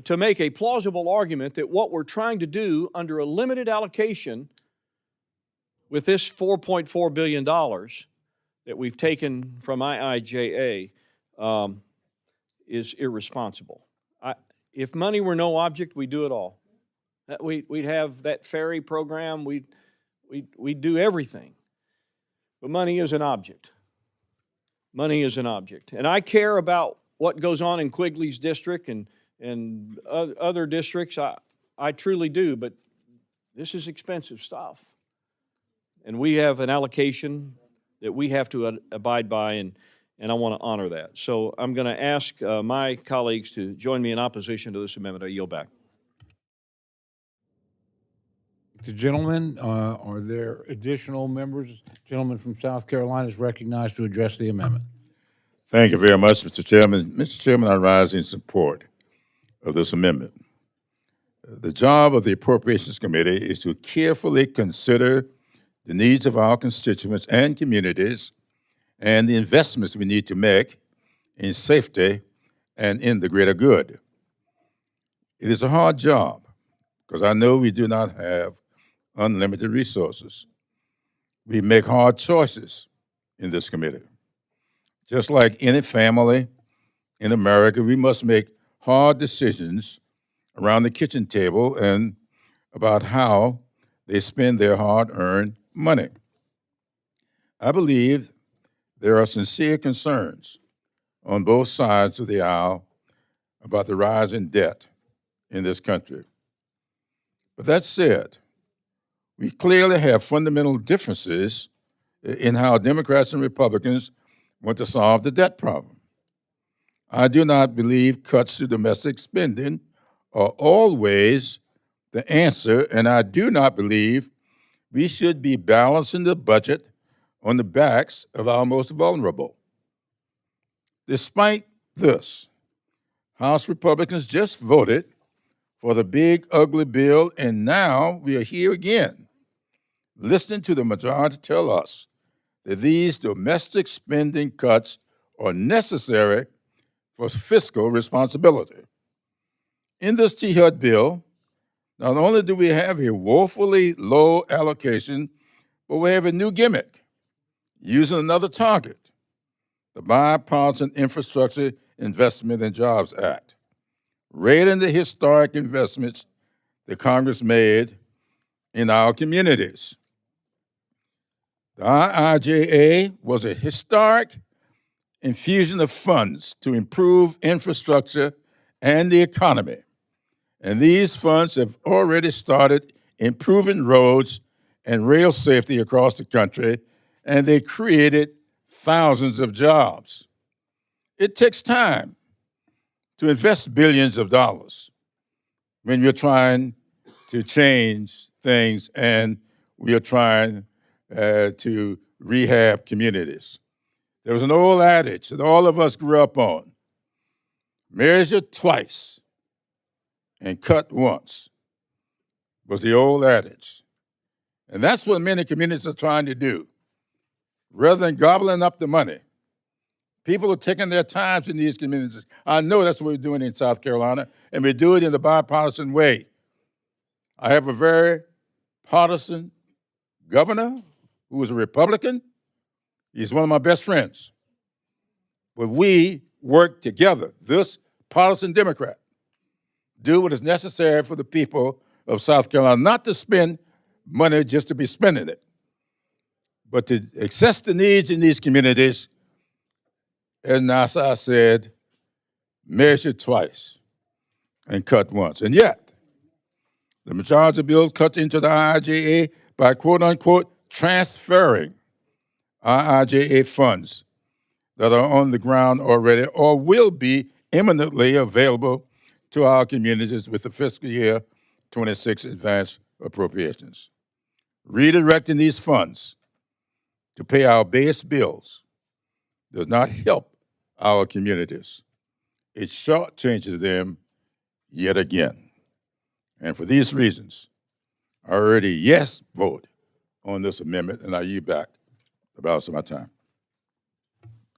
to make a plausible argument that what we're trying to do under a limited allocation with this $4.4 billion that we've taken from IIJA is irresponsible. If money were no object, we'd do it all. We'd have that ferry program, we'd do everything. But money is an object. Money is an object. And I care about what goes on in Quigley's district and other districts. I truly do, but this is expensive stuff. And we have an allocation that we have to abide by, and I want to honor that. So I'm going to ask my colleagues to join me in opposition to this amendment. I yield back. The gentleman, are there additional members? Gentleman from South Carolina is recognized to address the amendment. Thank you very much, Mr. Chairman. Mr. Chairman, I rise in support of this amendment. The job of the Appropriations Committee is to carefully consider the needs of our constituents and communities and the investments we need to make in safety and in the greater good. It is a hard job, because I know we do not have unlimited resources. We make hard choices in this committee. Just like any family in America, we must make hard decisions around the kitchen table and about how they spend their hard-earned money. I believe there are sincere concerns on both sides of the aisle about the rise in debt in this country. But that said, we clearly have fundamental differences in how Democrats and Republicans want to solve the debt problem. I do not believe cuts to domestic spending are always the answer, and I do not believe we should be balancing the budget on the backs of our most vulnerable. Despite this, House Republicans just voted for the big, ugly bill, and now we are here again, listening to the majority tell us that these domestic spending cuts are necessary for fiscal responsibility. In this THUD bill, not only do we have a woefully low allocation, but we have a new gimmick, using another target, the Bipartisan Infrastructure Investment and Jobs Act, rating the historic investments that Congress made in our communities. The IIJA was a historic infusion of funds to improve infrastructure and the economy. And these funds have already started improving roads and rail safety across the country, and they created thousands of jobs. It takes time to invest billions of dollars when you're trying to change things and we are trying to rehab communities. There was an old adage that all of us grew up on: measure twice and cut once, was the old adage. And that's what many communities are trying to do. Rather than gobbling up the money, people are taking their times in these communities. I know that's what we're doing in South Carolina, and we do it in the bipartisan way. I have a very partisan governor who is a Republican. He's one of my best friends. But we work together, this partisan Democrat, do what is necessary for the people of South Carolina, not to spend money just to be spending it, but to access the needs in these communities, and as I said, measure twice and cut once. And yet, the majority bill cuts into the IIJA by quote-unquote transferring IIJA funds that are on the ground already or will be imminently available to our communities with the fiscal year 26 advance appropriations. Redirecting these funds to pay our base bills does not help our communities. It shortchanges them yet again. And for these reasons, I already yes vote on this amendment, and I yield back the balance of my time.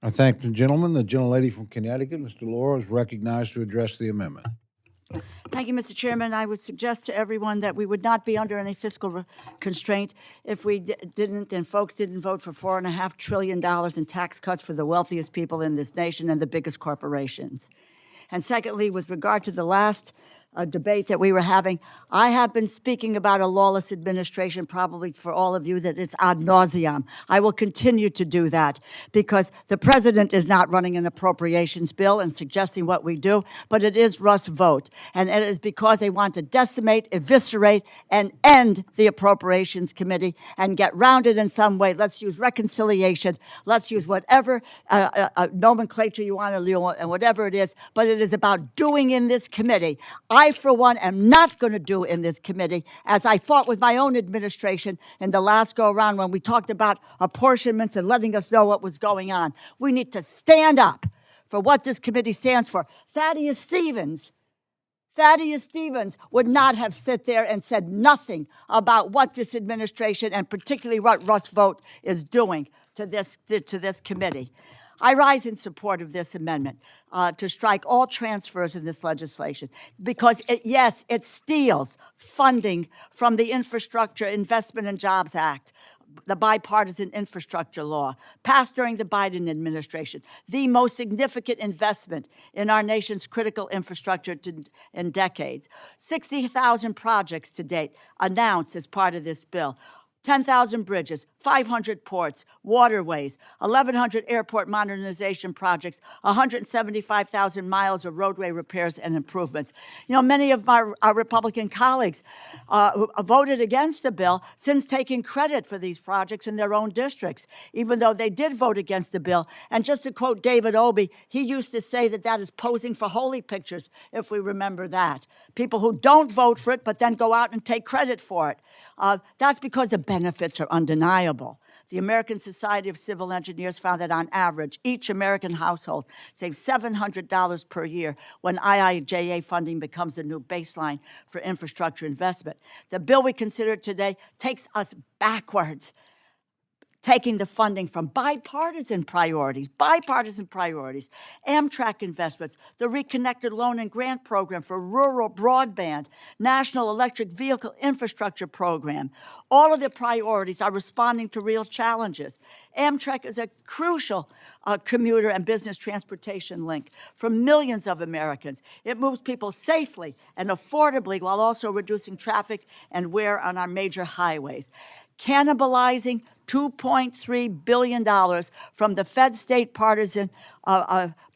I thank the gentleman. The gentlelady from Connecticut, Mr. Lauro, is recognized to address the amendment. Thank you, Mr. Chairman. I would suggest to everyone that we would not be under any fiscal constraint if we didn't, and folks didn't vote for $4.5 trillion in tax cuts for the wealthiest people in this nation and the biggest corporations. And secondly, with regard to the last debate that we were having, I have been speaking about a lawless administration probably for all of you that it's ad nauseum. I will continue to do that because the president is not running an appropriations bill and suggesting what we do, but it is Russ' vote. And it is because they want to decimate, eviscerate, and end the Appropriations Committee and get round it in some way. Let's use reconciliation. Let's use whatever nomenclature you want to use and whatever it is, but it is about doing in this committee. I, for one, am not going to do in this committee, as I fought with my own administration in the last go-around when we talked about apportionments and letting us know what was going on. We need to stand up for what this committee stands for. Thaddeus Stevens would not have sit there and said nothing about what this administration and particularly what Russ Vogt is doing to this committee. I rise in support of this amendment to strike all transfers in this legislation because, yes, it steals funding from the Infrastructure Investment and Jobs Act, the bipartisan infrastructure law, passed during the Biden administration, the most significant investment in our nation's critical infrastructure in decades. 60,000 projects to date announced as part of this bill. 10,000 bridges, 500 ports, waterways, 1,100 airport modernization projects, 175,000 miles of roadway repairs and improvements. You know, many of our Republican colleagues voted against the bill since taking credit for these projects in their own districts, even though they did vote against the bill. And just to quote David Obey, he used to say that that is posing for holy pictures, if we remember that. People who don't vote for it but then go out and take credit for it. That's because the benefits are undeniable. The American Society of Civil Engineers found that on average, each American household saves $700 per year when IIJA funding becomes the new baseline for infrastructure investment. The bill we consider today takes us backwards, taking the funding from bipartisan priorities, Amtrak investments, the Reconnected Loan and Grant Program for rural broadband, National Electric Vehicle Infrastructure Program. All of the priorities are responding to real challenges. Amtrak is a crucial commuter and business transportation link for millions of Americans. It moves people safely and affordably while also reducing traffic and wear on our major highways. Cannibalizing $2.3 billion from the Fed-State partisan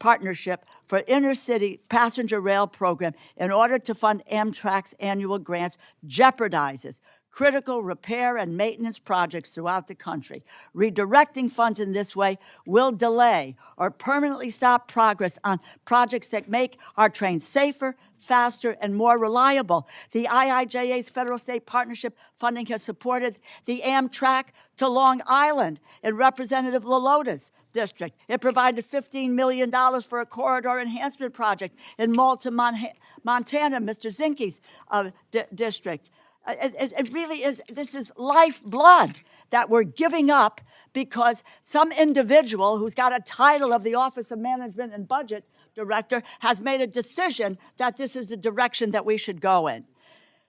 partnership for inner-city passenger rail program in order to fund Amtrak's annual grants jeopardizes critical repair and maintenance projects throughout the country. Redirecting funds in this way will delay or permanently stop progress on projects that make our trains safer, faster, and more reliable. The IIJA's federal-state partnership funding has supported the Amtrak to Long Island in Representative Lolota's district. It provided $15 million for a corridor enhancement project in Malta, Montana, Mr. Zinke's district. It really is, this is lifeblood that we're giving up because some individual who's got a title of the Office of Management and Budget Director has made a decision that this is the direction that we should go in.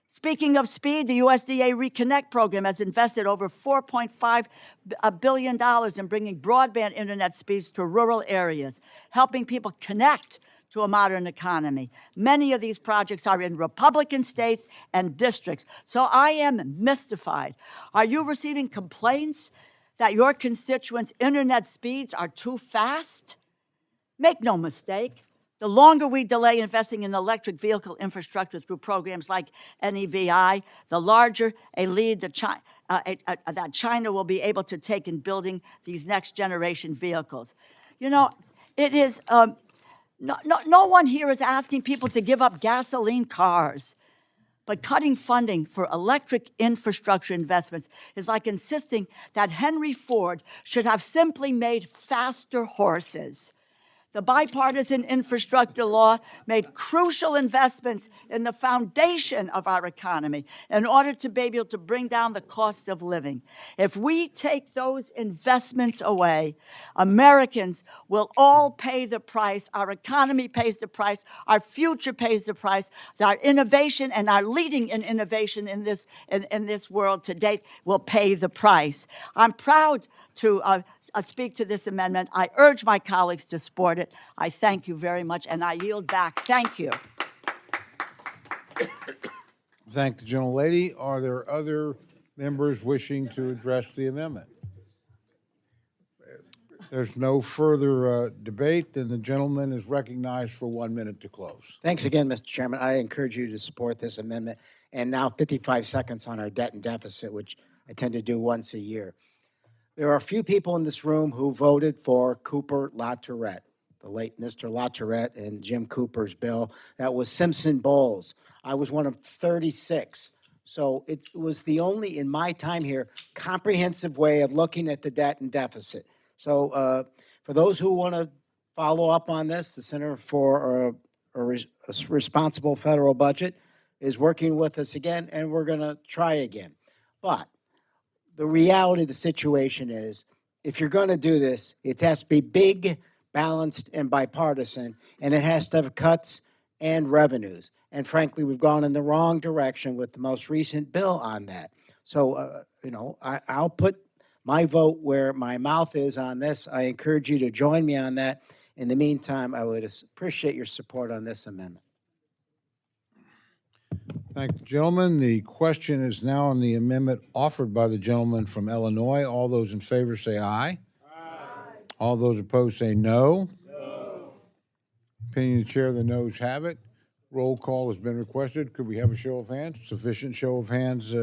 Speaking of speed, the USDA Reconnect program has invested over $4.5 billion in bringing broadband internet speeds to rural areas, helping people connect to a modern economy. Many of these projects are in Republican states and districts, so I am mystified. Are you receiving complaints that your constituents' internet speeds are too fast? Make no mistake, the longer we delay investing in electric vehicle infrastructure through programs like NEVI, the larger a lead that China will be able to take in building these next-generation vehicles. You know, it is... No one here is asking people to give up gasoline cars, but cutting funding for electric infrastructure investments is like insisting that Henry Ford should have simply made faster horses. The bipartisan infrastructure law made crucial investments in the foundation of our economy in order to be able to bring down the cost of living. If we take those investments away, Americans will all pay the price. Our economy pays the price. Our future pays the price. Our innovation and our leading in innovation in this world to date will pay the price. I'm proud to speak to this amendment. I urge my colleagues to support it. I thank you very much, and I yield back. Thank you. Thank the gentlelady. Are there other members wishing to address the amendment? There's no further debate, then the gentleman is recognized for 1 minute to close. Thanks again, Mr. Chairman. I encourage you to support this amendment. And now 55 seconds on our debt and deficit, which I tend to do once a year. There are a few people in this room who voted for Cooper LaTourette, the late Mr. LaTourette and Jim Cooper's bill. That was Simpson Bowles. I was one of 36. So it was the only, in my time here, comprehensive way of looking at the debt and deficit. So for those who want to follow up on this, the Center for a Responsible Federal Budget is working with us again, and we're going to try again. But the reality of the situation is if you're going to do this, it has to be big, balanced, and bipartisan, and it has to have cuts and revenues. And frankly, we've gone in the wrong direction with the most recent bill on that. So, I'll put my vote where my mouth is on this. I encourage you to join me on that. In the meantime, I would appreciate your support on this amendment. Thank the gentleman. The question is now on the amendment offered by the gentleman from Illinois. All those in favor say aye. All those opposed say no. Opinion of the chair, the noes have it. Roll call has been requested. Could we have a show of hands? Sufficient show of hands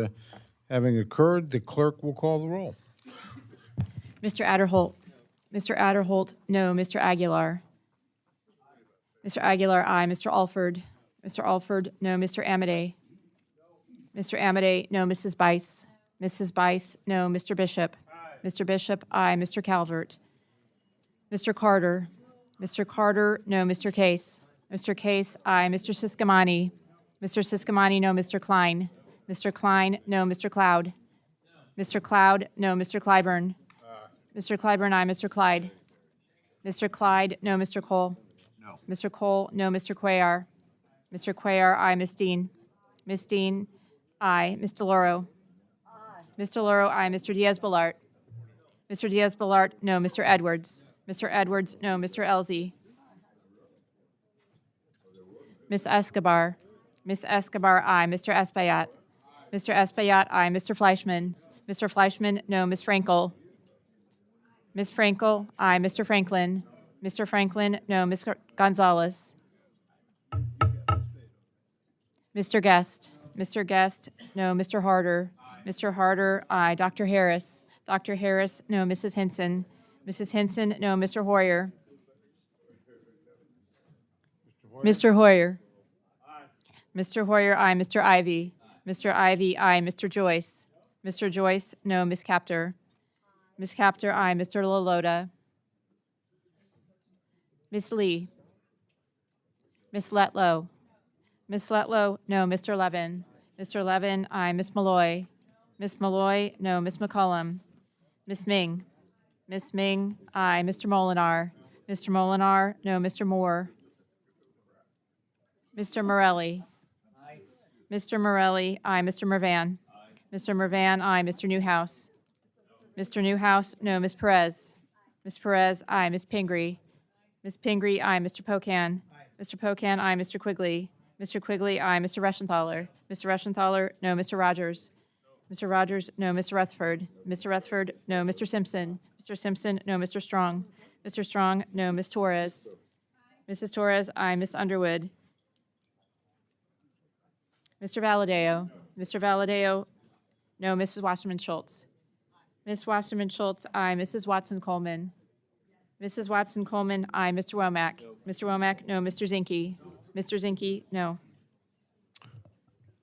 having occurred, the clerk will call the roll. Mr. Adderholt. Mr. Adderholt, no. Mr. Aguilar. Mr. Aguilar, aye. Mr. Alford. Mr. Alford, no. Mr. Amade. Mr. Amade, no. Mrs. Bice. Mrs. Bice, no. Mr. Bishop. Mr. Bishop, aye. Mr. Calvert. Mr. Carter. Mr. Carter, no. Mr. Case. Mr. Case, aye. Mr. Siscomani. Mr. Siscomani, no. Mr. Klein. Mr. Klein, no. Mr. Cloud. Mr. Cloud, no. Mr. Clyburn. Mr. Clyburn, aye. Mr. Clyde. Mr. Clyde, no. Mr. Cole. No. Mr. Cole, no. Mr. Cuellar. Mr. Cuellar, aye. Ms. Dean. Ms. Dean, aye. Ms. DeLauro. Ms. DeLauro, aye. Mr. Diaz-Balart. Mr. Diaz-Balart, no. Mr. Edwards. Mr. Edwards, no. Mr. Elzey. Ms. Escobar. Ms. Escobar, aye. Mr. Espaillat. Mr. Espaillat, aye. Mr. Fleischman. Mr. Fleischman, no. Ms. Frankel. Ms. Frankel, aye. Mr. Franklin. Mr. Franklin, no. Ms. Gonzalez. Mr. Guest. Mr. Guest, no. Mr. Harder. Mr. Harder, aye. Dr. Harris. Dr. Harris, no. Mrs. Hinson. Mrs. Hinson, no. Mr. Hoyer. Mr. Hoyer. Mr. Hoyer, aye. Mr. Ivy. Mr. Ivy, aye. Mr. Joyce. Mr. Joyce, no. Ms. Capter. Ms. Capter, aye. Mr. Laloda. Ms. Lee. Ms. Letlow. Ms. Letlow, no. Mr. Levin. Mr. Levin, aye. Ms. Malloy. Ms. Malloy, no. Ms. McCollum. Ms. Ming. Ms. Ming, aye. Mr. Molinar. Mr. Molinar, no. Mr. Moore. Mr. Morelli. Mr. Morelli, aye. Mr. Mervan. Mr. Mervan, aye. Mr. Newhouse. Mr. Newhouse, no. Ms. Perez. Ms. Perez, aye. Ms. Pingree. Ms. Pingree, aye. Mr. Pocan. Mr. Pocan, aye. Mr. Quigley. Mr. Quigley, aye. Mr. Reschenthaler. Mr. Reschenthaler, no. Mr. Rogers. Mr. Rogers, no. Mr. Rutherford. Mr. Rutherford, no. Mr. Simpson. Mr. Simpson, no. Mr. Strong. Mr. Strong, no. Ms. Torres. Mrs. Torres, aye. Ms. Underwood. Mr. Valadeo. Mr. Valadeo, no. Mrs. Wasserman Schultz. Ms. Wasserman Schultz, aye. Mrs. Watson Coleman. Mrs. Watson Coleman, aye. Mr. Womack. Mr. Womack, no. Mr. Zinke. Mr. Zinke, no.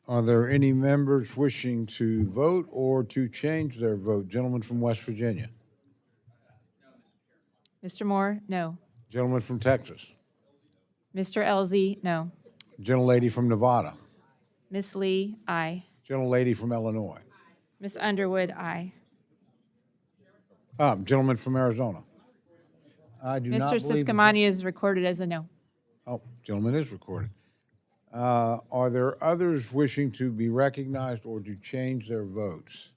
Are there any members wishing to vote or to change their vote? Gentleman from West Virginia. Mr. Moore, no. Gentleman from Texas. Mr. Elzey, no. Gentlelady from Nevada. Ms. Lee, aye. Gentlelady from Illinois. Ms. Underwood, aye. Gentleman from Arizona. I do not Mr. believe. Siscomani is recorded as a no. Oh, gentleman is recorded. Are there others wishing to be recognized or to change their votes?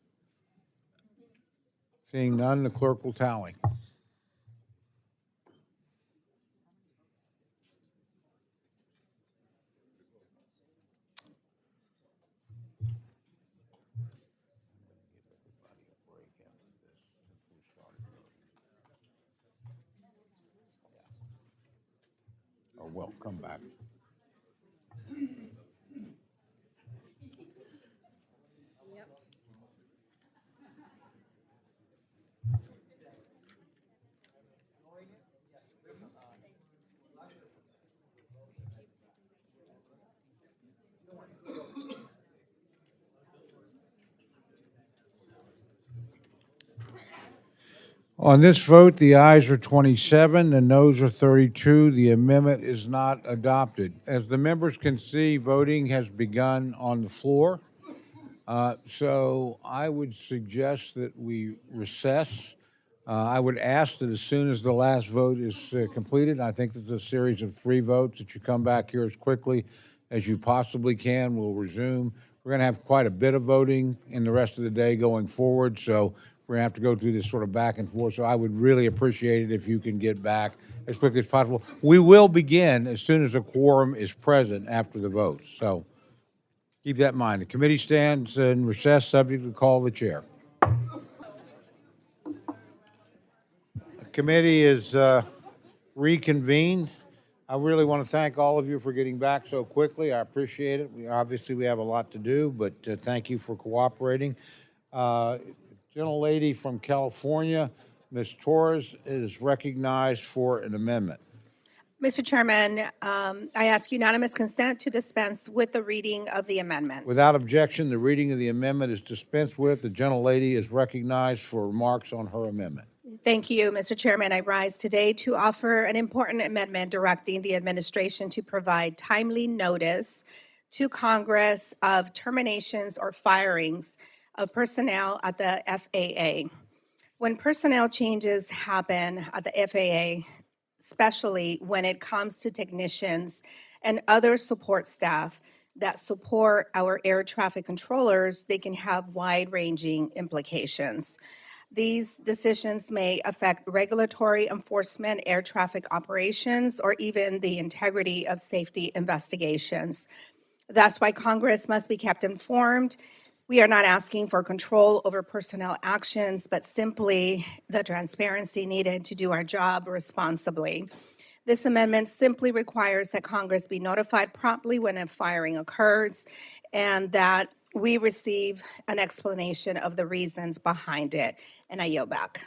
Seeing none, the clerk will tally. Or well, come back. On this vote, the ayes are 27, the noes are 32. The amendment is not adopted. As the members can see, voting has begun on the floor. So I would suggest that we recess I would ask that as soon as the last vote is completed, I think there's a series of 3 votes, that you come back here as quickly as you possibly can. We'll resume. We're going to have quite a bit of voting in the rest of the day going forward, so we're going to have to go through this sort of back and forth. So I would really appreciate it if you can get back as quickly as possible. We will begin as soon as a quorum is present after the votes. So keep that in mind. The committee stands in recess, subject to the call of the chair. The committee is reconvened. I really want to thank all of you for getting back so quickly. I appreciate it. We have a lot to do, but thank you for cooperating. Gentlelady from California, Ms. Torres, is recognized for an amendment. Mr. Chairman, I ask unanimous consent to dispense with the reading of the amendment. Without objection, the reading of the amendment is dispensed with. The gentlelady is recognized for remarks on her amendment. Thank you, Mr. Chairman. I rise today to offer an important amendment directing the administration to provide timely notice to Congress of terminations or firings of personnel at the FAA. When personnel changes happen at the FAA, especially when it comes to technicians and other support staff that support our air traffic controllers, they can have wide-ranging implications. These decisions may affect regulatory enforcement, air traffic operations, or even the integrity of safety investigations. That's why Congress must be kept informed. We are not asking for control over personnel actions, but simply the transparency needed to do our job responsibly. This amendment simply requires that Congress be notified promptly when a firing occurs and that we receive an explanation of the reasons behind it. And I yield back.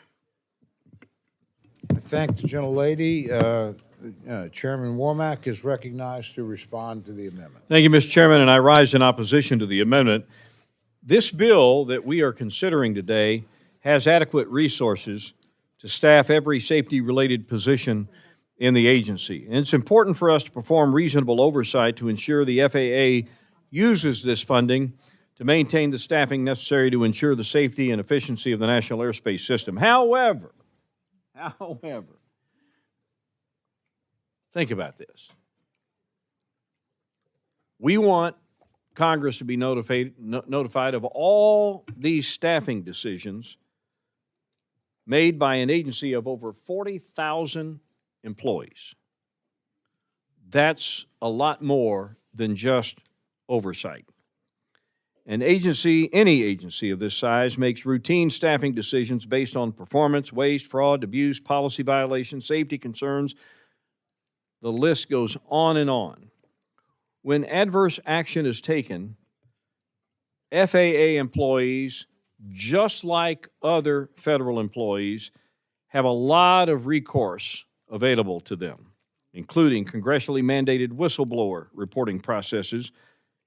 I thank the gentlelady. Chairman Womack is recognized to respond to the amendment. Thank you, Mr. Chairman, and I rise in opposition to the amendment. This bill that we are considering today has adequate resources to staff every safety-related position in the agency. And it's important for us to perform reasonable oversight to ensure the FAA uses this funding to maintain the staffing necessary to ensure the safety and efficiency of the national airspace system. However, think about this. We want Congress to be notified of all these staffing decisions made by an agency of over 40,000 employees. That's a lot more than just oversight. An agency, any agency of this size, makes routine staffing decisions based on performance, waste, fraud, abuse, policy violations, safety concerns. The list goes on and on. When adverse action is taken, FAA employees, just like other federal employees, have a lot of recourse available to them, including congressionally mandated whistleblower reporting processes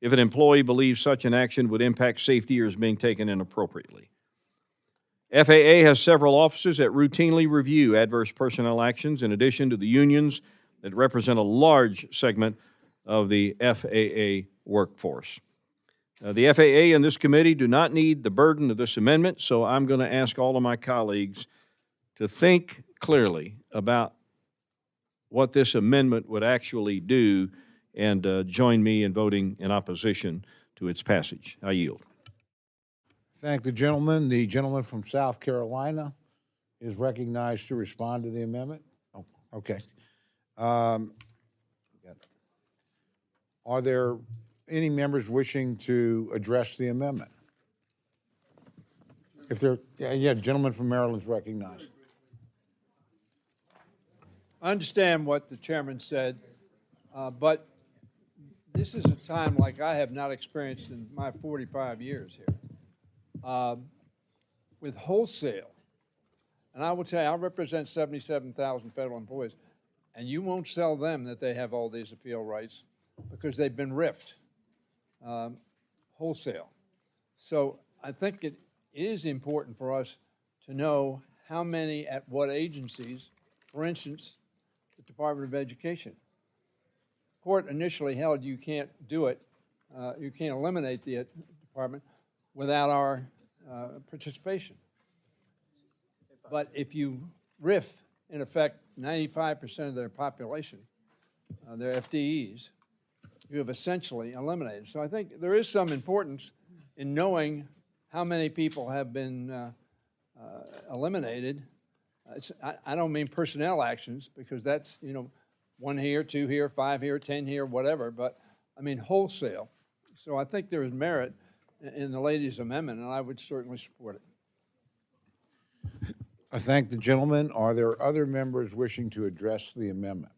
if an employee believes such an action would impact safety or is being taken inappropriately. FAA has several offices that routinely review adverse personnel actions in addition to the unions that represent a large segment of the FAA workforce. The FAA and this committee do not need the burden of this amendment, so I'm going to ask all of my colleagues to think clearly about what this amendment would actually do and join me in voting in opposition to its passage. I yield. Thank the gentleman. The gentleman from South Carolina is recognized to respond to the amendment. Oh, okay. Are there any members wishing to address the amendment? If there, yeah, gentleman from Maryland is recognized. I understand what the chairman said, but this is a time like I have not experienced in my 45 years here. With wholesale, and I will tell you, I represent 77,000 federal employees, and you won't sell them that they have all these appeal rights because they've been riffed wholesale. So I think it is important for us to know how many at what agencies. For instance, the Department of Education. Court initially held you can't do it, you can't eliminate the department without our participation. But if you RIF, in effect, 95% of their population, their FTEs, you have essentially eliminated. So I think there is some importance in knowing how many people have been eliminated. I don't mean personnel actions, because that's, 1 here, 2 here, 5 here, 10 here, whatever, but I mean wholesale. So I think there is merit in the lady's amendment, and I would certainly support it. I thank the gentleman. Are there other members wishing to address the amendment?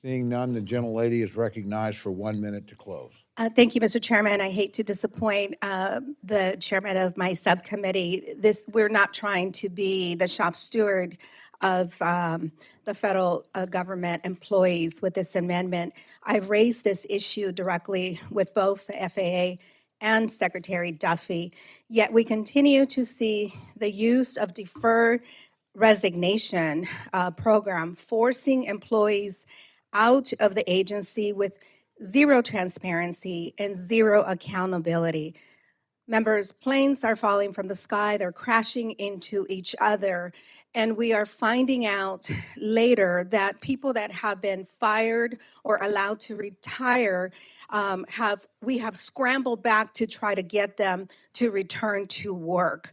Seeing none, the gentlelady is recognized for 1 minute to close. Thank you, Mr. Chairman. I hate to disappoint the chairman of my subcommittee. We're not trying to be the shop steward of the federal government employees with this amendment. I've raised this issue directly with both the FAA and Secretary Duffy, yet we continue to see the use of deferred resignation program forcing employees out of the agency with zero transparency and zero accountability. Members, planes are falling from the sky, they're crashing into each other, and we are finding out later that people that have been fired or allowed to retire, we have scrambled back to try to get them to return to work.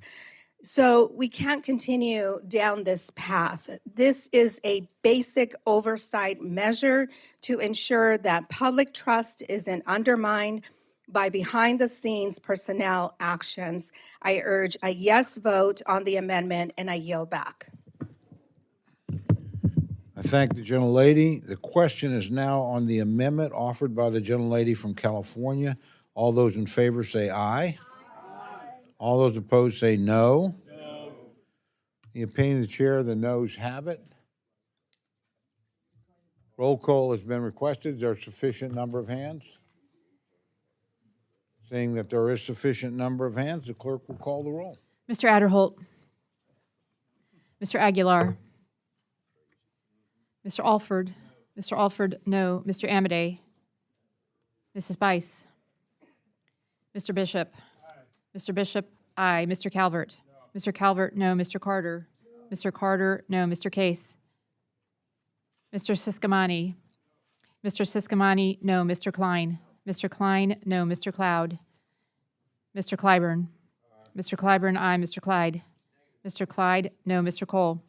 So we can't continue down this path. This is a basic oversight measure to ensure that public trust isn't undermined by behind-the-scenes personnel actions. I urge a yes vote on the amendment, and I yield back. I thank the gentlelady. The question is now on the amendment offered by the gentlelady from California. All those in favor say aye. All those opposed say no. No. The opinion of the chair, the noes have it. Roll call has been requested. Is there a sufficient number of hands? Seeing that there is sufficient number of hands, the clerk will call the roll. Mr. Adderholt. Mr. Aguilar. Mr. Alford. Mr. Alford, no. Mr. Amadei. Mrs. Bice. Mr. Bishop. Mr. Bishop, aye. Mr. Calvert. No. Mr. Calvert, no. Mr. Carter. Mr. Carter, no. Mr. Case. Mr. Siscomani. Mr. Siscomani, no. Mr. Klein. Mr. Klein, no. Mr. Cloud. Mr. Clyburn. Mr. Clyburn, aye. Mr. Clyde. Mr. Clyde, no. Mr. Cole.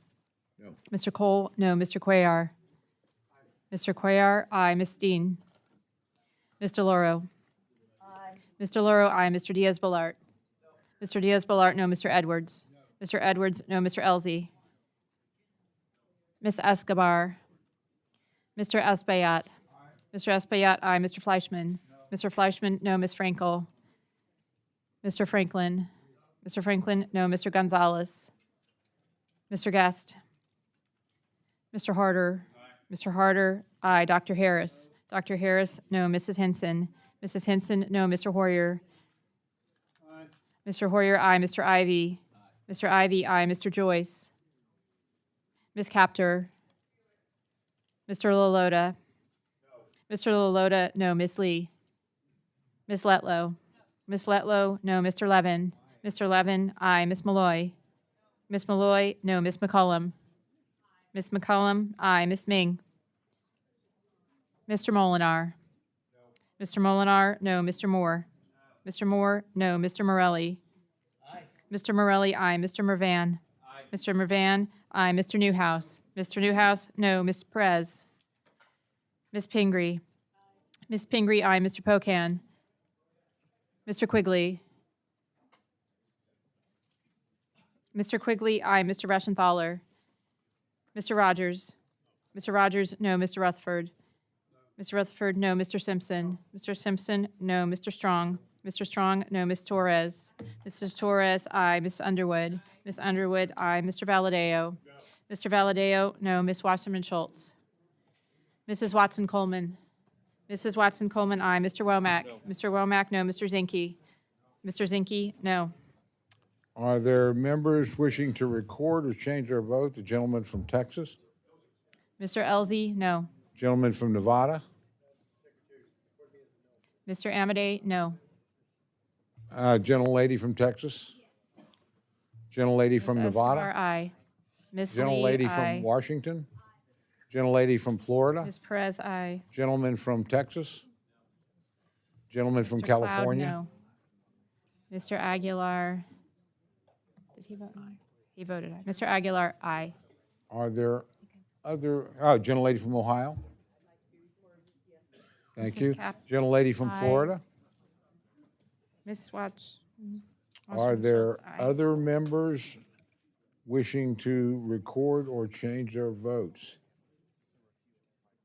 No. Mr. Cole, no. Mr. Cuellar. Mr. Cuellar, aye. Ms. Dean. Mr. Loro. Mr. Loro, aye. Mr. Diaz-Balart. Mr. Diaz-Balart, no. Mr. Edwards. Mr. Edwards, no. Mr. Elzey. Ms. Escobar. Mr. Espaillat. Mr. Espaillat, aye. Mr. Fleischman. Mr. Fleischman, no. Ms. Frankel. Mr. Franklin. Mr. Franklin, no. Mr. Gonzalez. Mr. Guest. Mr. Harder. Mr. Harder, aye. Dr. Harris. Dr. Harris, no. Mrs. Henson. Mrs. Henson, no. Mr. Hoyer. Aye. Mr. Hoyer, aye. Mr. Ivy. Aye. Mr. Ivy, aye. Mr. Joyce. Ms. Capter. Mr. Lalota. No. Mr. Lalota, no. Ms. Lee. Ms. Letlow. Ms. Letlow, no. Mr. Levin. Aye. Mr. Levin, aye. Ms. Malloy. Ms. Malloy, no. Ms. McCollum. Ms. McCollum, aye. Ms. Ming. Mr. Molinar. Mr. Molinar, no. Mr. Moore. Mr. Moore, no. Mr. Morelli. Aye. Mr. Morelli, aye. Mr. Mervan. Aye. Mr. Mervan, aye. Mr. Newhouse. Mr. Newhouse, no. Ms. Perez. Ms. Pingree. Ms. Pingree, aye. Mr. Pocan. Mr. Quigley. Mr. Quigley, aye. Mr. Reschenthaler. Mr. Rogers. Mr. Rogers, no. Mr. Rutherford. Mr. Rutherford, no. Mr. Simpson. Mr. Simpson, no. Mr. Strong. Mr. Strong, no. Ms. Torres. Mrs. Torres, aye. Ms. Underwood. Ms. Underwood, aye. Mr. Valadeo. No. Mr. Valadeo, no. Ms. Wasserman Schultz. Mrs. Watson Coleman. Mrs. Watson Coleman, aye. Mr. Womack. No. Mr. Womack, no. Mr. Zinke. Mr. Zinke, no. Are there members wishing to record or change their vote? The gentleman from Texas? Mr. Elzey, no. Gentleman from Nevada? Mr. Amadei, no. Gentlelady from Texas? Gentlelady from Ms. Escobar, Nevada. aye. Ms. Lee, Gentlelady from aye. Washington. Gentlelady from Florida. Ms. Perez, aye. Gentleman from Texas. Gentleman from Mr. Cloud, California. no. Mr. Aguilar, did he vote? He voted aye. Mr. Aguilar, aye. Are there other, gentlelady from Ohio? Thank Mrs. you. Gentlelady from Aye. Florida? Ms. Watch. Are there Schultz, aye. other members wishing to record or change their votes?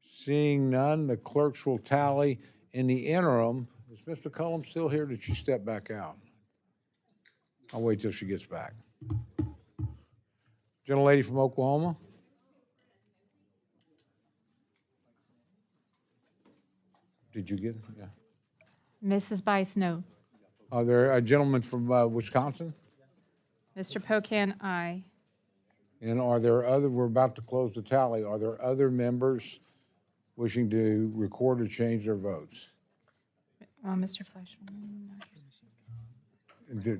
Seeing none, the clerks will tally. In the interim, is Ms. McCollum still here? Did she step back out? I'll wait till she gets back. Gentlelady from Oklahoma? Did you get it? Yeah. Mrs. Bice, no. Are there a gentleman from Wisconsin? Mr. Pocan, aye. And are there other, we're about to close the tally, are there other members wishing to record or change their votes? Mr. Fleischman.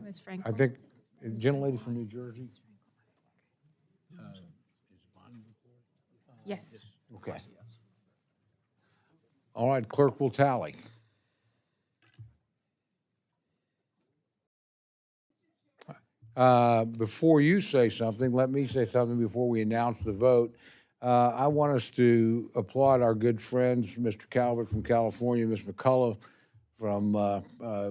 Ms. I Frankel. think, gentlelady from New Jersey? Yes. Okay. All right, clerk will tally. Before you say something, let me say something before we announce the vote. I want us to applaud our good friends, Mr. Calvert from California, Ms. McCullough from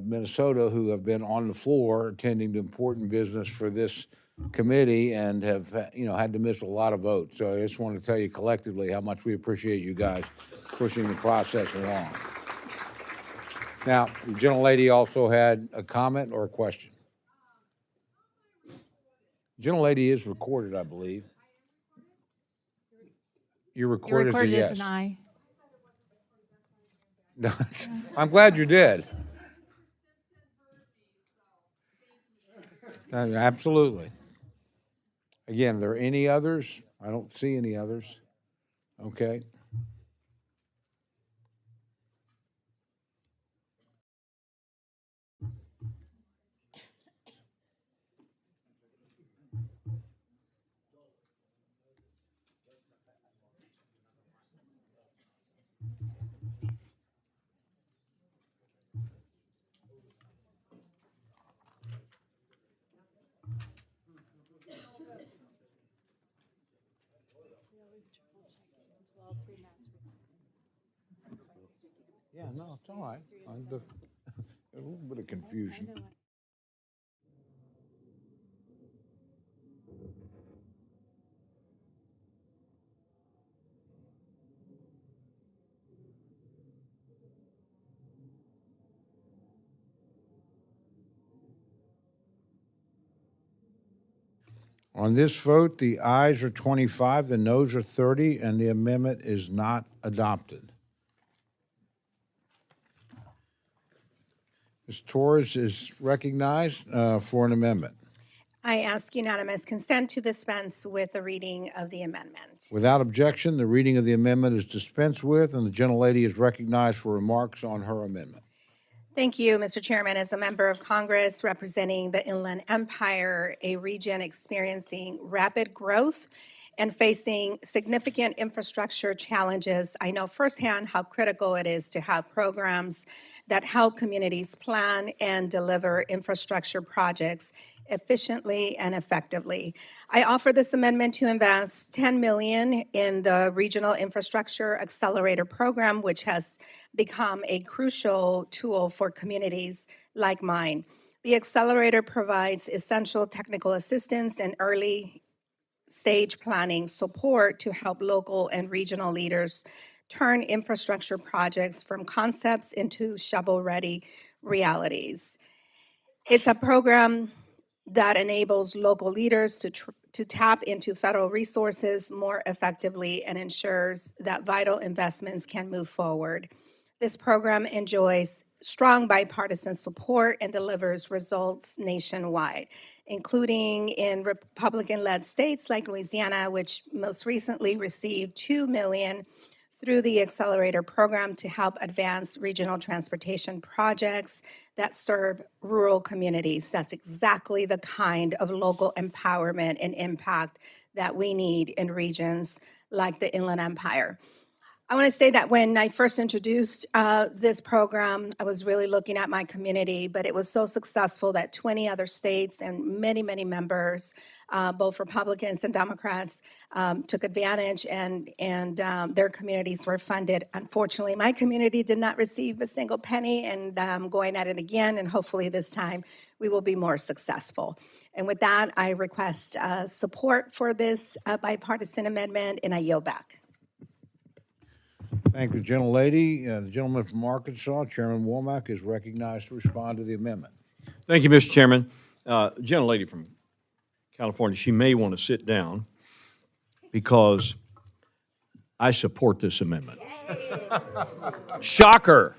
Minnesota, who have been on the floor attending to important business for this committee and have, had to miss a lot of votes. So I just want to tell you collectively how much we appreciate you guys pushing the process along. Now, the gentlelady also had a comment or a question. Gentlelady is recorded, I believe. You're You recorded as a recorded yes. as an aye. No, I'm glad you did. Absolutely. Again, are there any others? I don't see any others. Okay. Yeah, no, it's all right. A little bit of confusion. On this vote, the ayes are 25, the noes are 30, and the amendment is not adopted. Ms. Torres is recognized for an amendment. I ask unanimous consent to dispense with the reading of the amendment. Without objection, the reading of the amendment is dispensed with, and the gentlelady is recognized for remarks on her amendment. Thank you, Mr. Chairman. As a member of Congress representing the Inland Empire, a region experiencing rapid growth and facing significant infrastructure challenges, I know firsthand how critical it is to have programs that help communities plan and deliver infrastructure projects efficiently and effectively. I offer this amendment to invest $10 million in the Regional Infrastructure Accelerator Program, which has become a crucial tool for communities like mine. The accelerator provides essential technical assistance and early stage planning support to help local and regional leaders turn infrastructure projects from concepts into shovel-ready realities. It's a program that enables local leaders to tap into federal resources more effectively and ensures that vital investments can move forward. This program enjoys strong bipartisan support and delivers results nationwide, including in Republican-led states like Louisiana, which most recently received $2 million through the Accelerator program to help advance regional transportation projects that serve rural communities. That's exactly the kind of local empowerment and impact that we need in regions like the Inland Empire. I want to say that when I first introduced this program, I was really looking at my community, but it was so successful that 20 other states and many, many members, both Republicans and Democrats, took advantage and their communities were funded. Unfortunately, my community did not receive a single penny, and I'm going at it again, and hopefully this time we will be more successful. And with that, I request support for this bipartisan amendment, and I yield back. Thank the gentlelady. The gentleman from Arkansas, Chairman Womack, is recognized to respond to the amendment. Thank you, Mr. Chairman. Gentlelady from California, she may want to sit down because I support this amendment. Shocker.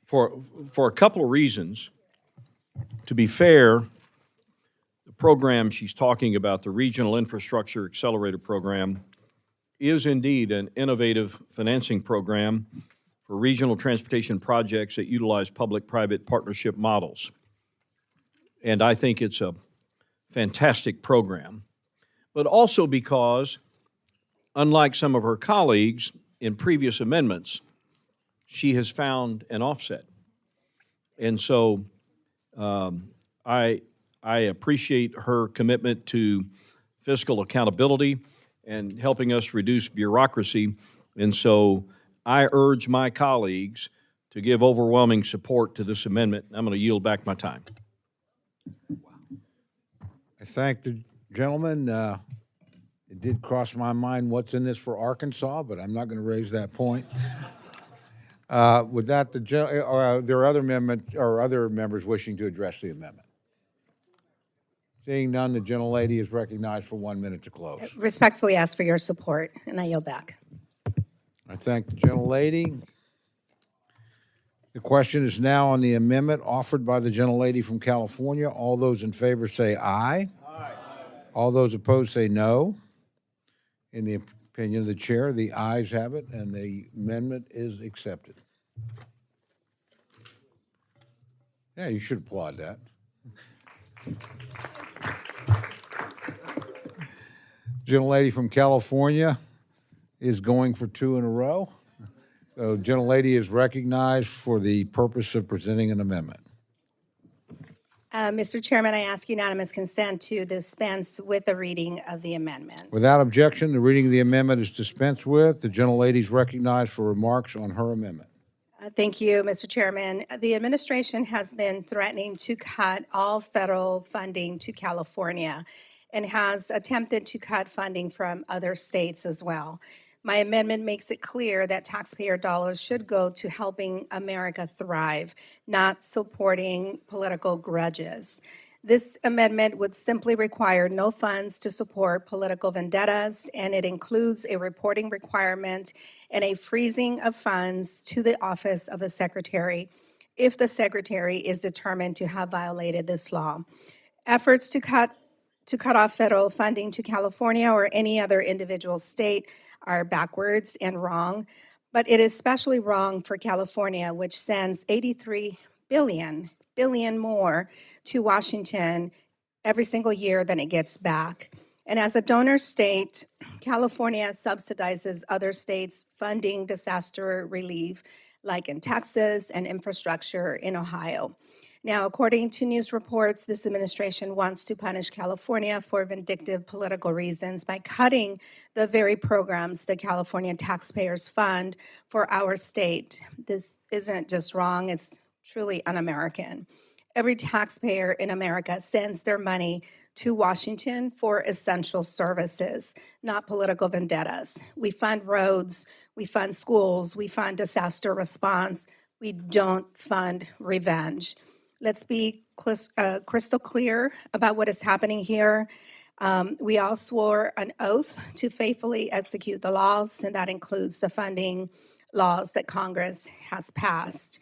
For a couple of reasons. To be fair, the program she's talking about, the Regional Infrastructure Accelerator Program, is indeed an innovative financing program for regional transportation projects that utilize public-private partnership models. And I think it's a fantastic program, but also because, unlike some of her colleagues in previous amendments, she has found an offset. And so I appreciate her commitment to fiscal accountability and helping us reduce bureaucracy. And so I urge my colleagues to give overwhelming support to this amendment. I'm going to yield back my time. I thank the gentleman. It did cross my mind what's in this for Arkansas, but I'm not going to raise that point. With that, there are other amendments or other members wishing to address the amendment. Seeing none, the gentlelady is recognized for 1 minute to close. Respectfully ask for your support, and I yield back. I thank the gentlelady. The question is now on the amendment offered by the gentlelady from California. All those in favor say aye. Aye. All those opposed say no. In the opinion of the chair, the ayes have it, and the amendment is accepted. Yeah, you should applaud that. Gentlelady from California is going for 2 in a row. So gentlelady is recognized for the purpose of presenting an amendment. Mr. Chairman, I ask unanimous consent to dispense with the reading of the amendment. Without objection, the reading of the amendment is dispensed with. The gentlelady is recognized for remarks on her amendment. Thank you, Mr. Chairman. The administration has been threatening to cut all federal funding to California and has attempted to cut funding from other states as well. My amendment makes it clear that taxpayer dollars should go to helping America thrive, not supporting political grudges. This amendment would simply require no funds to support political vendettas, and it includes a reporting requirement and a freezing of funds to the office of the secretary if the secretary is determined to have violated this law. Efforts to cut off federal funding to California or any other individual state are backwards and wrong, but it is especially wrong for California, which sends $83 billion more to Washington every single year than it gets back. And as a donor state, California subsidizes other states funding disaster relief, like in Texas and infrastructure in Ohio. Now, according to news reports, this administration wants to punish California for vindictive political reasons by cutting the very programs the California taxpayers fund for our state. This isn't just wrong, it's truly un-American. Every taxpayer in America sends their money to Washington for essential services, not political vendettas. We fund roads, we fund schools, we fund disaster response. We don't fund revenge. Let's be crystal clear about what is happening here. We all swore an oath to faithfully execute the laws, and that includes the funding laws that Congress has passed.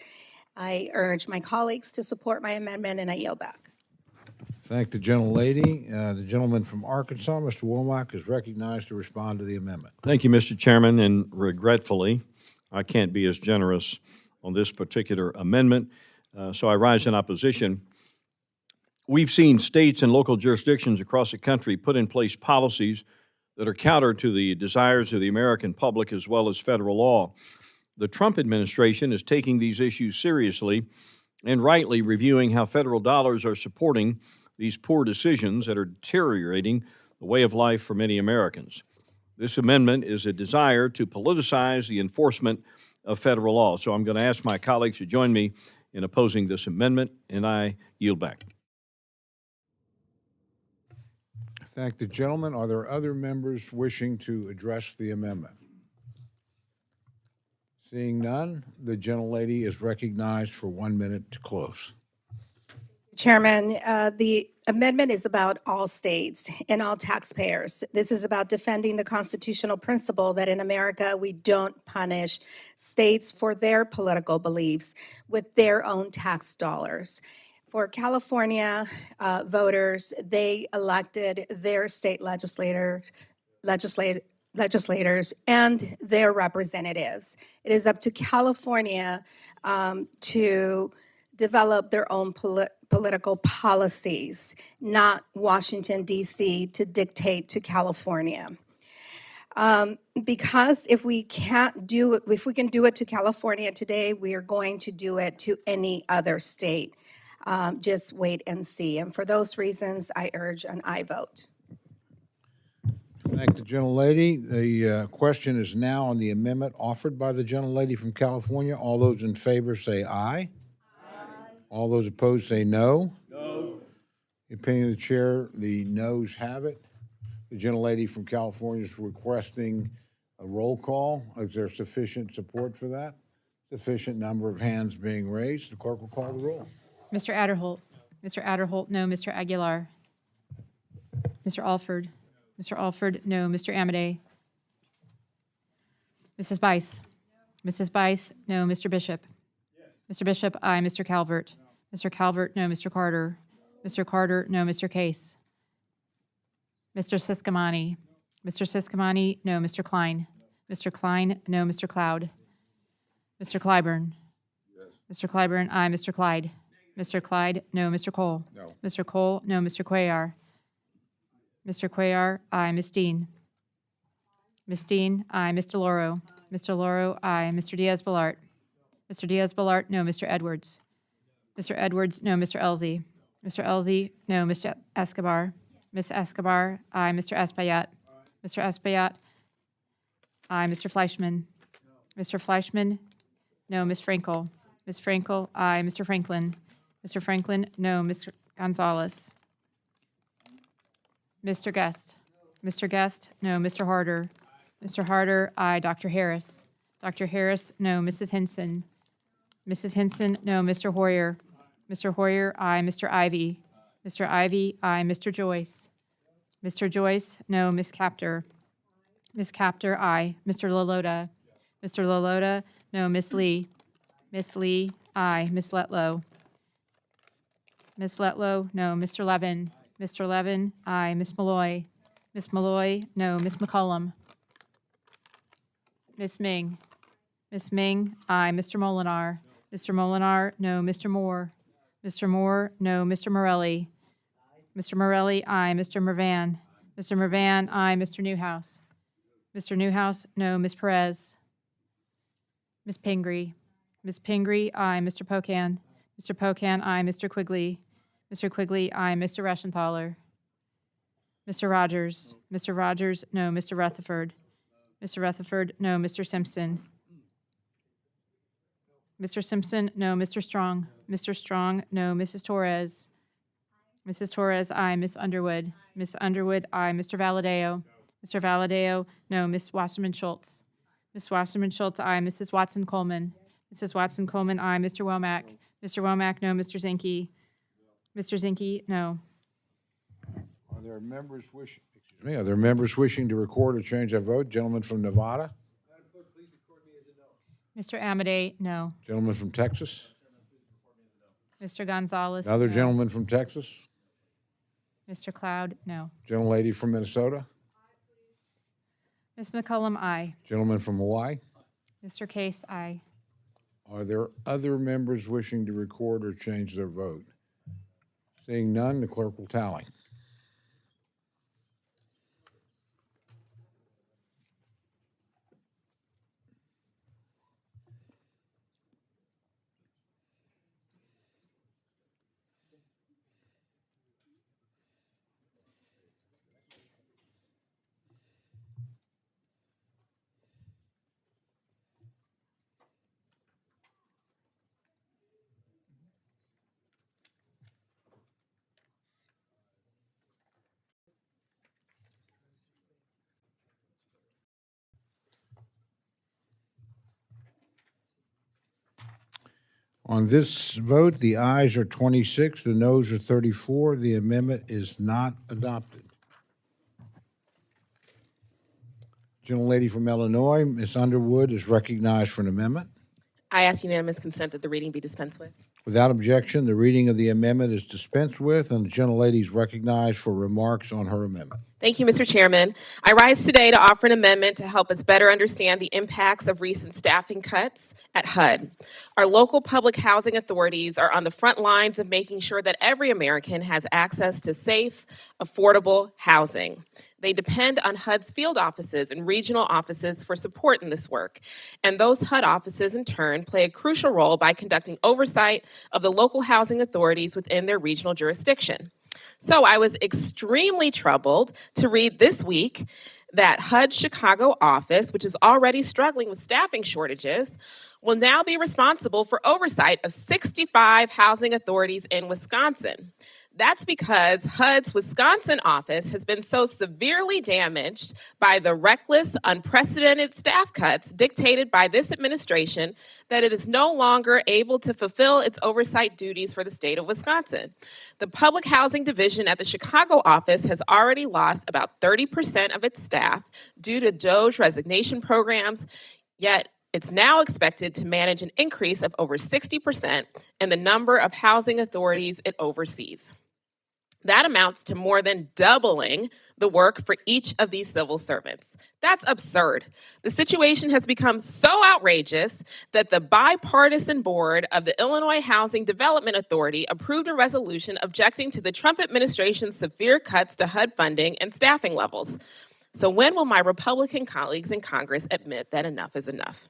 I urge my colleagues to support my amendment, and I yield back. Thank the gentlelady. The gentleman from Arkansas, Mr. Womack, is recognized to respond to the amendment. Thank you, Mr. Chairman, and regretfully, I can't be as generous on this particular amendment, so I rise in opposition. We've seen states and local jurisdictions across the country put in place policies that are counter to the desires of the American public as well as federal law. The Trump administration is taking these issues seriously and rightly reviewing how federal dollars are supporting these poor decisions that are deteriorating the way of life for many Americans. This amendment is a desire to politicize the enforcement of federal law. So I'm going to ask my colleagues to join me in opposing this amendment, and I yield back. Thank the gentleman. Are there other members wishing to address the amendment? Seeing none, the gentlelady is recognized for 1 minute to close. Chairman, the amendment is about all states and all taxpayers. This is about defending the constitutional principle that in America we don't punish states for their political beliefs with their own tax dollars. For California voters, they elected their state legislators and their representatives. It is up to California to develop their own political policies, not Washington, D.C. to dictate to California. Because if we can do it to California today, we are going to do it to any other state. Just wait and see. And for those reasons, I urge an aye vote. Thank the gentlelady. The question is now on the amendment offered by the gentlelady from California. All those in favor say aye. All those opposed say no. No. The opinion of the chair, the noes have it. The gentlelady from California is requesting a roll call. Is there sufficient support for that? Sufficient number of hands being raised. The clerk will call the roll. Mr. Adderholt. Mr. Adderholt, no. Mr. Aguilar. Mr. Alford. Mr. Alford, no. Mr. Amade. Mrs. Bice. Mrs. Bice, no. Mr. Bishop. Mr. Bishop, aye. Mr. Calvert. Mr. Calvert, no. Mr. Carter. Mr. Carter, no. Mr. Case. Mr. Siscomani. Mr. Siscomani, no. Mr. Klein. Mr. Klein, no. Mr. Cloud. Mr. Clyburn. Mr. Clyburn, aye. Mr. Clyde. Mr. Clyde, no. Mr. Cole. No. Mr. Cole, no. Mr. Cuellar. Mr. Cuellar, aye. Ms. Dean. Ms. Dean, aye. Mr. Loro. Mr. Loro, aye. Mr. Diaz-Balart. Mr. Diaz-Balart, no. Mr. Edwards. Mr. Edwards, no. Mr. Elzey. Mr. Elzey, no. Mr. Escobar. Ms. Escobar, aye. Mr. Espaillat. Mr. Espaillat, aye. Mr. Fleischman. Mr. Fleischman, no. Ms. Frankel. Ms. Frankel, aye. Mr. Franklin. Mr. Franklin, no. Mr. Gonzalez. Mr. Guest. Mr. Guest, no. Mr. Harder. Mr. Harder, aye. Dr. Harris. Dr. Harris, no. Mrs. Hinson. Mrs. Hinson, no. Mr. Hoyer. Mr. Hoyer, aye. Mr. Ivy. Mr. Ivy, aye. Mr. Joyce. Mr. Joyce, no. Ms. Capter. Ms. Capter, aye. Mr. Lalota. Mr. Lalota, no. Ms. Lee. Ms. Lee, aye. Ms. Letlow. Ms. Letlow, no. Mr. Levin. Mr. Levin, aye. Ms. Malloy. Ms. Malloy, no. Ms. McCollum. Ms. Ming. Ms. Ming, aye. Mr. Molinar. Mr. Molinar, no. Mr. Moore. Mr. Moore, no. Mr. Morelli. Mr. Morelli, aye. Mr. Mervan. Mr. Mervan, aye. Mr. Newhouse. Mr. Newhouse, no. Ms. Perez. Ms. Pingree. Ms. Pingree, aye. Mr. Pocan. Mr. Pocan, aye. Mr. Quigley. Mr. Quigley, aye. Mr. Reschenthaler. Mr. Rogers. Mr. Rogers, no. Mr. Rutherford. Mr. Rutherford, no. Mr. Simpson. Mr. Simpson, no. Mr. Strong. Mr. Strong, no. Mrs. Torres. Mrs. Torres, aye. Ms. Underwood. Ms. Underwood, aye. Mr. Valadeo. Mr. Valadeo, no. Ms. Wasserman Schultz. Ms. Wasserman Schultz, aye. Mrs. Watson Coleman. Mrs. Watson Coleman, aye. Mr. Womack. Mr. Womack, no. Mr. Zinke. Mr. Zinke, no. Are there members wishing? Excuse me. Are there members wishing to record or change their vote? Gentleman from Nevada. Mr. Amade, no. Gentleman from Texas. Mr. Gonzalez, Another no. gentleman from Texas. Mr. Cloud, no. Gentlelady from Minnesota? Ms. McCollum, aye. Gentleman from Hawaii? Mr. Case, aye. Are there other members wishing to record or change their vote? Seeing none, the clerk will tally. On this vote, the ayes are 26, the noes are 34. The amendment is not adopted. Gentlelady from Illinois, Ms. Underwood, is recognized for an amendment. I ask unanimous consent that the reading be dispensed with. Without objection, the reading of the amendment is dispensed with, and the gentlelady is recognized for remarks on her amendment. Thank you, Mr. Chairman. I rise today to offer an amendment to help us better understand the impacts of recent staffing cuts at HUD. Our local public housing authorities are on the front lines of making sure that every American has access to safe, affordable housing. They depend on HUD's field offices and regional offices for support in this work. And those HUD offices, in turn, play a crucial role by conducting oversight of the local housing authorities within their regional jurisdiction. So I was extremely troubled to read this week that HUD Chicago office, which is already struggling with staffing shortages, will now be responsible for oversight of 65 housing authorities in Wisconsin. That's because HUD's Wisconsin office has been so severely damaged by the reckless, unprecedented staff cuts dictated by this administration that it is no longer able to fulfill its oversight duties for the state of Wisconsin. The Public Housing Division at the Chicago office has already lost about 30% of its staff due to DOGE resignation programs, yet it's now expected to manage an increase of over 60% in the number of housing authorities it oversees. That amounts to more than doubling the work for each of these civil servants. That's absurd. The situation has become so outrageous that the bipartisan board of the Illinois Housing Development Authority approved a resolution objecting to the Trump administration's severe cuts to HUD funding and staffing levels. So when will my Republican colleagues in Congress admit that enough is enough?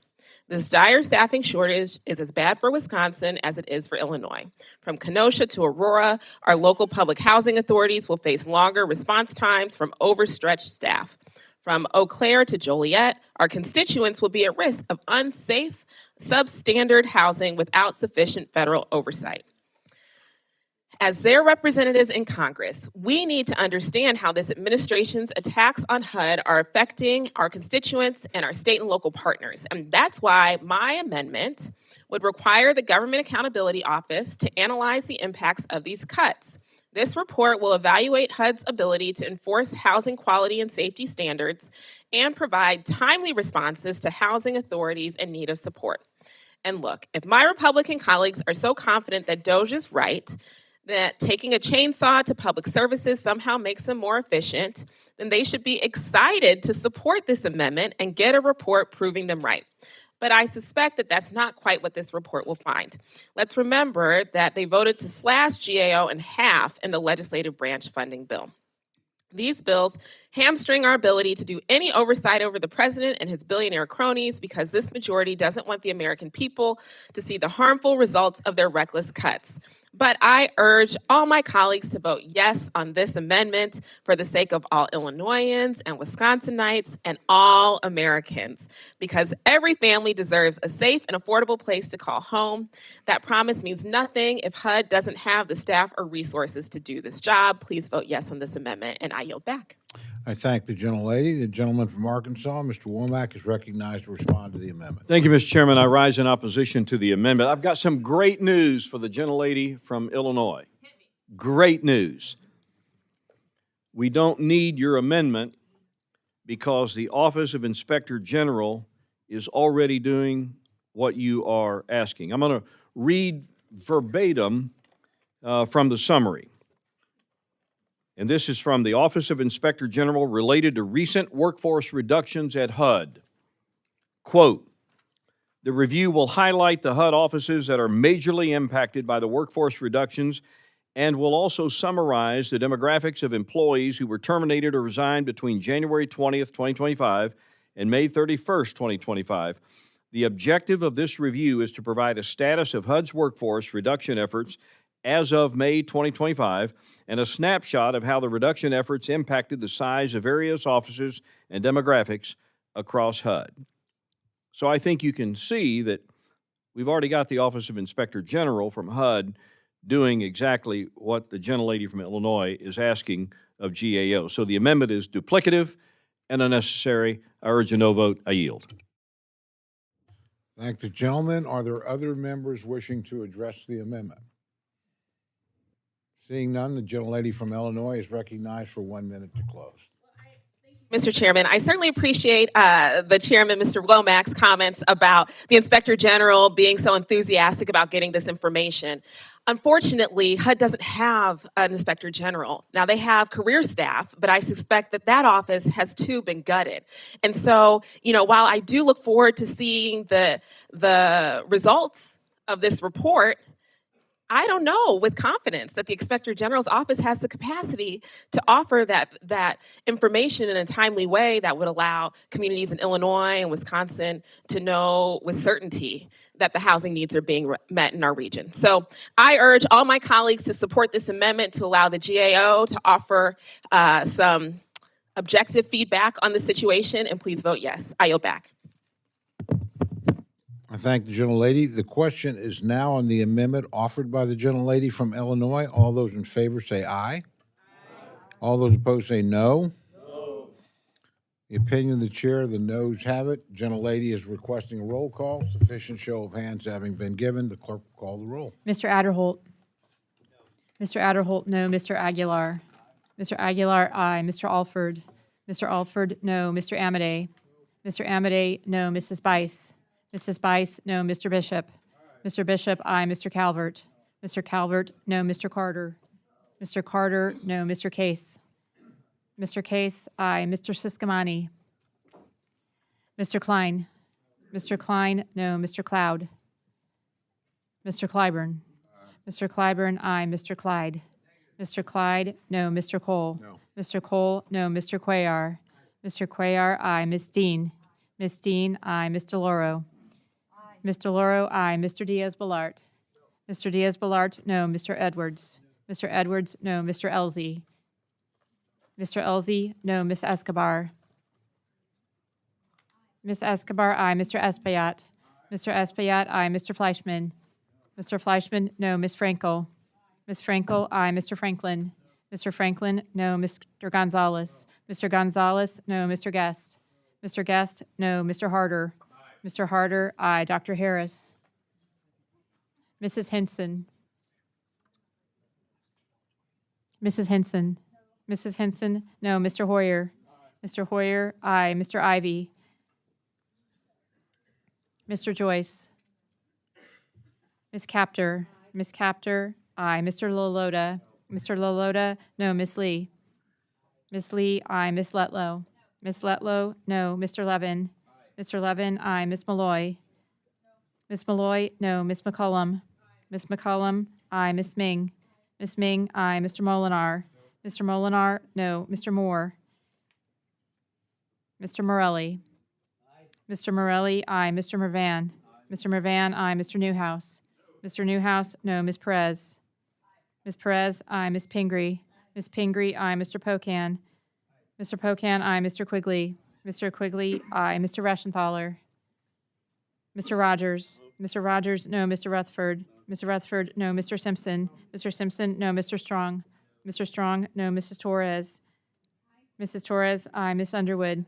This dire staffing shortage is as bad for Wisconsin as it is for Illinois. From Kenosha to Aurora, our local public housing authorities will face longer response times from overstretched staff. From Eau Claire to Joliet, our constituents will be at risk of unsafe, substandard housing without sufficient federal oversight. As their representatives in Congress, we need to understand how this administration's attacks on HUD are affecting our constituents and our state and local partners. And that's why my amendment would require the Government Accountability Office to analyze the impacts of these cuts. This report will evaluate HUD's ability to enforce housing quality and safety standards and provide timely responses to housing authorities in need of support. And look, if my Republican colleagues are so confident that DOGE is right, that taking a chainsaw to public services somehow makes them more efficient, then they should be excited to support this amendment and get a report proving them right. But I suspect that that's not quite what this report will find. Let's remember that they voted to slash GAO in half in the legislative branch funding bill. These bills hamstring our ability to do any oversight over the president and his billionaire cronies because this majority doesn't want the American people to see the harmful results of their reckless cuts. But I urge all my colleagues to vote yes on this amendment for the sake of all Illinoisans and Wisconsinites and all Americans, because every family deserves a safe and affordable place to call home. That promise means nothing if HUD doesn't have the staff or resources to do this job. Please vote yes on this amendment, and I yield back. I thank the gentlelady. The gentleman from Arkansas, Mr. Womack, is recognized to respond to the amendment. Thank you, Mr. Chairman. I rise in opposition to the amendment. I've got some great news for the gentlelady from Illinois. Great news. We don't need your amendment because the Office of Inspector General is already doing what you are asking. I'm going to read verbatim from the summary. And this is from the Office of Inspector General related to recent workforce reductions at HUD. Quote, the review will highlight the HUD offices that are majorly impacted by the workforce reductions and will also summarize the demographics of employees who were terminated or resigned between January 20th, 2025 and May 31st, 2025. The objective of this review is to provide a status of HUD's workforce reduction efforts as of May 2025 and a snapshot of how the reduction efforts impacted the size of various offices and demographics across HUD. So I think you can see that we've already got the Office of Inspector General from HUD doing exactly what the gentlelady from Illinois is asking of GAO. So the amendment is duplicative and unnecessary. I urge a no vote. I yield. Thank the gentleman. Are there other members wishing to address the amendment? Seeing none, the gentlelady from Illinois is recognized for 1 minute to close. Mr. Chairman, I certainly appreciate the chairman, Mr. Womack's comments about the Inspector General being so enthusiastic about getting this information. Unfortunately, HUD doesn't have an Inspector General. Now, they have career staff, but I suspect that that office has too been gutted. And so, while I do look forward to seeing the results of this report, I don't know with confidence that the Inspector General's office has the capacity to offer that information in a timely way that would allow communities in Illinois and Wisconsin to know with certainty that the housing needs are being met in our region. So I urge all my colleagues to support this amendment to allow the GAO to offer some objective feedback on the situation, and please vote yes. I yield back. I thank the gentlelady. The question is now on the amendment offered by the gentlelady from Illinois. All those in favor say aye. All those opposed say no. The opinion of the chair, the noes have it. Gentlelady is requesting a roll call. Sufficient show of hands having been given, the clerk will call the roll. Mr. Adderholt. Mr. Adderholt, no. Mr. Aguilar. Mr. Aguilar, aye. Mr. Alford. Mr. Alford, no. Mr. Amade. Mr. Amade, no. Mrs. Bice. Mrs. Bice, no. Mr. Bishop. Mr. Bishop, aye. Mr. Calvert. Mr. Calvert, no. Mr. Carter. Mr. Carter, no. Mr. Case. Mr. Case, aye. Mr. Siscomani. Mr. Klein. Mr. Klein, no. Mr. Cloud. Mr. Clyburn. Mr. Clyburn, aye. Mr. Clyde. Mr. Clyde, no. Mr. Cole. No. Mr. Cole, no. Mr. Cuellar. Mr. Cuellar, aye. Ms. Dean. Ms. Dean, aye. Ms. DeLauro. Ms. DeLauro, aye. Mr. Diaz-Balart. Mr. Diaz-Balart, no. Mr. Edwards. Mr. Edwards, no. Mr. Elzey. Mr. Elzey, no. Ms. Escobar. Ms. Escobar, aye. Mr. Espaillat. Mr. Espaillat, aye. Mr. Fleischman. Mr. Fleischman, no. Ms. Frankel. Ms. Frankel, aye. Mr. Franklin. Mr. Franklin, no. Mr. Gonzalez. Mr. Gonzalez, no. Mr. Guest. Mr. Guest, no. Mr. Harder. Mr. Harder, aye. Dr. Harris. Mrs. Henson. Mrs. Henson. Mrs. Henson, no. Mr. Hoyer. Mr. Hoyer, aye. Mr. Ivy. Mr. Joyce. Ms. Capter. Ms. Capter, aye. Mr. Loloda. Mr. Loloda, no. Ms. Lee. Ms. Lee, aye. Ms. Letlow. Ms. Letlow, no. Mr. Levin. Mr. Levin, aye. Ms. Malloy. Ms. Malloy, no. Ms. McCollum. Ms. McCollum, aye. Ms. Ming. Ms. Ming, aye. Mr. Molinar. Mr. Molinar, no. Mr. Moore. Mr. Morelli. Mr. Morelli, aye. Mr. Mervan. Mr. Mervan, aye. Mr. Newhouse. Mr. Newhouse, no. Ms. Perez. Ms. Perez, aye. Ms. Pingree. Ms. Pingree, aye. Mr. Pocan. Mr. Pocan, aye. Mr. Quigley. Mr. Quigley, aye. Mr. Reschenthaler. Mr. Rogers. Mr. Rogers, no. Mr. Rutherford. Mr. Rutherford, no. Mr. Simpson. Mr. Simpson, no. Mr. Strong. Mr. Strong, no. Mrs. Torres. Mrs. Torres, aye. Ms. Underwood.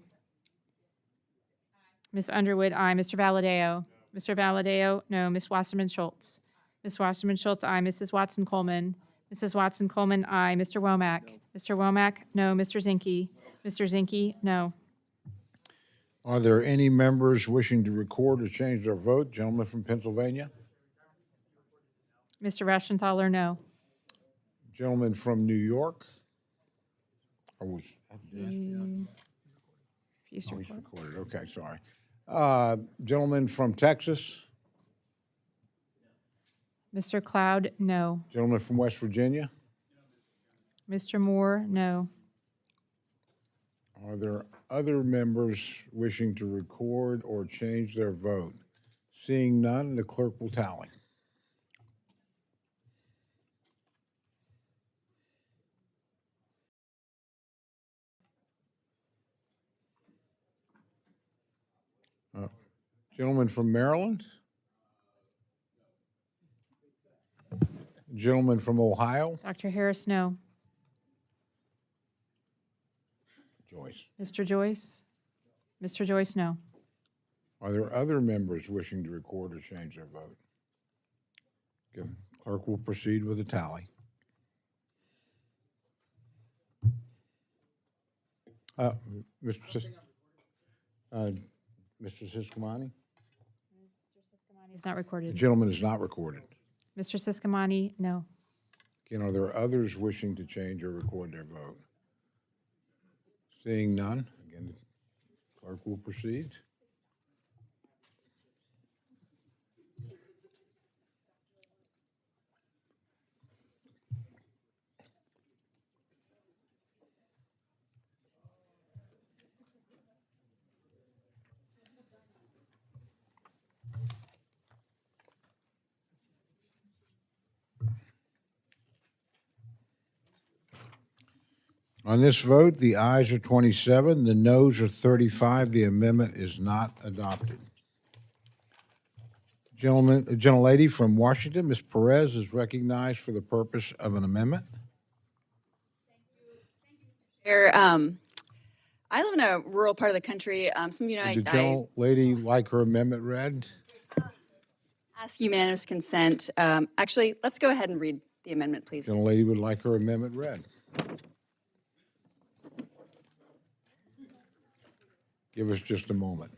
Ms. Underwood, aye. Mr. Valadeo. Mr. Valadeo, no. Ms. Wasserman Schultz. Ms. Wasserman Schultz, aye. Mrs. Watson Coleman. Mrs. Watson Coleman, aye. Mr. Womack. Mr. Womack, no. Mr. Zinke. Mr. Zinke, no. Are there any members wishing to record or change their vote? Gentleman from Pennsylvania. Mr. Reschenthaler, no. Gentleman from New York. Or was, Refuse to oh, he's report. recorded, okay, sorry. Gentleman from Texas, Mr. Cloud, no. gentleman from West Virginia. Mr. Moore, no. Are there other members wishing to record or change their vote? Seeing none, the clerk will tally. Gentleman from Maryland? Gentleman from Ohio? Dr. Harris, no. Joyce. Mr. Joyce? Mr. Joyce, no. Are there other members wishing to record or change their vote? Okay, clerk will proceed with the tally. Mr. Siscomani? He's not The recorded. gentleman is not recorded. Mr. Siscomani, no. Again, are there others wishing to change or record their vote? Seeing none, again, the clerk will proceed. On this vote, the ayes are 27, the noes are 35. The amendment is not adopted. Gentlelady from Washington, Ms. Perez, is recognized for the purpose of an amendment. I live in a rural part of the country. Some of you know Would the I gentlelady like her amendment read? ask unanimous consent. Actually, let's go ahead and read the amendment, please. Gentlelady would like her amendment read. Give us just a moment.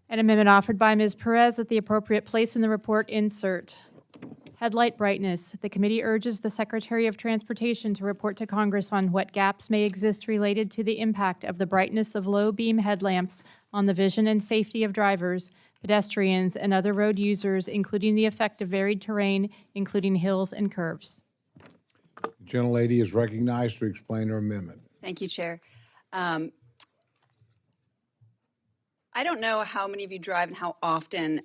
An amendment offered by Ms. Perez at the appropriate place in the report insert. Headlight brightness. The committee urges the Secretary of Transportation to report to Congress on what gaps may exist related to the impact of the brightness of low beam headlamps on the vision and safety of drivers, pedestrians, and other road users, including the effect of varied terrain, including hills and curves. The gentlelady is recognized to explain her amendment. Thank you, Chair. I don't know how many of you drive and how often,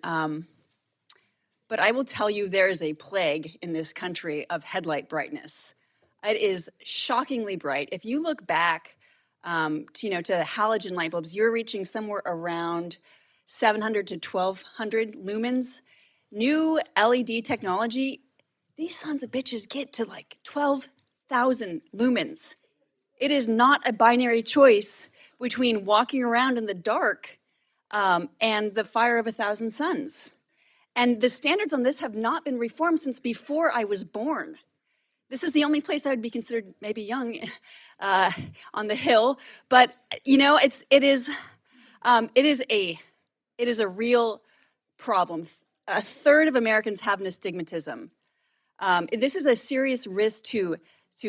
but I will tell you there is a plague in this country of headlight brightness. It is shockingly bright. If you look back to halogen light bulbs, you're reaching somewhere around 700 to 1200 lumens. New LED technology, these sons of bitches get to like 12,000 lumens. It is not a binary choice between walking around in the dark and the fire of 1,000 suns. And the standards on this have not been reformed since before I was born. This is the only place I would be considered maybe young on the Hill, but it is a real problem. A third of Americans have nystigmatism. This is a serious risk to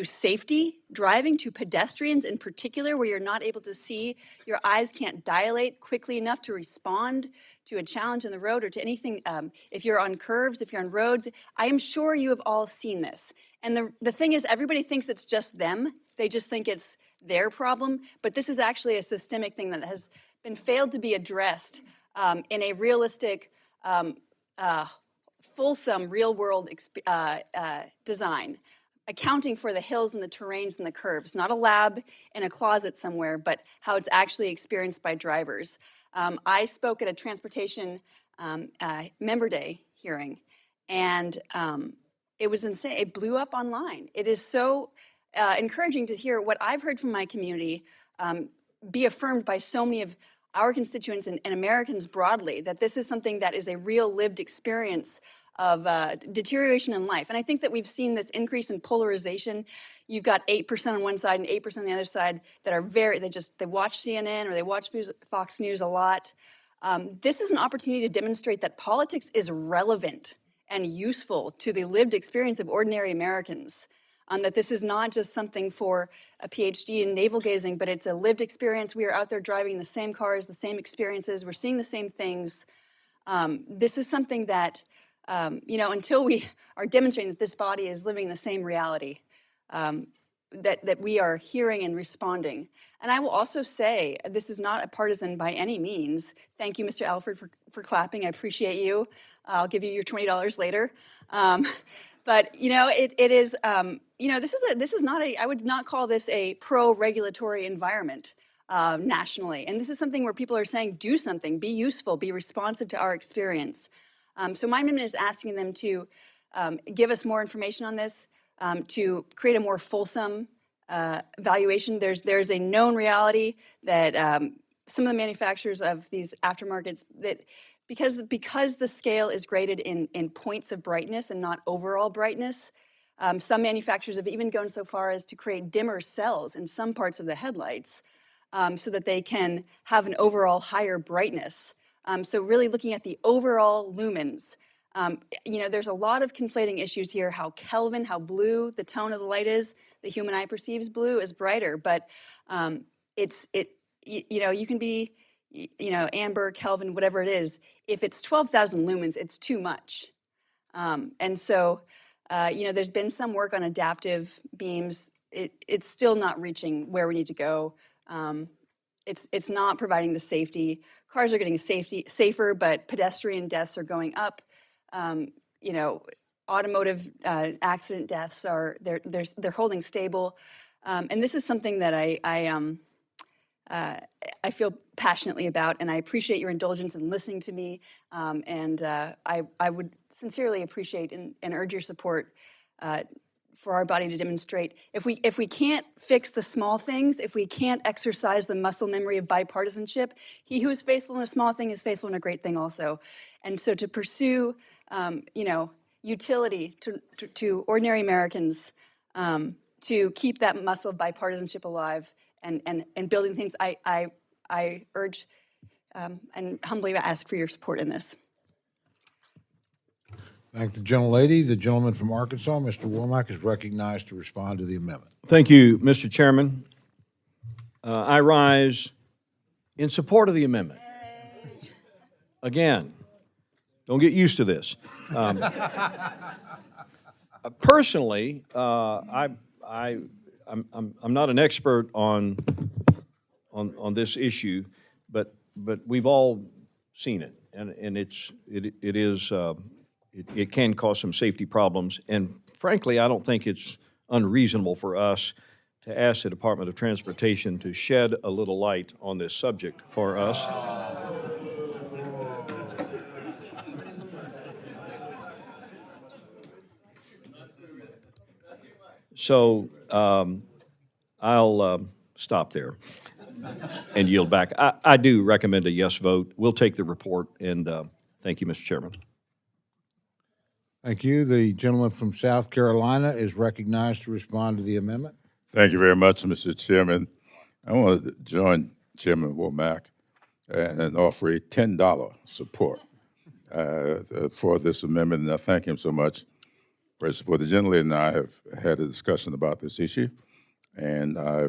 safety, driving, to pedestrians in particular, where you're not able to see, your eyes can't dilate quickly enough to respond to a challenge in the road or to anything. If you're on curves, if you're on roads, I am sure you have all seen this. And the thing is, everybody thinks it's just them. They just think it's their problem. But this is actually a systemic thing that has been failed to be addressed in a realistic, fulsome, real-world design, accounting for the hills and the terrains and the curves, not a lab in a closet somewhere, but how it's actually experienced by drivers. I spoke at a transportation member day hearing, and it was insane. It blew up online. It is so encouraging to hear what I've heard from my community be affirmed by so many of our constituents and Americans broadly, that this is something that is a real lived experience of deterioration in life. And I think that we've seen this increase in polarization. You've got 8% on one side and 8% on the other side that are they watch CNN or they watch Fox News a lot. This is an opportunity to demonstrate that politics is relevant and useful to the lived experience of ordinary Americans. that this is not just something for a PhD in navel gazing, but it's a lived experience. We are out there driving the same cars, the same experiences, we're seeing the same things. This is something that, until we are demonstrating that this body is living the same reality, that we are hearing and responding. And I will also say, this is not a partisan by any means. Thank you, Mr. Alford, for clapping. I appreciate you. I'll give you your $20 later. But it is. This is not a. I would not call this a pro-regulatory environment nationally. And this is something where people are saying, do something, be useful, be responsive to our experience. So my amendment is asking them to give us more information on this, to create a more fulsome valuation. There's a known reality that some of the manufacturers of these aftermarkets, that because the scale is graded in points of brightness and not overall brightness, some manufacturers have even gone so far as to create dimmer cells in some parts of the headlights so that they can have an overall higher brightness. So really looking at the overall lumens. There's a lot of conflating issues here, how Kelvin, how blue the tone of the light is. The human eye perceives blue as brighter, but you can be, amber, Kelvin, whatever it is. If it's 12,000 lumens, it's too much. And so, there's been some work on adaptive beams. It's still not reaching where we need to go. It's not providing the safety. Cars are getting safer, but pedestrian deaths are going up. Automotive accident deaths they're holding stable. And this is something that I feel passionately about, and I appreciate your indulgence in listening to me. I would sincerely appreciate and urge your support for our body to demonstrate. If we can't fix the small things, if we can't exercise the muscle memory of bipartisanship, he who is faithful in a small thing is faithful in a great thing also. And so to pursue, utility to ordinary Americans, to keep that muscle of bipartisanship alive and building things, I urge and humbly ask for your support in this. Thank the gentlelady. The gentleman from Arkansas, Mr. Womack, is recognized to respond to the amendment. Thank you, Mr. Chairman. I rise in support of the amendment. Again, don't get used to this. Personally, I'm not an expert on this issue, but we've all seen it, and it can cause some safety problems. And frankly, I don't think it's unreasonable for us to ask the Department of Transportation to shed a little light on this subject for us. So I'll stop there and yield back. I do recommend a yes vote. We'll take the report, and thank you, Mr. Chairman. Thank you. The gentleman from South Carolina is recognized to respond to the amendment. Thank you very much, Mr. Chairman. I want to join Chairman Womack and offer a $10 support for this amendment, and I thank him so much for his support. The gentlelady and I have had a discussion about this issue, and I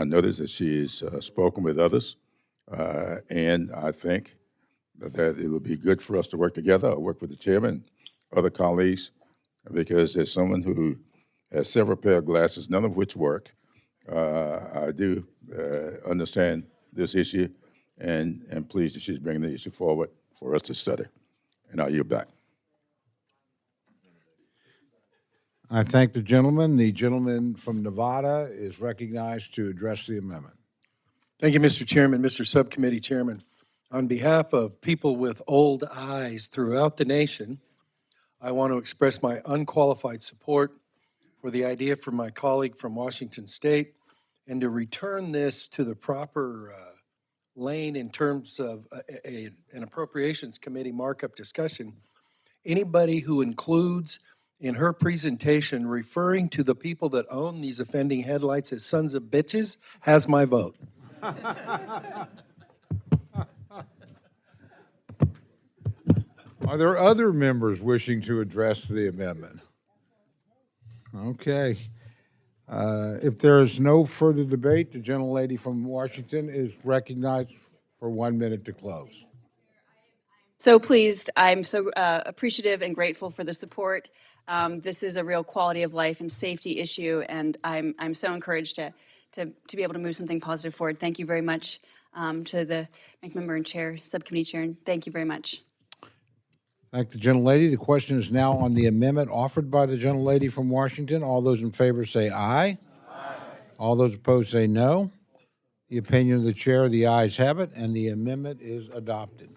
noticed that she's spoken with others, and I think that it will be good for us to work together. I'll work with the chairman, other colleagues, because as someone who has several pair of glasses, none of which work, I do understand this issue, and am pleased that she's bringing the issue forward for us to study. And I'll yield back. I thank the gentleman. The gentleman from Nevada is recognized to address the amendment. Thank you, Mr. Chairman, Mr. Subcommittee Chairman. On behalf of people with old eyes throughout the nation, I want to express my unqualified support for the idea from my colleague from Washington State, and to return this to the proper lane in terms of an Appropriations Committee markup discussion. Anybody who includes in her presentation referring to the people that own these offending headlights as sons of bitches has my vote. Are there other members wishing to address the amendment? Okay. If there is no further debate, the gentlelady from Washington is recognized for 1 minute to close. So pleased. I'm so appreciative and grateful for the support. This is a real quality of life and safety issue, and I'm so encouraged to be able to move something positive forward. Thank you very much to the ranking member and chair, subcommittee chair, and thank you very much. Thank the gentlelady. The question is now on the amendment offered by the gentlelady from Washington. All those in favor say aye. Aye. All those opposed say no. The opinion of the chair, the ayes have it, and the amendment is adopted.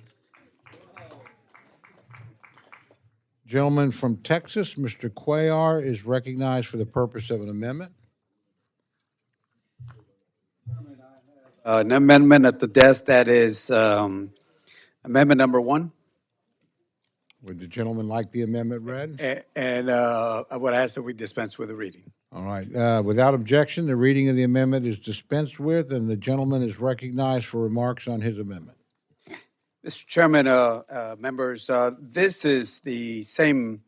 Gentleman from Texas, Mr. Cuellar, is recognized for the purpose of an amendment. An amendment at the desk that is amendment number 1. Would the gentleman like the amendment read? And I would ask that we dispense with the reading. All right. Without objection, the reading of the amendment is dispensed with, and the gentleman is recognized for remarks on his amendment. Mr. Chairman, members, this is the same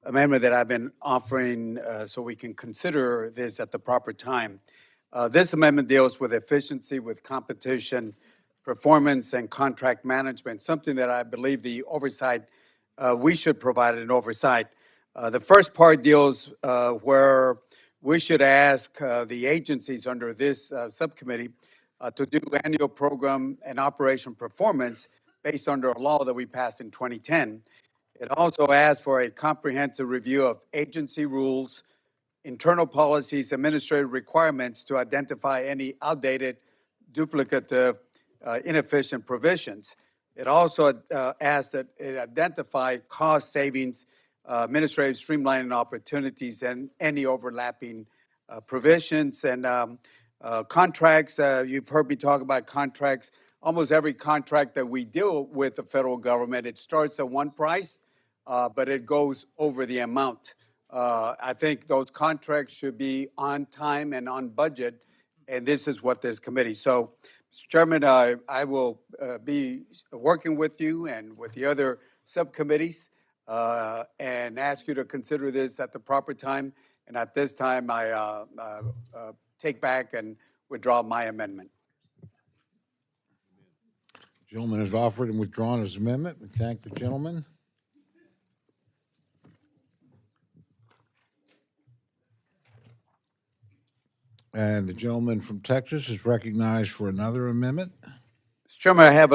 amendment that I've been offering so we can consider this at the proper time. This amendment deals with efficiency, with competition, performance, and contract management, something that I believe the oversight, we should provide an oversight. The first part deals where we should ask the agencies under this subcommittee to do annual program and operation performance based under a law that we passed in 2010. It also asks for a comprehensive review of agency rules, internal policies, administrative requirements to identify any outdated, duplicative, inefficient provisions. It also asks that it identify cost savings, administrative streamlining opportunities, and any overlapping provisions and contracts. You've heard me talk about contracts. Almost every contract that we deal with the federal government, it starts at one price, but it goes over the amount. I think those contracts should be on time and on budget, and this is what this committee. So, Mr. Chairman, I will be working with you and with the other subcommittees and ask you to consider this at the proper time. And at this time, I take back and withdraw my amendment. The gentleman has offered and withdrawn his amendment. We thank the gentleman. And the gentleman from Texas is recognized for another amendment. Mr. Chairman, I have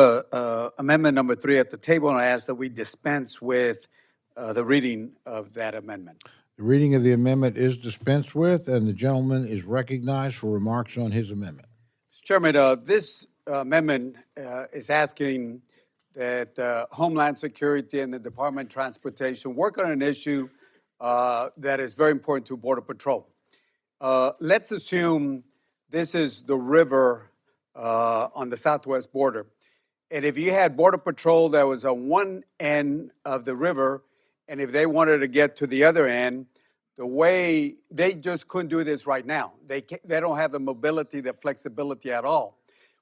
amendment number 3 at the table, and I ask that we dispense with the reading of that amendment. The reading of the amendment is dispensed with, and the gentleman is recognized for remarks on his amendment. Mr. Chairman, this amendment is asking that Homeland Security and the Department of Transportation work on an issue that is very important to Border Patrol. Let's assume this is the river on the southwest border. And if you had Border Patrol that was on one end of the river, and if they wanted to get to the other end, the way they just couldn't do this right now. They don't have the mobility, the flexibility at all.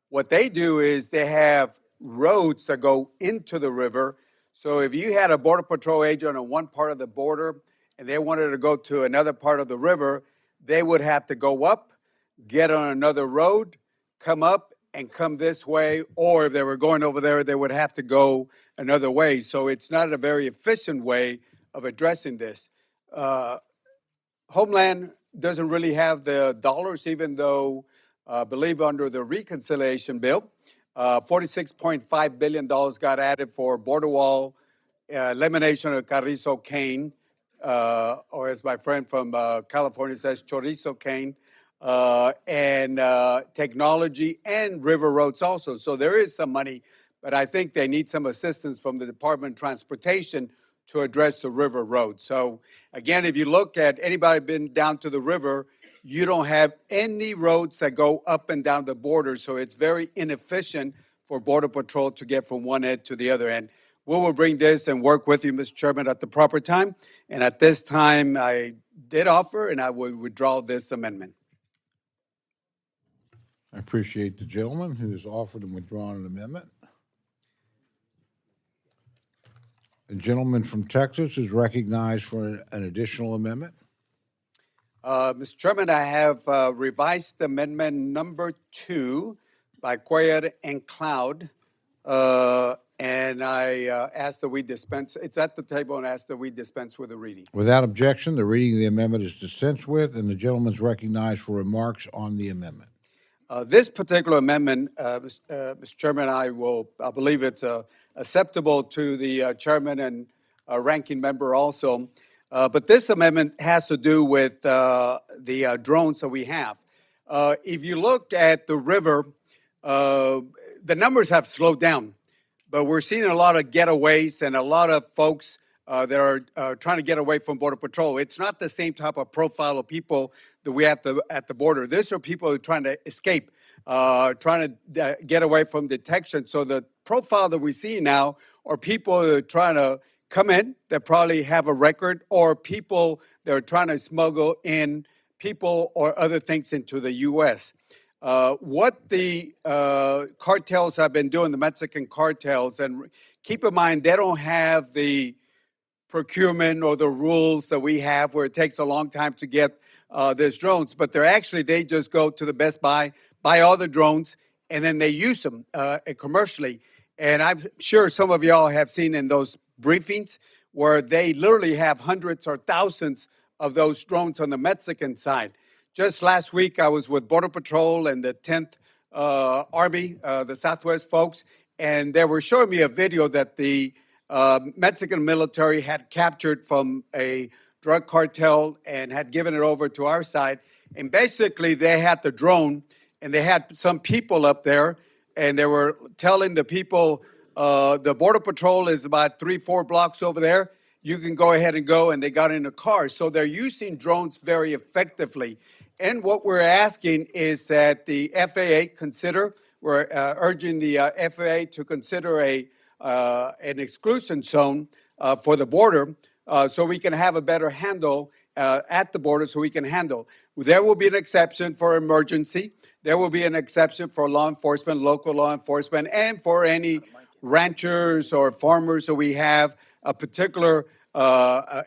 What they do is they have roads that go into the river. So if you had a Border Patrol agent on one part of the border and they wanted to go to another part of the river, they would have to go up, get on another road, come up, and come this way. Or if they were going over there, they would have to go another way. So it's not a very efficient way of addressing this. Homeland doesn't really have the dollars, even though I believe under the reconciliation bill, $46.5 billion got added for border wall, elimination of Carrizo cane, or as my friend from California says, chorizo cane, and technology and river roads also. So there is some money, but I think they need some assistance from the Department of Transportation to address the river roads. So again, if you look at anybody been down to the river, you don't have any roads that go up and down the border. So it's very inefficient for Border Patrol to get from one end to the other end. We will bring this and work with you, Mr. Chairman, at the proper time. And at this time, I did offer and I will withdraw this amendment. I appreciate the gentleman who has offered and withdrawn an amendment. The gentleman from Texas is recognized for an additional amendment. Mr. Chairman, I have revised amendment number 2 by Cuellar and Cloud. And I ask that we dispense, it's at the table, and ask that we dispense with the reading. Without objection, the reading of the amendment is dispensed with, and the gentleman's recognized for remarks on the amendment. This particular amendment, Mr. Chairman, I believe it's acceptable to the chairman and ranking member also. But this amendment has to do with the drones that we have. If you look at the river, the numbers have slowed down, but we're seeing a lot of getaways and a lot of folks that are trying to get away from Border Patrol. It's not the same type of profile of people that we have at the border. These are people who are trying to escape, trying to get away from detection. So the profile that we see now are people that are trying to come in that probably have a record, or people that are trying to smuggle in people or other things into the U.S. What the cartels have been doing, the Mexican cartels, and keep in mind, they don't have the procurement or the rules that we have where it takes a long time to get these drones, but they just go to the Best Buy, buy all the drones, and then they use them commercially. And I'm sure some of y'all have seen in those briefings where they literally have hundreds or thousands of those drones on the Mexican side. Just last week, I was with Border Patrol and the 10th Army, the Southwest folks, and they were showing me a video that the Mexican military had captured from a drug cartel and had given it over to our side. And basically, they had the drone, and they had some people up there, and they were telling the people, the Border Patrol is about 3-4 blocks over there. You can go ahead and go, and they got in a car. So they're using drones very effectively. And what we're asking is that the FAA consider, we're urging the FAA to consider an exclusion zone for the border so we can have a better handle at the border so we can handle. There will be an exception for emergency. There will be an exception for law enforcement, local law enforcement, and for any ranchers or farmers that we have a particular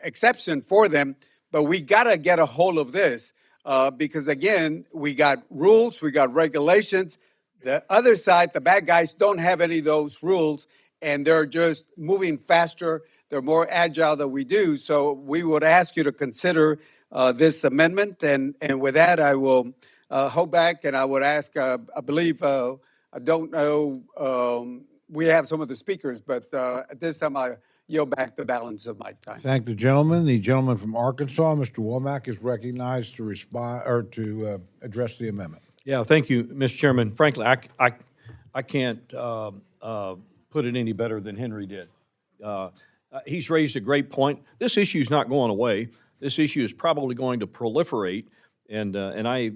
exception for them. But we got to get a hold of this because, again, we got rules, we got regulations. The other side, the bad guys, don't have any of those rules, and they're just moving faster. They're more agile than we do. So we would ask you to consider this amendment. And with that, I will hold back, and I would ask, I believe, I don't know, we have some of the speakers, but at this time, I yield back the balance of my time. Thank the gentleman. The gentleman from Arkansas, Mr. Womack, is recognized to respond or to address the amendment. Yeah, thank you, Mr. Chairman. Frankly, I can't put it any better than Henry did. He's raised a great point. This issue is not going away. This issue is probably going to proliferate, and I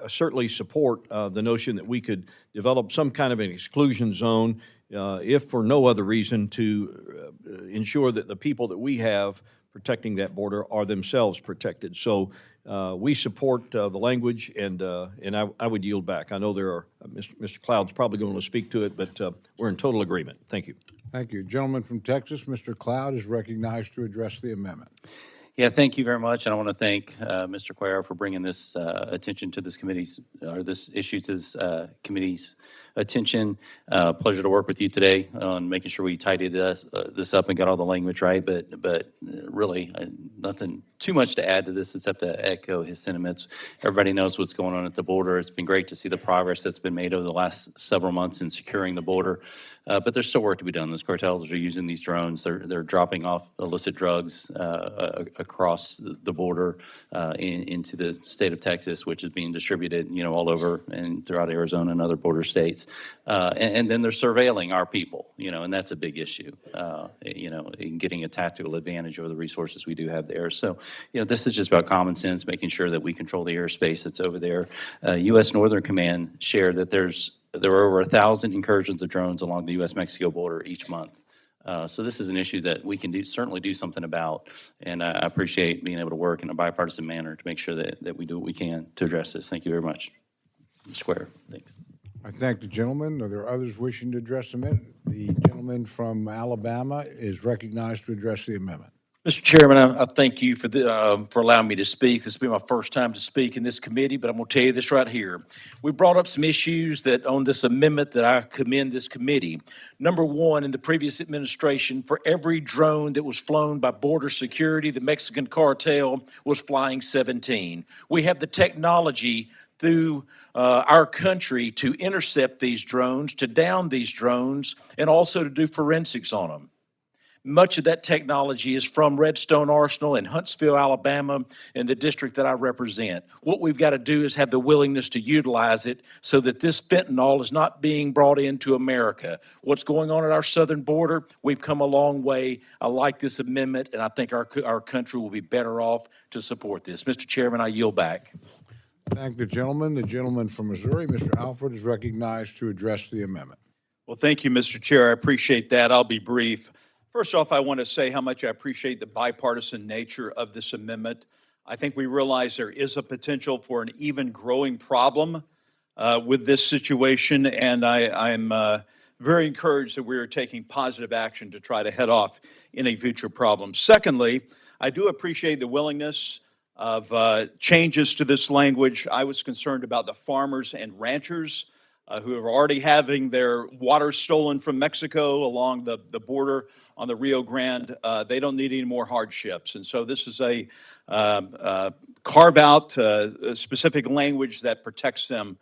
certainly support the notion that we could develop some kind of an exclusion zone, if for no other reason, to ensure that the people that we have protecting that border are themselves protected. So we support the language, and I would yield back. I know there are, Mr. Cloud's probably going to speak to it, but we're in total agreement. Thank you. Thank you. Gentleman from Texas, Mr. Cloud, is recognized to address the amendment. Yeah, thank you very much, and I want to thank Mr. Cuellar for bringing this attention to this committee's, or this issue to this committee's attention. Pleasure to work with you today on making sure we tidied this up and got all the language right, but really nothing too much to add to this except to echo his sentiments. Everybody knows what's going on at the border. It's been great to see the progress that's been made over the last several months in securing the border, but there's still work to be done. Those cartels are using these drones. They're dropping off illicit drugs across the border into the state of Texas, which is being distributed, all over and throughout Arizona and other border states. And then they're surveilling our people, and that's a big issue, in getting a tactical advantage over the resources we do have there. So, this is just about common sense, making sure that we control the airspace that's over there. U.S. Northern Command shared that there were over 1,000 incursions of drones along the U.S.-Mexico border each month. So this is an issue that we can certainly do something about, and I appreciate being able to work in a bipartisan manner to make sure that we do what we can to address this. Thank you very much. Mr. Cuellar, thanks. I thank the gentleman. Are there others wishing to address the amendment? The gentleman from Alabama is recognized to address the amendment. Mr. Chairman, I thank you for allowing me to speak. This will be my first time to speak in this committee, but I'm going to tell you this right here. We brought up some issues that on this amendment that I commend this committee. Number one, in the previous administration, for every drone that was flown by border security, the Mexican cartel was flying 17. We have the technology through our country to intercept these drones, to down these drones, and also to do forensics on them. Much of that technology is from Redstone Arsenal in Huntsville, Alabama, in the district that I represent. What we've got to do is have the willingness to utilize it so that this fentanyl is not being brought into America. What's going on at our southern border, we've come a long way. I like this amendment, and I think our country will be better off to support this. Mr. Chairman, I yield back. Thank the gentleman. The gentleman from Missouri, Mr. Alford, is recognized to address the amendment. Well, thank you, Mr. Chair. I appreciate that. I'll be brief. First off, I want to say how much I appreciate the bipartisan nature of this amendment. I think we realize there is a potential for an even growing problem with this situation, and I'm very encouraged that we are taking positive action to try to head off any future problems. Secondly, I do appreciate the willingness of changes to this language. I was concerned about the farmers and ranchers who are already having their water stolen from Mexico along the border on the Rio Grande. They don't need any more hardships. And so this is a carve-out specific language that protects them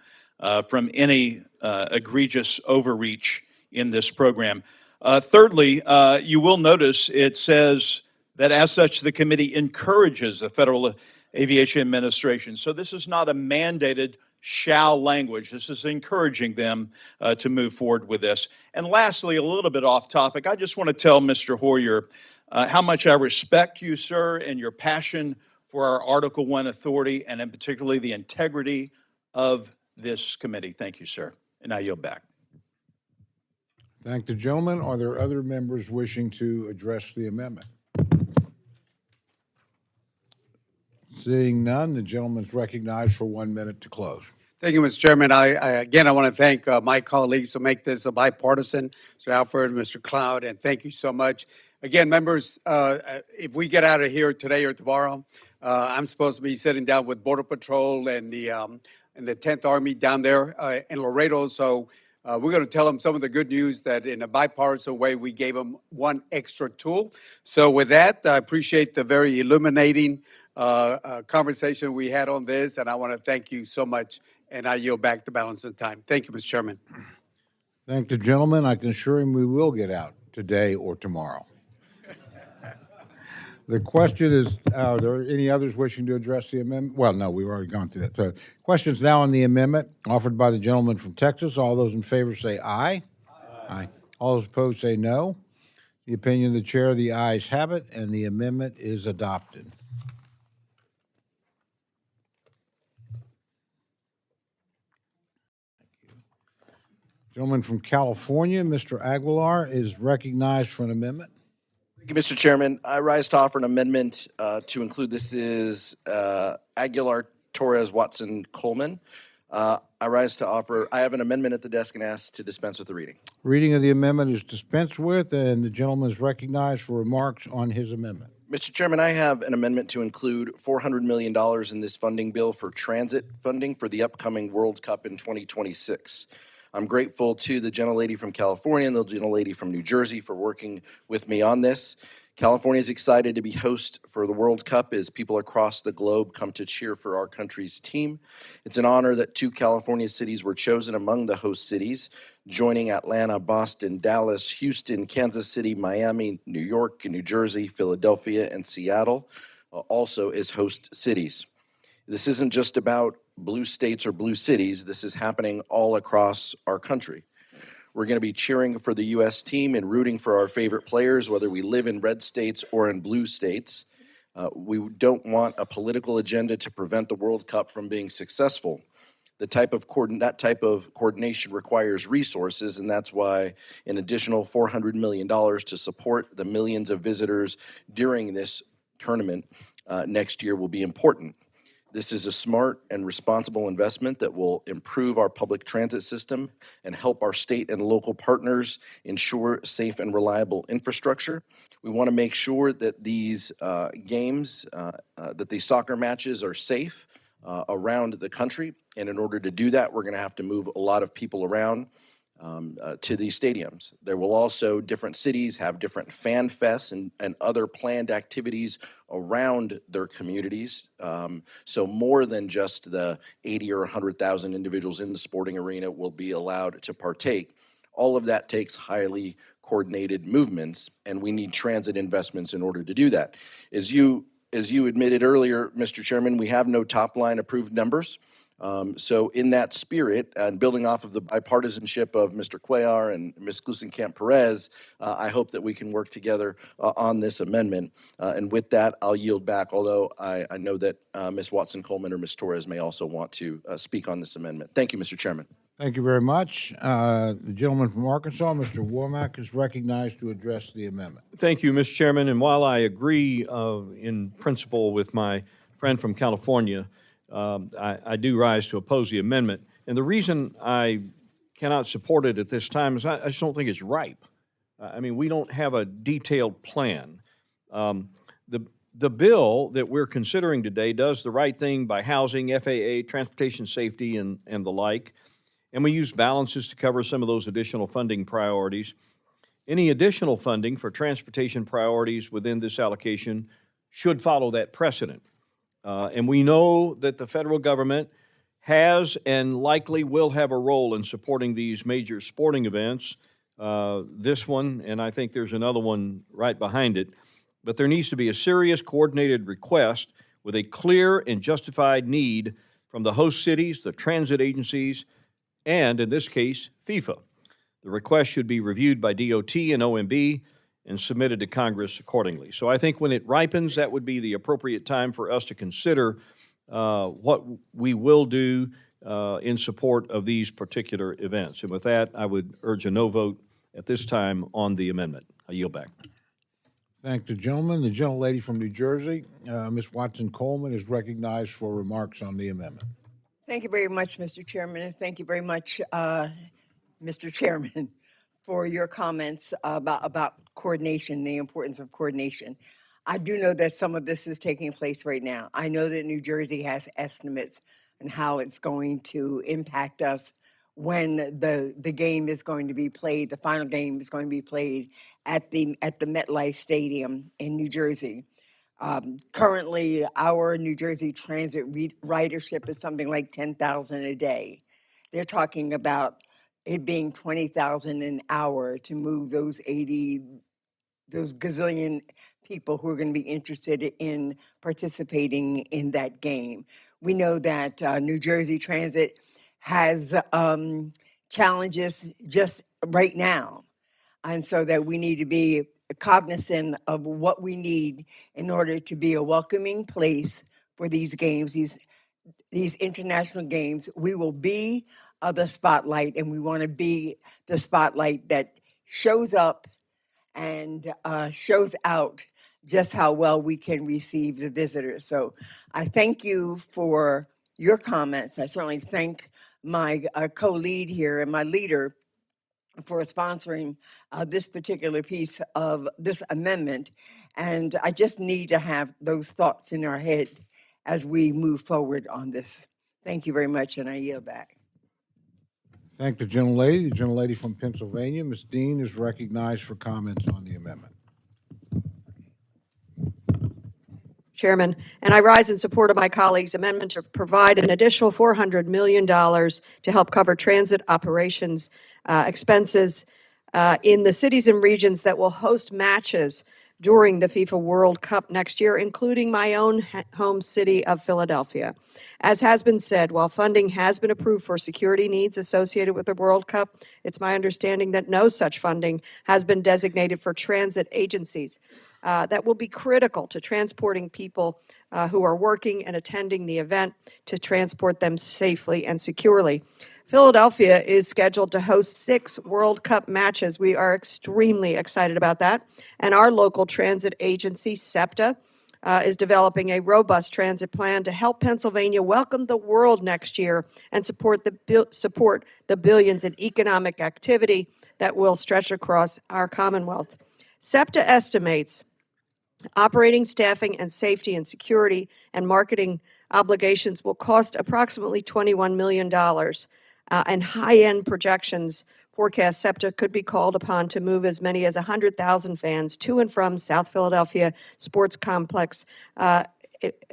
from any egregious overreach in this program. Thirdly, you will notice it says that as such, the committee encourages the Federal Aviation Administration. So this is not a mandated shall language. This is encouraging them to move forward with this. And lastly, a little bit off topic, I just want to tell Mr. Hoyer how much I respect you, sir, and your passion for our Article I authority, and in particularly the integrity of this committee. Thank you, sir. And I yield back. Thank the gentleman. Are there other members wishing to address the amendment? Seeing none, the gentleman's recognized for 1 minute to close. Thank you, Mr. Chairman. Again, I want to thank my colleagues to make this a bipartisan, Mr. Alford, Mr. Cloud, and thank you so much. Again, members, if we get out of here today or tomorrow, I'm supposed to be sitting down with Border Patrol and the 10th Army down there in Laredo. So we're going to tell them some of the good news that in a bipartisan way, we gave them one extra tool. So with that, I appreciate the very illuminating conversation we had on this, and I want to thank you so much, and I yield back the balance of the time. Thank you, Mr. Chairman. Thank the gentleman. I can assure him we will get out today or tomorrow. The question is, are there any others wishing to address the amendment? Well, no, we've already gone through that. So questions now on the amendment offered by the gentleman from Texas. All those in favor say aye. Aye. All those opposed say no. The opinion of the chair, the ayes have it, and the amendment is adopted. Gentleman from California, Mr. Aguilar, is recognized for an amendment. Thank you, Mr. Chairman. I rise to offer an amendment to include this is Aguilar, Torres, Watson, Coleman. I have an amendment at the desk and ask to dispense with the reading. Reading of the amendment is dispensed with, and the gentleman is recognized for remarks on his amendment. Mr. Chairman, I have an amendment to include $400 million in this funding bill for transit funding for the upcoming World Cup in 2026. I'm grateful to the gentlelady from California and the gentlelady from New Jersey for working with me on this. California is excited to be host for the World Cup as people across the globe come to cheer for our country's team. It's an honor that 2 California cities were chosen among the host cities, joining Atlanta, Boston, Dallas, Houston, Kansas City, Miami, New York, New Jersey, Philadelphia, and Seattle, also as host cities. This isn't just about blue states or blue cities. This is happening all across our country. We're going to be cheering for the U.S. team and rooting for our favorite players, whether we live in red states or in blue states. We don't want a political agenda to prevent the World Cup from being successful. That type of coordination requires resources, and that's why an additional $400 million to support the millions of visitors during this tournament next year will be important. This is a smart and responsible investment that will improve our public transit system and help our state and local partners ensure safe and reliable infrastructure. We want to make sure that these games, that these soccer matches are safe around the country. And in order to do that, we're going to have to move a lot of people around to these stadiums. There will also, different cities have different fan fests and other planned activities around their communities. So more than just the 80 or 100,000 individuals in the sporting arena will be allowed to partake. All of that takes highly coordinated movements, and we need transit investments in order to do that. As you admitted earlier, Mr. Chairman, we have no top-line approved numbers. So in that spirit, and building off of the bipartisanship of Mr. Cuellar and Ms. Glusenkamp-Perez, I hope that we can work together on this amendment. And with that, I'll yield back, although I know that Ms. Watson-Coleman or Ms. Torres may also want to speak on this amendment. Thank you, Mr. Chairman. Thank you very much. The gentleman from Arkansas, Mr. Womack, is recognized to address the amendment. Thank you, Mr. Chairman. And while I agree in principle with my friend from California, I do rise to oppose the amendment. And the reason I cannot support it at this time is I just don't think it's ripe. I mean, we don't have a detailed plan. The bill that we're considering today does the right thing by housing, FAA, transportation safety, and the like. And we use balances to cover some of those additional funding priorities. Any additional funding for transportation priorities within this allocation should follow that precedent. And we know that the federal government has and likely will have a role in supporting these major sporting events, this one, and I think there's another one right behind it. But there needs to be a serious coordinated request with a clear and justified need from the host cities, the transit agencies, and in this case, FIFA. The request should be reviewed by DOT and OMB and submitted to Congress accordingly. So I think when it ripens, that would be the appropriate time for us to consider what we will do in support of these particular events. And with that, I would urge a no vote at this time on the amendment. I yield back. Thank the gentleman. The gentlelady from New Jersey, Ms. Watson-Coleman, is recognized for remarks on the amendment. Thank you very much, Mr. Chairman, and thank you very much, Mr. Chairman, for your comments about coordination, the importance of coordination. I do know that some of this is taking place right now. I know that New Jersey has estimates on how it's going to impact us when the game is going to be played, the final game is going to be played at the MetLife Stadium in New Jersey. Currently, our New Jersey transit ridership is something like 10,000 a day. They're talking about it being 20,000 an hour to move those gazillion people who are going to be interested in participating in that game. We know that New Jersey Transit has challenges just right now. And so that we need to be cognizant of what we need in order to be a welcoming place for these games, these international games. We will be the spotlight, and we want to be the spotlight that shows up and shows out just how well we can receive the visitors. So I thank you for your comments. I certainly thank my co-lead here and my leader for sponsoring this particular piece of this amendment. And I just need to have those thoughts in our head as we move forward on this. Thank you very much, and I yield back. Thank the gentlelady. The gentlelady from Pennsylvania, Ms. Dean, is recognized for comments on the amendment. Chairman, and I rise in support of my colleague's amendment to provide an additional $400 million to help cover transit operations expenses in the cities and regions that will host matches during the FIFA World Cup next year, including my own home city of Philadelphia. As has been said, while funding has been approved for security needs associated with the World Cup, it's my understanding that no such funding has been designated for transit agencies that will be critical to transporting people who are working and attending the event to transport them safely and securely. Philadelphia is scheduled to host 6 World Cup matches. We are extremely excited about that. And our local transit agency, SEPTA, is developing a robust transit plan to help Pennsylvania welcome the world next year and support the billions in economic activity that will stretch across our Commonwealth. SEPTA estimates operating, staffing, and safety and security and marketing obligations will cost approximately $21 million, and high-end projections forecast SEPTA could be called upon to move as many as 100,000 fans to and from South Philadelphia Sports Complex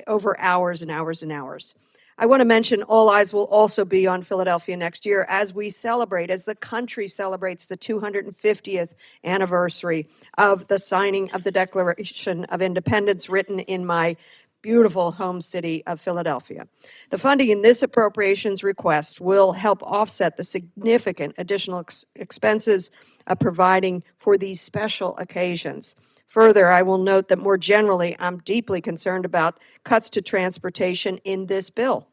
over hours and hours and hours. I want to mention all eyes will also be on Philadelphia next year as the country celebrates the 250th anniversary of the signing of the Declaration of Independence written in my beautiful home city of Philadelphia. The funding in this appropriations request will help offset the significant additional expenses of providing for these special occasions. Further, I will note that more generally, I'm deeply concerned about cuts to transportation in this bill,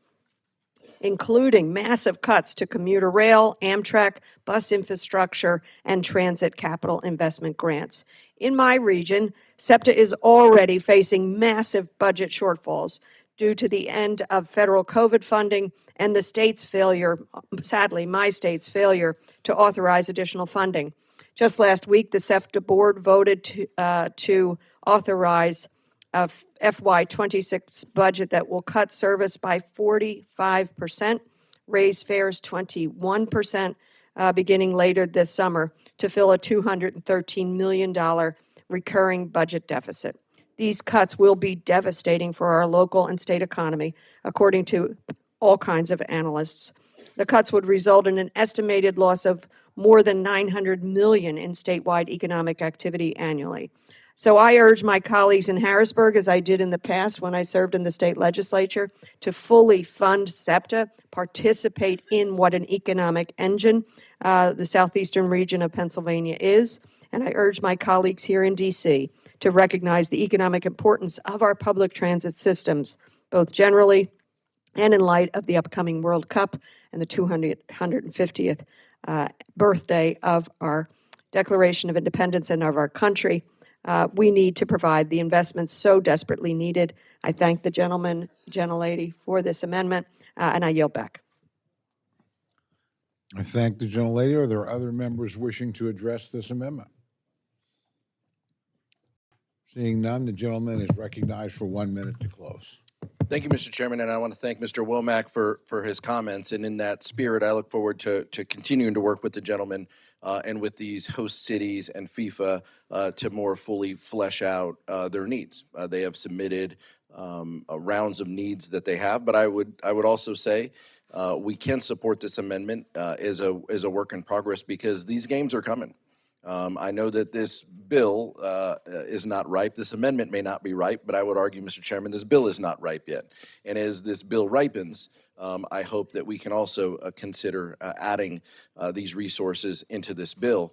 including massive cuts to commuter rail, Amtrak, bus infrastructure, and transit capital investment grants. In my region, SEPTA is already facing massive budget shortfalls due to the end of federal COVID funding and the state's failure, sadly, my state's failure to authorize additional funding. Just last week, the SEPTA board voted to authorize a FY26 budget that will cut service by 45%, raise fares 21%, beginning later this summer to fill a $213 million recurring budget deficit. These cuts will be devastating for our local and state economy, according to all kinds of analysts. The cuts would result in an estimated loss of more than $900 million in statewide economic activity annually. So I urge my colleagues in Harrisburg, as I did in the past when I served in the state legislature, to fully fund SEPTA, participate in what an economic engine the southeastern region of Pennsylvania is. And I urge my colleagues here in D.C. to recognize the economic importance of our public transit systems, both generally and in light of the upcoming World Cup and the 250th birthday of our Declaration of Independence and of our country. We need to provide the investments so desperately needed. I thank the gentlelady for this amendment, and I yield back. I thank the gentlelady. Are there other members wishing to address this amendment? Seeing none, the gentleman is recognized for 1 minute to close. Thank you, Mr. Chairman, and I want to thank Mr. Womack for his comments. And in that spirit, I look forward to continuing to work with the gentleman and with these host cities and FIFA to more fully flesh out their needs. They have submitted rounds of needs that they have, but I would also say we can support this amendment as a work in progress because these games are coming. I know that this bill is not ripe. This amendment may not be ripe, but I would argue, Mr. Chairman, this bill is not ripe yet. And as this bill ripens, I hope that we can also consider adding these resources into this bill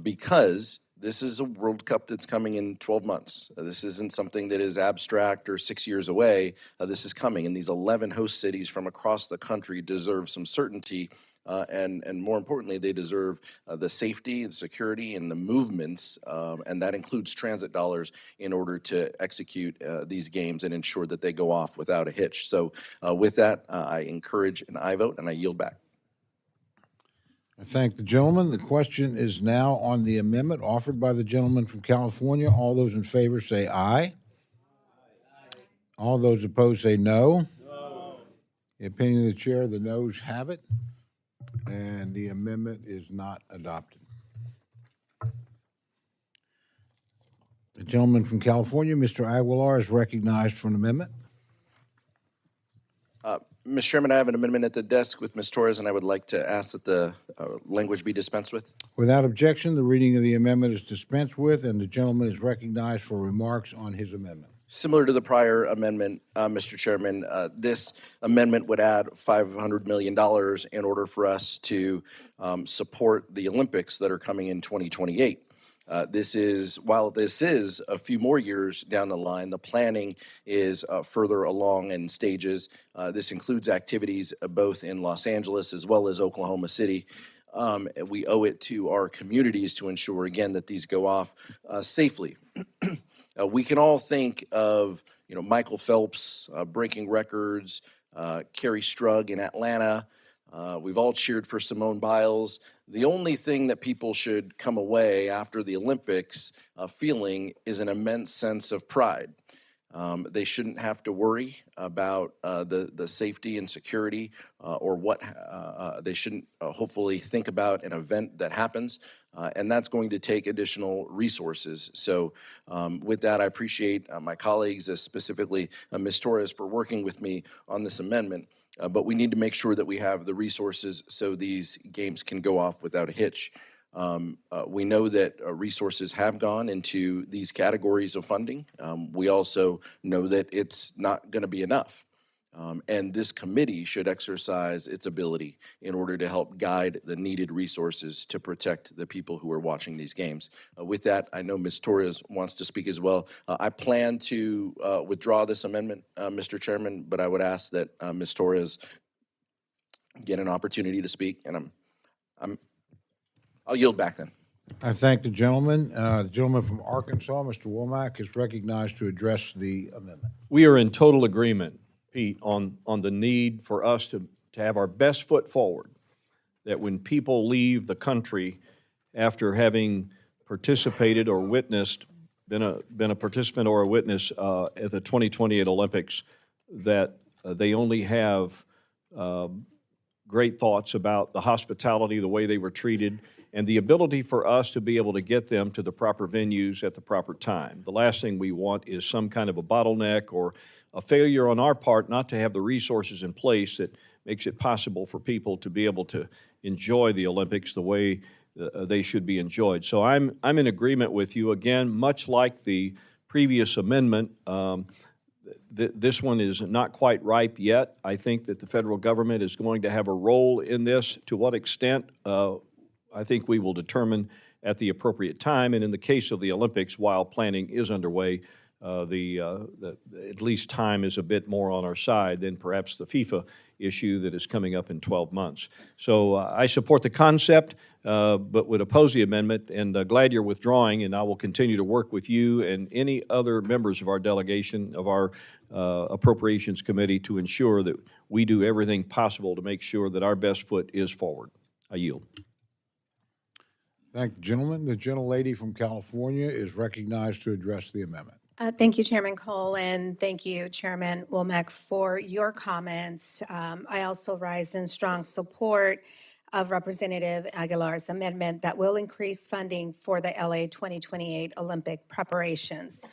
because this is a World Cup that's coming in 12 months. This isn't something that is abstract or 6 years away. This is coming, and these 11 host cities from across the country deserve some certainty. And more importantly, they deserve the safety, the security, and the movements, and that includes transit dollars in order to execute these games and ensure that they go off without a hitch. So with that, I encourage an aye vote, and I yield back. I thank the gentleman. The question is now on the amendment offered by the gentleman from California. All those in favor say aye. All those opposed say no. The opinion of the chair, the noes have it. And the amendment is not adopted. The gentleman from California, Mr. Aguilar, is recognized for an amendment. Mr. Chairman, I have an amendment at the desk with Ms. Torres, and I would like to ask that the language be dispensed with. Without objection, the reading of the amendment is dispensed with, and the gentleman is recognized for remarks on his amendment. Similar to the prior amendment, Mr. Chairman, this amendment would add $500 million in order for us to support the Olympics that are coming in 2028. While this is a few more years down the line, the planning is further along in stages. This includes activities both in Los Angeles as well as Oklahoma City. We owe it to our communities to ensure, again, that these go off safely. We can all think of, Michael Phelps breaking records, Carrie Strug in Atlanta. We've all cheered for Simone Biles. The only thing that people should come away after the Olympics feeling is an immense sense of pride. They shouldn't have to worry about the safety and security or what they shouldn't hopefully think about an event that happens. And that's going to take additional resources. So with that, I appreciate my colleagues, specifically Ms. Torres, for working with me on this amendment. But we need to make sure that we have the resources so these games can go off without a hitch. We know that resources have gone into these categories of funding. We also know that it's not going to be enough. And this committee should exercise its ability in order to help guide the needed resources to protect the people who are watching these games. With that, I know Ms. Torres wants to speak as well. I plan to withdraw this amendment, Mr. Chairman, but I would ask that Ms. Torres get an opportunity to speak, and I'll yield back then. I thank the gentleman. The gentleman from Arkansas, Mr. Womack, is recognized to address the amendment. We are in total agreement, Pete, on the need for us to have our best foot forward, that when people leave the country after having participated or witnessed, been a participant or a witness at the 2028 Olympics, that they only have great thoughts about the hospitality, the way they were treated, and the ability for us to be able to get them to the proper venues at the proper time. The last thing we want is some kind of a bottleneck or a failure on our part not to have the resources in place that makes it possible for people to be able to enjoy the Olympics the way they should be enjoyed. So I'm in agreement with you. Again, much like the previous amendment, this one is not quite ripe yet. I think that the federal government is going to have a role in this. To what extent, I think we will determine at the appropriate time. And in the case of the Olympics, while planning is underway, at least time is a bit more on our side than perhaps the FIFA issue that is coming up in 12 months. So I support the concept, but would oppose the amendment, and glad you're withdrawing, and I will continue to work with you and any other members of our delegation, of our Appropriations Committee, to ensure that we do everything possible to make sure that our best foot is forward. I yield. Thank the gentleman. The gentlelady from California is recognized to address the amendment. Thank you, Chairman Cole, and thank you, Chairman Womack, for your comments. I also rise in strong support of Representative Aguilar's amendment that will increase funding for the LA 2028 Olympic preparations.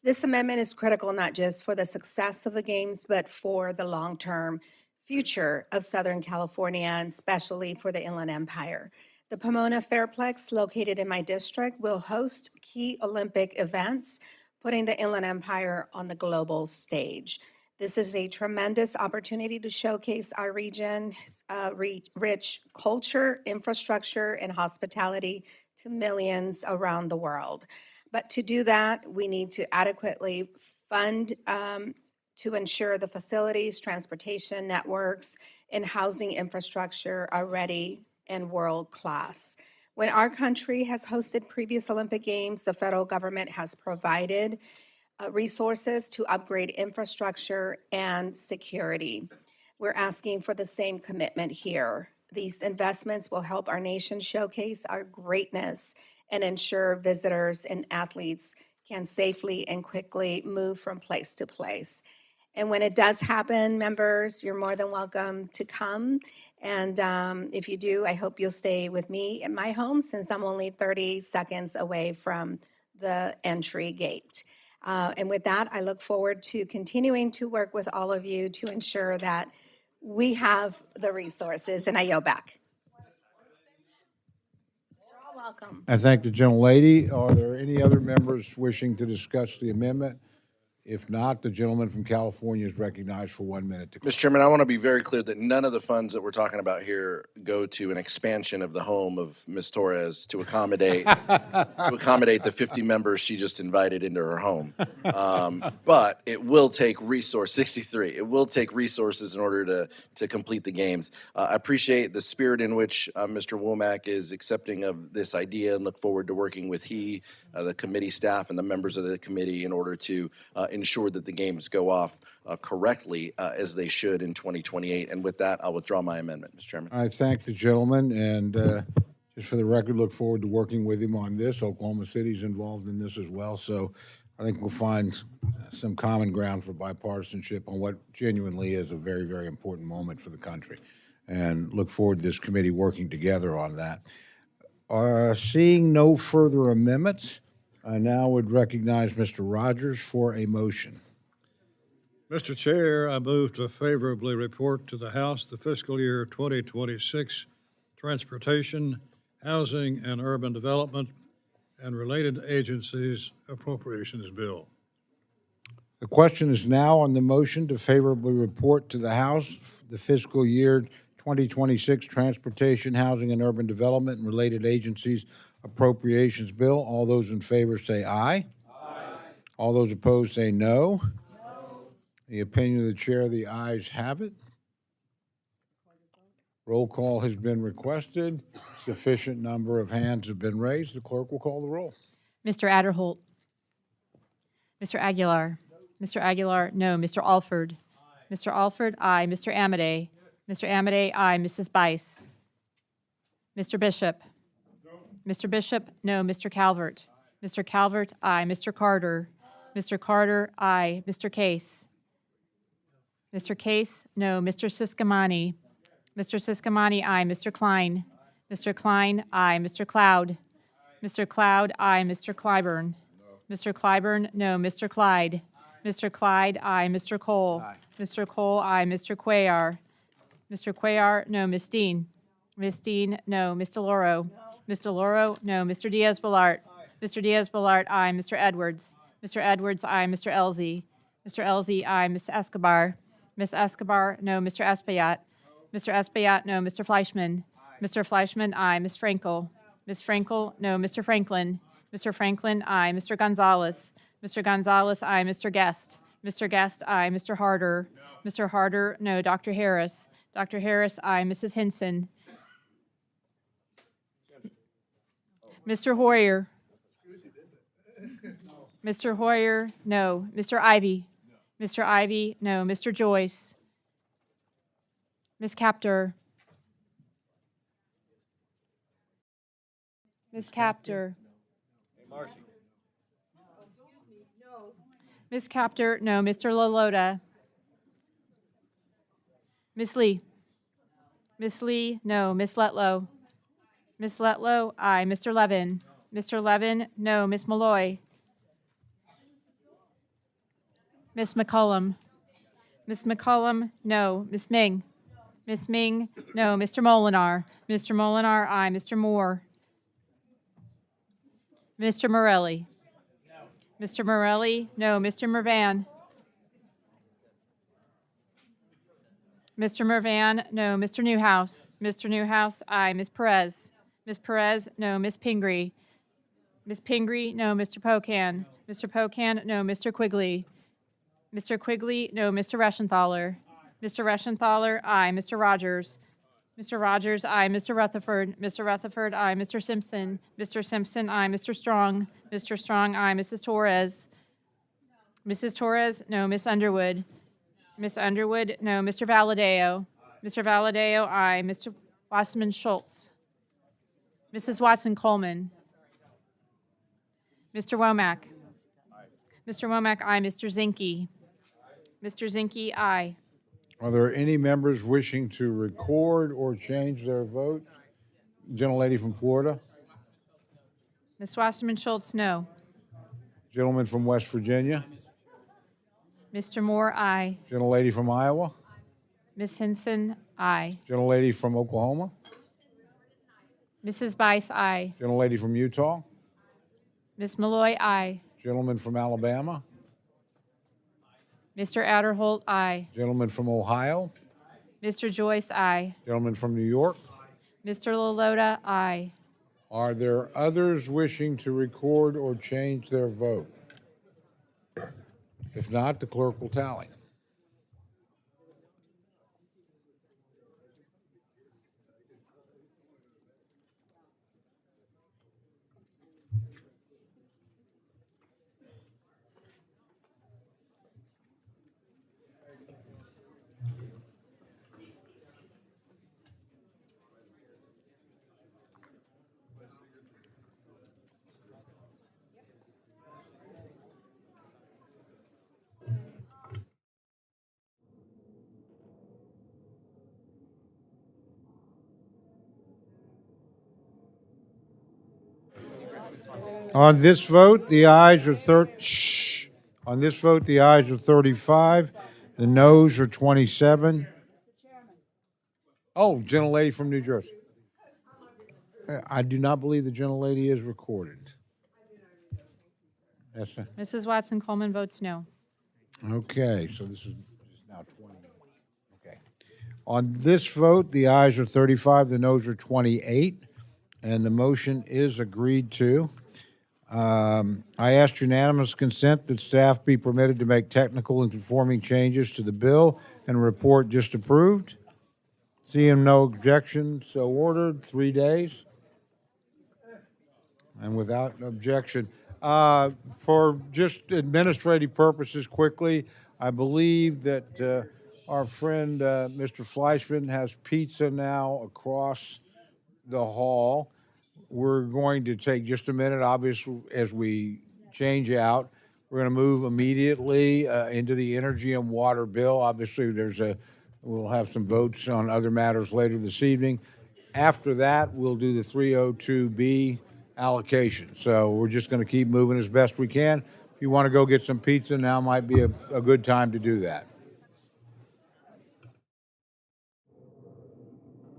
This amendment is critical not just for the success of the Games, but for the long-term future of Southern California, and especially for the Inland Empire. The Pomona Fairplex, located in my district, will host key Olympic events, putting the Inland Empire on the global stage. This is a tremendous opportunity to showcase our region's rich culture, infrastructure, and hospitality to millions around the world. But to do that, we need to adequately fund to ensure the facilities, transportation networks, and housing infrastructure are ready and world-class. When our country has hosted previous Olympic Games, the federal government has provided resources to upgrade infrastructure and security. We're asking for the same commitment here. These investments will help our nation showcase our greatness and ensure visitors and athletes can safely and quickly move from place to place. And when it does happen, members, you're more than welcome to come. And if you do, I hope you'll stay with me in my home, since I'm only 30 seconds away from the entry gate. And with that, I look forward to continuing to work with all of you to ensure that we have the resources. And I yield back. You're all welcome. I thank the gentlelady. Are there any other members wishing to discuss the amendment? If not, the gentleman from California is recognized for 1 minute. Mr. Chairman, I want to be very clear that none of the funds that we're talking about here go to an expansion of the home of Ms. Torres to accommodate the 50 members she just invited into her home. But it will take 63. It will take resources in order to complete the games. I appreciate the spirit in which Mr. Womack is accepting of this idea, and look forward to working with the committee staff and the members of the committee in order to ensure that the games go off correctly as they should in 2028. And with that, I'll withdraw my amendment, Mr. Chairman. I thank the gentleman, and just for the record, look forward to working with him on this. Oklahoma City's involved in this as well, so I think we'll find some common ground for bipartisanship on what genuinely is a very, very important moment for the country, and look forward to this committee working together on that. Seeing no further amendments, I now would recognize Mr. Rogers for a motion. Mr. Chair, I move to favorably report to the House the fiscal year 2026 Transportation, Housing, and Urban Development and related agencies appropriations bill. The question is now on the motion to favorably report to the House the fiscal year 2026 Transportation, Housing, and Urban Development and related agencies appropriations bill. All those in favor say aye. Aye. All those opposed say no. The opinion of the chair, the ayes have it. Roll call has been requested. Sufficient number of hands have been raised. The clerk will call the roll. Mr. Adderholt. Mr. Aguilar. Mr. Aguilar, no. Mr. Alford. Mr. Alford, aye. Mr. Amade. Mr. Amade, aye. Mrs. Bice. Mr. Bishop. Mr. Bishop, no. Mr. Calvert. Mr. Calvert, aye. Mr. Carter. Mr. Carter, aye. Mr. Case. Mr. Case, no. Mr. Siscamani. Mr. Siscamani, aye. Mr. Klein. Mr. Klein, aye. Mr. Cloud. Mr. Cloud, aye. Mr. Clyburn. Mr. Clyburn, no. Mr. Clyde. Mr. Clyde, aye. Mr. Cole. Mr. Cole, aye. Mr. Cuellar. Mr. Cuellar, no. Ms. Dean. Ms. Dean, no. Mr. Loro. Mr. Loro, no. Mr. Diaz-Balart. Mr. Diaz-Balart, aye. Mr. Edwards. Mr. Edwards, aye. Mr. Elzey. Mr. Elzey, aye. Mr. Escobar. Ms. Escobar, no. Mr. Espaillat. Mr. Espaillat, no. Mr. Fleischman. Mr. Fleischman, aye. Ms. Frankel. Ms. Frankel, no. Mr. Franklin. Mr. Franklin, aye. Mr. Gonzalez. Mr. Gonzalez, aye. Mr. Guest. Mr. Guest, aye. Mr. Harder. Mr. Harder, no. Dr. Harris. Dr. Harris, aye. Mrs. Hinson. Mr. Hoyer. Mr. Hoyer, no. Mr. Ivy. Mr. Ivy, no. Mr. Joyce. Ms. Captor. Ms. Captor. Ms. Captor, no. Mr. LaLota. Ms. Lee. Ms. Lee, no. Ms. Letlow. Ms. Letlow, aye. Mr. Levin. Mr. Levin, no. Ms. Malloy. Ms. McCollum. Ms. McCollum, no. Ms. Ming. Ms. Ming, no. Mr. Molinar. Mr. Molinar, aye. Mr. Moore. Mr. Morelli. Mr. Morelli, no. Mr. Mervan. Mr. Mervan, no. Mr. Newhouse. Mr. Newhouse, aye. Ms. Perez. Ms. Perez, no. Ms. Pingree. Ms. Pingree, no. Mr. Pocan. Mr. Pocan, no. Mr. Quigley. Mr. Quigley, no. Mr. Reschenthaler. Mr. Reschenthaler, aye. Mr. Rogers. Mr. Rogers, aye. Mr. Rutherford. Mr. Rutherford, aye. Mr. Simpson. Mr. Simpson, aye. Mr. Strong. Mr. Strong, aye. Mrs. Torres. Mrs. Torres, no. Miss Underwood. Miss Underwood, no. Mr. Valadeo. Mr. Valadeo, aye. Mr. Wasserman Schultz. Mrs. Watson Coleman. Mr. Womack. Mr. Womack, aye. Mr. Zinke. Mr. Zinke, aye. Are there any members wishing to record or change their vote? Gentlelady from Florida. Ms. Wasserman Schultz, no. Gentleman from West Virginia. Mr. Moore, aye. Gentlelady from Iowa. Ms. Hinson, aye. Gentlelady from Oklahoma. Mrs. Bice, aye. Gentlelady from Utah. Ms. Malloy, aye. Gentleman from Alabama. Mr. Adderholt, aye. Gentleman from Ohio. Mr. Joyce, aye. Gentleman from New York. Mr. LaLota, aye. Are there others wishing to record or change their vote? If not, the clerk will tally. On this vote, the ayes are On this vote, the ayes are 35, the noes are 27. Oh, gentlelady from New Jersey. I do not believe the gentlelady is recorded. Yes, sir. Mrs. Watson Coleman votes no. Okay, so this is now 20. Okay. On this vote, the ayes are 35, the noes are 28, and the motion is agreed to. I asked unanimous consent that staff be permitted to make technical and conforming changes to the bill and report just approved. Seeing no objection, so ordered, 3 days. And without objection. For just administrative purposes, quickly, I believe that our friend, Mr. Fleischman, has pizza now across the hall. We're going to take just a minute, obviously, as we change out. We're going to move immediately into the energy and water bill. Obviously, we'll have some votes on other matters later this evening. After that, we'll do the 302B allocation. So we're just going to keep moving as best we can. If you want to go get some pizza, now might be a good time to do that.